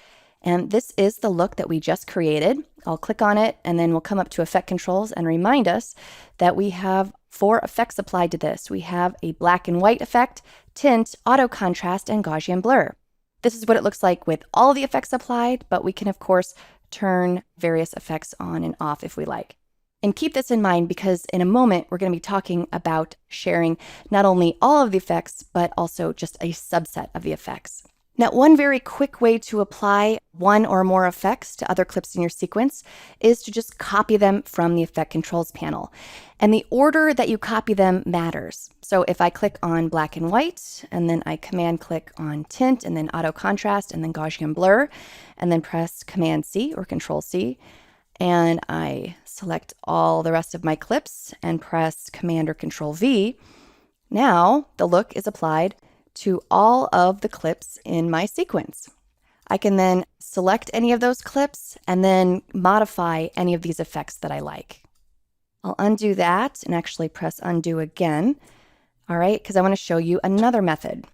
And this is the look that we just created. I'll click on it, and then we'll come up to effect controls and remind us that we have 4 effects applied to this. We have a black and white effect, tint, auto contrast, and Gaussian blur. This is what it looks like with all the effects applied, but we can of course turn various effects on and off if we like. And keep this in mind because in a moment, we're going to be talking about sharing not only all of the effects, but also just a subset of the effects. Now, one very quick way to apply one or more effects to other clips in your sequence is to just copy them from the effect controls panel. And the order that you copy them matters. So if I click on black and white, and then I command click on tint, and then auto contrast, and then Gaussian blur, and then press Command C or Control C, and I select all the rest of my clips and press Command or Control V, now the look is applied to all of the clips in my sequence. I can then select any of those clips and then modify any of these effects that I like. I'll undo that and actually press undo again. All right, because I want to show you another method.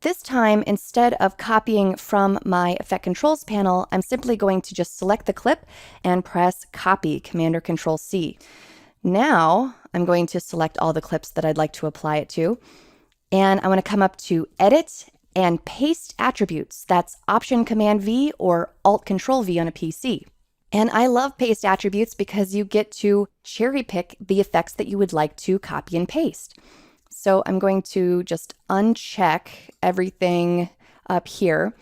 This time, instead of copying from my effect controls panel, I'm simply going to just select the clip and press copy, Command or Control C. Now I'm going to select all the clips that I'd like to apply it to. And I want to come up to Edit and Paste Attributes. That's Option Command V or Alt Control V on a PC. And I love Paste Attributes because you get to cherry pick the effects that you would like to copy and paste. So I'm going to just uncheck everything up here.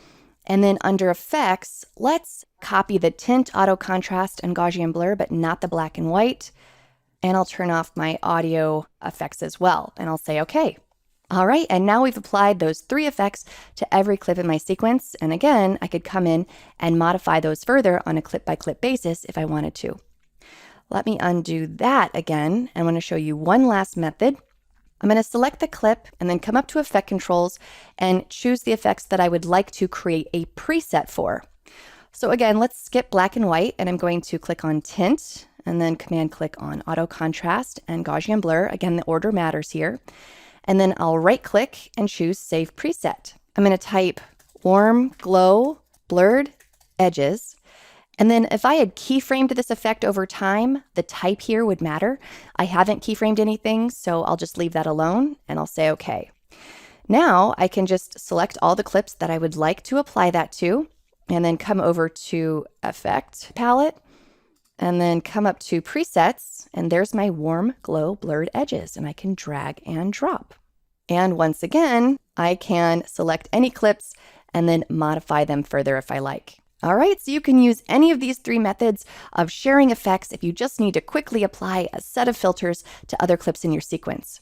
And then under Effects, let's copy the tint, auto contrast, and Gaussian blur, but not the black and white. And I'll turn off my audio effects as well. And I'll say OK. All right, and now we've applied those 3 effects to every clip in my sequence. And again, I could come in and modify those further on a clip-by-clip basis if I wanted to. Let me undo that again. I want to show you one last method. I'm going to select the clip and then come up to Effect Controls and choose the effects that I would like to create a preset for. So again, let's skip black and white, and I'm going to click on Tint and then Command click on Auto Contrast and Gaussian Blur. Again, the order matters here. And then I'll right click and choose Save Preset. I'm going to type Warm, Glow, Blurred Edges. And then if I had keyframed this effect over time, the type here would matter. I haven't keyframed anything, so I'll just leave that alone and I'll say OK. Now I can just select all the clips that I would like to apply that to, and then come over to Effect Palette, and then come up to Presets, and there's my Warm, Glow, Blurred Edges, and I can drag and drop. And once again, I can select any clips and then modify them further if I like. All right, so you can use any of these 3 methods of sharing effects if you just need to quickly apply a set of filters to other clips in your sequence.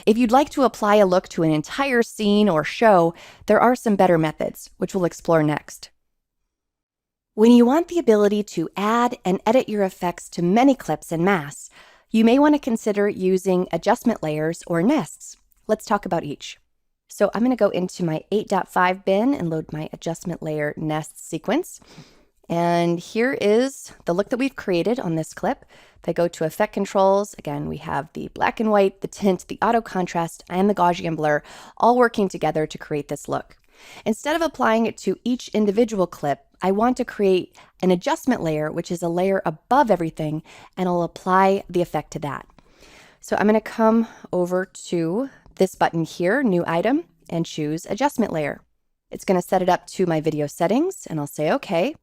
If you'd like to apply a look to an entire scene or show, there are some better methods, which we'll explore next. When you want the ability to add and edit your effects to many clips en masse, you may want to consider using adjustment layers or nests. Let's talk about each. So I'm going to go into my 8.5 bin and load my adjustment layer nest sequence. And here is the look that we've created on this clip. If I go to effect controls, again, we have the black and white, the tint, the auto contrast, and the Gaussian blur all working together to create this look. Instead of applying it to each individual clip, I want to create an adjustment layer, which is a layer above everything, and I'll apply the effect to that. So I'm going to come over to this button here, new item, and choose adjustment layer. It's going to set it up to my video settings, and I'll say okay.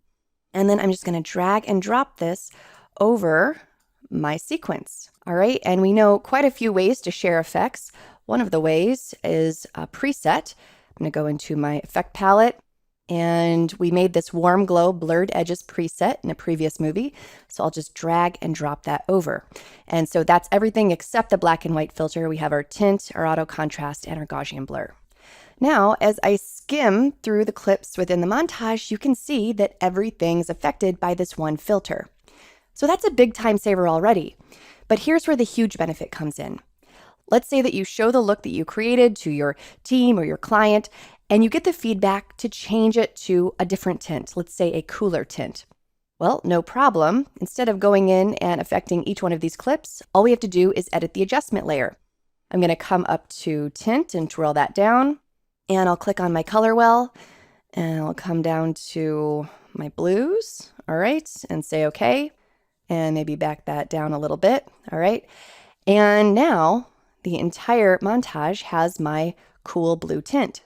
And then I'm just going to drag and drop this over my sequence. All right, and we know quite a few ways to share effects. One of the ways is a preset. I'm going to go into my effect palette, and we made this warm glow blurred edges preset in a previous movie. So I'll just drag and drop that over. And so that's everything except the black and white filter. We have our tint, our auto contrast, and our Gaussian blur. Now, as I skim through the clips within the montage, you can see that everything's affected by this one filter. So that's a big time saver already. But here's where the huge benefit comes in. Let's say that you show the look that you created to your team or your client, and you get the feedback to change it to a different tint, let's say a cooler tint. Well, no problem. Instead of going in and affecting each one of these clips, all we have to do is edit the adjustment layer. I'm going to come up to tint and twirl that down. And I'll click on my color well, and I'll come down to my blues, all right, and say okay, and maybe back that down a little bit, all right. And now the entire montage has my cool blue tint.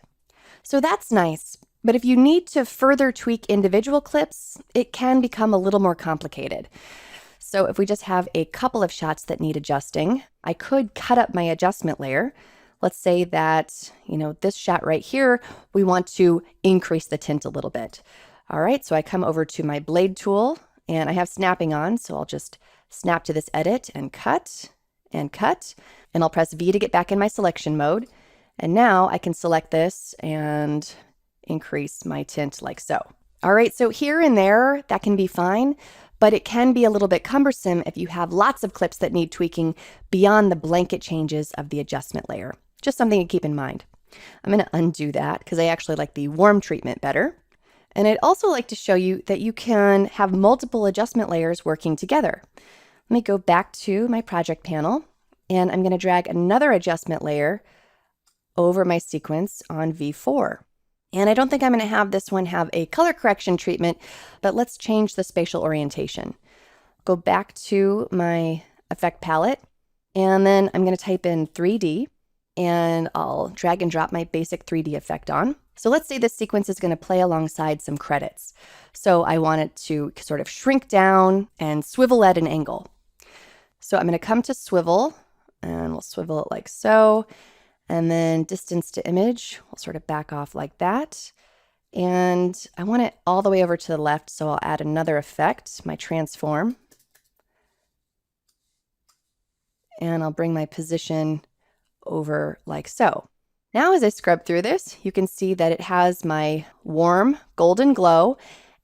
So that's nice, but if you need to further tweak individual clips, it can become a little more complicated. So if we just have a couple of shots that need adjusting, I could cut up my adjustment layer. Let's say that, this shot right here, we want to increase the tint a little bit. All right, so I come over to my blade tool, and I have snapping on, so I'll just snap to this edit and cut, and I'll press V to get back in my selection mode. And now I can select this and increase my tint like so. All right, so here and there, that can be fine, but it can be a little bit cumbersome if you have lots of clips that need tweaking beyond the blanket changes of the adjustment layer. Just something to keep in mind. I'm going to undo that because I actually like the warm treatment better. And I'd also like to show you that you can have multiple adjustment layers working together. Let me go back to my project panel, and I'm going to drag another adjustment layer over my sequence on V4. And I don't think I'm going to have this one have a color correction treatment, but let's change the spatial orientation. Go back to my effect palette, and then I'm going to type in 3D. And I'll drag and drop my basic 3D effect on. So let's say this sequence is going to play alongside some credits. So I want it to sort of shrink down and swivel at an angle. So I'm going to come to swivel, and we'll swivel it like so. And then distance to image, we'll sort of back off like that. And I want it all the way over to the left, so I'll add another effect, my transform. And I'll bring my position over like so. Now as I scrub through this, you can see that it has my warm golden glow,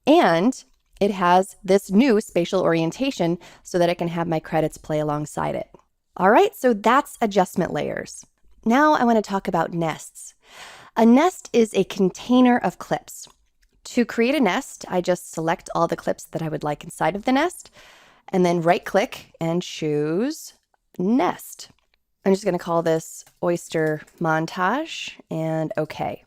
and it has this new spatial orientation so that I can have my credits play alongside it. All right, so that's adjustment layers. Now I want to talk about nests. A nest is a container of clips. To create a nest, I just select all the clips that I would like inside of the nest, and then right click and choose nest. I'm just going to call this Oyster Montage and OK.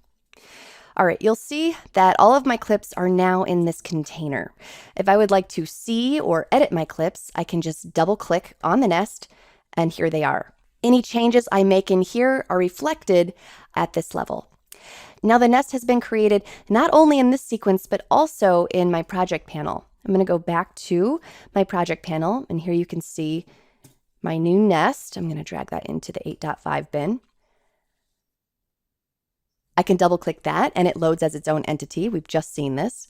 All right, you'll see that all of my clips are now in this container. If I would like to see or edit my clips, I can just double click on the nest, and here they are. Any changes I make in here are reflected at this level. Now the nest has been created not only in this sequence, but also in my project panel. I'm going to go back to my project panel, and here you can see my new nest. I'm going to drag that into the 8.5 bin. I can double click that and it loads as its own entity. We've just seen this.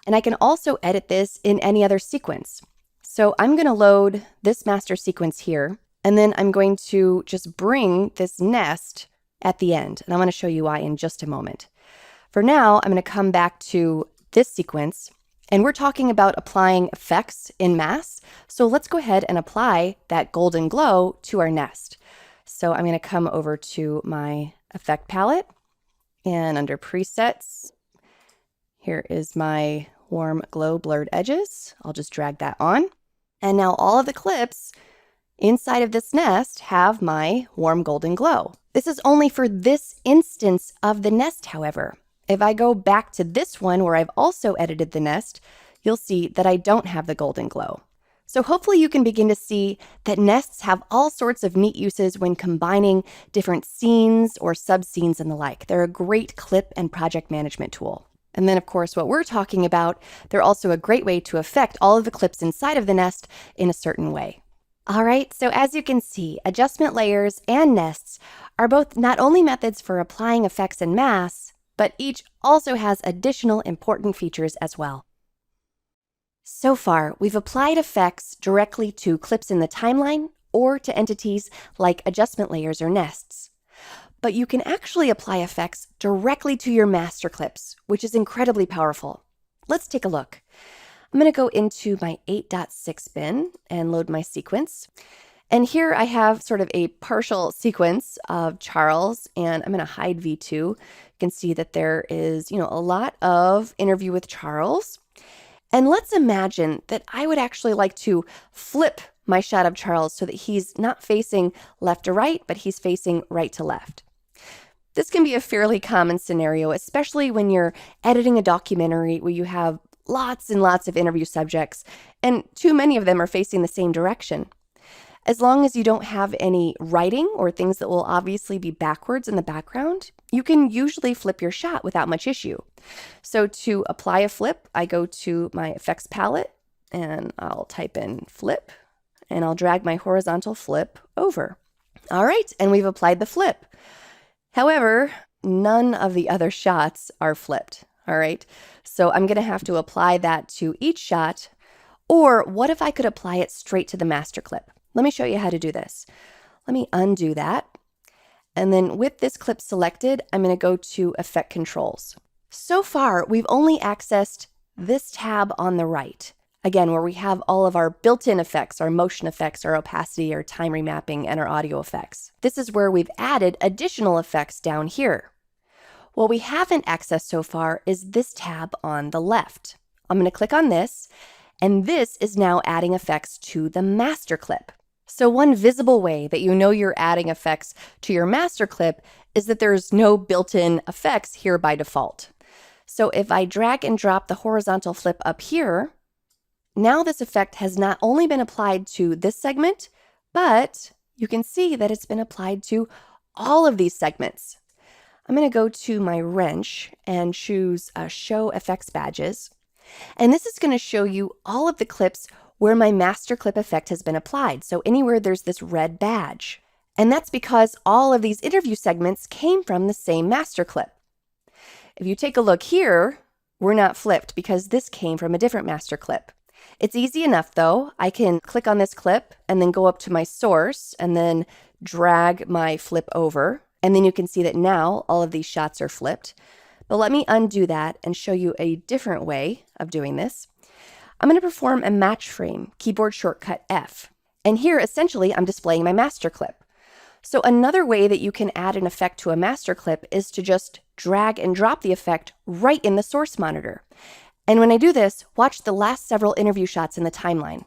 And I can also edit this in any other sequence. So I'm going to load this master sequence here, and then I'm going to just bring this nest at the end. And I'm going to show you why in just a moment. For now, I'm going to come back to this sequence. And we're talking about applying effects in mass. So let's go ahead and apply that golden glow to our nest. So I'm going to come over to my effect palette, and under presets, here is my warm glow blurred edges. I'll just drag that on. And now all of the clips inside of this nest have my warm golden glow. This is only for this instance of the nest, however. If I go back to this one where I've also edited the nest, you'll see that I don't have the golden glow. So hopefully you can begin to see that nests have all sorts of neat uses when combining different scenes or sub-scenes and the like. They're a great clip and project management tool. And then, of course, what we're talking about, they're also a great way to affect all of the clips inside of the nest in a certain way. All right, so as you can see, adjustment layers and nests are both not only methods for applying effects en masse, but each also has additional important features as well. So far, we've applied effects directly to clips in the timeline or to entities like adjustment layers or nests. But you can actually apply effects directly to your master clips, which is incredibly powerful. Let's take a look. I'm going to go into my 8.6 bin and load my sequence. And here I have sort of a partial sequence of Charles, and I'm going to hide V2. You can see that there is, a lot of interview with Charles. And let's imagine that I would actually like to flip my shot of Charles so that he's not facing left to right, but he's facing right to left. This can be a fairly common scenario, especially when you're editing a documentary where you have lots and lots of interview subjects, and too many of them are facing the same direction. As long as you don't have any writing or things that will obviously be backwards in the background, you can usually flip your shot without much issue. So to apply a flip, I go to my effects palette and I'll type in flip and I'll drag my horizontal flip over. All right, and we've applied the flip. However, none of the other shots are flipped. All right, so I'm going to have to apply that to each shot. Or what if I could apply it straight to the master clip? Let me show you how to do this. Let me undo that. And then with this clip selected, I'm going to go to Effect Controls. So far, we've only accessed this tab on the right. Again, where we have all of our built-in effects, our motion effects, our opacity, our time remapping, and our audio effects. This is where we've added additional effects down here. What we haven't accessed so far is this tab on the left. I'm going to click on this, and this is now adding effects to the master clip. So one visible way that you know you're adding effects to your master clip is that there's no built-in effects here by default. So if I drag and drop the horizontal flip up here, now this effect has not only been applied to this segment, but you can see that it's been applied to all of these segments. I'm going to go to my wrench and choose Show Effects Badges. And this is going to show you all of the clips where my master clip effect has been applied. So anywhere there's this red badge. And that's because all of these interview segments came from the same master clip. If you take a look here, we're not flipped because this came from a different master clip. It's easy enough though. I can click on this clip and then go up to my source and then drag my flip over. And then you can see that now all of these shots are flipped. But let me undo that and show you a different way of doing this. I'm going to perform a match frame, keyboard shortcut F. And here, essentially, I'm displaying my master clip. So another way that you can add an effect to a master clip is to just drag and drop the effect right in the source monitor. And when I do this, watch the last several interview shots in the timeline.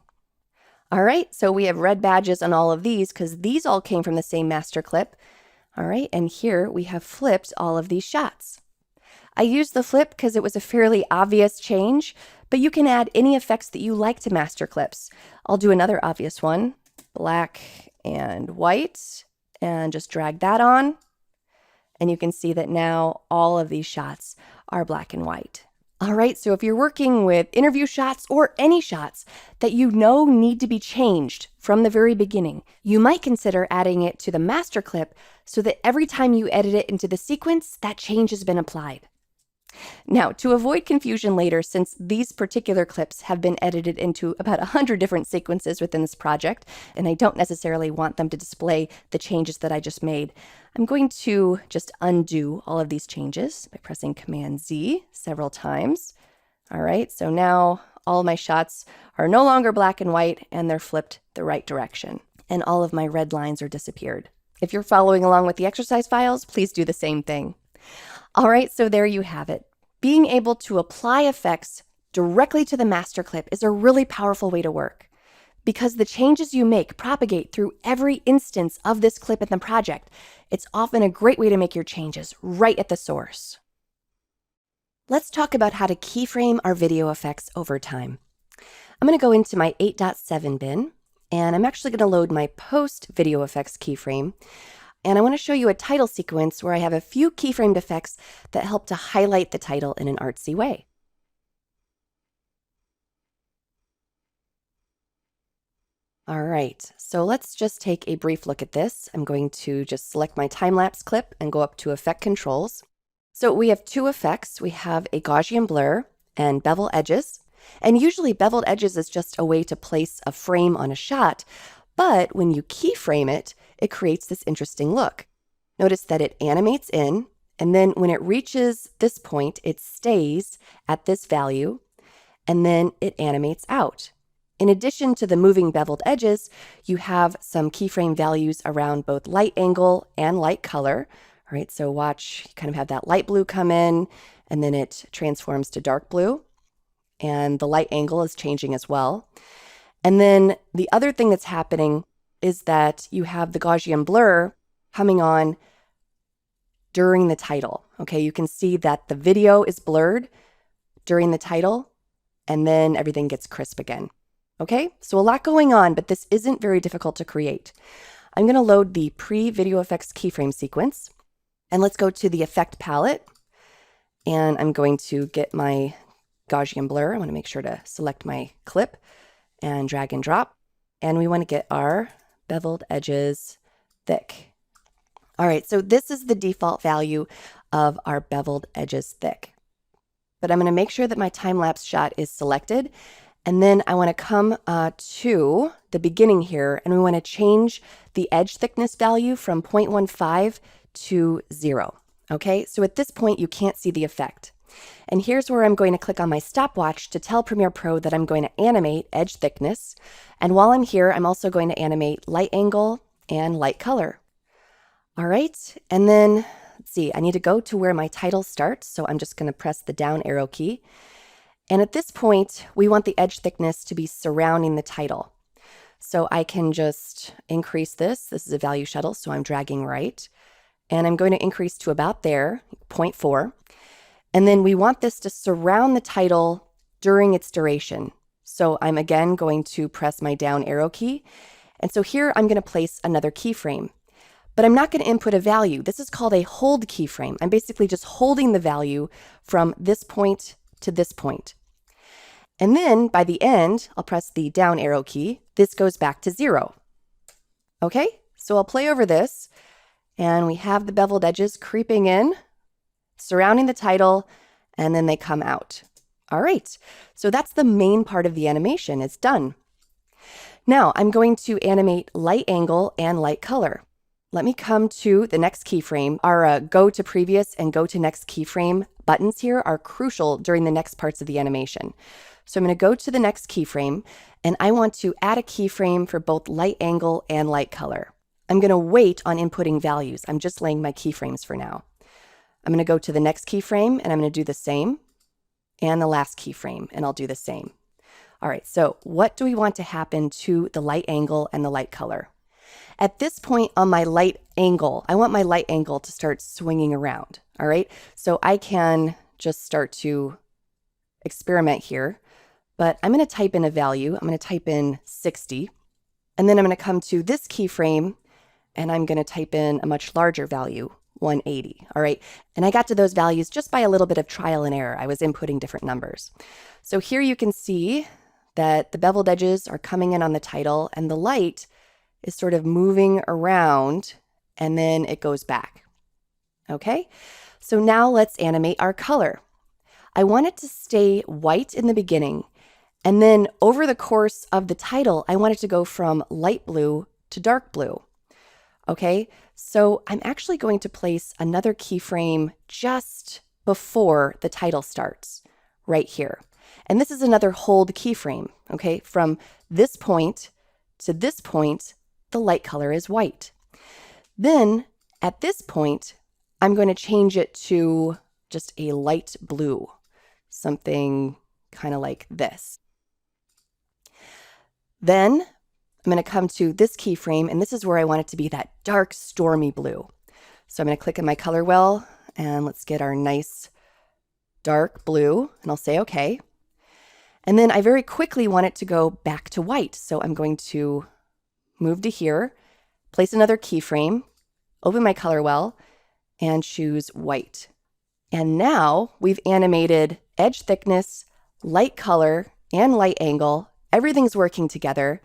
All right, so we have red badges on all of these because these all came from the same master clip. All right, and here we have flipped all of these shots. I used the flip because it was a fairly obvious change, but you can add any effects that you like to master clips. I'll do another obvious one, black and white, and just drag that on. And you can see that now all of these shots are black and white. All right, so if you're working with interview shots or any shots that you know need to be changed from the very beginning, you might consider adding it to the master clip so that every time you edit it into the sequence, that change has been applied. Now, to avoid confusion later, since these particular clips have been edited into about 100 different sequences within this project, and I don't necessarily want them to display the changes that I just made, I'm going to just undo all of these changes by pressing Command Z several times. All right, so now all of my shots are no longer black and white, and they're flipped the right direction, and all of my red lines are disappeared. If you're following along with the exercise files, please do the same thing. All right, so there you have it. Being able to apply effects directly to the master clip is a really powerful way to work, because the changes you make propagate through every instance of this clip in the project. It's often a great way to make your changes right at the source. Let's talk about how to keyframe our video effects over time. I'm going to go into my 8.7 bin, and I'm actually going to load my post video effects keyframe. And I want to show you a title sequence where I have a few keyframed effects that help to highlight the title in an artsy way. All right, so let's just take a brief look at this. I'm going to just select my time-lapse clip and go up to Effect Controls. So we have two effects. We have a Gaussian blur and bevel edges. And usually beveled edges is just a way to place a frame on a shot. But when you keyframe it, it creates this interesting look. Notice that it animates in, and then when it reaches this point, it stays at this value, and then it animates out. In addition to the moving beveled edges, you have some keyframe values around both light angle and light color. All right, so watch, you kind of have that light blue come in, and then it transforms to dark blue, and the light angle is changing as well. And then the other thing that's happening is that you have the Gaussian blur coming on during the title. Okay, you can see that the video is blurred during the title, and then everything gets crisp again. Okay, so a lot going on, but this isn't very difficult to create. I'm going to load the pre-video effects keyframe sequence, and let's go to the effect palette, and I'm going to get my Gaussian blur. I want to make sure to select my clip and drag and drop, and we want to get our beveled edges thick. All right, so this is the default value of our beveled edges thick. But I'm going to make sure that my time-lapse shot is selected, and then I want to come to the beginning here, and we want to change the edge thickness value from 0.15 to 0. Okay, so at this point you can't see the effect. And here's where I'm going to click on my stopwatch to tell Premiere Pro that I'm going to animate edge thickness. And while I'm here, I'm also going to animate light angle and light color. All right, and then let's see, I need to go to where my title starts. So I'm just going to press the down arrow key. And at this point, we want the edge thickness to be surrounding the title. So I can just increase this. This is a value shuttle, so I'm dragging right. And I'm going to increase to about there, 0.4. And then we want this to surround the title during its duration. So I'm again going to press my down arrow key. And so here I'm going to place another keyframe. But I'm not going to input a value. This is called a hold keyframe. I'm basically just holding the value from this point to this point. And then by the end, I'll press the down arrow key. This goes back to 0. Okay, so I'll play over this. And we have the beveled edges creeping in, surrounding the title, and then they come out. All right, so that's the main part of the animation. It's done. Now I'm going to animate light angle and light color. Let me come to the next keyframe. Our go to previous and go to next keyframe buttons here are crucial during the next parts of the animation. So I'm going to go to the next keyframe, and I want to add a keyframe for both light angle and light color. I'm going to wait on inputting values. I'm just laying my keyframes for now. I'm going to go to the next keyframe, and I'm going to do the same, and the last keyframe, and I'll do the same. All right, so what do we want to happen to the light angle and the light color? At this point on my light angle, I want my light angle to start swinging around. All right, so I can just start to experiment here, but I'm going to type in a value. I'm going to type in 60, and then I'm going to come to this keyframe, and I'm going to type in a much larger value, 180. All right, and I got to those values just by a little bit of trial and error. I was inputting different numbers. So here you can see that the beveled edges are coming in on the title, and the light is sort of moving around, and then it goes back. Okay, so now let's animate our color. I want it to stay white in the beginning, and then over the course of the title, I want it to go from light blue to dark blue. Okay, so I'm actually going to place another keyframe just before the title starts, right here. And this is another hold keyframe, okay? From this point to this point, the light color is white. Then at this point, I'm going to change it to just a light blue, something kind of like this. Then I'm going to come to this keyframe, and this is where I want it to be that dark, stormy blue. So I'm going to click in my color wheel, and let's get our nice dark blue, and I'll say OK. And then I very quickly want it to go back to white. So I'm going to move to here, place another keyframe, open my color wheel, and choose white. And now we've animated edge thickness, light color, and light angle. Everything's working together,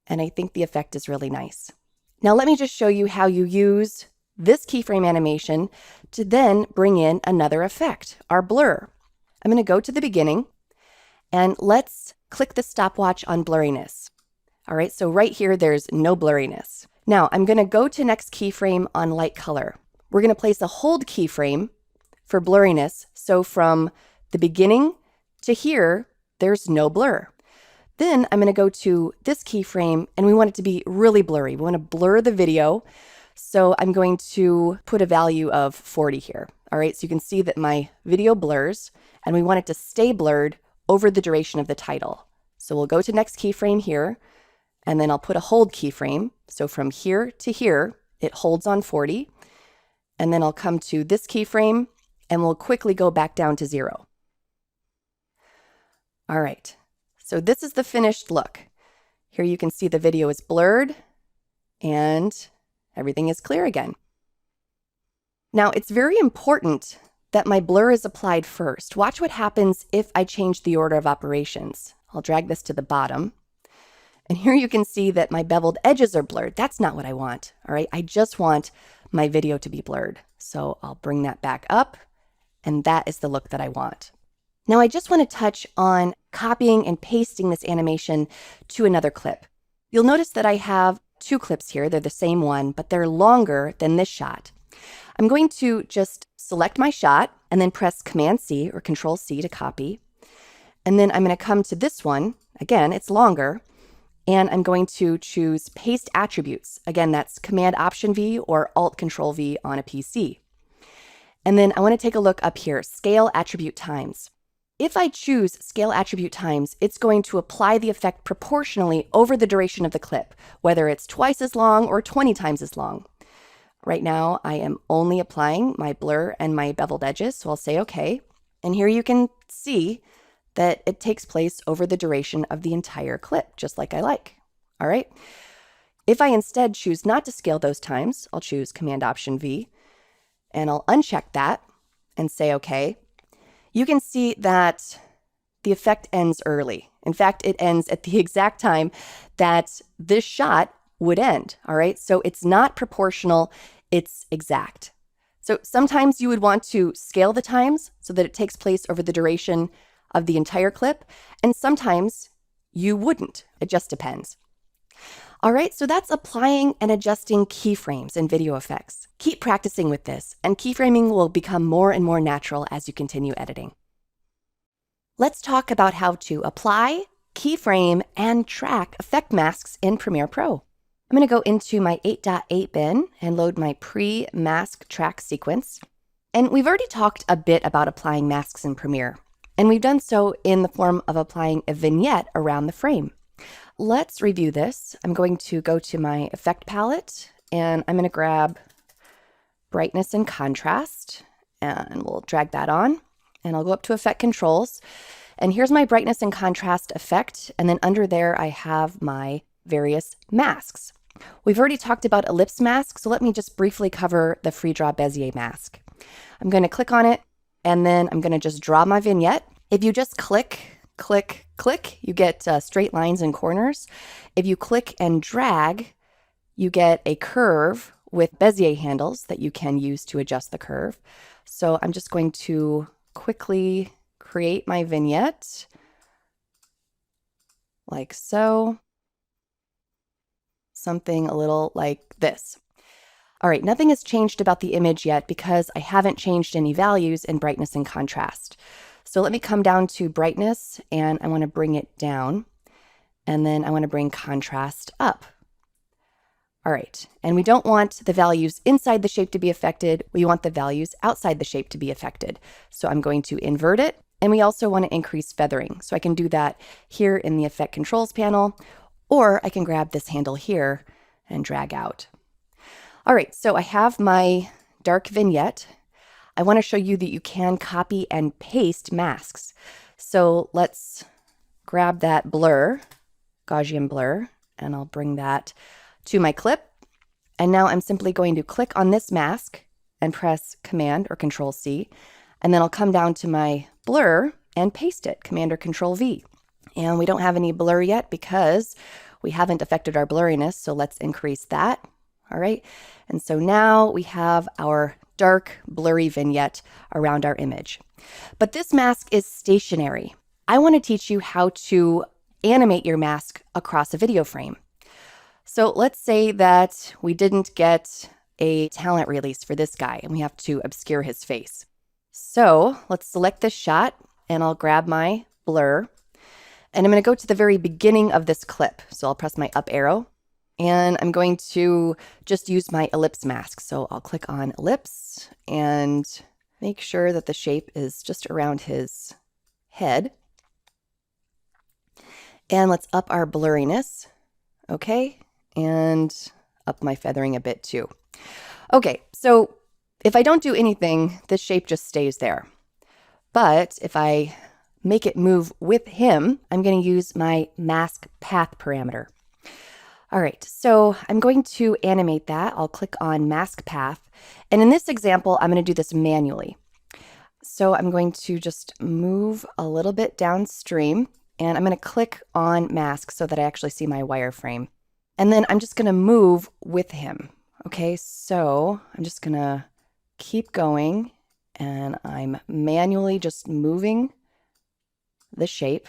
and I think the effect is really nice. Now let me just show you how you use this keyframe animation to then bring in another effect, our blur. I'm going to go to the beginning, and let's click the stopwatch on blurriness. All right, so right here, there's no blurriness. Now I'm going to go to next keyframe on light color. We're going to place a hold keyframe for blurriness. So from the beginning to here, there's no blur. Then I'm going to go to this keyframe, and we want it to be really blurry. We want to blur the video. So I'm going to put a value of 40 here. All right, so you can see that my video blurs, and we want it to stay blurred over the duration of the title. So we'll go to next keyframe here, and then I'll put a hold keyframe. So from here to here, it holds on 40. And then I'll come to this keyframe, and we'll quickly go back down to 0. All right, so this is the finished look. Here you can see the video is blurred, and everything is clear again. Now, it's very important that my blur is applied first. Watch what happens if I change the order of operations. I'll drag this to the bottom. And here you can see that my beveled edges are blurred. That's not what I want, all right? I just want my video to be blurred. So I'll bring that back up, and that is the look that I want. Now I just want to touch on copying and pasting this animation to another clip. You'll notice that I have 2 clips here. They're the same one, but they're longer than this shot. I'm going to just select my shot and then press Command-C or Control-C to copy. And then I'm going to come to this one. Again, it's longer. And I'm going to choose Paste Attributes. Again, that's Command-Option-V or Alt-Control-V on a PC. And then I want to take a look up here, Scale Attribute Times. If I choose Scale Attribute Times, it's going to apply the effect proportionally over the duration of the clip, whether it's twice as long or 20 times as long. Right now, I am only applying my blur and my beveled edges, so I'll say OK. And here you can see that it takes place over the duration of the entire clip, just like I like. All right. If I instead choose not to scale those times, I'll choose Command-Option-V, and I'll uncheck that and say OK. You can see that the effect ends early. In fact, it ends at the exact time that this shot would end. All right. So it's not proportional, it's exact. So sometimes you would want to scale the times so that it takes place over the duration of the entire clip, and sometimes you wouldn't. It just depends. All right, so that's applying and adjusting keyframes in video effects. Keep practicing with this, and keyframing will become more and more natural as you continue editing. Let's talk about how to apply, keyframe, and track effect masks in Premiere Pro. I'm going to go into my 8.8 bin and load my pre-mask track sequence. And we've already talked a bit about applying masks in Premiere, and we've done so in the form of applying a vignette around the frame. Let's review this. I'm going to go to my effect palette, and I'm going to grab brightness and contrast, and we'll drag that on, and I'll go up to effect controls, and here's my brightness and contrast effect, and then under there I have my various masks. We've already talked about ellipse mask, so let me just briefly cover the free draw Bezier mask. I'm going to click on it, and then I'm going to just draw my vignette. If you just click, click, click, you get straight lines and corners. If you click and drag, you get a curve with Bezier handles that you can use to adjust the curve. So I'm just going to quickly create my vignette like so. Something a little like this. All right, nothing has changed about the image yet because I haven't changed any values in brightness and contrast. So let me come down to brightness, and I want to bring it down, and then I want to bring contrast up. All right, and we don't want the values inside the shape to be affected. We want the values outside the shape to be affected. So I'm going to invert it, And we also want to increase feathering. So I can do that here in the Effect Controls panel, or I can grab this handle here and drag out. All right, so I have my dark vignette. I want to show you that you can copy and paste masks. So let's grab that blur, Gaussian blur, and I'll bring that to my clip. And now I'm simply going to click on this mask and press Command or Control C. And then I'll come down to my blur and paste it, Command or Control V. And we don't have any blur yet because we haven't affected our blurriness, so let's increase that. All right, and so now we have our dark, blurry vignette around our image. But this mask is stationary. I want to teach you how to animate your mask across a video frame. So let's say that we didn't get a talent release for this guy and we have to obscure his face. So let's select this shot and I'll grab my blur and I'm going to go to the very beginning of this clip. So I'll press my up arrow and I'm going to just use my ellipse mask. So I'll click on ellipse and make sure that the shape is just around his head. And let's up our blurriness. Okay. And up my feathering a bit too. Okay. So if I don't do anything, this shape just stays there. But if I make it move with him, I'm going to use my mask path parameter. All right, so I'm going to animate that. I'll click on mask path. And in this example, I'm going to do this manually. So I'm going to just move a little bit downstream and I'm going to click on mask so that I actually see my wireframe. And then I'm just going to move with him. Okay, so I'm just going to keep going and I'm manually just moving the shape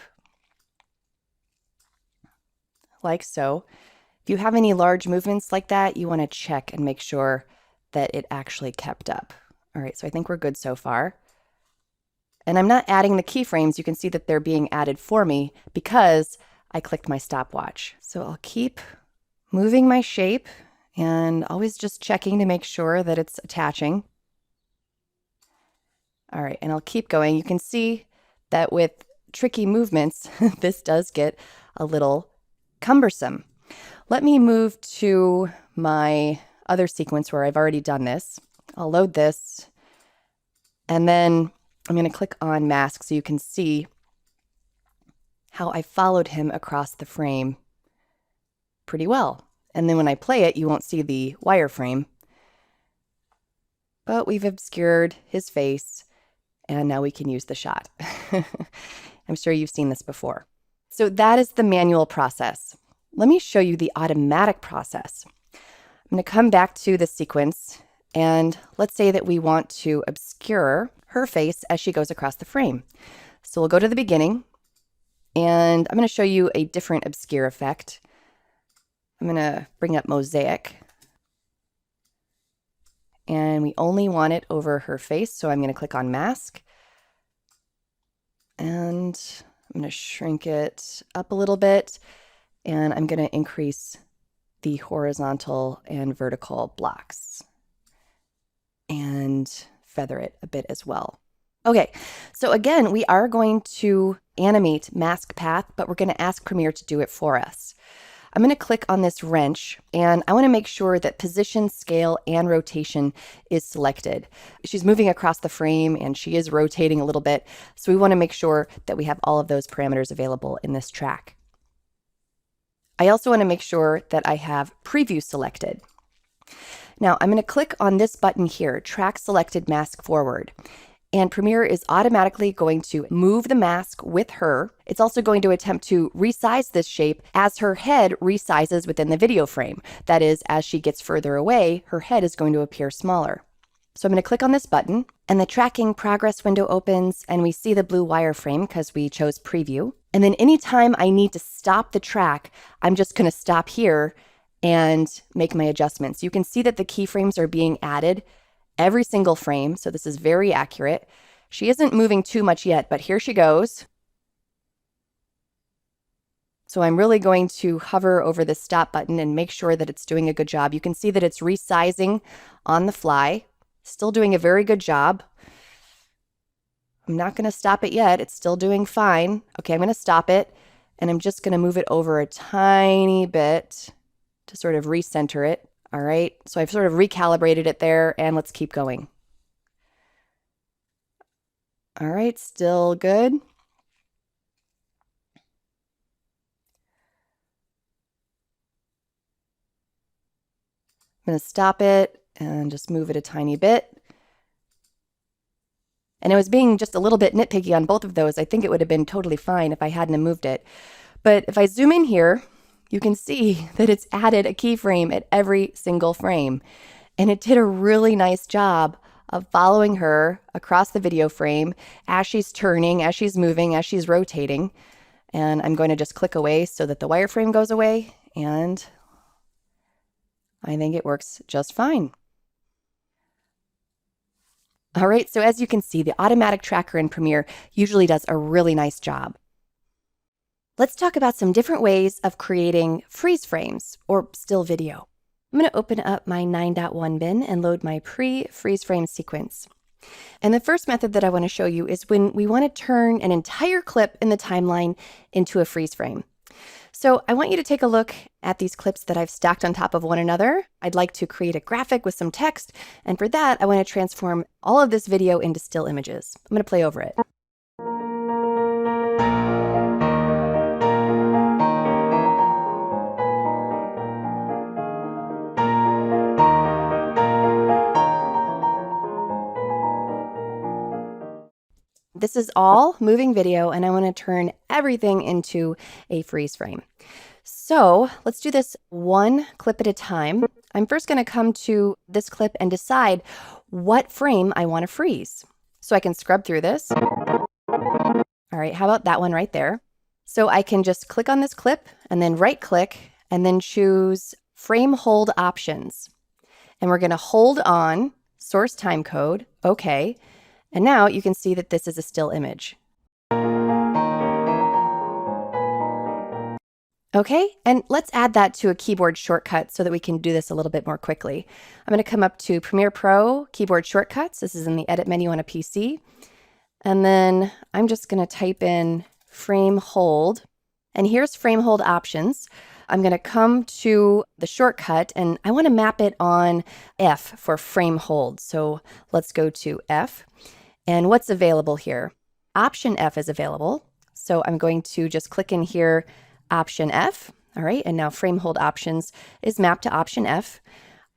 like so. If you have any large movements like that, you want to check and make sure that it actually kept up. All right, so I think we're good so far. And I'm not adding the keyframes. You can see that they're being added for me because I clicked my stopwatch. So I'll keep moving my shape and always just checking to make sure that it's attaching. All right, and I'll keep going. You can see that with tricky movements, this does get a little cumbersome. Let me move to my other sequence where I've already done this. I'll load this, and then I'm going to click on mask so you can see how I followed him across the frame pretty well. And then when I play it, you won't see the wireframe, but we've obscured his face, and now we can use the shot. I'm sure you've seen this before. So that is the manual process. Let me show you the automatic process. I'm going to come back to the sequence, and let's say that we want to obscure her face as she goes across the frame. So we'll go to the beginning, and I'm going to show you a different obscure effect. I'm going to bring up mosaic, and we only want it over her face, so I'm going to click on mask, and I'm going to shrink it up a little bit. And I'm going to increase the horizontal and vertical blocks and feather it a bit as well. Okay, so again, we are going to animate mask path, but we're going to ask Premiere to do it for us. I'm going to click on this wrench and I want to make sure that position, scale, and rotation is selected. She's moving across the frame and she is rotating a little bit. So we want to make sure that we have all of those parameters available in this track. I also want to make sure that I have preview selected. Now I'm going to click on this button here, track selected mask forward. And Premiere is automatically going to move the mask with her. It's also going to attempt to resize this shape as her head resizes within the video frame. That is, as she gets further away, her head is going to appear smaller. So I'm going to click on this button and the tracking progress window opens and we see the blue wireframe because we chose preview. And then anytime I need to stop the track, I'm just going to stop here and make my adjustments. You can see that the keyframes are being added every single frame. So this is very accurate. She isn't moving too much yet, but here she goes. So I'm really going to hover over the stop button and make sure that it's doing a good job. You can see that it's resizing on the fly, still doing a very good job. I'm not going to stop it yet. It's still doing fine. Okay, I'm going to stop it, and I'm just going to move it over a tiny bit to sort of recenter it. All right, so I've sort of recalibrated it there, and let's keep going. All right, still good. I'm going to stop it and just move it a tiny bit. And I was being just a little bit nitpicky on both of those. I think it would have been totally fine if I hadn't moved it. But if I zoom in here, you can see that it's added a keyframe at every single frame. And it did a really nice job of following her across the video frame as she's turning, as she's moving, as she's rotating. And I'm going to just click away so that the wireframe goes away. And I think it works just fine. All right, so as you can see, the automatic tracker in Premiere usually does a really nice job. Let's talk about some different ways of creating freeze frames or still video. I'm going to open up my 9.1 bin and load my pre-freeze frame sequence. And the first method that I want to show you is when we want to turn an entire clip in the timeline into a freeze frame. So I want you to take a look at these clips that I've stacked on top of one another. I'd like to create a graphic with some text, and for that, I want to transform all of this video into still images. I'm going to play over it. This is all moving video, and I want to turn everything into a freeze frame. So let's do this one clip at a time. I'm first going to come to this clip and decide what frame I want to freeze. So I can scrub through this. All right, how about that one right there? So I can just click on this clip and then right click and then choose frame hold options. And we're going to hold on source time code. Okay. And now you can see that this is a still image. Okay, and let's add that to a keyboard shortcut so that we can do this a little bit more quickly. I'm going to come up to Premiere Pro, keyboard shortcuts. This is in the edit menu on a PC. And then I'm just going to type in frame hold. And here's frame hold options. I'm going to come to the shortcut and I want to map it on F for frame hold. So let's go to F. And what's available here? Option F is available. So I'm going to just click in here, Option F. All right, and now frame hold options is mapped to Option F.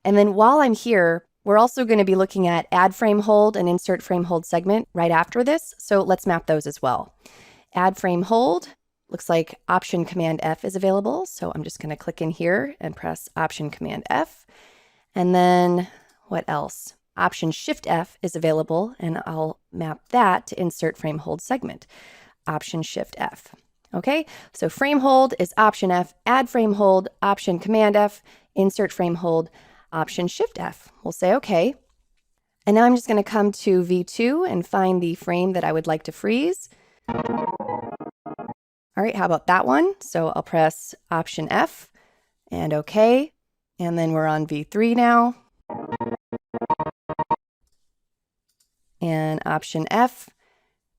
And then while I'm here, we're also going to be looking at add frame hold and insert frame hold segment right after this. So let's map those as well. Add frame hold, looks like Option Command F is available. So I'm just going to click in here and press Option Command F. And then what else? Option Shift F is available, and I'll map that to insert frame hold segment. Option Shift F. Okay, so frame hold is Option F, add frame hold, Option Command F, insert frame hold, Option Shift F. We'll say okay. And now I'm just going to come to V2 and find the frame that I would like to freeze. All right, how about that one? So I'll press Option F and okay. And then we're on V3 now. And Option F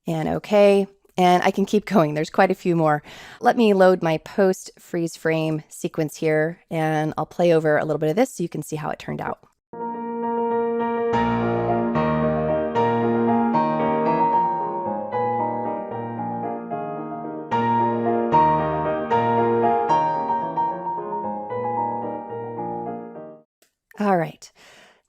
and okay. And I can keep going. There's quite a few more. Let me load my post freeze frame sequence here, and I'll play over a little bit of this so you can see how it turned out. All right.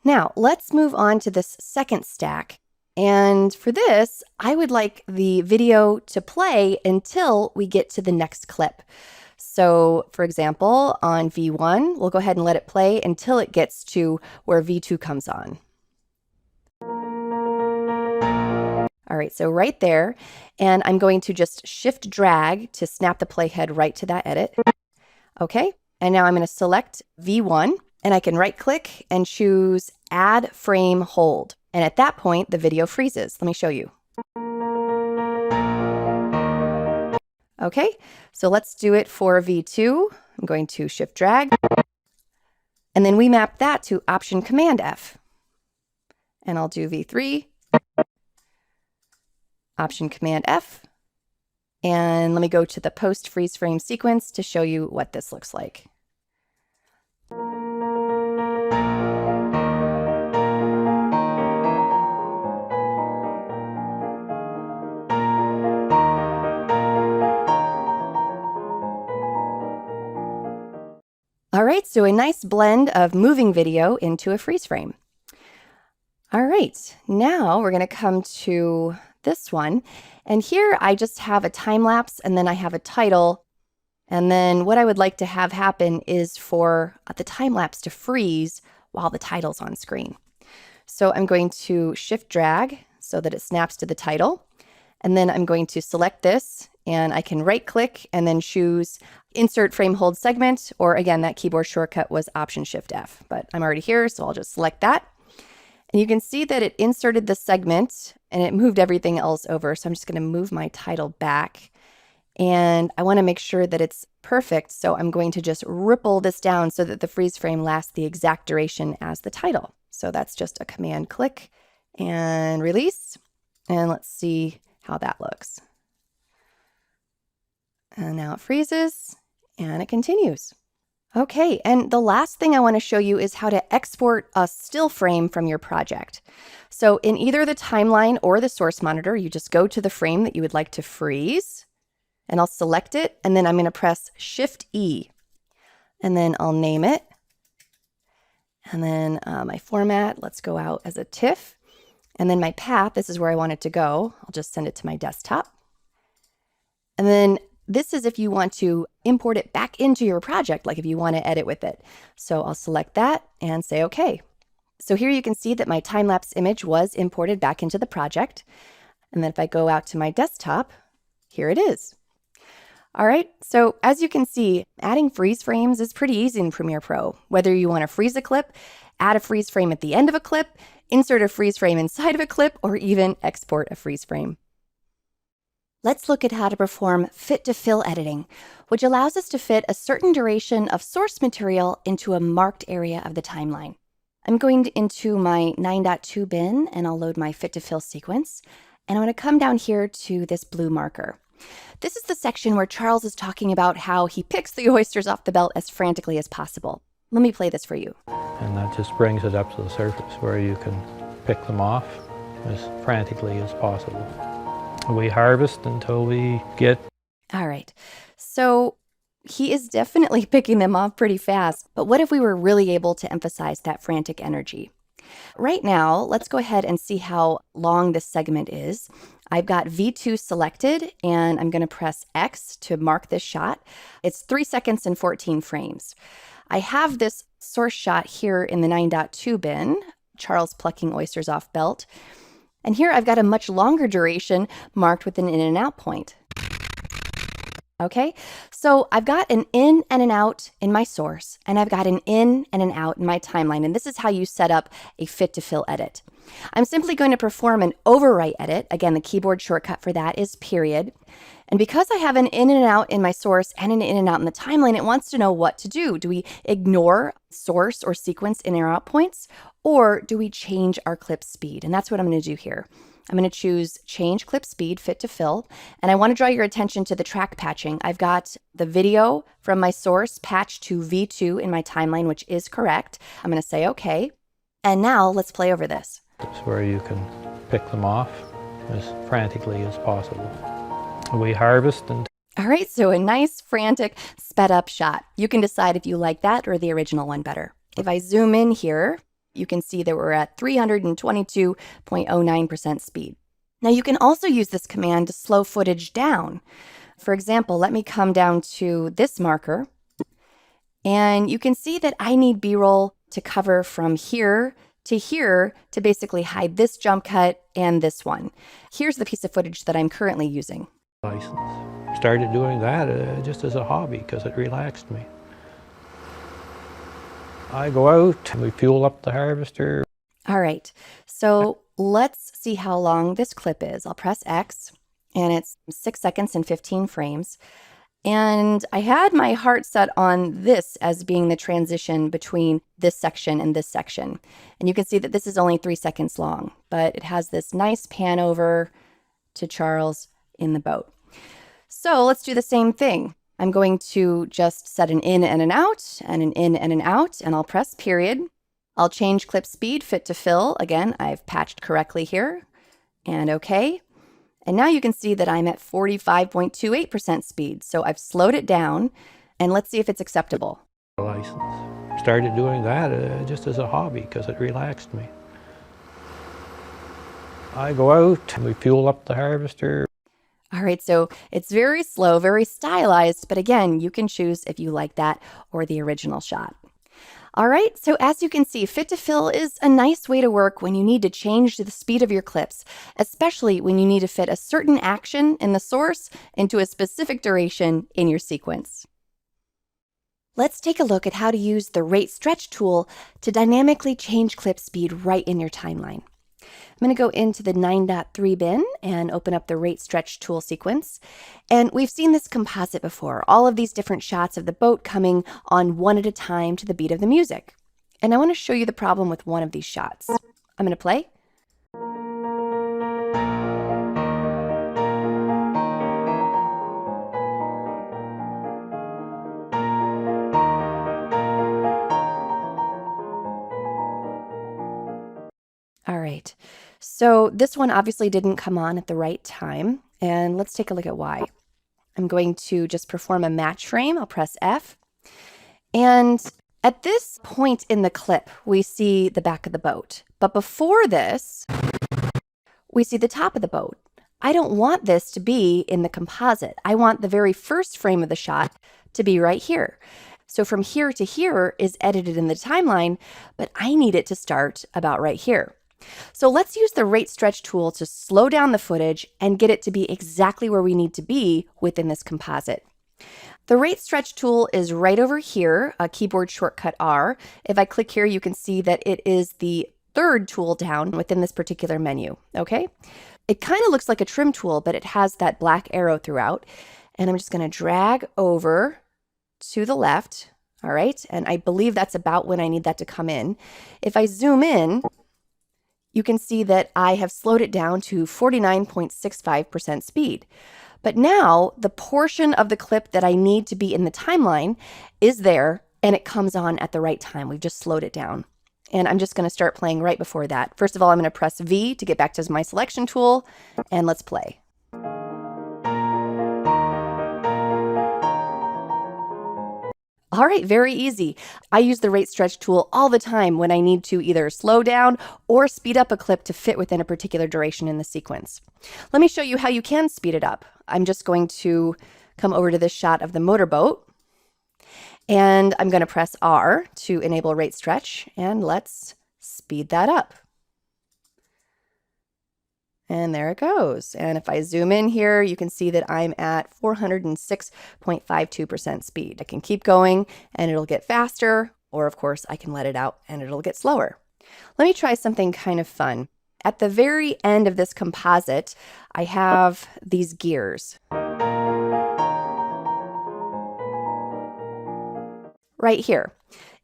Now let's move on to this second stack. And for this, I would like the video to play until we get to the next clip. So for example, on V1, we'll go ahead and let it play until it gets to where V2 comes on. All right, so right there, and I'm going to just shift drag to snap the playhead right to that edit. Okay, and now I'm going to select V1, and I can right click and choose Add Frame Hold. And at that point, the video freezes. Let me show you. Okay, so let's do it for V2. I'm going to shift drag. And then we map that to Option Command F. And I'll do V3. Option Command F. And let me go to the post freeze frame sequence to show you what this looks like. All right, so a nice blend of moving video into a freeze frame. All right, now we're going to come to this one. And here I just have a time lapse and then I have a title. And then what I would like to have happen is for the time lapse to freeze while the title's on screen. So I'm going to shift drag so that it snaps to the title. And then I'm going to select this and I can right click and then choose insert frame hold segment, or again, that keyboard shortcut was Option Shift F, but I'm already here, so I'll just select that. And you can see that it inserted the segment and it moved everything else over. So I'm just going to move my title back and I want to make sure that it's perfect. So I'm going to just ripple this down so that the freeze frame lasts the exact duration as the title. So that's just a command click and release. And let's see how that looks. And now it freezes and it continues. Okay, and the last thing I want to show you is how to export a still frame from your project. So in either the timeline or the source monitor, you just go to the frame that you would like to freeze, and I'll select it, and then I'm going to press Shift E, and then I'll name it. And then my format, let's go out as a TIFF. And then my path, this is where I want it to go. I'll just send it to my desktop. And then this is if you want to import it back into your project, like if you want to edit with it. So I'll select that and say OK. So here you can see that my time-lapse image was imported back into the project. And then if I go out to my desktop, here it is. All right, so as you can see, adding freeze frames is pretty easy in Premiere Pro. Whether you want to freeze a clip, add a freeze frame at the end of a clip, insert a freeze frame inside of a clip, or even export a freeze frame. Let's look at how to perform fit-to-fill editing, which allows us to fit a certain duration of source material into a marked area of the timeline. I'm going into my 9.2 bin and I'll load my fit-to-fill sequence. And I'm going to come down here to this blue marker. This is the section where Charles is talking about how he picks the oysters off the belt as frantically as possible. Let me play this for you. And that just brings it up to the surface where you can pick them off as frantically as possible. We harvest until we get... All right, so he is definitely picking them off pretty fast, but what if we were really able to emphasize that frantic energy? Right now, let's go ahead and see how long this segment is. I've got V2 selected, and I'm going to press X to mark this shot. It's 3 seconds and 14 frames. I have this source shot here in the 9.2 bin, Charles plucking oysters off belt. And here I've got a much longer duration marked with an in and out point. Okay, so I've got an in and an out in my source, and I've got an in and an out in my timeline, and this is how you set up a fit-to-fill edit. I'm simply going to perform an overwrite edit. Again, the keyboard shortcut for that is period. And because I have an in and out in my source and an in and out in the timeline, it wants to know what to do. Do we ignore source or sequence in and out points, or do we change our clip speed? And that's what I'm going to do here. I'm going to choose change clip speed fit to fill. And I want to draw your attention to the track patching. I've got the video from my source patched to V2 in my timeline, which is correct. I'm going to say OK. And now let's play over this. It's where you can pick them off as frantically as possible. We harvest and... All right, so a nice, frantic, sped up shot. You can decide if you like that or the original one better. If I zoom in here, you can see that we're at 322.09% speed. Now you can also use this command to slow footage down. For example, let me come down to this marker, and you can see that I need B-roll to cover from here to basically hide this jump cut and this one. Here's the piece of footage that I'm currently using. License. Started doing that just as a hobby because it relaxed me. I go out and we fuel up the harvester. All right, so let's see how long this clip is. I'll press X, and it's 6 seconds and 15 frames. And I had my heart set on this as being the transition between this section and this section. And you can see that this is only 3 seconds long, but it has this nice pan over to Charles in the boat. So let's do the same thing. I'm going to just set an in and an out, and an in and an out, and I'll press period. I'll change clip speed, fit to fill. Again, I've patched correctly here, and okay. And now you can see that I'm at 45.28% speed. So I've slowed it down, and let's see if it's acceptable. License. Started doing that just as a hobby because it relaxed me. I go out and we fuel up the harvester. All right, so it's very slow, very stylized, but again, you can choose if you like that or the original shot. All right, so as you can see, fit to fill is a nice way to work when you need to change the speed of your clips, especially when you need to fit a certain action in the source into a specific duration in your sequence. Let's take a look at how to use the rate stretch tool to dynamically change clip speed right in your timeline. I'm going to go into the 9.3 bin and open up the rate stretch tool sequence. And we've seen this composite before, all of these different shots of the boat coming on one at a time to the beat of the music. And I want to show you the problem with one of these shots. I'm going to play. All right, so this one obviously didn't come on at the right time, and let's take a look at why. I'm going to just perform a match frame. I'll press F. And at this point in the clip, we see the back of the boat. But before this, we see the top of the boat. I don't want this to be in the composite. I want the very first frame of the shot to be right here. So from here to here is edited in the timeline, but I need it to start about right here. So let's use the rate stretch tool to slow down the footage and get it to be exactly where we need to be within this composite. The rate stretch tool is right over here, a keyboard shortcut R. If I click here, you can see that it is the third tool down within this particular menu, okay? It kind of looks like a trim tool, but it has that black arrow throughout. And I'm just going to drag over to the left, all right? And I believe that's about when I need that to come in. If I zoom in, you can see that I have slowed it down to 49.65% speed. But now the portion of the clip that I need to be in the timeline is there, and it comes on at the right time. We've just slowed it down. And I'm just going to start playing right before that. First of all, I'm going to press V to get back to my selection tool, and let's play. All right, very easy. I use the rate stretch tool all the time when I need to either slow down or speed up a clip to fit within a particular duration in the sequence. Let me show you how you can speed it up. I'm just going to come over to this shot of the motorboat, and I'm going to press R to enable rate stretch, and let's speed that up. And there it goes. And if I zoom in here, you can see that I'm at 406.52% speed. I can keep going and it'll get faster, or of course I can let it out and it'll get slower. Let me try something kind of fun. At the very end of this composite, I have these gears. Right here.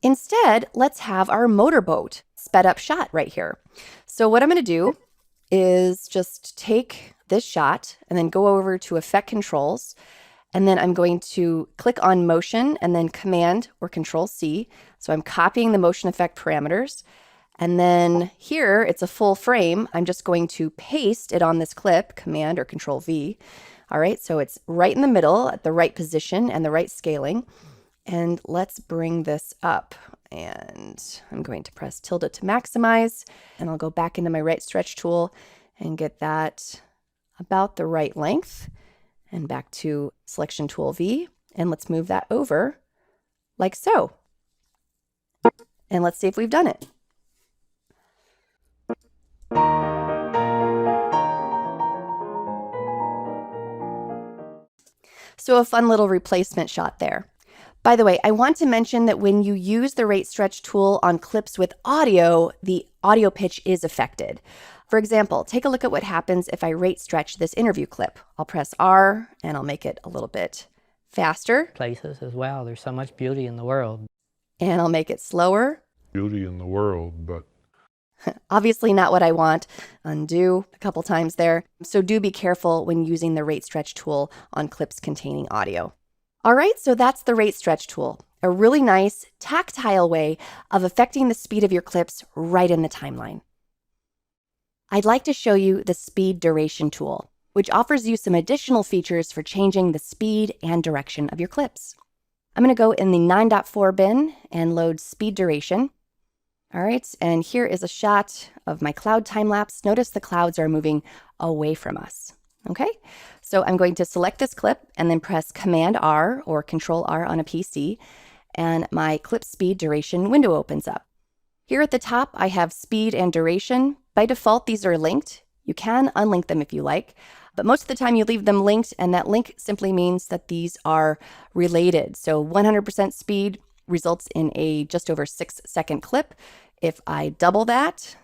Instead, let's have our motorboat sped up shot right here. So what I'm going to do is just take this shot and then go over to Effect Controls, and then I'm going to click on Motion and then Command or Control C. So I'm copying the motion effect parameters, and then here it's a full frame. I'm just going to paste it on this clip, Command or Control V. All right, so it's right in the middle at the right position and the right scaling. And let's bring this up. And I'm going to press tilde to maximize, and I'll go back into my rate stretch tool and get that about the right length, and back to selection tool V, and let's move that over like so. And let's see if we've done it. So a fun little replacement shot there. By the way, I want to mention that when you use the rate stretch tool on clips with audio, the audio pitch is affected. For example, take a look at what happens if I rate stretch this interview clip. I'll press R and I'll make it a little bit faster. Places as well. There's so much beauty in the world. And I'll make it slower. Beauty in the world, but Obviously not what I want. Undo a couple times there. So do be careful when using the rate stretch tool on clips containing audio. All right, so that's the rate stretch tool. A really nice tactile way of affecting the speed of your clips right in the timeline. I'd like to show you the speed duration tool, which offers you some additional features for changing the speed and direction of your clips. I'm going to go in the 9.4 bin and load speed duration. All right, and here is a shot of my cloud time lapse. Notice the clouds are moving away from us. Okay, so I'm going to select this clip and then press Command R or Control R on a PC, and my clip speed duration window opens up. Here at the top, I have speed and duration. By default, these are linked. You can unlink them if you like, but most of the time you leave them linked, and that link simply means that these are related. So 100% speed results in a just over 6-second clip. If I double that,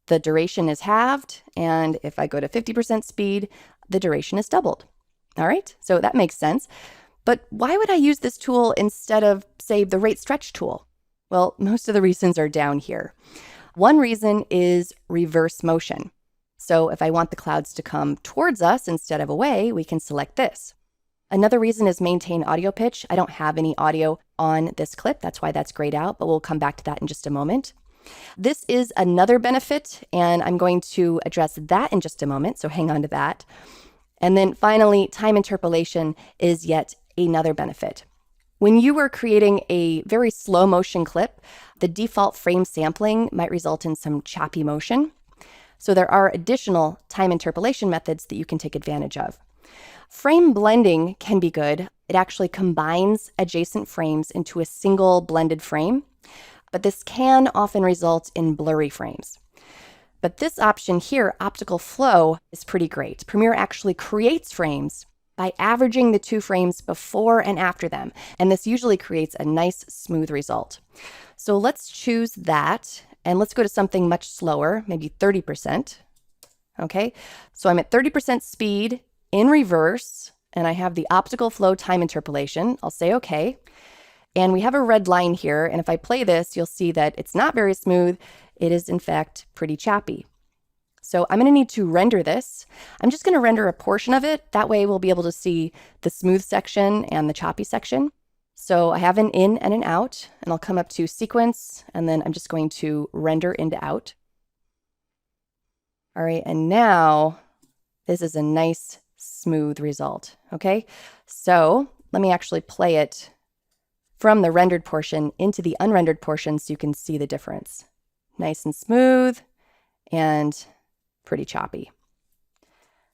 the duration is halved, and if I go to 50% speed, the duration is doubled. All right, so that makes sense. But why would I use this tool instead of, say, the rate stretch tool? Well, most of the reasons are down here. One reason is reverse motion. So if I want the clouds to come towards us instead of away, we can select this. Another reason is maintain audio pitch. I don't have any audio on this clip. That's why that's grayed out, but we'll come back to that in just a moment. This is another benefit, and I'm going to address that in just a moment, so hang on to that. And then finally, time interpolation is yet another benefit. When you are creating a very slow motion clip, the default frame sampling might result in some choppy motion. So there are additional time interpolation methods that you can take advantage of. Frame blending can be good. It actually combines adjacent frames into a single blended frame, but this can often result in blurry frames. But this option here, optical flow, is pretty great. Premiere actually creates frames by averaging the two frames before and after them, and this usually creates a nice, smooth result. So let's choose that, and let's go to something much slower, maybe 30%. Okay, so I'm at 30% speed in reverse, and I have the optical flow time interpolation. I'll say okay. And we have a red line here, and if I play this, you'll see that it's not very smooth. It is, in fact, pretty choppy. So I'm going to need to render this. I'm just going to render a portion of it. That way we'll be able to see the smooth section and the choppy section. So I have an in and an out, and I'll come up to sequence, and then I'm just going to render into out. All right, and now this is a nice, smooth result. Okay, so let me actually play it from the rendered portion into the unrendered portion so you can see the difference. Nice and smooth and pretty choppy.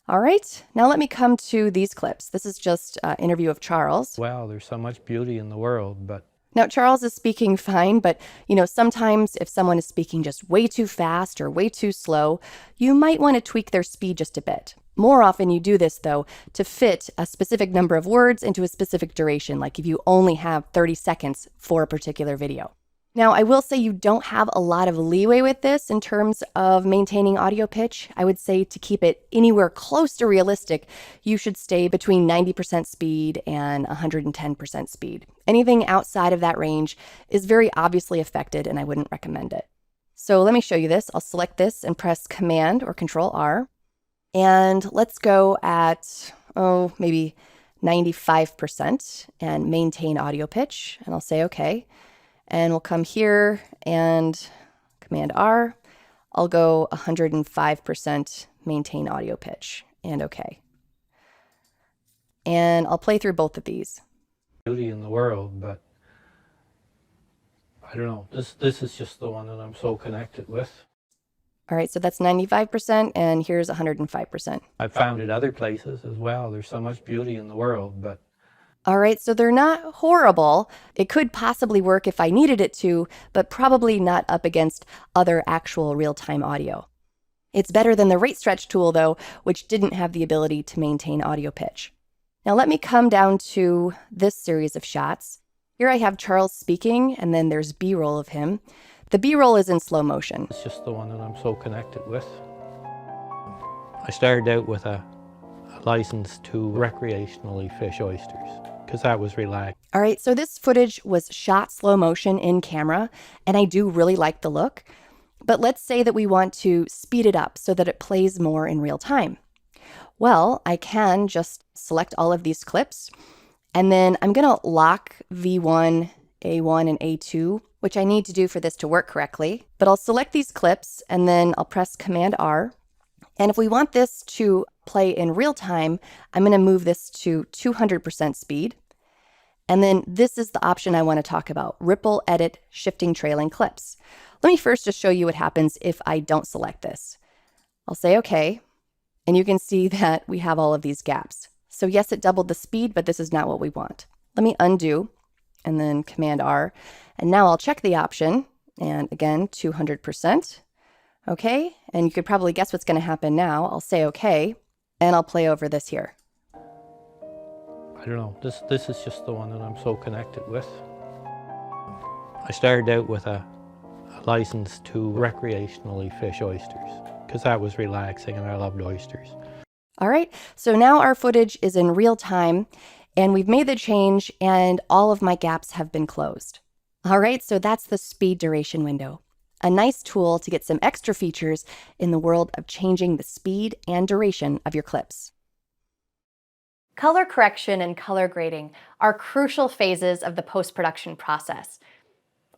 All right, now let me come to these clips. This is just an interview of Charles. Wow, there's so much beauty in the world, but Now, Charles is speaking fine, but sometimes if someone is speaking just way too fast or way too slow, you might want to tweak their speed just a bit. More often you do this, though, to fit a specific number of words into a specific duration, like if you only have 30 seconds for a particular video. Now, I will say you don't have a lot of leeway with this in terms of maintaining audio pitch. I would say to keep it anywhere close to realistic, you should stay between 90% speed and 110% speed. Anything outside of that range is very obviously affected, and I wouldn't recommend it. So let me show you this. I'll select this and press Command or Control R. And let's go at, maybe 95% and maintain audio pitch. And I'll say okay. And we'll come here and Command R. I'll go 105% maintain audio pitch and okay. And I'll play through both of these. beauty in the world, but I don't know. This is just the one that I'm so connected with. All right, so that's 95%, and here's 105%. I've found it other places as well. There's so much beauty in the world, but All right, so they're not horrible. It could possibly work if I needed it to, but probably not up against other actual real-time audio. It's better than the rate stretch tool, though, which didn't have the ability to maintain audio pitch. Now let me come down to this series of shots. Here I have Charles speaking, and then there's B-roll of him. The B-roll is in slow motion. it's just the one that I'm so connected with. I started out with a license to recreationally fish oysters, because that was relaxed. All right, so this footage was shot slow motion in camera, and I do really like the look. But let's say that we want to speed it up so that it plays more in real time. Well, I can just select all of these clips, and then I'm going to lock V1, A1, and A2, which I need to do for this to work correctly. But I'll select these clips, and then I'll press Command R. And if we want this to play in real time, I'm going to move this to 200% speed. And then this is the option I want to talk about, Ripple Edit Shifting Trailing Clips. Let me first just show you what happens if I don't select this. I'll say OK, and you can see that we have all of these gaps. So yes, it doubled the speed, but this is not what we want. Let me undo, and then Command R. And now I'll check the option, and again, 200%. OK, and you could probably guess what's going to happen now. I'll say OK, and I'll play over this here. I don't know, this is just the one that I'm so connected with. I started out with a license to recreationally fish oysters, because that was relaxing and I loved oysters. All right, so now our footage is in real time, and we've made the change, and all of my gaps have been closed. All right, so that's the speed duration window. A nice tool to get some extra features in the world of changing the speed and duration of your clips. Color correction and color grading are crucial phases of the post-production process.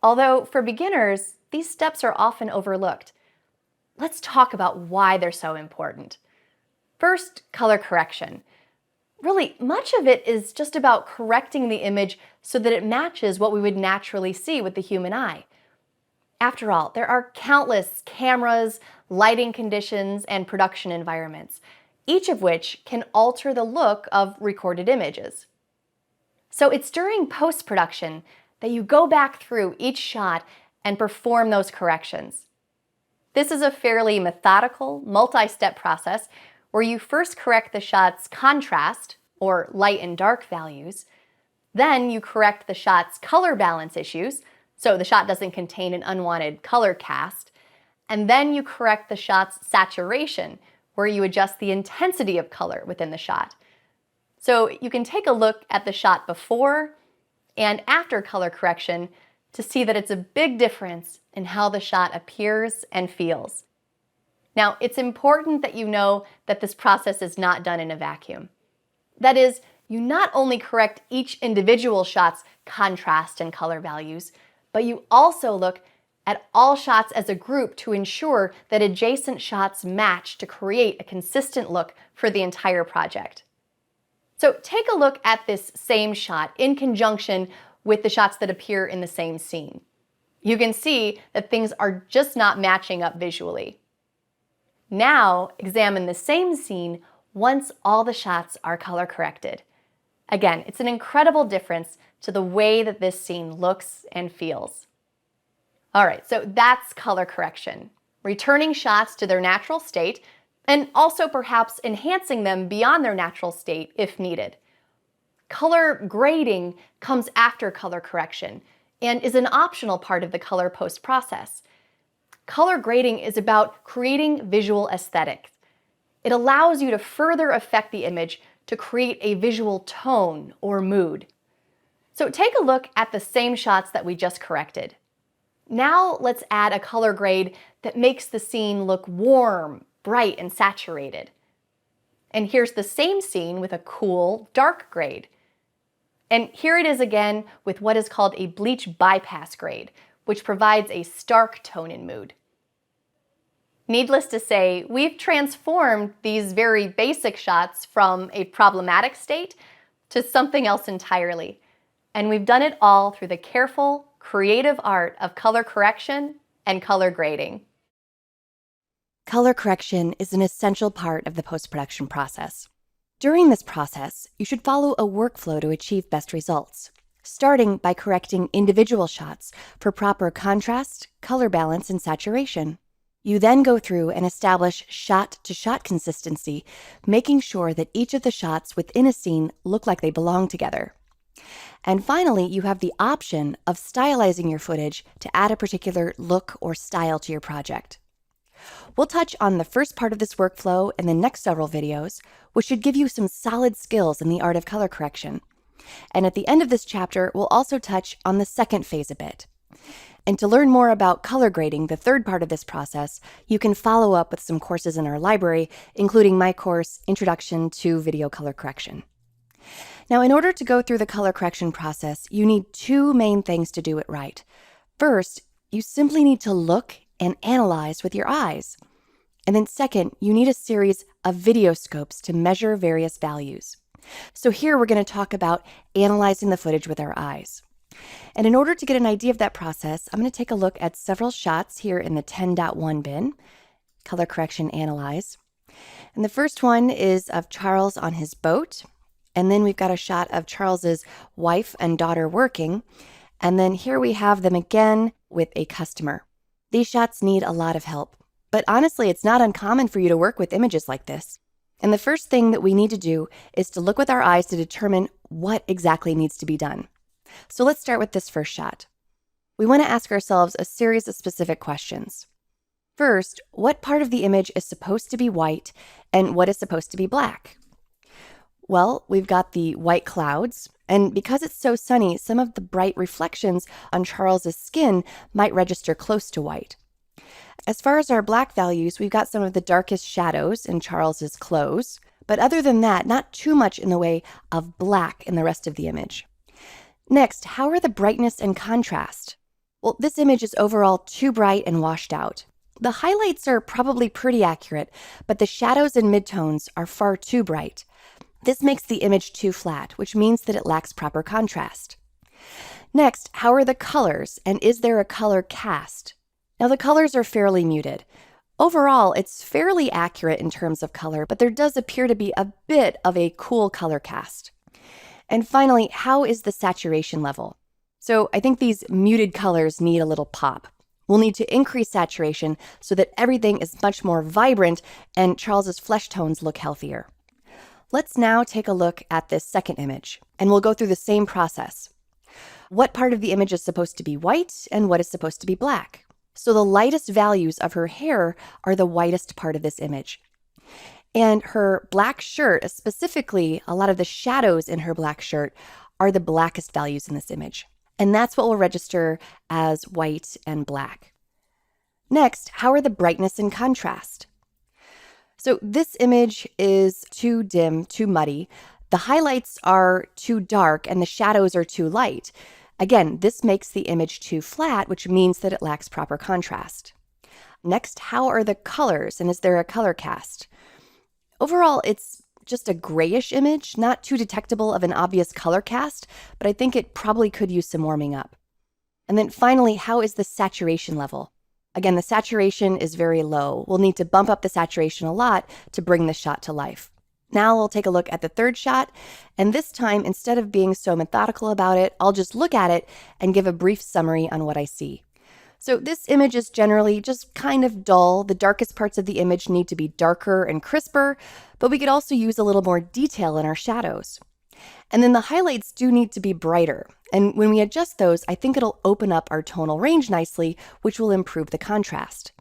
Although for beginners, these steps are often overlooked. Let's talk about why they're so important. First, color correction. Really, much of it is just about correcting the image so that it matches what we would naturally see with the human eye. After all, there are countless cameras, lighting conditions, and production environments, each of which can alter the look of recorded images. So it's during post-production that you go back through each shot and perform those corrections. This is a fairly methodical, multi-step process where you first correct the shot's contrast, or light and dark values. Then you correct the shot's color balance issues, so the shot doesn't contain an unwanted color cast. And then you correct the shot's saturation, where you adjust the intensity of color within the shot. So you can take a look at the shot before and after color correction to see that it's a big difference in how the shot appears and feels. Now, it's important that you know that this process is not done in a vacuum. That is, you not only correct each individual shot's contrast and color values, but you also look at all shots as a group to ensure that adjacent shots match to create a consistent look for the entire project. So take a look at this same shot in conjunction with the shots that appear in the same scene. You can see that things are just not matching up visually. Now examine the same scene once all the shots are color corrected. Again, it's an incredible difference to the way that this scene looks and feels. All right, so that's color correction, returning shots to their natural state and also perhaps enhancing them beyond their natural state if needed. Color grading comes after color correction and is an optional part of the color post process. Color grading is about creating visual aesthetics. It allows you to further affect the image to create a visual tone or mood. So take a look at the same shots that we just corrected. Now let's add a color grade that makes the scene look warm, bright, and saturated. And here's the same scene with a cool, dark grade. And here it is again with what is called a bleach bypass grade, which provides a stark tone and mood. Needless to say, we've transformed these very basic shots from a problematic state to something else entirely. And we've done it all through the careful, creative art of color correction and color grading. Color correction is an essential part of the post-production process. During this process, you should follow a workflow to achieve best results, starting by correcting individual shots for proper contrast, color balance, and saturation. You then go through and establish shot-to-shot consistency, making sure that each of the shots within a scene look like they belong together. And finally, you have the option of stylizing your footage to add a particular look or style to your project. We'll touch on the first part of this workflow in the next several videos, which should give you some solid skills in the art of color correction. And at the end of this chapter, we'll also touch on the second phase a bit. And to learn more about color grading, the third part of this process, you can follow up with some courses in our library, including my course, Introduction to Video Color Correction. Now, in order to go through the color correction process, you need two main things to do it right. First, you simply need to look and analyze with your eyes. And then second, you need a series of video scopes to measure various values. So here we're going to talk about analyzing the footage with our eyes. And in order to get an idea of that process, I'm going to take a look at several shots here in the 10.1 bin, Color Correction Analyze. And the first one is of Charles on his boat. And then we've got a shot of Charles's wife and daughter working. And then here we have them again with a customer. These shots need a lot of help. But honestly, it's not uncommon for you to work with images like this. And the first thing that we need to do is to look with our eyes to determine what exactly needs to be done. So let's start with this first shot. We want to ask ourselves a series of specific questions. First, what part of the image is supposed to be white and what is supposed to be black? Well, we've got the white clouds, and because it's so sunny, some of the bright reflections on Charles's skin might register close to white. As far as our black values, we've got some of the darkest shadows in Charles's clothes, but other than that, not too much in the way of black in the rest of the image. Next, how are the brightness and contrast? Well, this image is overall too bright and washed out. The highlights are probably pretty accurate, but the shadows and midtones are far too bright. This makes the image too flat, which means that it lacks proper contrast. Next, how are the colors, and is there a color cast? Now, the colors are fairly muted. Overall, it's fairly accurate in terms of color, but there does appear to be a bit of a cool color cast. And finally, how is the saturation level? So I think these muted colors need a little pop. We'll need to increase saturation so that everything is much more vibrant and Charles's flesh tones look healthier. Let's now take a look at this second image, and we'll go through the same process. What part of the image is supposed to be white and what is supposed to be black? So the lightest values of her hair are the whitest part of this image. And her black shirt, specifically a lot of the shadows in her black shirt, are the blackest values in this image. And that's what will register as white and black. Next, how are the brightness and contrast? So this image is too dim, too muddy. The highlights are too dark and the shadows are too light. Again, this makes the image too flat, which means that it lacks proper contrast. Next, how are the colors, and is there a color cast? Overall, it's just a grayish image, not too detectable of an obvious color cast, but I think it probably could use some warming up. And then finally, how is the saturation level? Again, the saturation is very low. We'll need to bump up the saturation a lot to bring this shot to life. Now we'll take a look at the third shot, and this time, instead of being so methodical about it, I'll just look at it and give a brief summary on what I see. So this image is generally just kind of dull. The darkest parts of the image need to be darker and crisper, but we could also use a little more detail in our shadows. And then the highlights do need to be brighter. And when we adjust those, I think it'll open up our tonal range nicely, which will improve the contrast.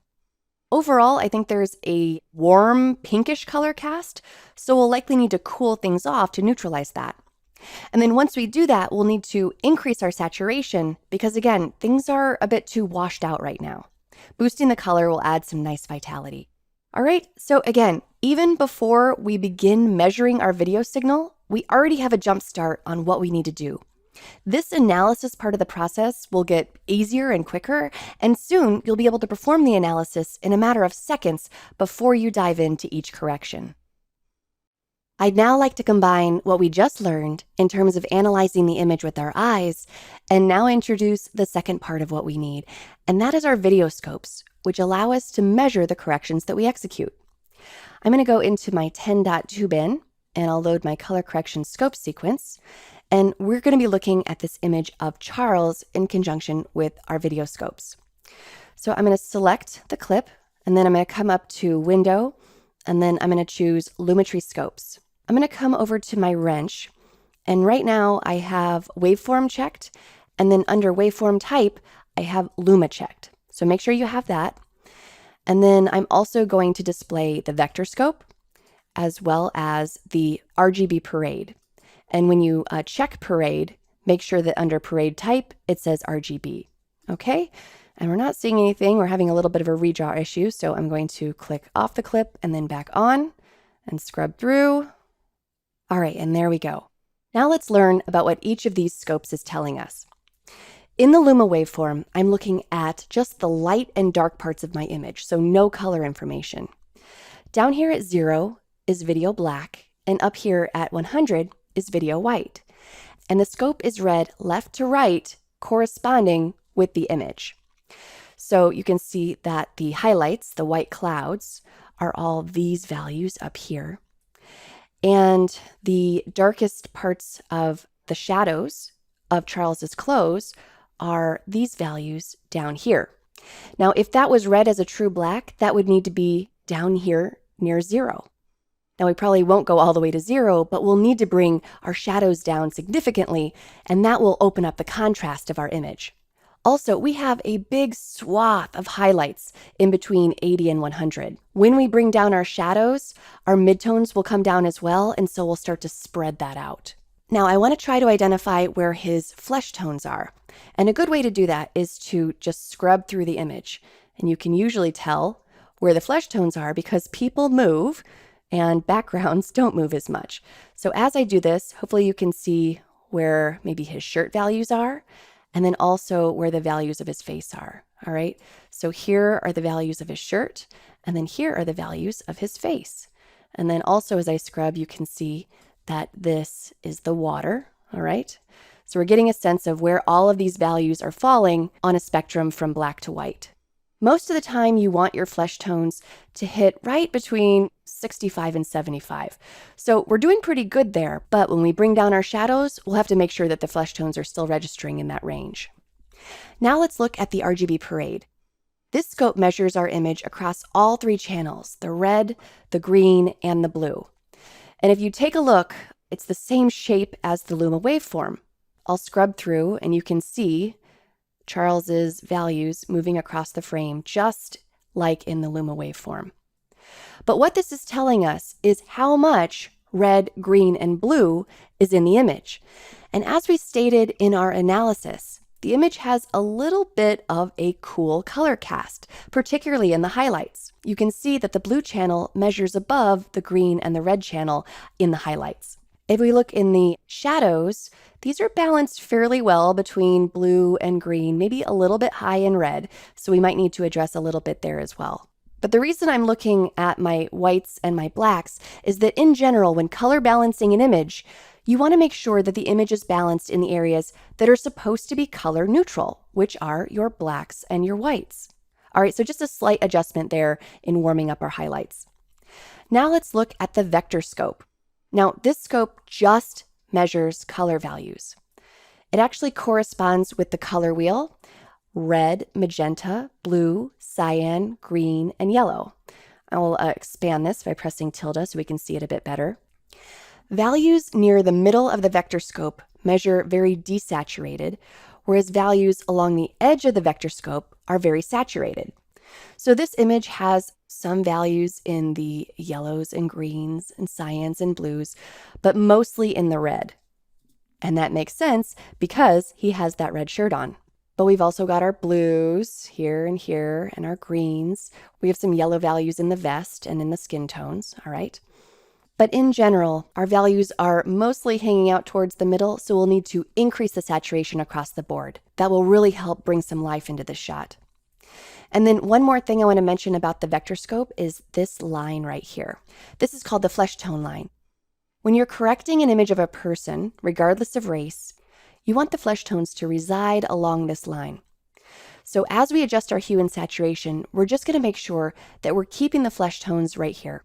Overall, I think there's a warm pinkish color cast, so we'll likely need to cool things off to neutralize that. And then once we do that, we'll need to increase our saturation because, again, things are a bit too washed out right now. Boosting the color will add some nice vitality. All right, so again, even before we begin measuring our video signal, we already have a jump start on what we need to do. This analysis part of the process will get easier and quicker, and soon you'll be able to perform the analysis in a matter of seconds before you dive into each correction. I'd now like to combine what we just learned in terms of analyzing the image with our eyes, and now introduce the second part of what we need, and that is our video scopes, which allow us to measure the corrections that we execute. I'm going to go into my 10.2 bin, and I'll load my color correction scope sequence, and we're going to be looking at this image of Charles in conjunction with our video scopes. So I'm going to select the clip, and then I'm going to come up to Window, and then I'm going to choose Lumetri Scopes. I'm going to come over to my wrench, and right now I have waveform checked, and then under waveform type, I have Luma checked. So make sure you have that. And then I'm also going to display the vector scope, as well as the RGB parade. And when you check parade, make sure that under parade type, it says RGB. Okay, and we're not seeing anything. We're having a little bit of a redraw issue, so I'm going to click off the clip and then back on and scrub through. All right, and there we go. Now let's learn about what each of these scopes is telling us. In the Luma waveform, I'm looking at just the light and dark parts of my image, so no color information. Down here at 0 is video black, and up here at 100 is video white. And the scope is read left to right, corresponding with the image. So you can see that the highlights, the white clouds, are all these values up here. And the darkest parts of the shadows of Charles's clothes are these values down here. Now, if that was read as a true black, that would need to be down here near 0. Now, we probably won't go all the way to 0, but we'll need to bring our shadows down significantly, and that will open up the contrast of our image. Also, we have a big swath of highlights in between 80 and 100. When we bring down our shadows, our midtones will come down as well, and so we'll start to spread that out. Now, I want to try to identify where his flesh tones are. And a good way to do that is to just scrub through the image. And you can usually tell where the flesh tones are because people move and backgrounds don't move as much. So as I do this, hopefully you can see where maybe his shirt values are, and then also where the values of his face are. All right, so here are the values of his shirt, and then here are the values of his face. And then also as I scrub, you can see that this is the water. All right, so we're getting a sense of where all of these values are falling on a spectrum from black to white. Most of the time you want your flesh tones to hit right between 65 and 75. So we're doing pretty good there, but when we bring down our shadows, we'll have to make sure that the flesh tones are still registering in that range. Now let's look at the RGB parade. This scope measures our image across all 3 channels, the red, the green, and the blue. And if you take a look, it's the same shape as the Luma waveform. I'll scrub through and you can see Charles's values moving across the frame just like in the Luma waveform. But what this is telling us is how much red, green, and blue is in the image. And as we stated in our analysis, the image has a little bit of a cool color cast, particularly in the highlights. You can see that the blue channel measures above the green and the red channel in the highlights. If we look in the shadows, these are balanced fairly well between blue and green, maybe a little bit high in red, so we might need to address a little bit there as well. But the reason I'm looking at my whites and my blacks is that in general, when color balancing an image, you want to make sure that the image is balanced in the areas that are supposed to be color neutral, which are your blacks and your whites. All right, so just a slight adjustment there in warming up our highlights. Now let's look at the vector scope. Now, this scope just measures color values. It actually corresponds with the color wheel: red, magenta, blue, cyan, green, and yellow. I will expand this by pressing tilde so we can see it a bit better. Values near the middle of the vector scope measure very desaturated, whereas values along the edge of the vector scope are very saturated. So this image has some values in the yellows and greens and cyans and blues, but mostly in the red. And that makes sense because he has that red shirt on. But we've also got our blues here and our greens. We have some yellow values in the vest and in the skin tones, all right? But in general, our values are mostly hanging out towards the middle, so we'll need to increase the saturation across the board. That will really help bring some life into this shot. And then one more thing I want to mention about the vector scope is this line right here. This is called the flesh tone line. When you're correcting an image of a person, regardless of race, you want the flesh tones to reside along this line. So as we adjust our hue and saturation, we're just going to make sure that we're keeping the flesh tones right here.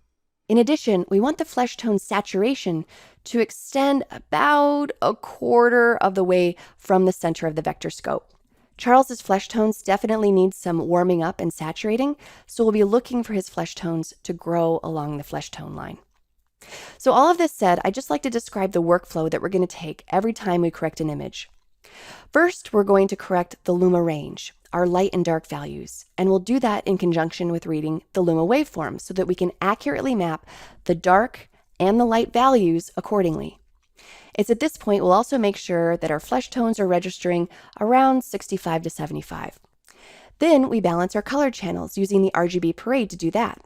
In addition, we want the flesh tone saturation to extend about a quarter of the way from the center of the vector scope. Charles's flesh tones definitely need some warming up and saturating, so we'll be looking for his flesh tones to grow along the flesh tone line. So all of this said, I'd just like to describe the workflow that we're going to take every time we correct an image. First, we're going to correct the Luma range, our light and dark values, and we'll do that in conjunction with reading the Luma waveform so that we can accurately map the dark and the light values accordingly. It's at this point we'll also make sure that our flesh tones are registering around 65 to 75. Then we balance our color channels using the RGB parade to do that.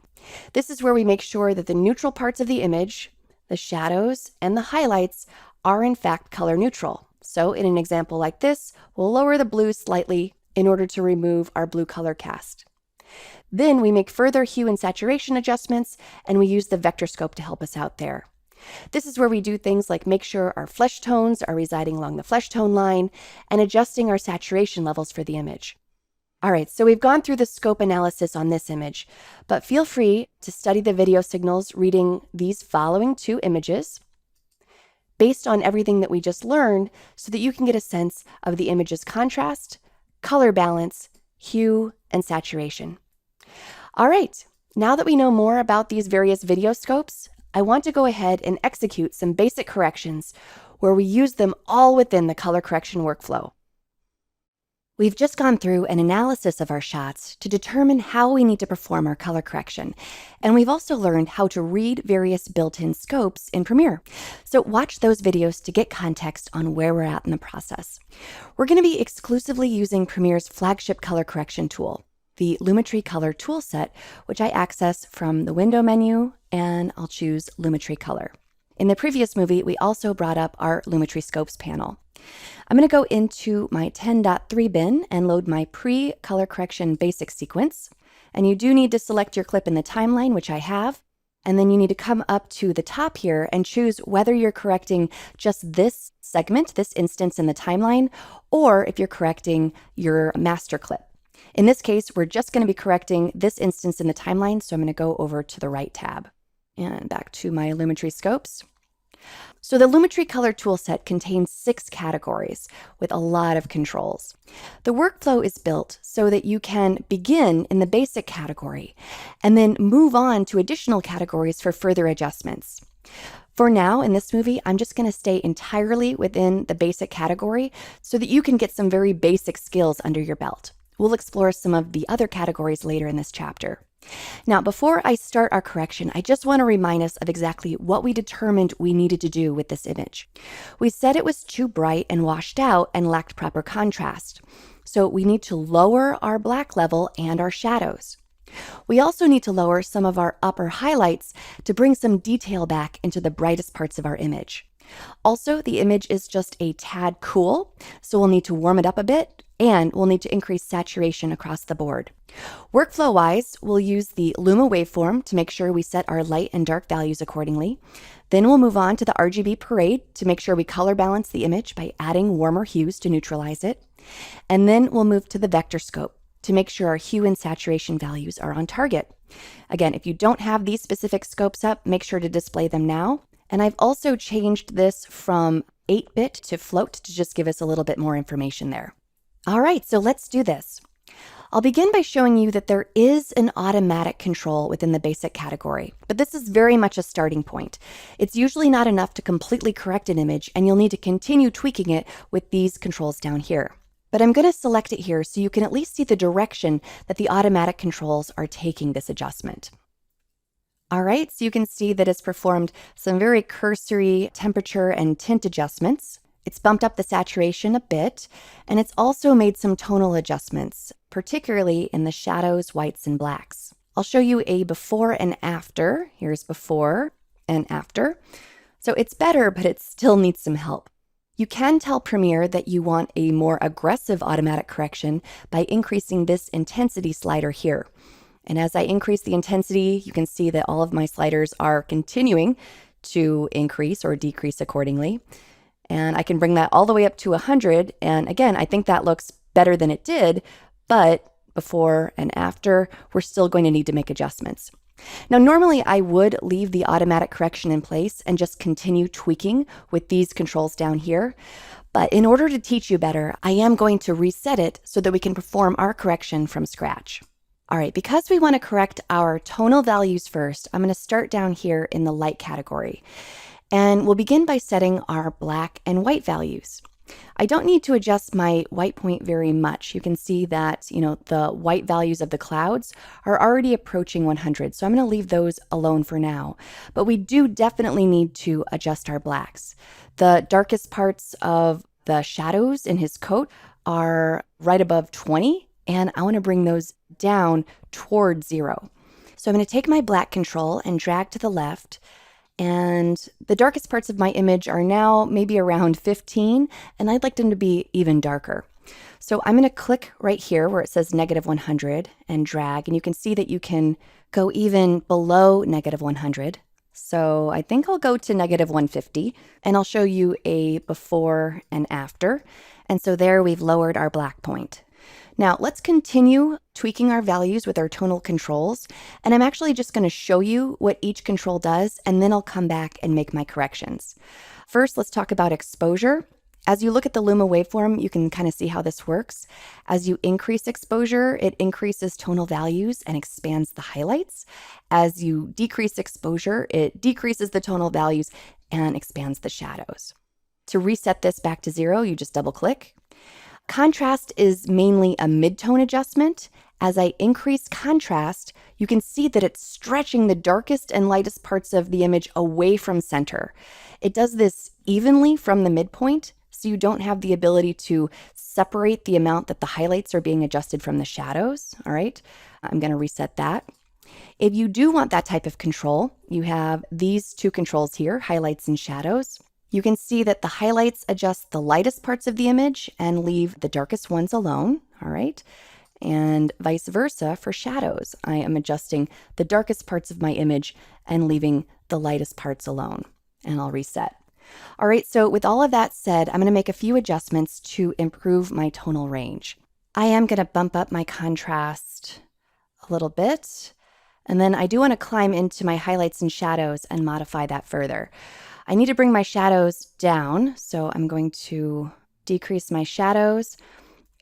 This is where we make sure that the neutral parts of the image, the shadows, and the highlights are in fact color neutral. So in an example like this, we'll lower the blue slightly in order to remove our blue color cast. Then we make further hue and saturation adjustments, and we use the vector scope to help us out there. This is where we do things like make sure our flesh tones are residing along the flesh tone line and adjusting our saturation levels for the image. All right, so we've gone through the scope analysis on this image, but feel free to study the video signals reading these following two images based on everything that we just learned so that you can get a sense of the image's contrast, color balance, hue, and saturation. All right, now that we know more about these various video scopes, I want to go ahead and execute some basic corrections where we use them all within the color correction workflow. We've just gone through an analysis of our shots to determine how we need to perform our color correction, and we've also learned how to read various built-in scopes in Premiere. So watch those videos to get context on where we're at in the process. We're going to be exclusively using Premiere's flagship color correction tool, the Lumetri Color toolset, which I access from the window menu, and I'll choose Lumetri Color. In the previous movie, we also brought up our Lumetri Scopes panel. I'm going to go into my 10.3 bin and load my pre-color correction basic sequence. And you do need to select your clip in the timeline, which I have. And then you need to come up to the top here and choose whether you're correcting just this segment, this instance in the timeline, or if you're correcting your master clip. In this case, we're just going to be correcting this instance in the timeline, so I'm going to go over to the right tab. And back to my Lumetri Scopes. So the Lumetri Color toolset contains 6 categories with a lot of controls. The workflow is built so that you can begin in the basic category and then move on to additional categories for further adjustments. For now, in this movie, I'm just going to stay entirely within the basic category so that you can get some very basic skills under your belt. We'll explore some of the other categories later in this chapter. Now, before I start our correction, I just want to remind us of exactly what we determined we needed to do with this image. We said it was too bright and washed out and lacked proper contrast. So we need to lower our black level and our shadows. We also need to lower some of our upper highlights to bring some detail back into the brightest parts of our image. Also, the image is just a tad cool, so we'll need to warm it up a bit, and we'll need to increase saturation across the board. Workflow-wise, we'll use the Luma waveform to make sure we set our light and dark values accordingly. Then we'll move on to the RGB parade to make sure we color balance the image by adding warmer hues to neutralize it. And then we'll move to the vector scope to make sure our hue and saturation values are on target. Again, if you don't have these specific scopes up, make sure to display them now. And I've also changed this from 8-bit to float to just give us a little bit more information there. All right, so let's do this. I'll begin by showing you that there is an automatic control within the basic category, but this is very much a starting point. It's usually not enough to completely correct an image, and you'll need to continue tweaking it with these controls down here. But I'm going to select it here so you can at least see the direction that the automatic controls are taking this adjustment. All right, so you can see that it's performed some very cursory temperature and tint adjustments. It's bumped up the saturation a bit, and it's also made some tonal adjustments, particularly in the shadows, whites, and blacks. I'll show you a before and after. Here's before and after. So it's better, but it still needs some help. You can tell Premiere that you want a more aggressive automatic correction by increasing this intensity slider here. And as I increase the intensity, you can see that all of my sliders are continuing to increase or decrease accordingly. And I can bring that all the way up to 100. And again, I think that looks better than it did, but before and after, we're still going to need to make adjustments. Now, normally I would leave the automatic correction in place and just continue tweaking with these controls down here. But in order to teach you better, I am going to reset it so that we can perform our correction from scratch. All right, because we want to correct our tonal values first, I'm going to start down here in the light category. And we'll begin by setting our black and white values. I don't need to adjust my white point very much. You can see that, the white values of the clouds are already approaching 100, so I'm going to leave those alone for now. But we do definitely need to adjust our blacks. The darkest parts of the shadows in his coat are right above 20, and I want to bring those down toward 0. So I'm going to take my black control and drag to the left, and the darkest parts of my image are now maybe around 15, and I'd like them to be even darker. So I'm going to click right here where it says -100 and drag, and you can see that you can go even below -100. So I think I'll go to -150, and I'll show you a before and after. And so there we've lowered our black point. Now let's continue tweaking our values with our tonal controls, and I'm actually just going to show you what each control does, and then I'll come back and make my corrections. First, let's talk about exposure. As you look at the Luma waveform, you can kind of see how this works. As you increase exposure, it increases tonal values and expands the highlights. As you decrease exposure, it decreases the tonal values and expands the shadows. To reset this back to 0, you just double click. Contrast is mainly a mid-tone adjustment. As I increase contrast, you can see that it's stretching the darkest and lightest parts of the image away from center. It does this evenly from the midpoint, so you don't have the ability to separate the amount that the highlights are being adjusted from the shadows. All right, I'm going to reset that. If you do want that type of control, you have these two controls here, highlights and shadows. You can see that the highlights adjust the lightest parts of the image and leave the darkest ones alone, all right? And vice versa for shadows. I am adjusting the darkest parts of my image and leaving the lightest parts alone. And I'll reset. All right, so with all of that said, I'm going to make a few adjustments to improve my tonal range. I am going to bump up my contrast a little bit, and then I do want to climb into my highlights and shadows and modify that further. I need to bring my shadows down, so I'm going to decrease my shadows,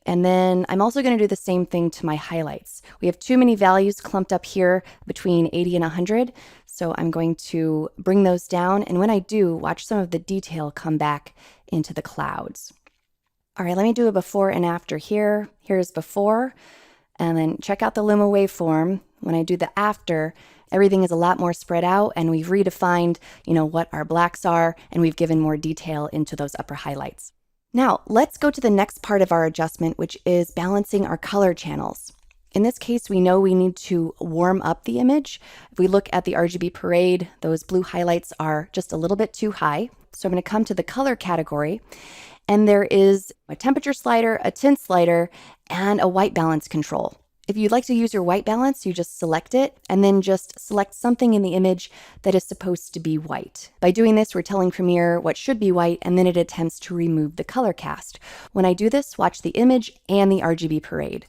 and then I'm also going to do the same thing to my highlights. We have too many values clumped up here between 80 and 100, so I'm going to bring those down, and when I do, watch some of the detail come back into the clouds. All right, let me do a before and after here. Here's before, and then check out the Luma waveform. When I do the after, everything is a lot more spread out, and we've redefined, what our blacks are, and we've given more detail into those upper highlights. Now, let's go to the next part of our adjustment, which is balancing our color channels. In this case, we know we need to warm up the image. If we look at the RGB parade, those blue highlights are just a little bit too high. So I'm going to come to the color category, and there is a temperature slider, a tint slider, and a white balance control. If you'd like to use your white balance, you just select it and then just select something in the image that is supposed to be white. By doing this, we're telling Premiere what should be white, and then it attempts to remove the color cast. When I do this, watch the image and the RGB parade.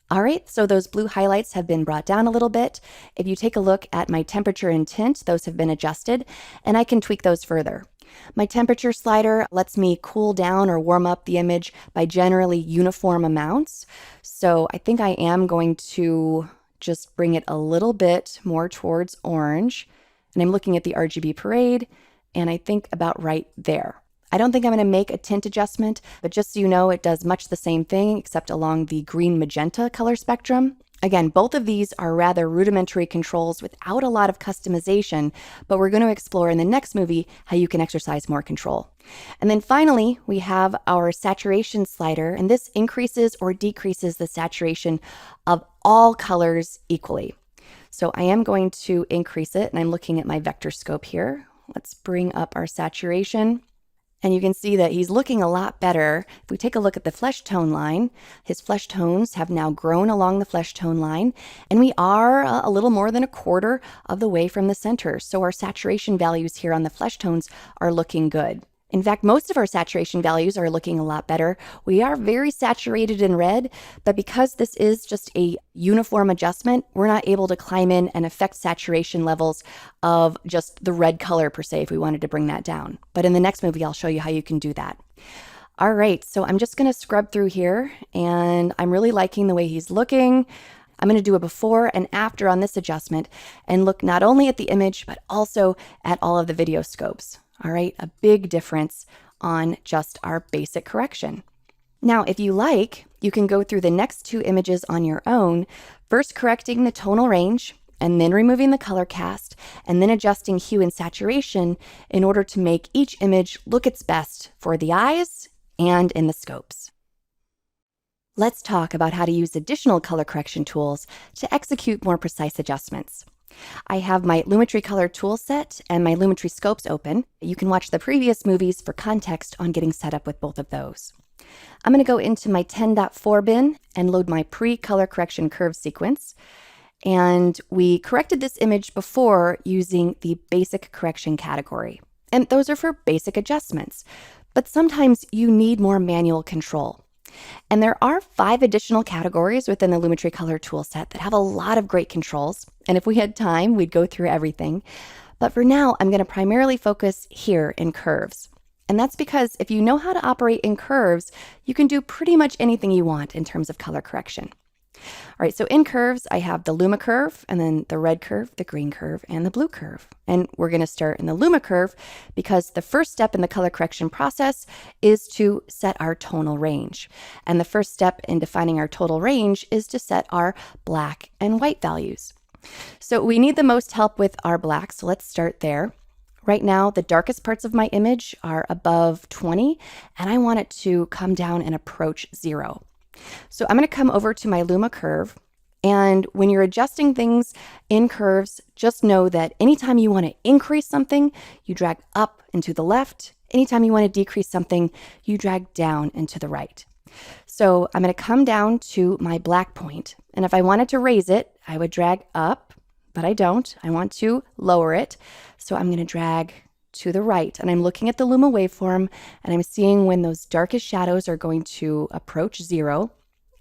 All right, so those blue highlights have been brought down a little bit. If you take a look at my temperature and tint, those have been adjusted, and I can tweak those further. My temperature slider lets me cool down or warm up the image by generally uniform amounts. So I think I am going to just bring it a little bit more towards orange. And I'm looking at the RGB parade, and I think about right there. I don't think I'm going to make a tint adjustment, but just so you know, it does much the same thing except along the green magenta color spectrum. Again, both of these are rather rudimentary controls without a lot of customization, but we're going to explore in the next movie how you can exercise more control. And then finally, we have our saturation slider, and this increases or decreases the saturation of all colors equally. So I am going to increase it, and I'm looking at my vector scope here. Let's bring up our saturation. And you can see that he's looking a lot better. If we take a look at the flesh tone line, his flesh tones have now grown along the flesh tone line, and we are a little more than a quarter of the way from the center. So our saturation values here on the flesh tones are looking good. In fact, most of our saturation values are looking a lot better. We are very saturated in red, but because this is just a uniform adjustment, we're not able to climb in and affect saturation levels of just the red color per se if we wanted to bring that down. But in the next movie, I'll show you how you can do that. All right, so I'm just going to scrub through here, and I'm really liking the way he's looking. I'm going to do a before and after on this adjustment and look not only at the image, but also at all of the video scopes. All right, a big difference on just our basic correction. Now, if you like, you can go through the next 2 images on your own, first correcting the tonal range, and then removing the color cast, and then adjusting hue and saturation in order to make each image look its best for the eyes and in the scopes. Let's talk about how to use additional color correction tools to execute more precise adjustments. I have my Lumetri Color toolset and my Lumetri scopes open. You can watch the previous movies for context on getting set up with both of those. I'm going to go into my 10.4 bin and load my pre-color correction curve sequence. And we corrected this image before using the basic correction category. And those are for basic adjustments. But sometimes you need more manual control. And there are 5 additional categories within the Lumetri Color toolset that have a lot of great controls. And if we had time, we'd go through everything. But for now, I'm going to primarily focus here in curves. And that's because if you know how to operate in curves, you can do pretty much anything you want in terms of color correction. All right, so in curves, I have the Luma curve, and then the red curve, the green curve, and the blue curve. And we're going to start in the Luma curve because the first step in the color correction process is to set our tonal range. And the first step in defining our total range is to set our black and white values. So we need the most help with our black, so let's start there. Right now, the darkest parts of my image are above 20, and I want it to come down and approach 0. So I'm going to come over to my Luma curve, and when you're adjusting things in curves, just know that anytime you want to increase something, you drag up and to the left. Anytime you want to decrease something, you drag down and to the right. So I'm going to come down to my black point, and if I wanted to raise it, I would drag up, but I don't. I want to lower it, so I'm going to drag to the right, and I'm looking at the Luma waveform, and I'm seeing when those darkest shadows are going to approach 0,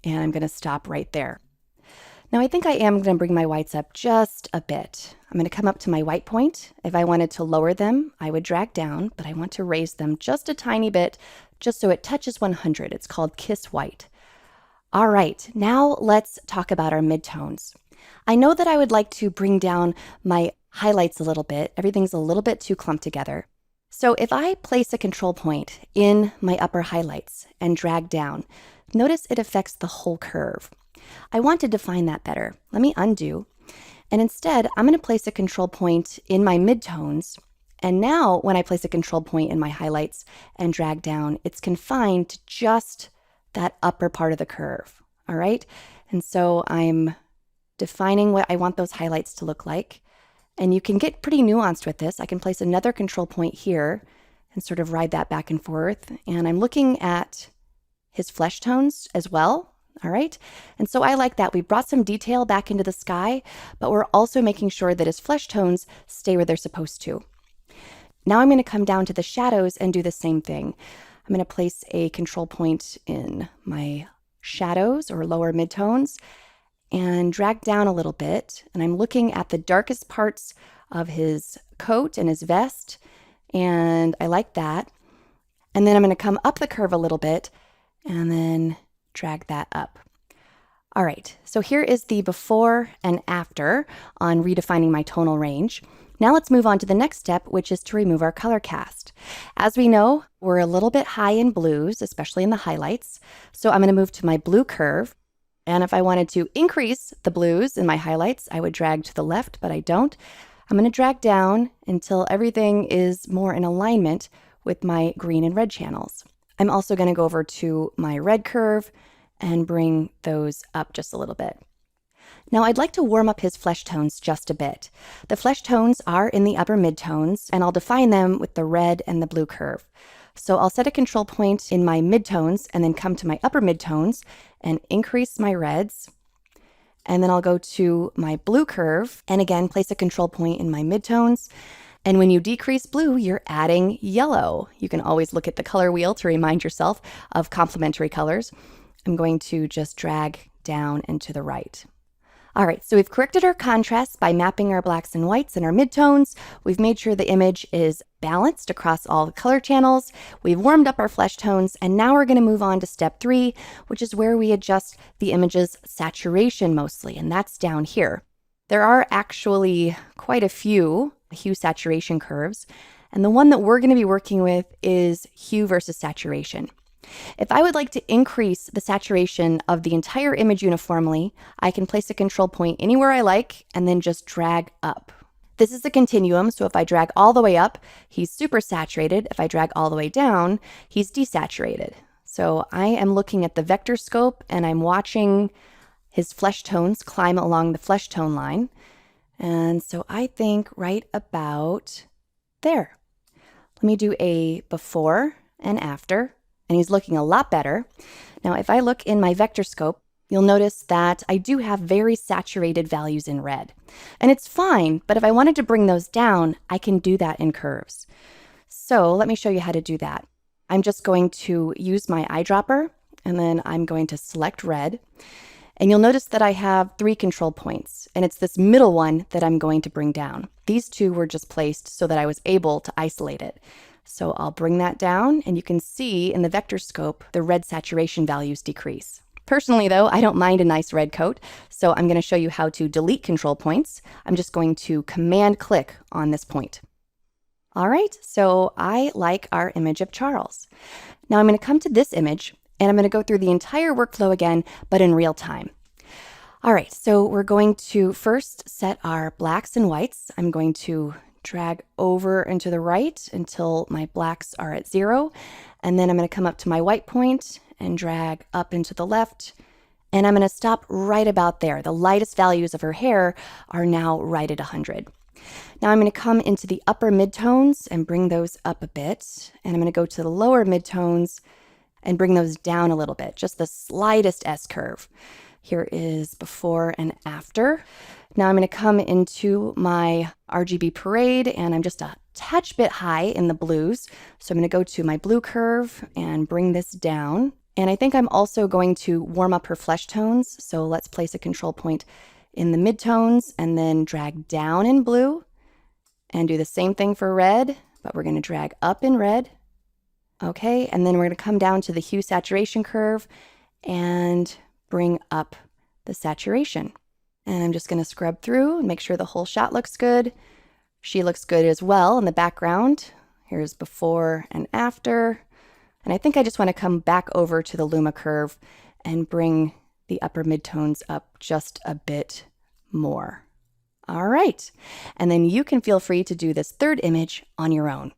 and I'm going to stop right there. Now I think I am going to bring my whites up just a bit. I'm going to come up to my white point. If I wanted to lower them, I would drag down, but I want to raise them just a tiny bit, just so it touches 100. It's called Kiss White. All right, now let's talk about our midtones. I know that I would like to bring down my highlights a little bit. Everything's a little bit too clumped together. So if I place a control point in my upper highlights and drag down, notice it affects the whole curve. I want to define that better. Let me undo. And instead, I'm going to place a control point in my midtones. And now when I place a control point in my highlights and drag down, it's confined to just that upper part of the curve. All right. And so I'm defining what I want those highlights to look like. And you can get pretty nuanced with this. I can place another control point here and sort of ride that back and forth. And I'm looking at his flesh tones as well. All right. And so I like that. We brought some detail back into the sky, but we're also making sure that his flesh tones stay where they're supposed to. Now I'm going to come down to the shadows and do the same thing. I'm going to place a control point in my shadows or lower midtones and drag down a little bit. And I'm looking at the darkest parts of his coat and his vest. And I like that. And then I'm going to come up the curve a little bit and then drag that up. All right, so here is the before and after on redefining my tonal range. Now let's move on to the next step, which is to remove our color cast. As we know, we're a little bit high in blues, especially in the highlights. So I'm going to move to my blue curve. And if I wanted to increase the blues in my highlights, I would drag to the left, but I don't. I'm going to drag down until everything is more in alignment with my green and red channels. I'm also going to go over to my red curve and bring those up just a little bit. Now I'd like to warm up his flesh tones just a bit. The flesh tones are in the upper midtones, and I'll define them with the red and the blue curve. So I'll set a control point in my midtones and then come to my upper midtones and increase my reds. And then I'll go to my blue curve and again place a control point in my midtones. And when you decrease blue, you're adding yellow. You can always look at the color wheel to remind yourself of complementary colors. I'm going to just drag down and to the right. All right, so we've corrected our contrasts by mapping our blacks and whites and our midtones. We've made sure the image is balanced across all the color channels. We've warmed up our flesh tones, and now we're going to move on to step 3, which is where we adjust the image's saturation mostly, and that's down here. There are actually quite a few hue saturation curves, And the one that we're going to be working with is hue versus saturation. If I would like to increase the saturation of the entire image uniformly, I can place a control point anywhere I like and then just drag up. This is a continuum, so if I drag all the way up, he's super saturated. If I drag all the way down, he's desaturated. So I am looking at the vector scope and I'm watching his flesh tones climb along the flesh tone line. And so I think right about there. Let me do a before and after, and he's looking a lot better. Now, if I look in my vector scope, you'll notice that I do have very saturated values in red. And it's fine, but if I wanted to bring those down, I can do that in curves. So let me show you how to do that. I'm just going to use my eyedropper, and then I'm going to select red. And you'll notice that I have 3 control points, and it's this middle one that I'm going to bring down. These 2 were just placed so that I was able to isolate it. So I'll bring that down, and you can see in the vector scope, the red saturation values decrease. Personally, though, I don't mind a nice red coat, so I'm going to show you how to delete control points. I'm just going to command-click on this point. All right, so I like our image of Charles. Now I'm going to come to this image, and I'm going to go through the entire workflow again, but in real time. All right, so we're going to first set our blacks and whites. I'm going to drag over and to the right until my blacks are at 0. And then I'm going to come up to my white point and drag up into the left. And I'm going to stop right about there. The lightest values of her hair are now right at 100. Now I'm going to come into the upper midtones and bring those up a bit. And I'm going to go to the lower midtones and bring those down a little bit, just the slightest S-curve. Here is before and after. Now I'm going to come into my RGB parade, and I'm just a touch bit high in the blues. So I'm going to go to my blue curve and bring this down. And I think I'm also going to warm up her flesh tones. So let's place a control point in the midtones and then drag down in blue and do the same thing for red, but we're going to drag up in red. Okay, and then we're going to come down to the hue saturation curve and bring up the saturation. And I'm just going to scrub through and make sure the whole shot looks good. She looks good as well in the background. Here's before and after. And I think I just want to come back over to the Luma curve and bring the upper midtones up just a bit more. All right, and then you can feel free to do this third image on your own.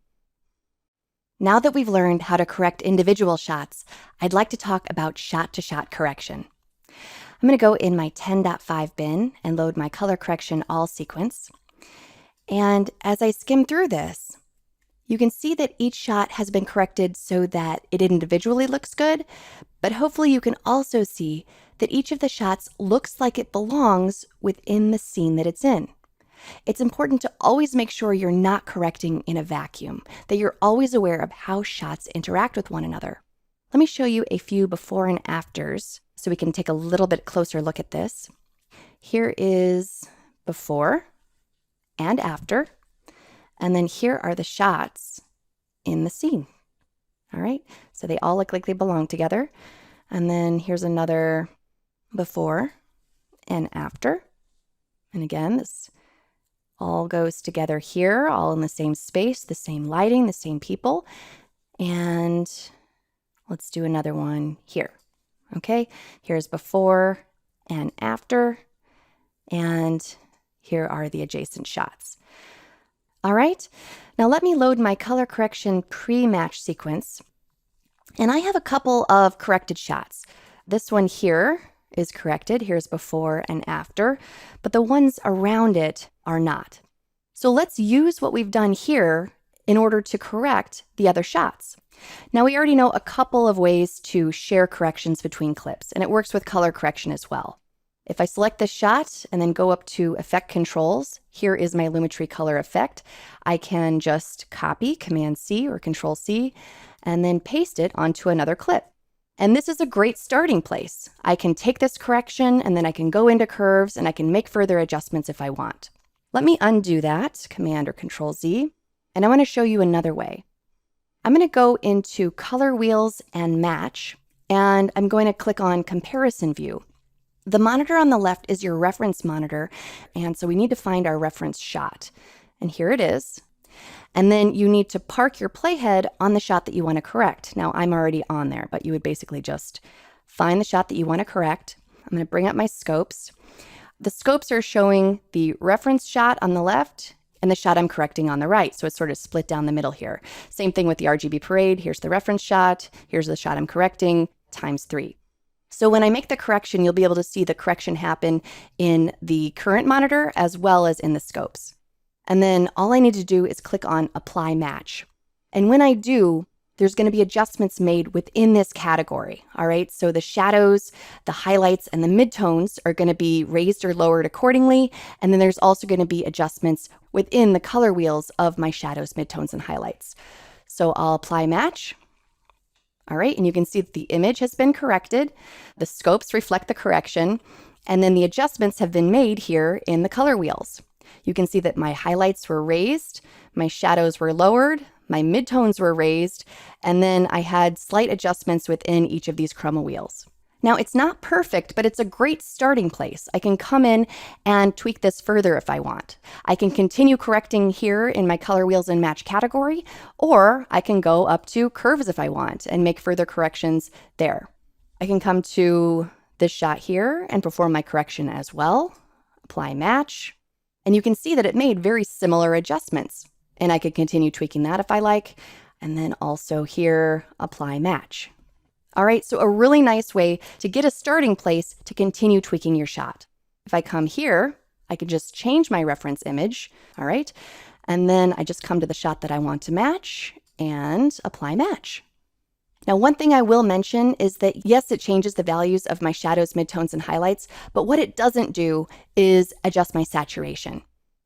Now that we've learned how to correct individual shots, I'd like to talk about shot-to-shot correction. I'm going to go in my 10.5 bin and load my color correction all sequence. And as I skim through this, you can see that each shot has been corrected so that it individually looks good, but hopefully you can also see that each of the shots looks like it belongs within the scene that it's in. It's important to always make sure you're not correcting in a vacuum, that you're always aware of how shots interact with one another. Let me show you a few before and afters so we can take a little bit closer look at this. Here is before and after, and then here are the shots in the scene. All right, so they all look like they belong together. And then here's another before and after. And again, this all goes together here, all in the same space, the same lighting, the same people. And let's do another one here. Okay, here's before and after. And here are the adjacent shots. All right, now let me load my color correction pre-match sequence. And I have a couple of corrected shots. This one here is corrected. Here's before and after, but the ones around it are not. So let's use what we've done here in order to correct the other shots. Now we already know a couple of ways to share corrections between clips, and it works with color correction as well. If I select this shot and then go up to Effect Controls, here is my Lumetri color effect. I can just copy Command-C or Control-C and then paste it onto another clip. And this is a great starting place. I can take this correction and then I can go into curves and I can make further adjustments if I want. Let me undo that, Command or Control-Z, and I want to show you another way. I'm going to go into Color Wheels and Match, and I'm going to click on Comparison View. The monitor on the left is your reference monitor, and so we need to find our reference shot. And here it is. And then you need to park your playhead on the shot that you want to correct. Now, I'm already on there, but you would basically just find the shot that you want to correct. I'm going to bring up my scopes. The scopes are showing the reference shot on the left and the shot I'm correcting on the right. So it's sort of split down the middle here. Same thing with the RGB parade. Here's the reference shot. Here's the shot I'm correcting, times 3. So when I make the correction, you'll be able to see the correction happen in the current monitor as well as in the scopes. And then all I need to do is click on Apply Match. And when I do, there's going to be adjustments made within this category, all right? So the shadows, the highlights, and the midtones are going to be raised or lowered accordingly. And then there's also going to be adjustments within the color wheels of my shadows, midtones, and highlights. So I'll apply match. All right, and you can see that the image has been corrected. The scopes reflect the correction, and then the adjustments have been made here in the color wheels. You can see that my highlights were raised, my shadows were lowered, my midtones were raised, and then I had slight adjustments within each of these chroma wheels. Now, it's not perfect, but it's a great starting place. I can come in and tweak this further if I want. I can continue correcting here in my color wheels and match category, or I can go up to curves if I want and make further corrections there. I can come to this shot here and perform my correction as well. Apply match. And you can see that it made very similar adjustments. And I could continue tweaking that if I like. And then also here, apply match. All right, so a really nice way to get a starting place to continue tweaking your shot. If I come here, I can just change my reference image, all right? And then I just come to the shot that I want to match and apply match. Now, one thing I will mention is that yes, it changes the values of my shadows, midtones, and highlights, but what it doesn't do is adjust my saturation.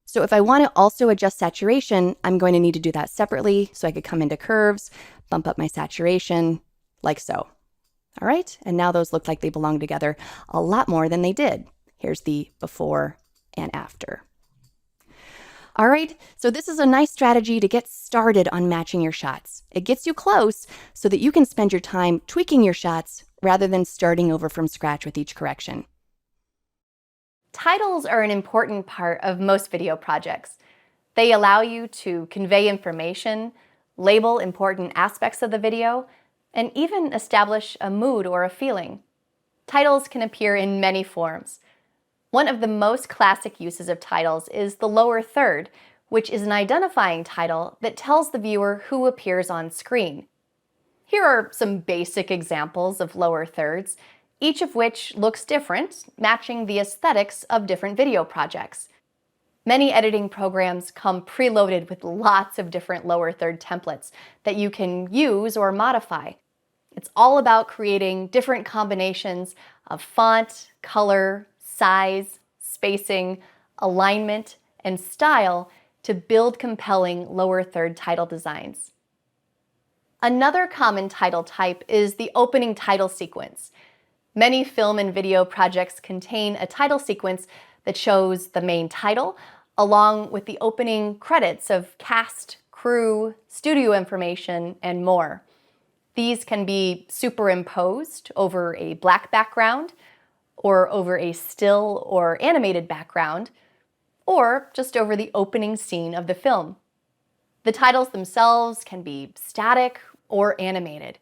So if I want to also adjust saturation, I'm going to need to do that separately. So I could come into curves, bump up my saturation, like so. All right, and now those look like they belong together a lot more than they did. Here's the before and after. All right, so this is a nice strategy to get started on matching your shots. It gets you close so that you can spend your time tweaking your shots rather than starting over from scratch with each correction. Titles are an important part of most video projects. They allow you to convey information, label important aspects of the video, and even establish a mood or a feeling. Titles can appear in many forms. One of the most classic uses of titles is the lower third, which is an identifying title that tells the viewer who appears on screen. Here are some basic examples of lower thirds, each of which looks different, matching the aesthetics of different video projects. Many editing programs come preloaded with lots of different lower third templates that you can use or modify. It's all about creating different combinations of font, color, size, spacing, alignment, and style to build compelling lower third title designs. Another common title type is the opening title sequence. Many film and video projects contain a title sequence that shows the main title, along with the opening credits of cast, crew, studio information, and more. These can be superimposed over a black background, or over a still or animated background, or just over the opening scene of the film. The titles themselves can be static or animated,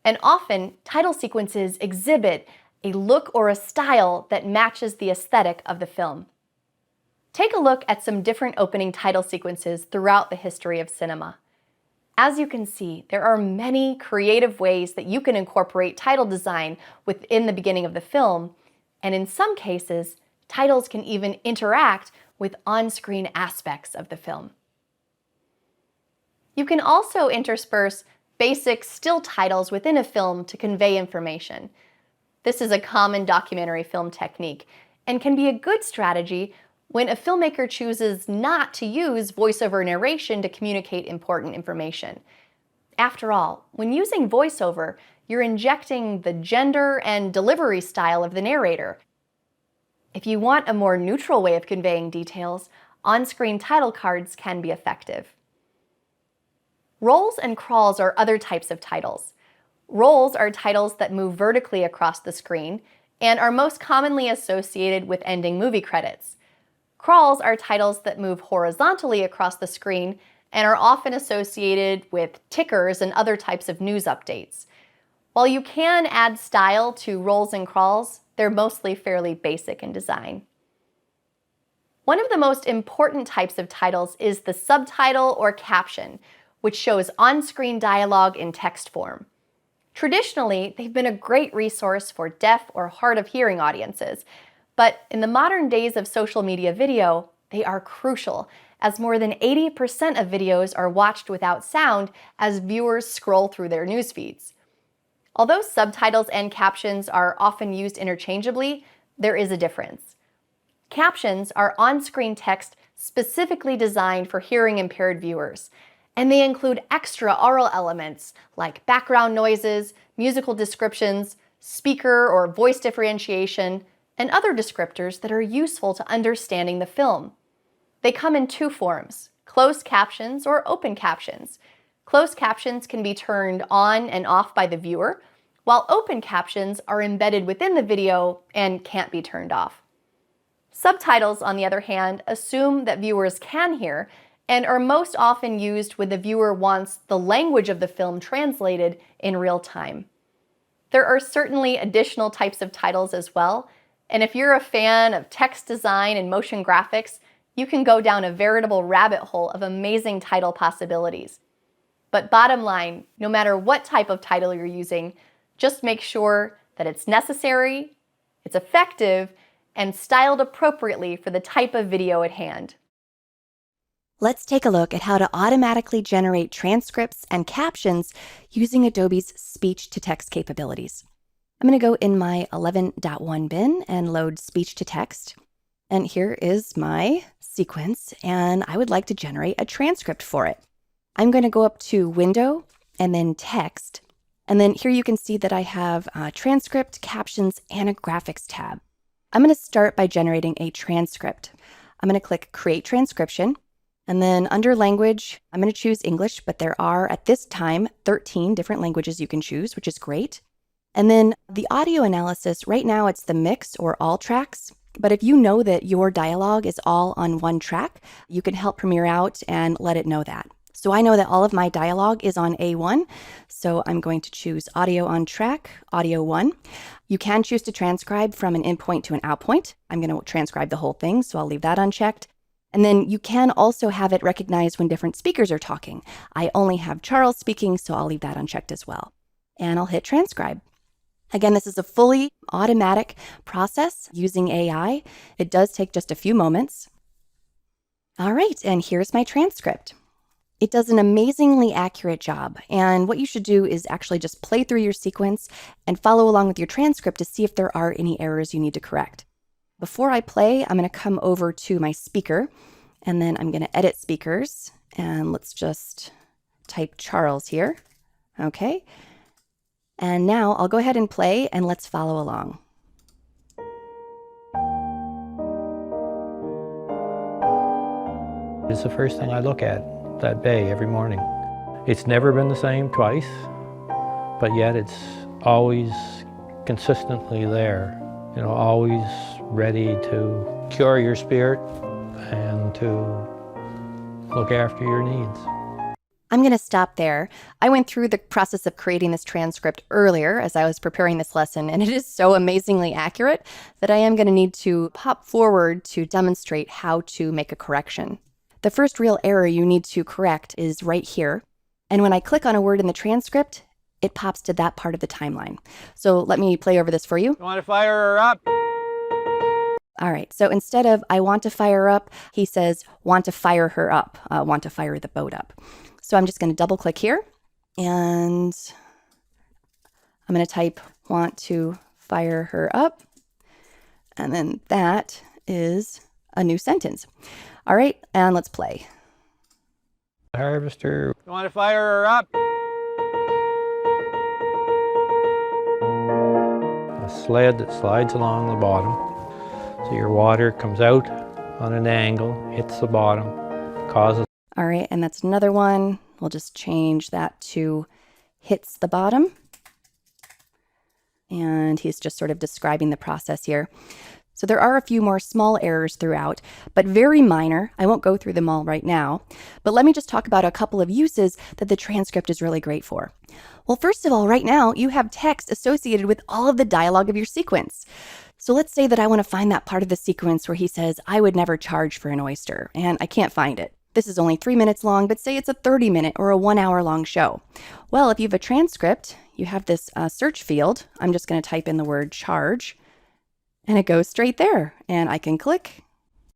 and often title sequences exhibit a look or a style that matches the aesthetic of the film. Take a look at some different opening title sequences throughout the history of cinema. As you can see, there are many creative ways that you can incorporate title design within the beginning of the film, and in some cases, titles can even interact with on-screen aspects of the film. You can also intersperse basic still titles within a film to convey information. This is a common documentary film technique and can be a good strategy when a filmmaker chooses not to use voiceover narration to communicate important information. After all, when using voiceover, you're injecting the gender and delivery style of the narrator. If you want a more neutral way of conveying details, on-screen title cards can be effective. Rolls and crawls are other types of titles. Rolls are titles that move vertically across the screen and are most commonly associated with ending movie credits. Crawls are titles that move horizontally across the screen and are often associated with tickers and other types of news updates. While you can add style to rolls and crawls, they're mostly fairly basic in design. One of the most important types of titles is the subtitle or caption, which shows on-screen dialogue in text form. Traditionally, they've been a great resource for deaf or hard of hearing audiences, but in the modern days of social media video, they are crucial, as more than 80% of videos are watched without sound as viewers scroll through their news feeds. Although subtitles and captions are often used interchangeably, there is a difference. Captions are on-screen text specifically designed for hearing-impaired viewers, and they include extra oral elements like background noises, musical descriptions, speaker or voice differentiation, and other descriptors that are useful to understanding the film. They come in two forms: closed captions or open captions. Closed captions can be turned on and off by the viewer, while open captions are embedded within the video and can't be turned off. Subtitles, on the other hand, assume that viewers can hear and are most often used when the viewer wants the language of the film translated in real time. There are certainly additional types of titles as well, and if you're a fan of text design and motion graphics, you can go down a veritable rabbit hole of amazing title possibilities. But bottom line, no matter what type of title you're using, just make sure that it's necessary, it's effective, and styled appropriately for the type of video at hand. Let's take a look at how to automatically generate transcripts and captions using Adobe's speech-to-text capabilities. I'm going to go in my 11.1 bin and load speech-to-text. And here is my sequence, and I would like to generate a transcript for it. I'm going to go up to Window and then Text. And then here you can see that I have transcript, captions, and a graphics tab. I'm going to start by generating a transcript. I'm going to click Create Transcription. And then under language, I'm going to choose English, but there are, at this time, 13 different languages you can choose, which is great. And then the audio analysis, right now it's the mix or all tracks. But if you know that your dialogue is all on one track, you can help Premiere out and let it know that. So I know that all of my dialogue is on A1, so I'm going to choose audio on track, audio 1. You can choose to transcribe from an in point to an out point. I'm going to transcribe the whole thing, so I'll leave that unchecked. And then you can also have it recognize when different speakers are talking. I only have Charles speaking, so I'll leave that unchecked as well. And I'll hit transcribe. Again, this is a fully automatic process using AI. It does take just a few moments. All right, and here's my transcript. It does an amazingly accurate job, and what you should do is actually just play through your sequence and follow along with your transcript to see if there are any errors you need to correct. Before I play, I'm going to come over to my speaker, and then I'm going to edit speakers, and let's just type Charles here. Okay, and now I'll go ahead and play, and let's follow along. It's the first thing I look at that bay every morning. It's never been the same twice, but yet it's always consistently there, you know, always ready to cure your spirit and to look after your needs. I'm going to stop there. I went through the process of creating this transcript earlier as I was preparing this lesson, and it is so amazingly accurate that I am going to need to pop forward to demonstrate how to make a correction. The first real error you need to correct is right here. And when I click on a word in the transcript, it pops to that part of the timeline. So let me play over this for you. You want to fire her up? All right, so instead of I want to fire up, he says want to fire her up, want to fire the boat up. So I'm just going to double click here, and I'm going to type want to fire her up, and then that is a new sentence. All right, and let's play. Harvester. You want to fire her up? A sled that slides along the bottom. So your water comes out on an angle, hits the bottom, causes... All right, and that's another one. We'll just change that to hits the bottom. And he's just sort of describing the process here. So there are a few more small errors throughout, but very minor. I won't go through them all right now, but let me just talk about a couple of uses that the transcript is really great for. Well, first of all, right now you have text associated with all of the dialogue of your sequence. So let's say that I want to find that part of the sequence where he says, "I would never charge for an oyster," and I can't find it. This is only 3 minutes long, but say it's a 30-minute or a 1-hour long show. Well, if you have a transcript, you have this search field. I'm just going to type in the word charge, and it goes straight there, and I can click.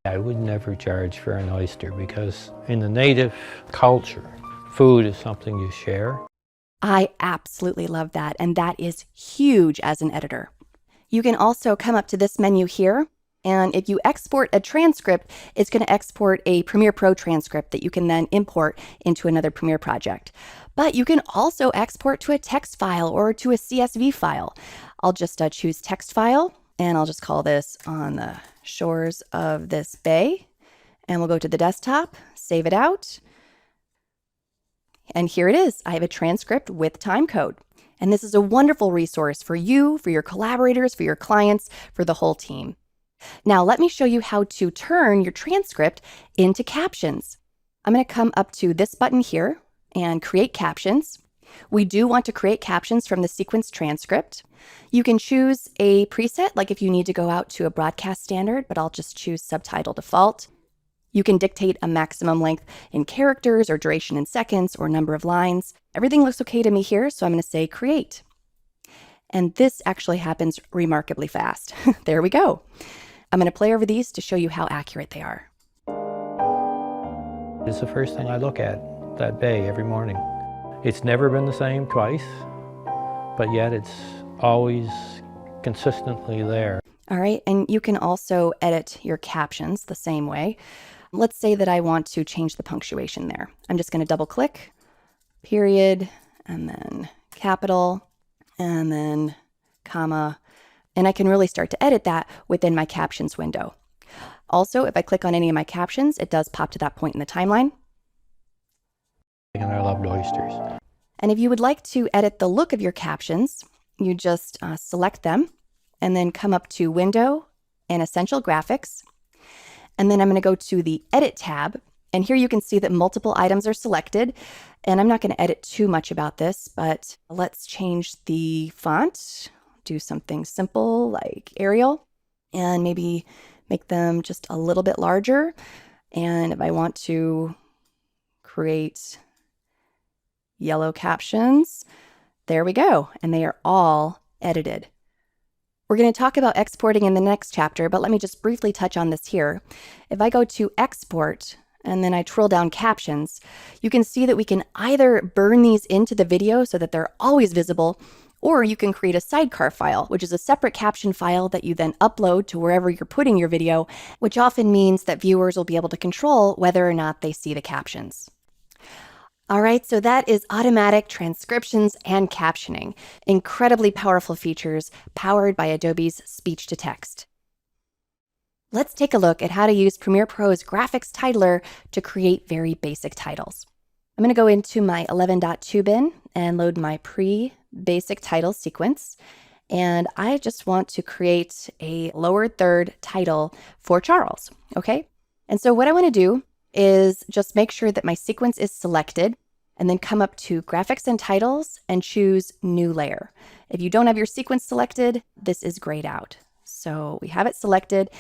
I would never charge for an oyster because in the native culture, food is something you share. I absolutely love that, and that is huge as an editor. You can also come up to this menu here, and if you export a transcript, it's going to export a Premiere Pro transcript that you can then import into another Premiere project. But you can also export to a text file or to a CSV file. I'll just choose text file, and I'll just call this "On the Shores of This Bay," and we'll go to the desktop, save it out. And here it is. I have a transcript with time code. And this is a wonderful resource for you, for your collaborators, for your clients, for the whole team. Now, let me show you how to turn your transcript into captions. I'm going to come up to this button here and create captions. We do want to create captions from the sequence transcript. You can choose a preset, like if you need to go out to a broadcast standard, but I'll just choose subtitle default. You can dictate a maximum length in characters or duration in seconds or number of lines. Everything looks okay to me here, so I'm going to say create. And this actually happens remarkably fast. There we go. I'm going to play over these to show you how accurate they are. It's the first thing I look at that bay every morning. It's never been the same twice, but yet it's always consistently there. All right, and you can also edit your captions the same way. Let's say that I want to change the punctuation there. I'm just going to double click, period, and then capital, and then comma, and I can really start to edit that within my captions window. Also, if I click on any of my captions, it does pop to that point in the timeline. And I loved oysters. And if you would like to edit the look of your captions, you just select them and then come up to Window and Essential Graphics. And then I'm going to go to the Edit tab. And here you can see that multiple items are selected. And I'm not going to edit too much about this, but let's change the font. Do something simple like Arial and maybe make them just a little bit larger. And if I want to create yellow captions, there we go. And they are all edited. We're going to talk about exporting in the next chapter, but let me just briefly touch on this here. If I go to Export and then I twirl down Captions, you can see that we can either burn these into the video so that they're always visible, or you can create a sidecar file, which is a separate caption file that you then upload to wherever you're putting your video, which often means that viewers will be able to control whether or not they see the captions. All right, so that is automatic transcriptions and captioning. Incredibly powerful features powered by Adobe's speech-to-text. Let's take a look at how to use Premiere Pro's graphics titler to create very basic titles. I'm going to go into my 11.2 bin and load my pre-basic title sequence. And I just want to create a lower third title for Charles, okay? And so what I want to do is just make sure that my sequence is selected and then come up to Graphics and Titles and choose New Layer. If you don't have your sequence selected, this is grayed out. So we have it selected,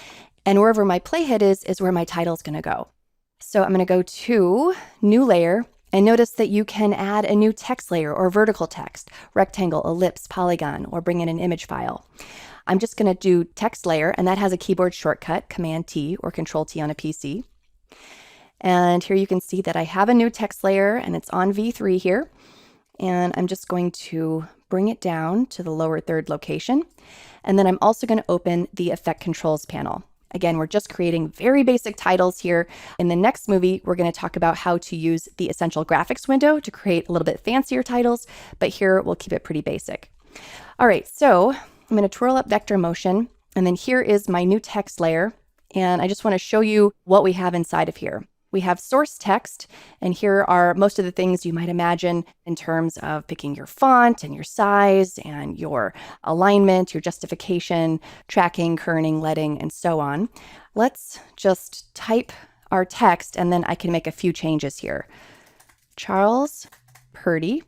and wherever my playhead is where my title is going to go. So I'm going to go to New Layer, and notice that you can add a new text layer or vertical text, rectangle, ellipse, polygon, or bring in an image file. I'm just going to do text layer, and that has a keyboard shortcut, Command-T or Control-T on a PC. And here you can see that I have a new text layer and it's on V3 here. And I'm just going to bring it down to the lower third location. And then I'm also going to open the Effect Controls panel. Again, we're just creating very basic titles here. In the next movie, we're going to talk about how to use the Essential Graphics window to create a little bit fancier titles, but here we'll keep it pretty basic. All right, so I'm going to twirl up vector motion, and then here is my new text layer. And I just want to show you what we have inside of here. we have source text, and here are most of the things you might imagine in terms of picking your font and your size and your alignment, your justification, tracking, kerning, leading, and so on. Let's just type our text, and then I can make a few changes here. Charles Purdy.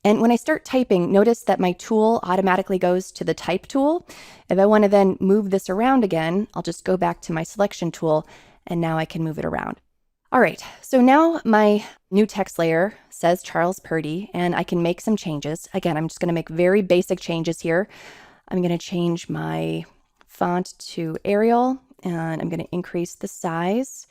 And when I start typing, notice that my tool automatically goes to the type tool. If I want to then move this around again, I'll just go back to my selection tool, and now I can move it around. All right, so now my new text layer says Charles Purdy, and I can make some changes. Again, I'm just going to make very basic changes here. I'm going to change my font to Arial, and I'm going to increase the size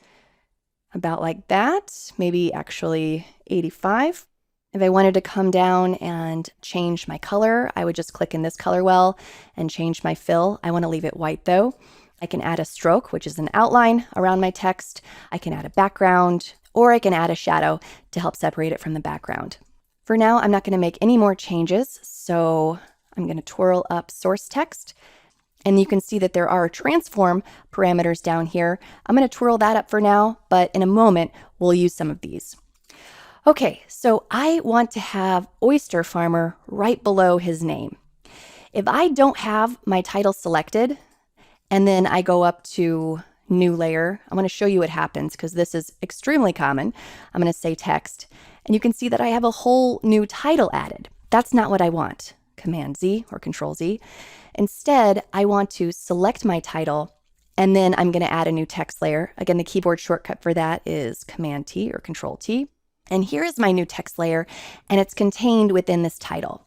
about like that, maybe actually 85. If I wanted to come down and change my color, I would just click in this color well and change my fill. I want to leave it white though. I can add a stroke, which is an outline around my text. I can add a background, or I can add a shadow to help separate it from the background. For now, I'm not going to make any more changes, so I'm going to twirl up source text. And you can see that there are transform parameters down here. I'm going to twirl that up for now, but in a moment, we'll use some of these. Okay, so I want to have Oyster Farmer right below his name. If I don't have my title selected, and then I go up to new layer, I'm going to show you what happens because this is extremely common. I'm going to say text, and you can see that I have a whole new title added. That's not what I want. Command Z or Control Z. Instead, I want to select my title, and then I'm going to add a new text layer. Again, the keyboard shortcut for that is Command T or Control T. And here is my new text layer, and it's contained within this title.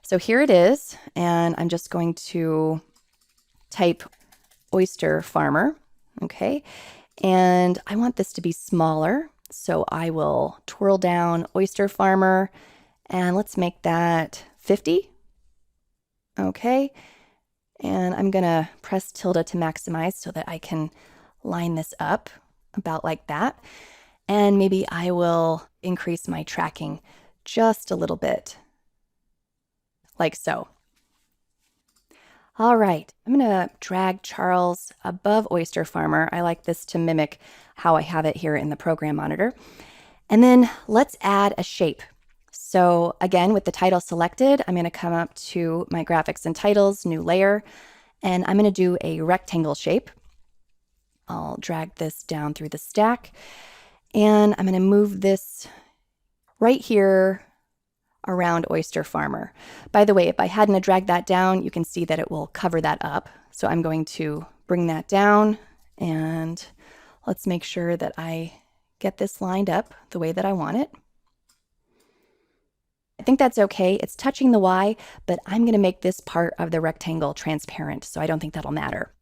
So here it is, and I'm just going to type Oyster Farmer, okay? And I want this to be smaller, so I will twirl down Oyster Farmer, and let's make that 50, okay? And I'm gonna press tilde to maximize so that I can line this up about like that. And maybe I will increase my tracking just a little bit, like so. All right, I'm gonna drag Charles above Oyster Farmer. I like this to mimic how I have it here in the program monitor. And then let's add a shape. So again, with the title selected, I'm gonna come up to my graphics and titles, new layer, and I'm gonna do a rectangle shape. I'll drag this down through the stack, and I'm gonna move this right here around Oyster Farmer. By the way, if I hadn't dragged that down, you can see that it will cover that up. So I'm going to bring that down, and let's make sure that I get this lined up the way that I want it. I think that's okay. It's touching the Y, but I'm going to make this part of the rectangle transparent, so I don't think that'll matter.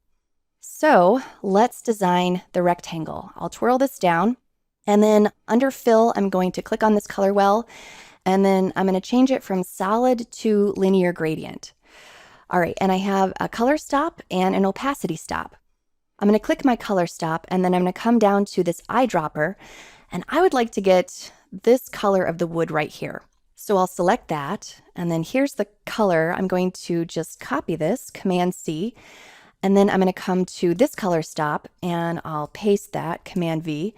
So let's design the rectangle. I'll twirl this down, and then under Fill, I'm going to click on this color well, and then I'm going to change it from solid to linear gradient. All right, and I have a color stop and an opacity stop. I'm going to click my color stop, and then I'm going to come down to this eyedropper, and I would like to get this color of the wood right here. So I'll select that, and then here's the color. I'm going to just copy this, Command C, and then I'm going to come to this color stop, and I'll paste that, Command V.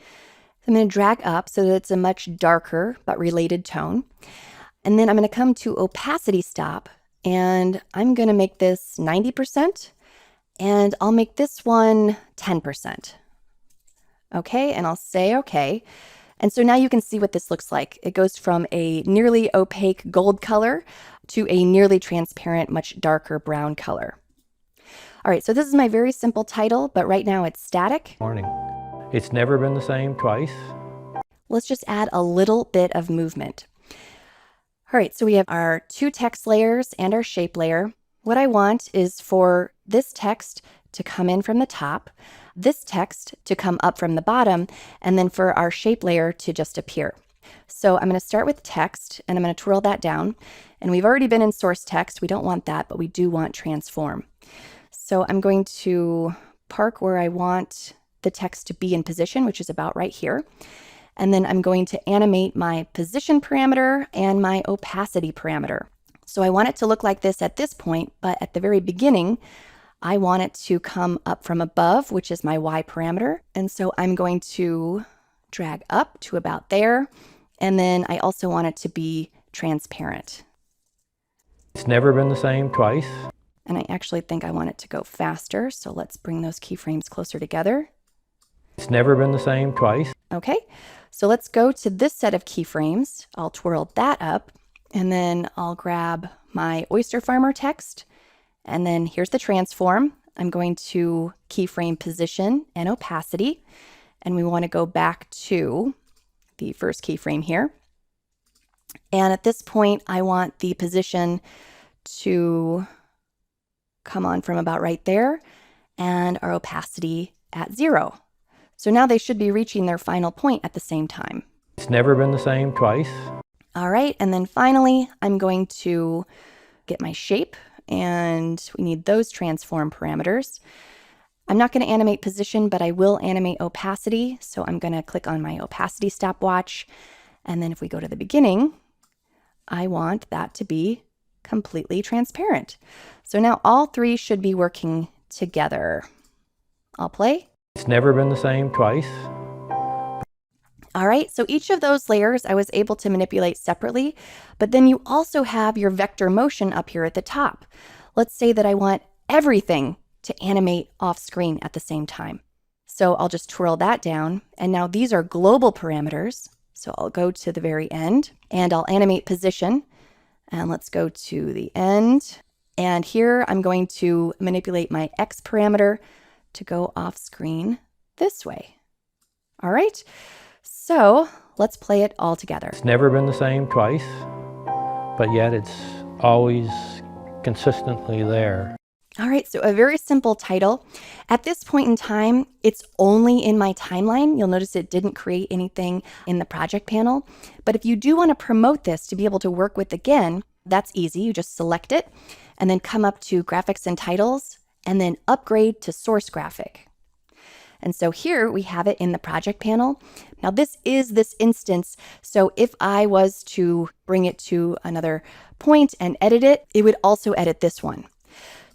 I'm going to drag up so that it's a much darker but related tone. And then I'm going to come to opacity stop, and I'm going to make this 90%, and I'll make this one 10%. Okay, and I'll say okay. And so now you can see what this looks like. It goes from a nearly opaque gold color to a nearly transparent, much darker brown color. All right, so this is my very simple title, but right now it's static. Morning. It's never been the same twice. Let's just add a little bit of movement. All right, so we have our two text layers and our shape layer. What I want is for this text to come in from the top, this text to come up from the bottom, and then for our shape layer to just appear. So I'm going to start with text, and I'm going to twirl that down. And we've already been in source text. We don't want that, but we do want transform. So I'm going to park where I want the text to be in position, which is about right here. And then I'm going to animate my position parameter and my opacity parameter. So I want it to look like this at this point, but at the very beginning, I want it to come up from above, which is my Y parameter. And so I'm going to drag up to about there. And then I also want it to be transparent. It's never been the same twice. And I actually think I want it to go faster. So let's bring those keyframes closer together. It's never been the same twice. Okay, so let's go to this set of keyframes. I'll twirl that up, and then I'll grab my oyster farmer text. And then here's the transform. I'm going to keyframe position and opacity. And we want to go back to the first keyframe here. And at this point, I want the position to come on from about right there and our opacity at 0. So now they should be reaching their final point at the same time. It's never been the same twice. All right, and then finally, I'm going to get my shape, and we need those transform parameters. I'm not going to animate position, but I will animate opacity. So I'm going to click on my opacity stopwatch. And then if we go to the beginning, I want that to be completely transparent. So now all three should be working together. I'll play. It's never been the same twice. All right, so each of those layers I was able to manipulate separately, but then you also have your vector motion up here at the top. Let's say that I want everything to animate off screen at the same time. So I'll just twirl that down, and now these are global parameters. So I'll go to the very end, and I'll animate position, and let's go to the end. And here I'm going to manipulate my X parameter to go off screen this way. All right. So let's play it all together. It's never been the same twice, but yet it's always consistently there. All right, so a very simple title. At this point in time, it's only in my timeline. You'll notice it didn't create anything in the project panel. But if you do want to promote this to be able to work with again, that's easy. You just select it and then come up to graphics and titles and then upgrade to source graphic. And so here we have it in the project panel. Now this is this instance. So if I was to bring it to another point and edit it, it would also edit this one.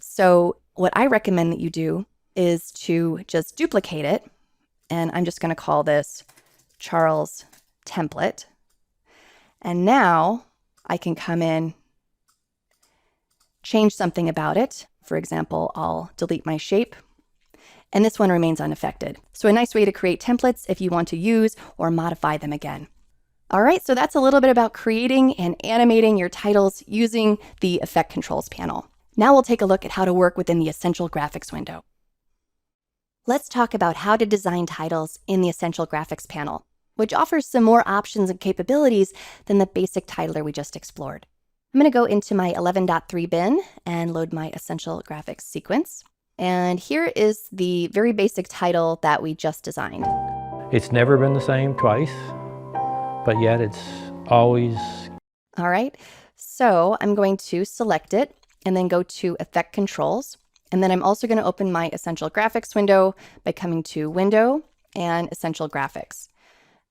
So what I recommend that you do is to just duplicate it. And I'm just going to call this Charles template. And now I can come in, change something about it. For example, I'll delete my shape. And this one remains unaffected. So a nice way to create templates if you want to use or modify them again. All right, so that's a little bit about creating and animating your titles using the Effect Controls panel. Now we'll take a look at how to work within the Essential Graphics window. Let's talk about how to design titles in the Essential Graphics panel, which offers some more options and capabilities than the basic titler we just explored. I'm going to go into my 11.3 bin and load my Essential Graphics sequence. And here is the very basic title that we just designed. It's never been the same twice, but yet it's always... All right, so I'm going to select it and then go to Effect Controls. And then I'm also going to open my Essential Graphics window by coming to Window and Essential Graphics.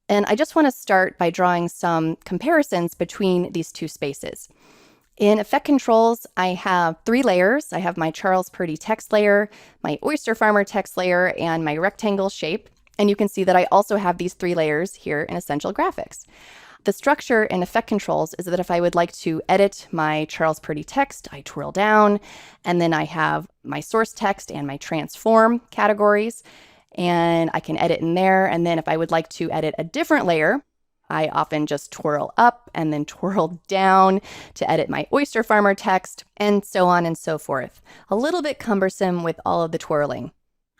And I just want to start by drawing some comparisons between these two spaces. In Effect Controls, I have 3 layers. I have my Charles Purdy text layer, my Oyster Farmer text layer, and my rectangle shape. And you can see that I also have these 3 layers here in Essential Graphics. The structure in Effect Controls is that if I would like to edit my Charles Purdy text, I twirl down, and then I have my source text and my transform categories, and I can edit in there. And then if I would like to edit a different layer, I often just twirl up and then twirl down to edit my Oyster Farmer text, and so on and so forth. A little bit cumbersome with all of the twirling.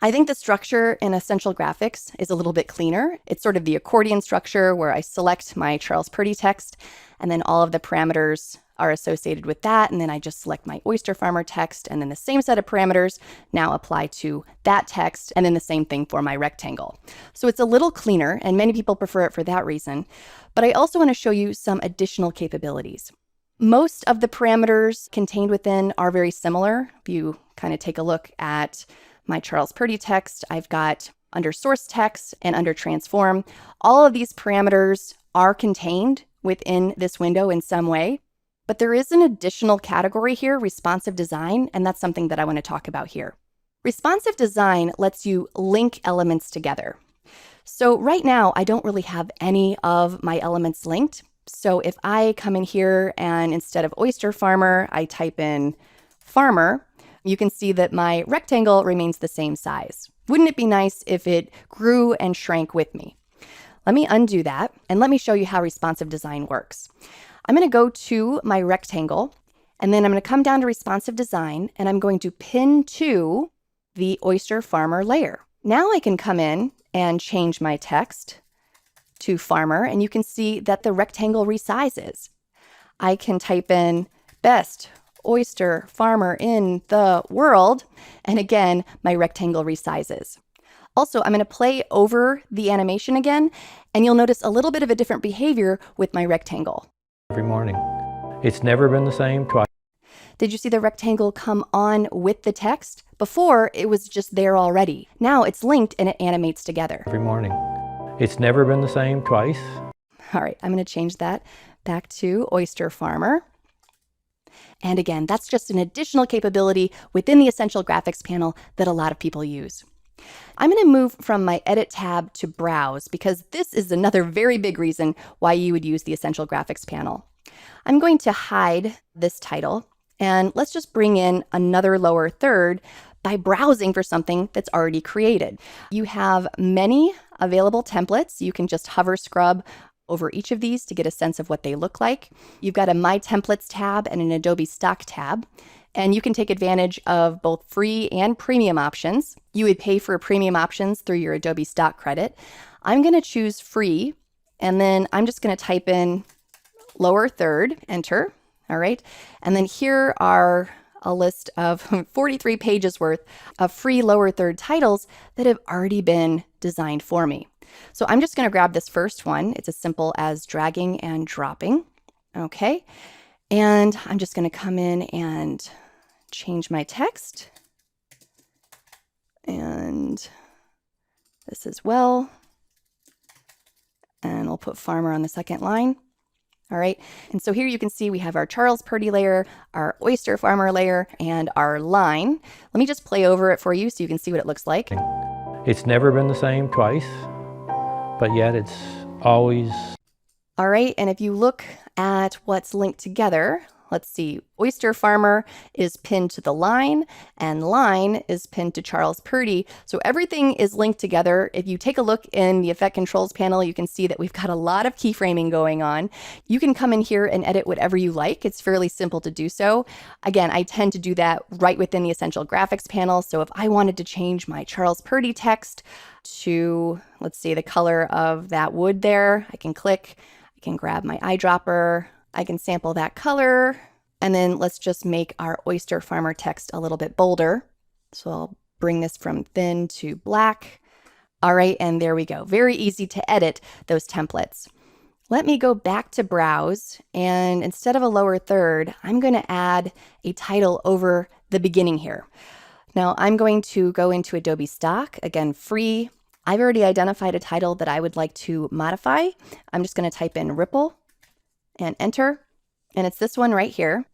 I think the structure in Essential Graphics is a little bit cleaner. It's sort of the accordion structure where I select my Charles Purdy text, and then all of the parameters are associated with that, and then I just select my Oyster Farmer text, and then the same set of parameters now apply to that text, and then the same thing for my rectangle. So it's a little cleaner, and many people prefer it for that reason. But I also want to show you some additional capabilities. Most of the parameters contained within are very similar. If you kind of take a look at my Charles Purdy text, I've got under source text and under transform. All of these parameters are contained within this window in some way, but there is an additional category here, responsive design, and that's something that I want to talk about here. Responsive design lets you link elements together. So right now, I don't really have any of my elements linked. So if I come in here and instead of oyster farmer, I type in farmer, you can see that my rectangle remains the same size. Wouldn't it be nice if it grew and shrank with me? Let me undo that and let me show you how responsive design works. I'm going to go to my rectangle and then I'm going to come down to responsive design and I'm going to pin to the oyster farmer layer. Now I can come in and change my text to farmer and you can see that the rectangle resizes. I can type in best oyster farmer in the world and again my rectangle resizes. Also, I'm going to play over the animation again, and you'll notice a little bit of a different behavior with my rectangle. Every morning. It's never been the same twice. Did you see the rectangle come on with the text? Before, it was just there already. Now it's linked and it animates together. Every morning. It's never been the same twice. All right, I'm going to change that back to oyster farmer. And again, that's just an additional capability within the Essential Graphics panel that a lot of people use. I'm going to move from my Edit tab to Browse because this is another very big reason why you would use the Essential Graphics panel. I'm going to hide this title and let's just bring in another lower third by browsing for something that's already created. You have many available templates. You can just hover scrub over each of these to get a sense of what they look like. You've got a My Templates tab and an Adobe Stock tab. And you can take advantage of both free and premium options. You would pay for premium options through your Adobe Stock credit. I'm going to choose free, and then I'm just going to type in lower third, enter, all right? And then here are a list of 43 pages worth of free lower third titles that have already been designed for me. So I'm just going to grab this first one. It's as simple as dragging and dropping, okay? And I'm just going to come in and change my text and this as well. And I'll put farmer on the second line. All right. And so here you can see we have our Charles Purdy layer, our oyster farmer layer, and our line. Let me just play over it for you so you can see what it looks like. It's never been the same twice, but yet it's always. All right. And if you look at what's linked together, let's see, oyster farmer is pinned to the line and line is pinned to Charles Purdy. So everything is linked together. If you take a look in the effect controls panel, you can see that we've got a lot of keyframing going on. You can come in here and edit whatever you like. It's fairly simple to do so. Again, I tend to do that right within the Essential Graphics panel. So if I wanted to change my Charles Purdy text to, let's see, the color of that wood there, I can click, I can grab my eyedropper, I can sample that color, and then let's just make our oyster farmer text a little bit bolder. So I'll bring this from thin to black. All right, and there we go. Very easy to edit those templates. Let me go back to Browse, and instead of a lower third, I'm going to add a title over the beginning here. Now I'm going to go into Adobe Stock, again, free. I've already identified a title that I would like to modify. I'm just going to type in Ripple and enter, and it's this one right here.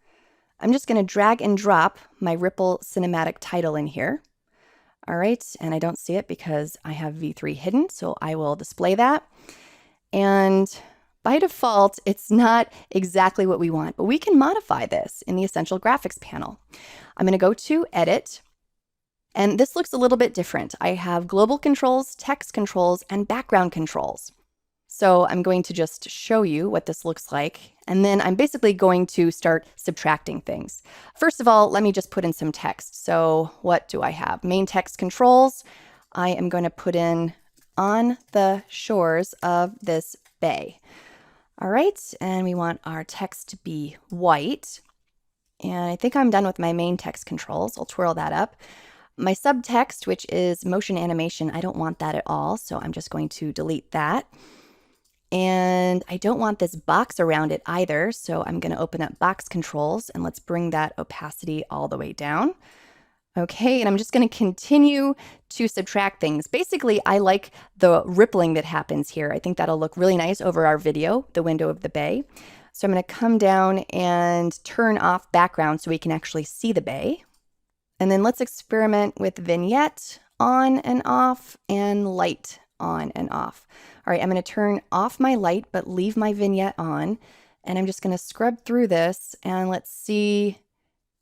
I'm just going to drag and drop my Ripple cinematic title in here. All right, and I don't see it because I have V3 hidden, so I will display that. And by default, it's not exactly what we want, but we can modify this in the Essential Graphics panel. I'm going to go to Edit, and this looks a little bit different. I have global controls, text controls, and background controls. So I'm going to just show you what this looks like, and then I'm basically going to start subtracting things. First of all, let me just put in some text. So what do I have? Main text controls. I am going to put in on the shores of this bay. All right, and we want our text to be white. And I think I'm done with my main text controls. I'll twirl that up. My subtext, which is motion animation, I don't want that at all, so I'm just going to delete that. And I don't want this box around it either, so I'm going to open up box controls and let's bring that opacity all the way down. Okay, and I'm just going to continue to subtract things. Basically, I like the rippling that happens here. I think that'll look really nice over our video, the window of the bay. So I'm going to come down and turn off background so we can actually see the bay. And then let's experiment with vignette on and off and light on and off. All right, I'm going to turn off my light, but leave my vignette on. And I'm just going to scrub through this and let's see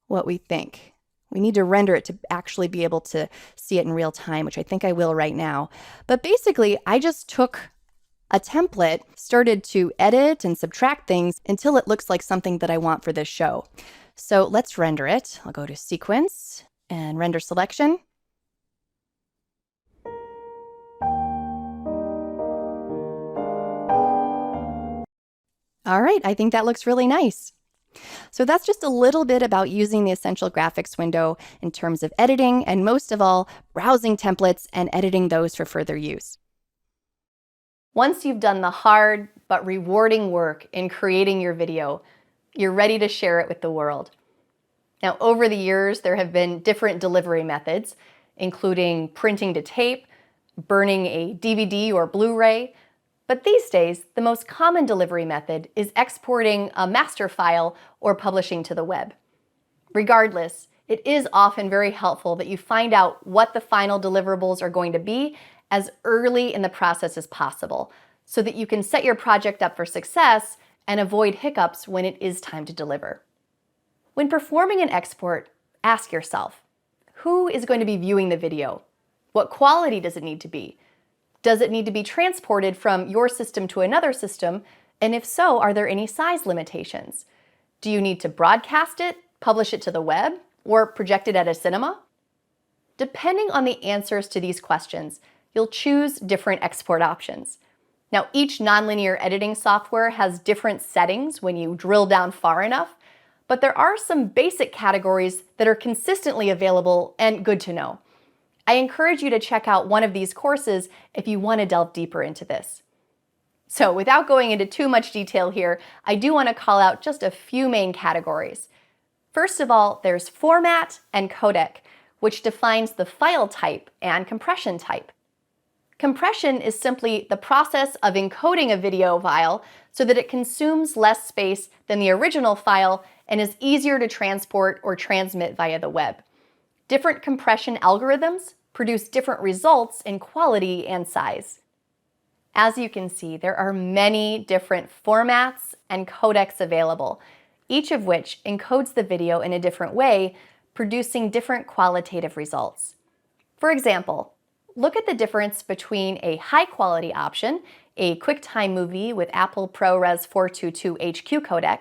what we think. We need to render it to actually be able to see it in real time, which I think I will right now. But basically, I just took a template, started to edit and subtract things until it looks like something that I want for this show. So let's render it. I'll go to Sequence and Render Selection. All right, I think that looks really nice. So that's just a little bit about using the Essential Graphics window in terms of editing, and most of all, browsing templates and editing those for further use. Once you've done the hard but rewarding work in creating your video, you're ready to share it with the world. Now, over the years, there have been different delivery methods, including printing to tape, burning a DVD or Blu-ray, but these days, the most common delivery method is exporting a master file or publishing to the web. Regardless, it is often very helpful that you find out what the final deliverables are going to be as early in the process as possible, so that you can set your project up for success and avoid hiccups when it is time to deliver. When performing an export, ask yourself, who is going to be viewing the video? What quality does it need to be? Does it need to be transported from your system to another system? And if so, are there any size limitations? Do you need to broadcast it, publish it to the web, or project it at a cinema? Depending on the answers to these questions, you'll choose different export options. Now, each nonlinear editing software has different settings when you drill down far enough, but there are some basic categories that are consistently available and good to know. I encourage you to check out one of these courses if you want to delve deeper into this. So without going into too much detail here, I do want to call out just a few main categories. First of all, there's format and codec, which defines the file type and compression type. Compression is simply the process of encoding a video file so that it consumes less space than the original file and is easier to transport or transmit via the web. Different compression algorithms produce different results in quality and size. As you can see, there are many different formats and codecs available, each of which encodes the video in a different way, producing different qualitative results. For example, look at the difference between a high-quality option, a QuickTime movie with Apple ProRes 422 HQ codec,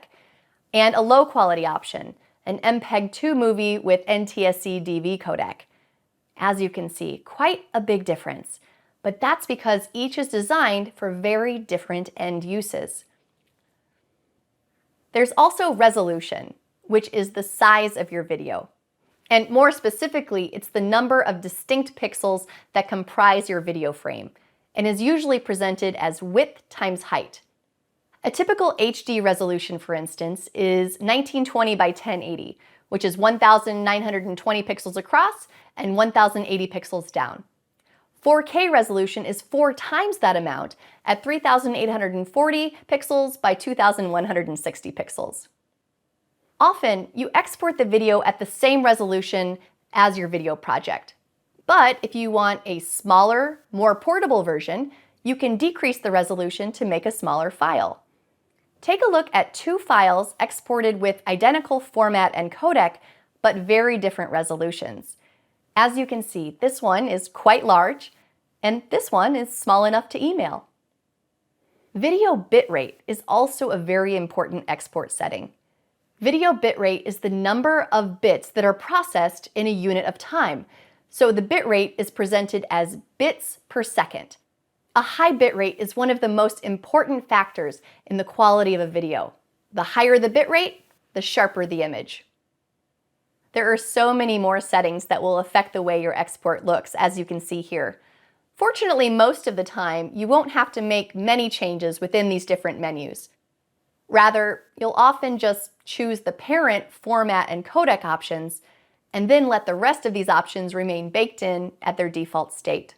and a low-quality option, an MPEG-2 movie with NTSC DV codec. As you can see, quite a big difference, but that's because each is designed for very different end uses. There's also resolution, which is the size of your video. And more specifically, it's the number of distinct pixels that comprise your video frame, and is usually presented as width times height. A typical HD resolution, for instance, is 1920 by 1080, which is 1920 pixels across and 1080 pixels down. 4K resolution is 4 times that amount at 3840 pixels by 2160 pixels. Often, you export the video at the same resolution as your video project. But if you want a smaller, more portable version, you can decrease the resolution to make a smaller file. Take a look at two files exported with identical format and codec, but very different resolutions. As you can see, this one is quite large, and this one is small enough to email. Video bitrate is also a very important export setting. Video bitrate is the number of bits that are processed in a unit of time, so the bitrate is presented as bits per second. A high bitrate is one of the most important factors in the quality of a video. The higher the bitrate, the sharper the image. There are so many more settings that will affect the way your export looks, as you can see here. Fortunately, most of the time, you won't have to make many changes within these different menus. Rather, you'll often just choose the parent format and codec options, and then let the rest of these options remain baked in at their default state.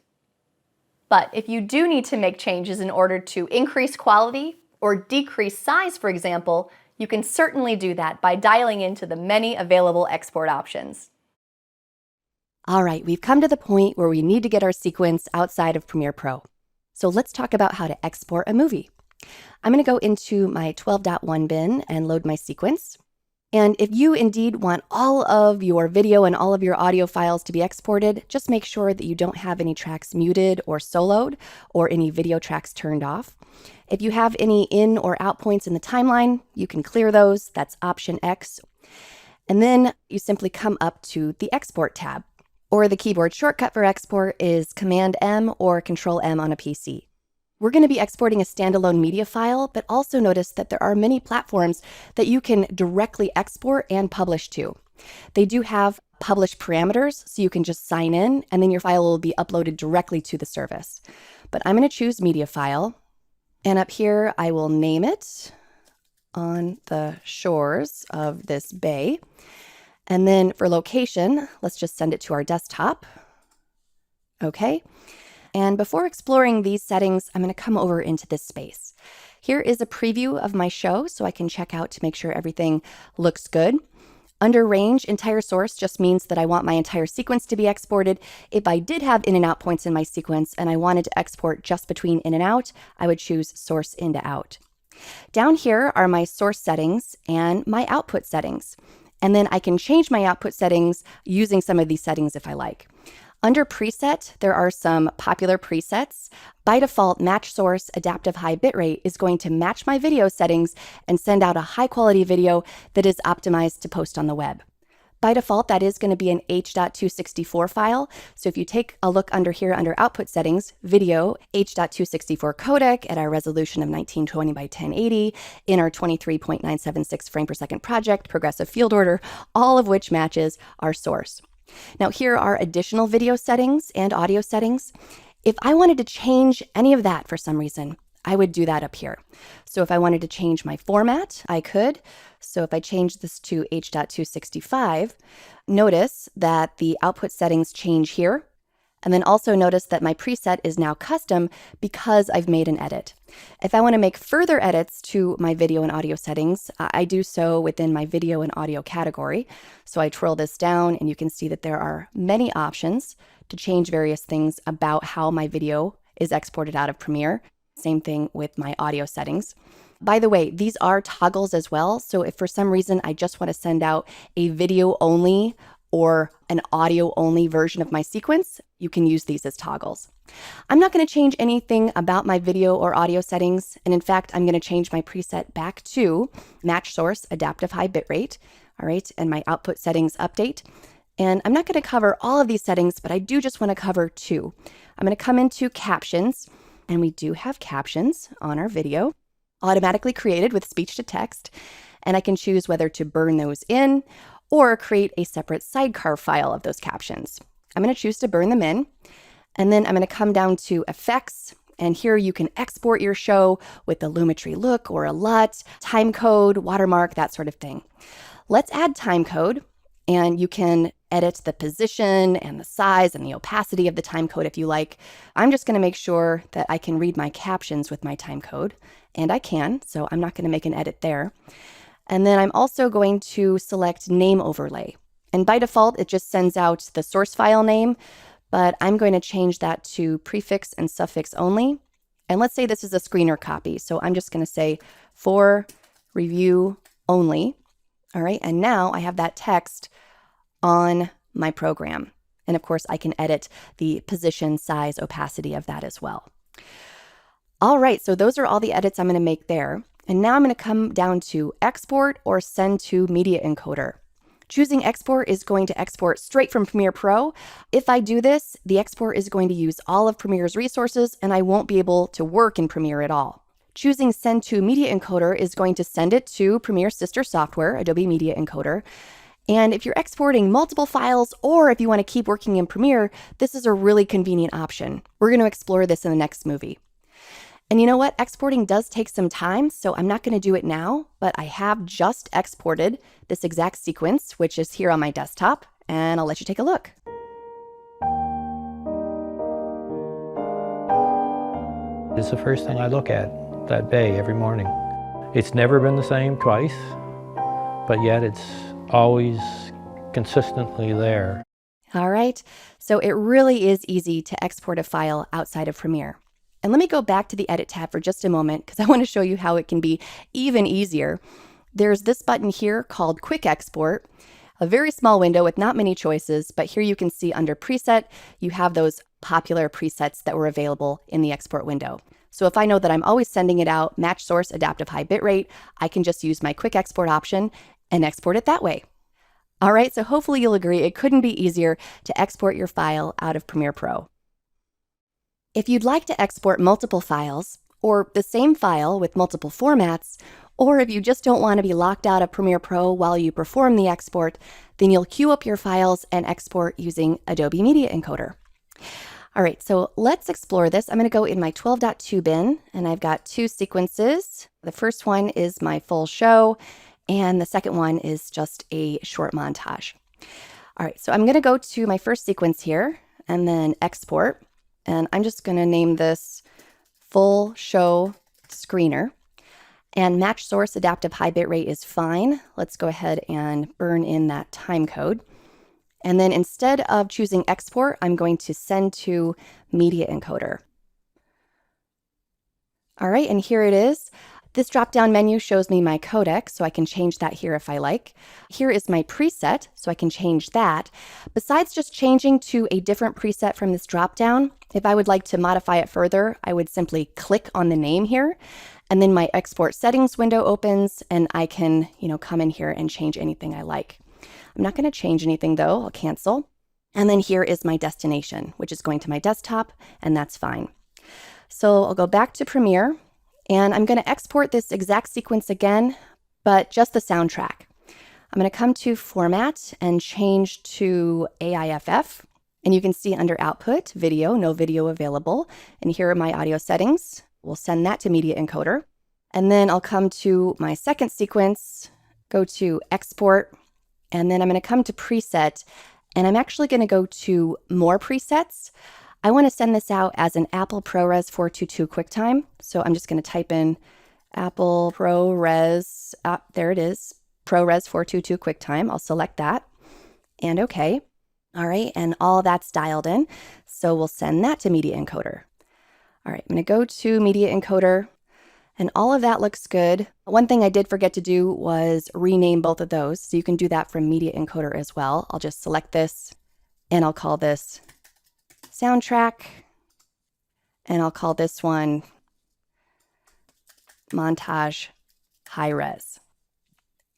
But if you do need to make changes in order to increase quality or decrease size, for example, you can certainly do that by dialing into the many available export options. All right, we've come to the point where we need to get our sequence outside of Premiere Pro. So let's talk about how to export a movie. I'm going to go into my 12.1 bin and load my sequence. And if you indeed want all of your video and all of your audio files to be exported, just make sure that you don't have any tracks muted or soloed or any video tracks turned off. If you have any in or out points in the timeline, you can clear those. That's Option X. And then you simply come up to the Export tab, or the keyboard shortcut for export is Command M or Control M on a PC. We're going to be exporting a standalone media file, but also notice that there are many platforms that you can directly export and publish to. They do have publish parameters, so you can just sign in and then your file will be uploaded directly to the service. But I'm going to choose media file, and up here I will name it On the Shores of This Bay. And then for location, let's just send it to our desktop. Okay. And before exploring these settings, I'm going to come over into this space. Here is a preview of my show, so I can check out to make sure everything looks good. Under range, entire source just means that I want my entire sequence to be exported. If I did have in and out points in my sequence and I wanted to export just between in and out, I would choose source into out. Down here are my source settings and my output settings. And then I can change my output settings using some of these settings if I like. Under preset, there are some popular presets. By default, match source adaptive high bitrate is going to match my video settings and send out a high quality video that is optimized to post on the web. By default, that is going to be an H.264 file. So if you take a look under here under output settings, video, H.264 codec at our resolution of 1920 by 1080 in our 23.976 frame per second project, progressive field order, all of which matches our source. Now here are additional video settings and audio settings. If I wanted to change any of that for some reason, I would do that up here. So if I wanted to change my format, I could. So if I change this to H.265, notice that the output settings change here. And then also notice that my preset is now custom because I've made an edit. If I want to make further edits to my video and audio settings, I do so within my video and audio category. So I twirl this down and you can see that there are many options to change various things about how my video is exported out of Premiere. Same thing with my audio settings. By the way, these are toggles as well. So if for some reason I just want to send out a video only or an audio only version of my sequence, you can use these as toggles. I'm not going to change anything about my video or audio settings. And in fact, I'm going to change my preset back to match source adaptive high bitrate. All right. And my output settings update. And I'm not going to cover all of these settings, but I do just want to cover two. I'm going to come into captions, and we do have captions on our video automatically created with speech to text. And I can choose whether to burn those in or create a separate sidecar file of those captions. I'm going to choose to burn them in, and then I'm going to come down to effects, and here you can export your show with a Lumetri look or a LUT, time code, watermark, that sort of thing. Let's add time code, and you can edit the position and the size and the opacity of the time code if you like. I'm just going to make sure that I can read my captions with my time code, and I can, so I'm not going to make an edit there. And then I'm also going to select name overlay. And by default, it just sends out the source file name, but I'm going to change that to prefix and suffix only. And let's say this is a screener copy. So I'm just going to say for review only. All right. And now I have that text on my program. And of course, I can edit the position, size, opacity of that as well. All right. So those are all the edits I'm going to make there. And now I'm going to come down to export or send to media encoder. Choosing export is going to export straight from Premiere Pro. If I do this, the export is going to use all of Premiere's resources and I won't be able to work in Premiere at all. Choosing send to media encoder is going to send it to Premiere's sister software, Adobe Media Encoder. And if you're exporting multiple files or if you want to keep working in Premiere, this is a really convenient option. We're going to explore this in the next movie. And you know what? Exporting does take some time, so I'm not going to do it now, but I have just exported this exact sequence, which is here on my desktop, and I'll let you take a look. It's the first thing I look at, that bay, every morning. It's never been the same twice, but yet it's always consistently there. All right, so it really is easy to export a file outside of Premiere. And let me go back to the Edit tab for just a moment because I want to show you how it can be even easier. There's this button here called Quick Export, a very small window with not many choices, but here you can see under Preset, you have those popular presets that were available in the export window. So if I know that I'm always sending it out, match source, adaptive high bitrate, I can just use my Quick Export option and export it that way. All right, so hopefully you'll agree it couldn't be easier to export your file out of Premiere Pro. If you'd like to export multiple files, or the same file with multiple formats, or if you just don't want to be locked out of Premiere Pro while you perform the export, then you'll queue up your files and export using Adobe Media Encoder. All right, so let's explore this. I'm going to go in my 12.2 bin, and I've got two sequences. The first one is my full show, and the second one is just a short montage. All right, so I'm going to go to my first sequence here, and then export, and I'm just going to name this full show screener. And match source adaptive high bitrate is fine. Let's go ahead and burn in that time code. And then instead of choosing export, I'm going to send to Media Encoder. All right, and here it is. This drop-down menu shows me my codec, so I can change that here if I like. Here is my preset, so I can change that. Besides just changing to a different preset from this drop-down, if I would like to modify it further, I would simply click on the name here, and then my export settings window opens, and I can, come in here and change anything I like. I'm not going to change anything though. I'll cancel. And then here is my destination, which is going to my desktop, and that's fine. So I'll go back to Premiere, and I'm going to export this exact sequence again, but just the soundtrack. I'm going to come to Format and change to AIFF. And you can see under Output, Video, no video available. And here are my audio settings. We'll send that to Media Encoder. And then I'll come to my second sequence, go to Export, and then I'm going to come to Preset, and I'm actually going to go to More Presets. I want to send this out as an Apple ProRes 422 QuickTime. So I'm just going to type in Apple ProRes, there it is, ProRes 422 QuickTime. I'll select that, and OK. All right, and all that's dialed in. So we'll send that to Media Encoder. All right, I'm going to go to Media Encoder, and all of that looks good. One thing I did forget to do was rename both of those, so you can do that from Media Encoder as well. I'll just select this, and I'll call this Soundtrack, and I'll call this one Montage High Res.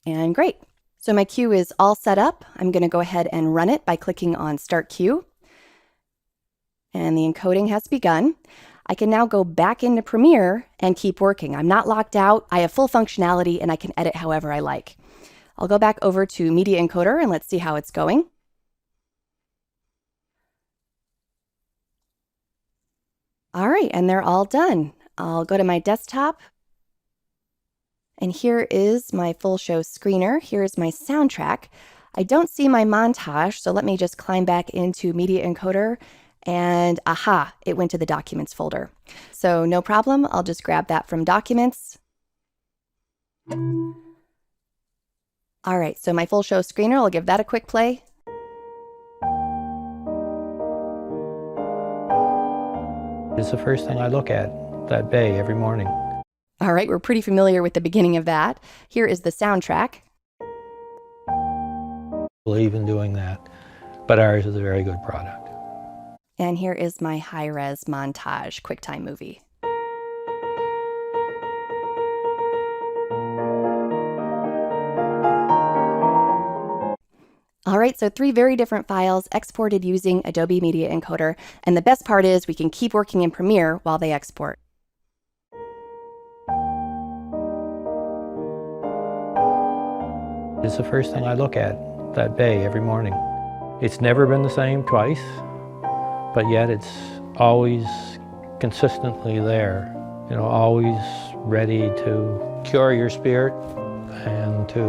And great. So my queue is all set up. I'm going to go ahead and run it by clicking on Start Queue. And the encoding has begun. I can now go back into Premiere and keep working. I'm not locked out. I have full functionality and I can edit however I like. I'll go back over to Media Encoder and let's see how it's going. All right, and they're all done. I'll go to my desktop. And here is my full show screener. Here's my soundtrack. I don't see my montage, so let me just climb back into Media Encoder, and aha, it went to the Documents folder. So no problem, I'll just grab that from Documents. All right, so my full show screener, I'll give that a quick play. It's the first thing I look at that bay every morning. All right, we're pretty familiar with the beginning of that. Here is the soundtrack. Believe in doing that, but ours is a very good product. And here is my high-res montage QuickTime movie. All right, so 3 very different files exported using Adobe Media Encoder. And the best part is we can keep working in Premiere while they export. It's the first thing I look at that bay every morning. It's never been the same twice, but yet it's always consistently there, always ready to cure your spirit and to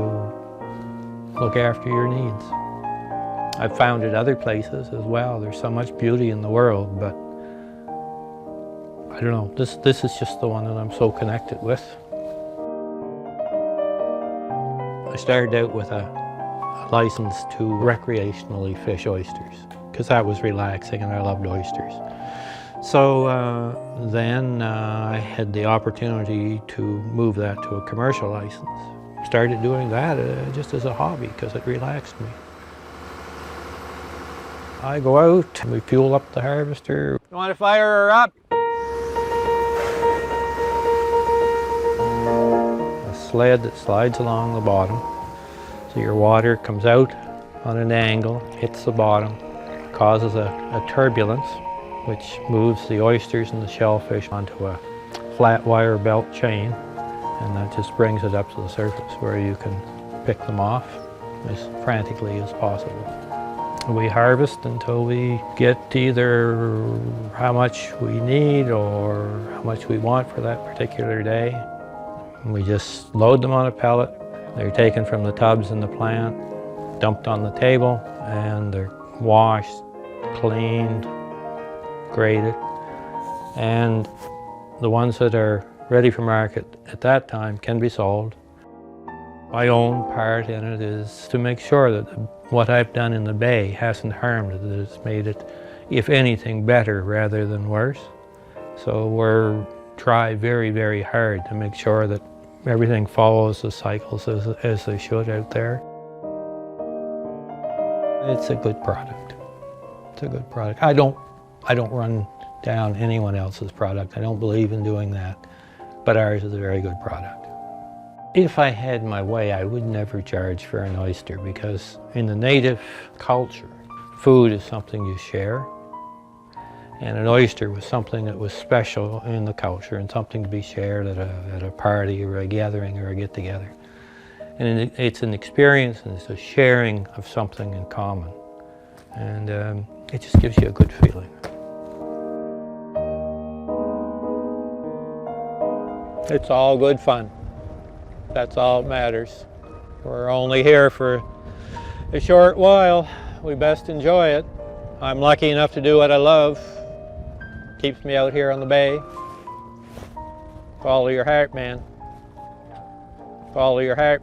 look after your needs. I've found it other places as well. There's so much beauty in the world, but I don't know, this is just the one that I'm so connected with. I started out with a license to recreationally fish oysters because that was relaxing and I loved oysters. So then I had the opportunity to move that to a commercial license. Started doing that just as a hobby because it relaxed me. I go out, we fuel up the harvester. You want to fire her up? A sled that slides along the bottom. So your water comes out on an angle, hits the bottom, causes a turbulence, which moves the oysters and the shellfish onto a flat wire belt chain, and that just brings it up to the surface where you can pick them off as frantically as possible. We harvest until we get either how much we need or how much we want for that particular day. We just load them on a pellet. They're taken from the tubs in the plant, dumped on the table, and they're washed, cleaned, graded. And the ones that are ready for market at that time can be sold. My own part in it is to make sure that what I've done in the bay hasn't harmed it, that it's made it, if anything, better rather than worse. So we're try very, very hard to make sure that everything follows the cycles as they should out there. It's a good product. It's a good product. I don't run down anyone else's product. I don't believe in doing that, but ours is a very good product. If I had my way, I would never charge for an oyster because in the native culture, food is something you share, and an oyster was something that was special in the culture and something to be shared at a party or a gathering or a get-together. And it's an experience and it's a sharing of something in common, and it just gives you a good feeling. It's all good fun. That's all that matters. We're only here for a short while. We best enjoy it. I'm lucky enough to do what I love. Keeps me out here on the bay. Follow your heart, man. Follow your heart.